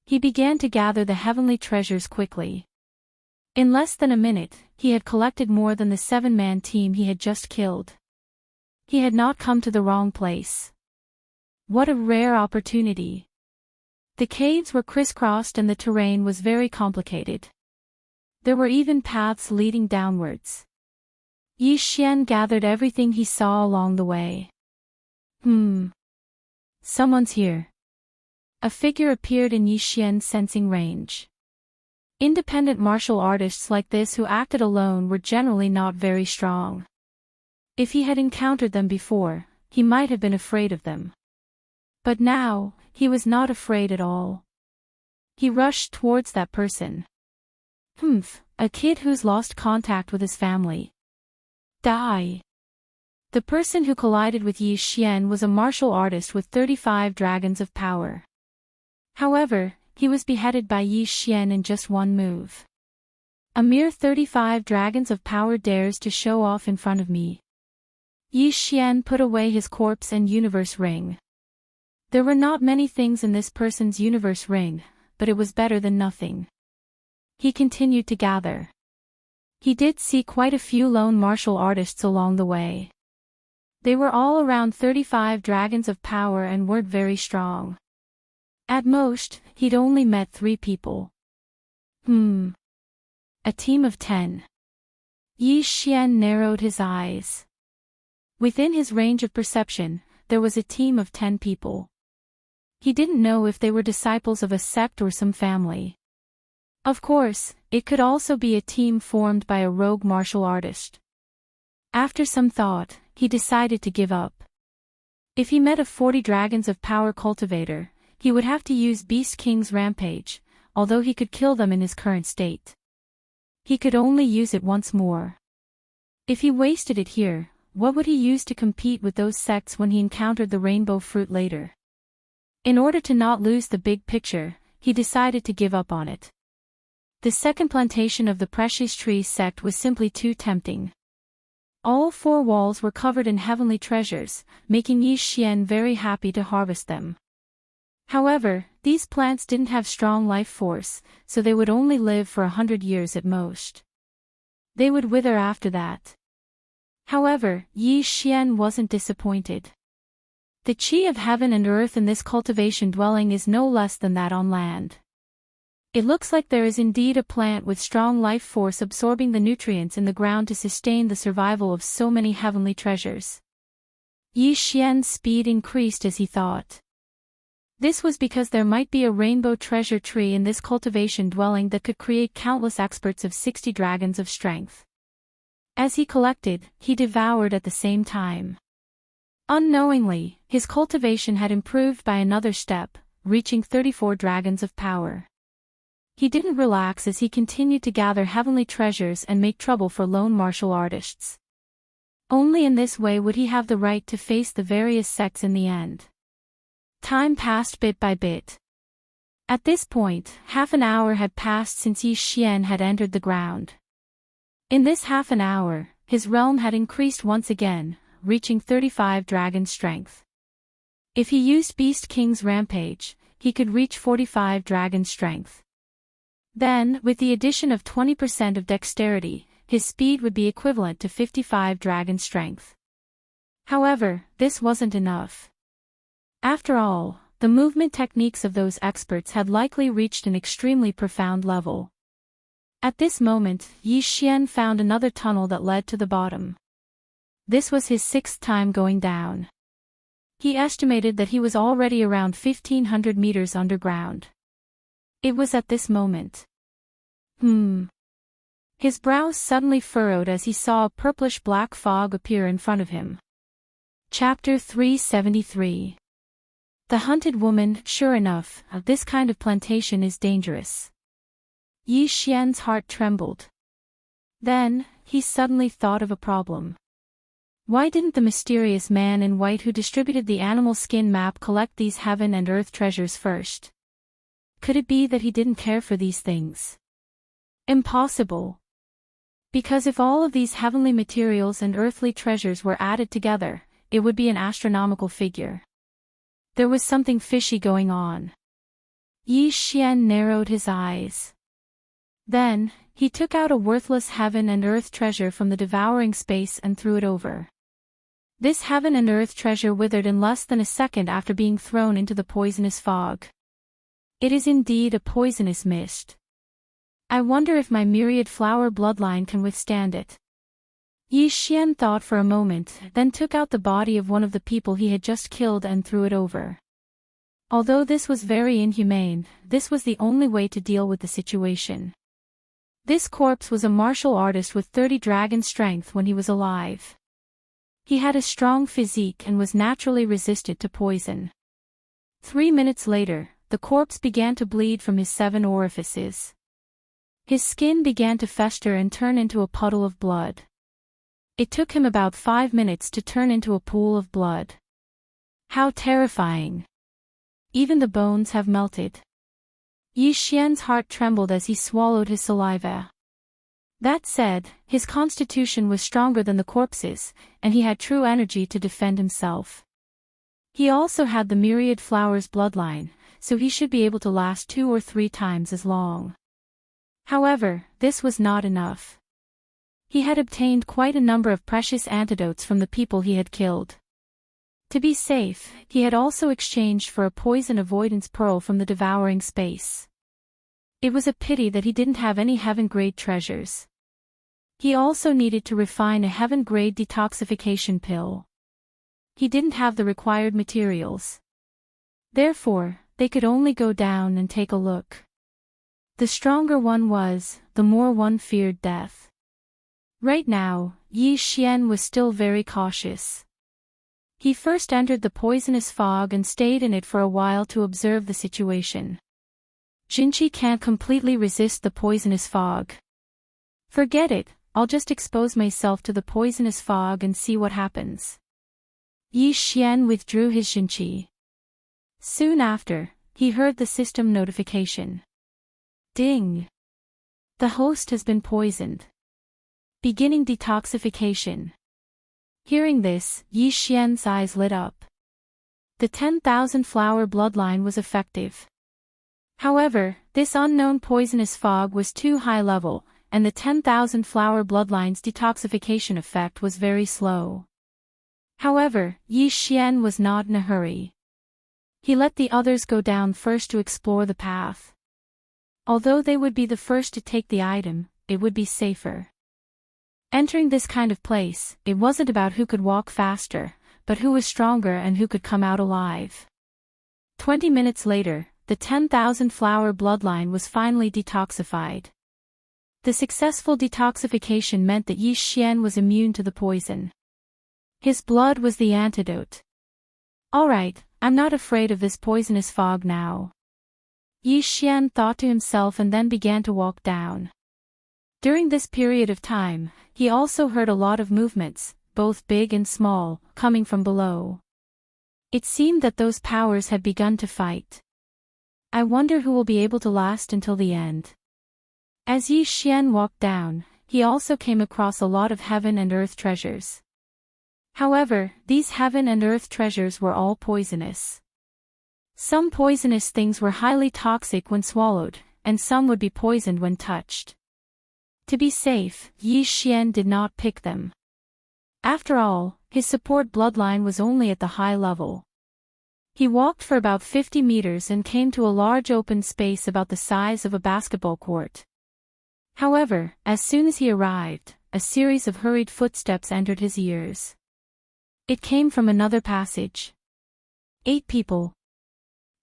He began to gather the heavenly treasures quickly. In less than a minute, he had collected more than the 7-man team he had just killed. He had not come to the wrong place. What a rare opportunity. The caves were crisscrossed and the terrain was very complicated. There were even paths leading downwards. Yi Xian gathered everything he saw along the way. Someone's here. A figure appeared in Yi Xian's sensing range. Independent martial artists like this who acted alone were generally not very strong. If he had encountered them before, he might have been afraid of them. But now, he was not afraid at all. He rushed towards that person. A kid who's lost contact with his family. Die. The person who collided with Yi Xian was a martial artist with 35 dragons of power. However, he was beheaded by Yi Xian in just one move. A mere 35 dragons of power dares to show off in front of me. Yi Xian put away his corpse and universe ring. There were not many things in this person's universe ring, but it was better than nothing. He continued to gather. He did see quite a few lone martial artists along the way. They were all around 35 dragons of power and weren't very strong. At most, he'd only met 3 people. A team of 10. Yi Xian narrowed his eyes. Within his range of perception, there was a team of 10 people. He didn't know if they were disciples of a sect or some family. Of course, it could also be a team formed by a rogue martial artist. After some thought, he decided to give up. If he met a 40 dragons of power cultivator, he would have to use Beast King's Rampage, although he could kill them in his current state. He could only use it once more. If he wasted it here, what would he use to compete with those sects when he encountered the rainbow fruit later? In order to not lose the big picture, he decided to give up on it. The second plantation of the Precious Tree sect was simply too tempting. All 4 walls were covered in heavenly treasures, making Yi Xian very happy to harvest them. However, these plants didn't have strong life force, so they would only live for 100 years at most. They would wither after that. However, Yi Xian wasn't disappointed. The chi of heaven and earth in this cultivation dwelling is no less than that on land. It looks like there is indeed a plant with strong life force absorbing the nutrients in the ground to sustain the survival of so many heavenly treasures. Yi Xian's speed increased as he thought. This was because there might be a rainbow treasure tree in this cultivation dwelling that could create countless experts of 60 dragons of strength. As he collected, he devoured at the same time. Unknowingly, his cultivation had improved by another step, reaching 34 dragons of power. He didn't relax as he continued to gather heavenly treasures and make trouble for lone martial artists. Only in this way would he have the right to face the various sects in the end. Time passed bit by bit. At this point, half an hour had passed since Yi Xian had entered the ground. In this half an hour, his realm had increased once again, reaching 35 dragon strength. If he used Beast King's Rampage, he could reach 45 dragon strength. Then, with the addition of 20% of dexterity, his speed would be equivalent to 55 dragon strength. However, this wasn't enough. After all, the movement techniques of those experts had likely reached an extremely profound level. At this moment, Yi Xian found another tunnel that led to the bottom. This was his 6th time going down. He estimated that he was already around 1,500 meters underground. It was at this moment. His brows suddenly furrowed as he saw a purplish-black fog appear in front of him. Chapter 373. The Hunted Woman. Sure enough, this kind of plantation is dangerous. Yi Xian's heart trembled. Then, he suddenly thought of a problem. Why didn't the mysterious man in white who distributed the animal skin map collect these heaven and earth treasures first? Could it be that he didn't care for these things? Impossible. Because if all of these heavenly materials and earthly treasures were added together, it would be an astronomical figure. There was something fishy going on. Yi Xian narrowed his eyes. Then, he took out a worthless heaven and earth treasure from the devouring space and threw it over. This heaven and earth treasure withered in less than a second after being thrown into the poisonous fog. It is indeed a poisonous mist. I wonder if my myriad flower bloodline can withstand it. Yi Xian thought for a moment, then took out the body of one of the people he had just killed and threw it over. Although this was very inhumane, this was the only way to deal with the situation. This corpse was a martial artist with 30 dragon strength when he was alive. He had a strong physique and was naturally resistant to poison. 3 minutes later, the corpse began to bleed from his 7 orifices. His skin began to fester and turn into a puddle of blood. It took him about 5 minutes to turn into a pool of blood. How terrifying! Even the bones have melted. Yi Xian's heart trembled as he swallowed his saliva. That said, his constitution was stronger than the corpse's, and he had true energy to defend himself. He also had the myriad flowers bloodline, so he should be able to last 2 or 3 times as long. However, this was not enough. He had obtained quite a number of precious antidotes from the people he had killed. To be safe, he had also exchanged for a poison avoidance pearl from the devouring space. It was a pity that he didn't have any heaven-grade treasures. He also needed to refine a heaven-grade detoxification pill. He didn't have the required materials. Therefore, they could only go down and take a look. The stronger one was, the more one feared death. Right now, Yi Xian was still very cautious. He first entered the poisonous fog and stayed in it for a while to observe the situation. Jinqi can't completely resist the poisonous fog. Forget it, I'll just expose myself to the poisonous fog and see what happens. Yi Xian withdrew his Jinqi. Soon after, he heard the system notification. Ding! The host has been poisoned. Beginning detoxification. Hearing this, Yi Xian's eyes lit up. The 10,000 flower bloodline was effective. However, this unknown poisonous fog was too high level, and the 10,000 flower bloodline's detoxification effect was very slow. However, Yi Xian was not in a hurry. He let the others go down first to explore the path. Although they would be the first to take the item, it would be safer. Entering this kind of place, it wasn't about who could walk faster, but who was stronger and who could come out alive. 20 minutes later, the 10,000 flower bloodline was finally detoxified. The successful detoxification meant that Yi Xian was immune to the poison. His blood was the antidote. Alright, I'm not afraid of this poisonous fog now. Yi Xian thought to himself and then began to walk down. During this period of time, he also heard a lot of movements, both big and small, coming from below. It seemed that those powers had begun to fight. I wonder who will be able to last until the end. As Yi Xian walked down, he also came across a lot of heaven and earth treasures. However, these heaven and earth treasures were all poisonous. Some poisonous things were highly toxic when swallowed, and some would be poisoned when touched. To be safe, Yi Xian did not pick them. After all, his support bloodline was only at the high level. He walked for about 50 meters and came to a large open space about the size of a basketball court. However, as soon as he arrived, a series of hurried footsteps entered his ears. It came from another passage. 8 people.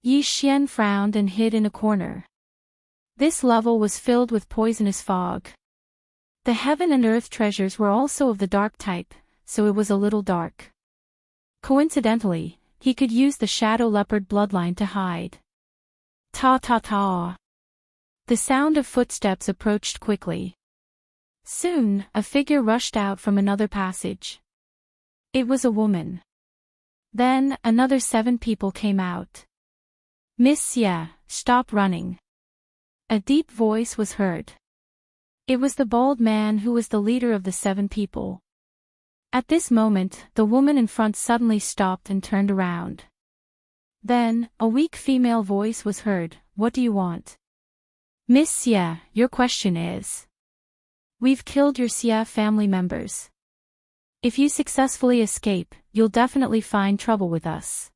Yi Xian frowned and hid in a corner. This level was filled with poisonous fog. The heaven and earth treasures were also of the dark type, so it was a little dark. Coincidentally, he could use the shadow leopard bloodline to hide. Ta-ta-ta. The sound of footsteps approached quickly. Soon, a figure rushed out from another passage. It was a woman. Then, another 7 people came out. Miss Xie, stop running. A deep voice was heard. It was the bald man who was the leader of the 7 people. At this moment, the woman in front suddenly stopped and turned around. Then, a weak female voice was heard, what do you want? Miss Xie, your question is. We've killed your Xie family members. If you successfully escape, you'll definitely find trouble with us.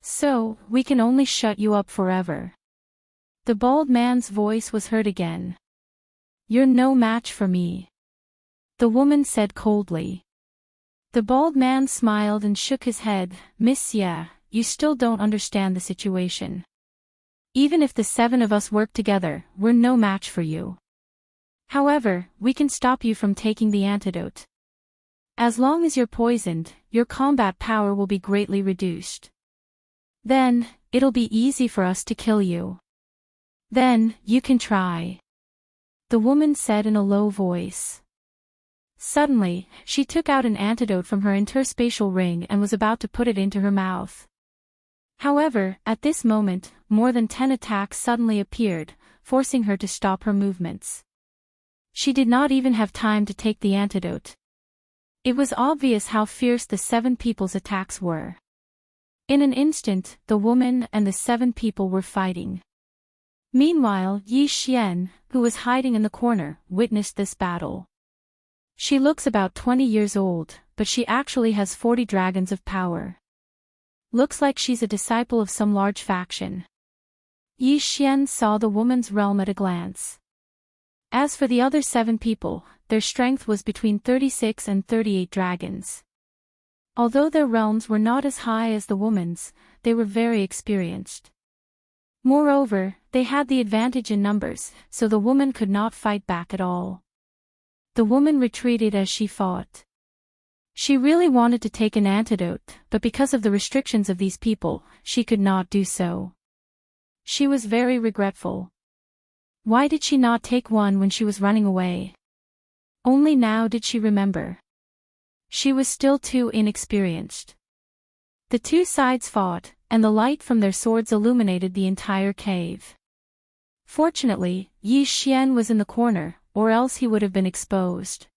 So, we can only shut you up forever. The bald man's voice was heard again. You're no match for me. The woman said coldly. The bald man smiled and shook his head, Miss Xie, you still don't understand the situation. Even if the 7 of us work together, we're no match for you. However, we can stop you from taking the antidote. As long as you're poisoned, your combat power will be greatly reduced. Then, it'll be easy for us to kill you. Then, you can try. The woman said in a low voice. Suddenly, she took out an antidote from her interspatial ring and was about to put it into her mouth. However, at this moment, more than 10 attacks suddenly appeared, forcing her to stop her movements. She did not even have time to take the antidote. It was obvious how fierce the 7 people's attacks were. In an instant, the woman and the 7 people were fighting. Meanwhile, Yi Xian, who was hiding in the corner, witnessed this battle. She looks about 20 years old, but she actually has 40 dragons of power. Looks like she's a disciple of some large faction. Yi Xian saw the woman's realm at a glance. As for the other 7 people, their strength was between 36 and 38 dragons. Although their realms were not as high as the woman's, they were very experienced. Moreover, they had the advantage in numbers, so the woman could not fight back at all. The woman retreated as she fought. She really wanted to take an antidote, but because of the restrictions of these people, she could not do so. She was very regretful. Why did she not take one when she was running away? Only now did she remember. She was still too inexperienced. The 2 sides fought, and the light from their swords illuminated the entire cave. Fortunately, Yi Xian was in the corner, or else he would have been exposed.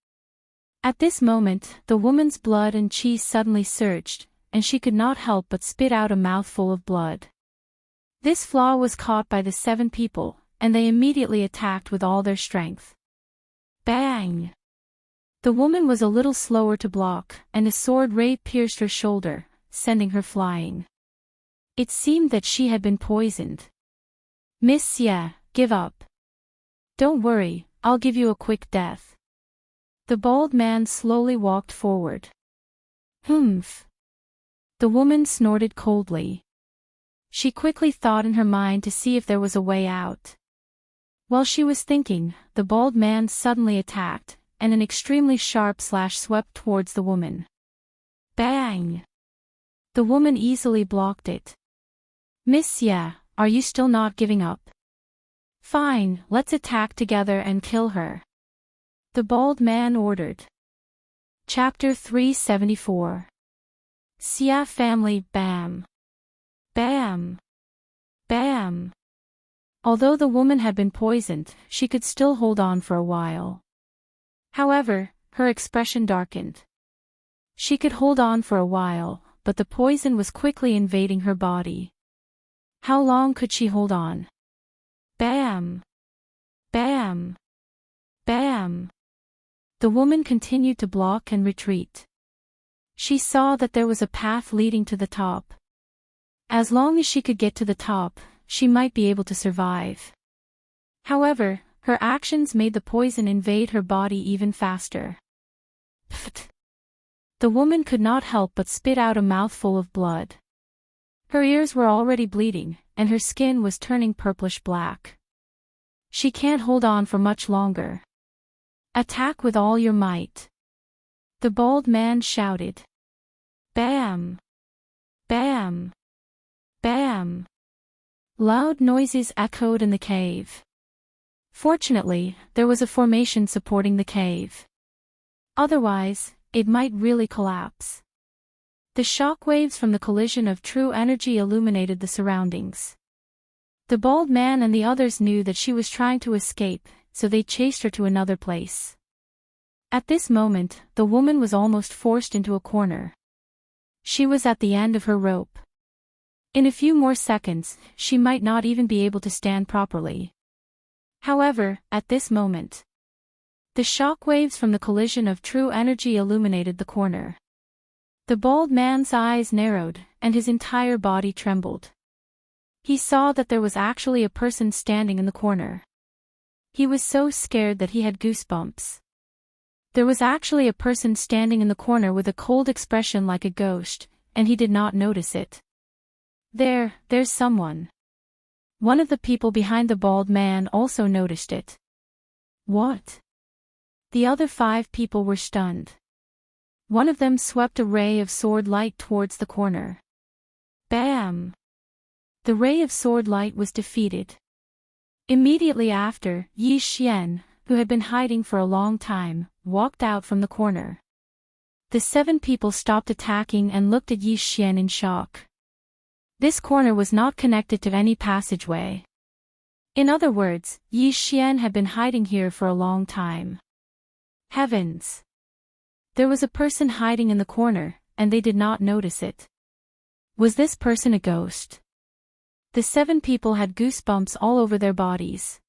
At this moment, the woman's blood and qi suddenly surged, and she could not help but spit out a mouthful of blood. This flaw was caught by the 7 people, and they immediately attacked with all their strength. Bang! The woman was a little slower to block, and a sword ray pierced her shoulder, sending her flying. It seemed that she had been poisoned. Miss Xie, give up. Don't worry, I'll give you a quick death. The bald man slowly walked forward. Humph. The woman snorted coldly. She quickly thought in her mind to see if there was a way out. While she was thinking, the bald man suddenly attacked, and an extremely sharp slash swept towards the woman. Bang! The woman easily blocked it. Miss Xie, are you still not giving up? Fine, let's attack together and kill her. The bald man ordered. Chapter 374. Xie family, bam. Bam. Bam. Although the woman had been poisoned, she could still hold on for a while. However, her expression darkened. She could hold on for a while, but the poison was quickly invading her body. How long could she hold on? Bam! Bam! Bam! The woman continued to block and retreat. She saw that there was a path leading to the top. As long as she could get to the top, she might be able to survive. However, her actions made the poison invade her body even faster. Pfft! The woman could not help but spit out a mouthful of blood. Her ears were already bleeding, and her skin was turning purplish-black. She can't hold on for much longer. Attack with all your might. The bald man shouted. Bam! Bam! Bam! Loud noises echoed in the cave. Fortunately, there was a formation supporting the cave. Otherwise, it might really collapse. The shock waves from the collision of true energy illuminated the surroundings. The bald man and the others knew that she was trying to escape, so they chased her to another place. At this moment, the woman was almost forced into a corner. She was at the end of her rope. In a few more seconds, she might not even be able to stand properly. However, at this moment, the shock waves from the collision of true energy illuminated the corner. The bald man's eyes narrowed, and his entire body trembled. He saw that there was actually a person standing in the corner. He was so scared that he had goosebumps. There was actually a person standing in the corner with a cold expression like a ghost, and he did not notice it. There's someone. One of the people behind the bald man also noticed it. What? The other 5 people were stunned. One of them swept a ray of sword light towards the corner. Bam! The ray of sword light was defeated. Immediately after, Yi Xian, who had been hiding for a long time, walked out from the corner. The 7 people stopped attacking and looked at Yi Xian in shock. This corner was not connected to any passageway. In other words, Yi Xian had been hiding here for a long time. Heavens! There was a person hiding in the corner, and they did not notice it. Was this person a ghost? The 7 people had goosebumps all over their bodies.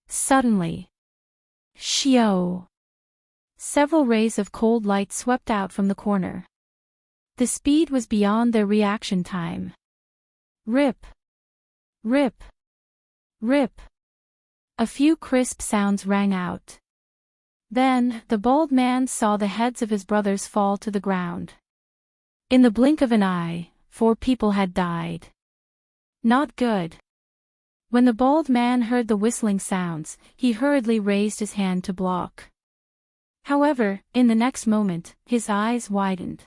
Suddenly, Shio! Several rays of cold light swept out from the corner. The speed was beyond their reaction time. Rip! Rip! Rip! A few crisp sounds rang out. Then, the bald man saw the heads of his brothers fall to the ground. In the blink of an eye, 4 people had died. Not good. When the bald man heard the whistling sounds, he hurriedly raised his hand to block. However, in the next moment, his eyes widened.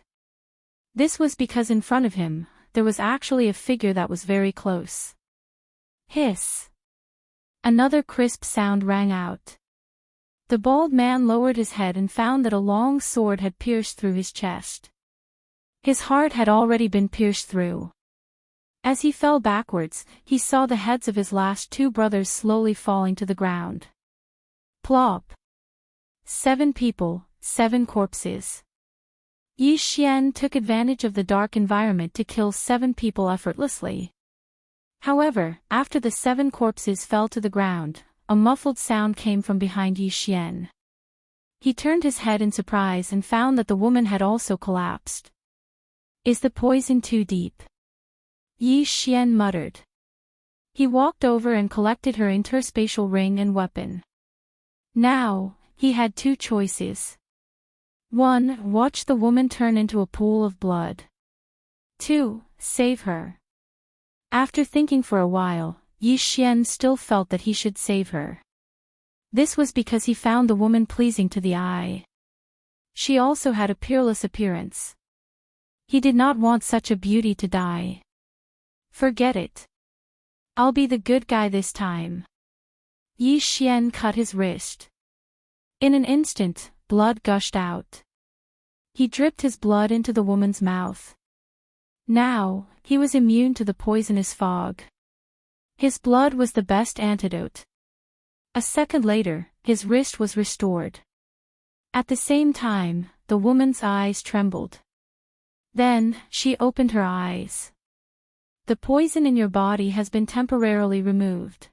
This was because in front of him, there was actually a figure that was very close. Hiss! Another crisp sound rang out. The bald man lowered his head and found that a long sword had pierced through his chest. His heart had already been pierced through. As he fell backwards, he saw the heads of his last 2 brothers slowly falling to the ground. Plop! 7 people, 7 corpses. Yi Xian took advantage of the dark environment to kill 7 people effortlessly. However, after the 7 corpses fell to the ground, a muffled sound came from behind Yi Xian. He turned his head in surprise and found that the woman had also collapsed. Is the poison too deep? Yi Xian muttered. He walked over and collected her interspatial ring and weapon. Now, he had 2 choices. 1. Watch the woman turn into a pool of blood. 2. Save her. After thinking for a while, Yi Xian still felt that he should save her. This was because he found the woman pleasing to the eye. She also had a peerless appearance. He did not want such a beauty to die. Forget it. I'll be the good guy this time. Yi Xian cut his wrist. In an instant, blood gushed out. He dripped his blood into the woman's mouth. Now, he was immune to the poisonous fog. His blood was the best antidote. A second later, his wrist was restored. At the same time, the woman's eyes trembled. Then, she opened her eyes. The poison in your body has been temporarily removed.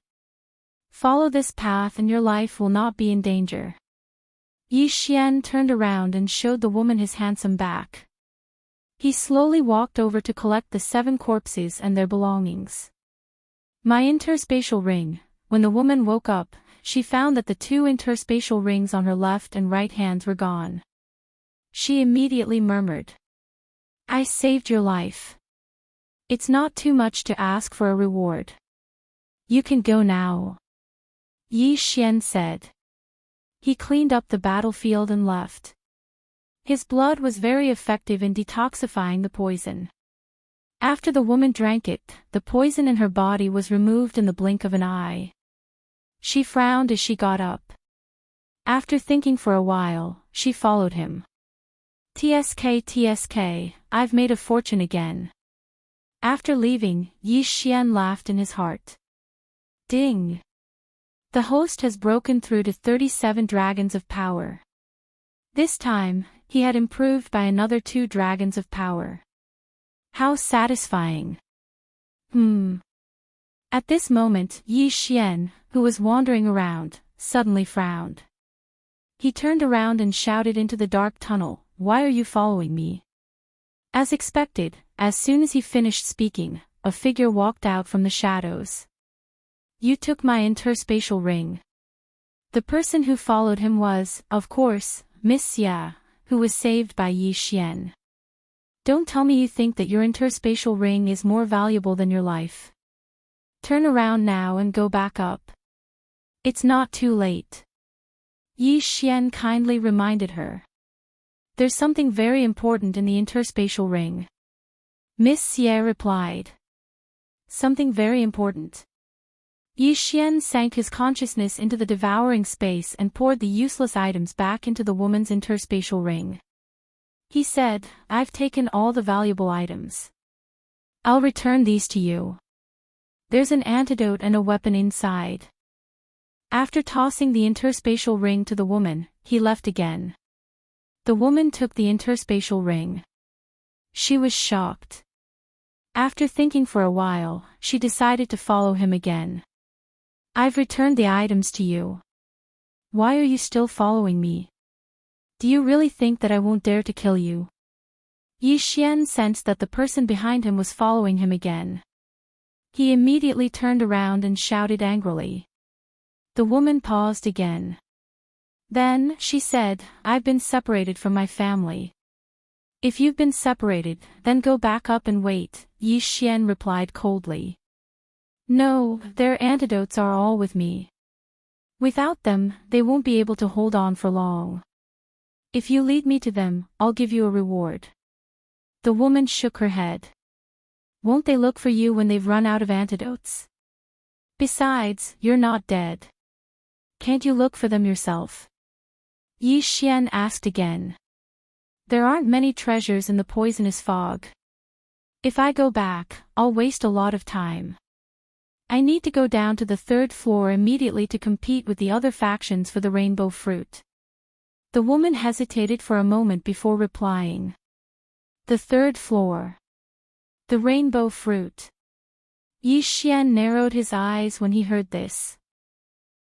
Follow this path and your life will not be in danger. Yi Xian turned around and showed the woman his handsome back. He slowly walked over to collect the 7 corpses and their belongings. My interspatial ring. When the woman woke up, she found that the 2 interspatial rings on her left and right hands were gone. She immediately murmured, "I saved your life. It's not too much to ask for a reward. You can go now," Yi Xian said. He cleaned up the battlefield and left. His blood was very effective in detoxifying the poison. After the woman drank it, the poison in her body was removed in the blink of an eye. She frowned as she got up. After thinking for a while, she followed him. TSK, I've made a fortune again." After leaving, Yi Xian laughed in his heart. Ding! The host has broken through to 37 dragons of power. This time, he had improved by another 2 dragons of power. How satisfying! At this moment, Yi Xian, who was wandering around, suddenly frowned. He turned around and shouted into the dark tunnel, "Why are you following me?" As expected, as soon as he finished speaking, a figure walked out from the shadows. "You took my interspatial ring." The person who followed him was, of course, Miss Xia, who was saved by Yi Xian. "Don't tell me you think that your interspatial ring is more valuable than your life. Turn around now and go back up. It's not too late." Yi Xian kindly reminded her. "There's something very important in the interspatial ring." Miss Xia replied. "Something very important?" Yi Xian sank his consciousness into the devouring space and poured the useless items back into the woman's interspatial ring. He said, "I've taken all the valuable items. I'll return these to you. There's an antidote and a weapon inside." After tossing the interspatial ring to the woman, he left again. The woman took the interspatial ring. She was shocked. After thinking for a while, she decided to follow him again. "I've returned the items to you. Why are you still following me? Do you really think that I won't dare to kill you?" Yi Xian sensed that the person behind him was following him again. He immediately turned around and shouted angrily. The woman paused again. Then, she said, "I've been separated from my family." "If you've been separated, then go back up and wait," Yi Xian replied coldly. "No, their antidotes are all with me. Without them, they won't be able to hold on for long. If you lead me to them, I'll give you a reward." The woman shook her head. "Won't they look for you when they've run out of antidotes? Besides, you're not dead. Can't you look for them yourself?" Yi Xian asked again. "There aren't many treasures in the poisonous fog. If I go back, I'll waste a lot of time. I need to go down to the 3rd floor immediately to compete with the other factions for the rainbow fruit." The woman hesitated for a moment before replying. "The 3rd floor. The rainbow fruit." Yi Xian narrowed his eyes when he heard this.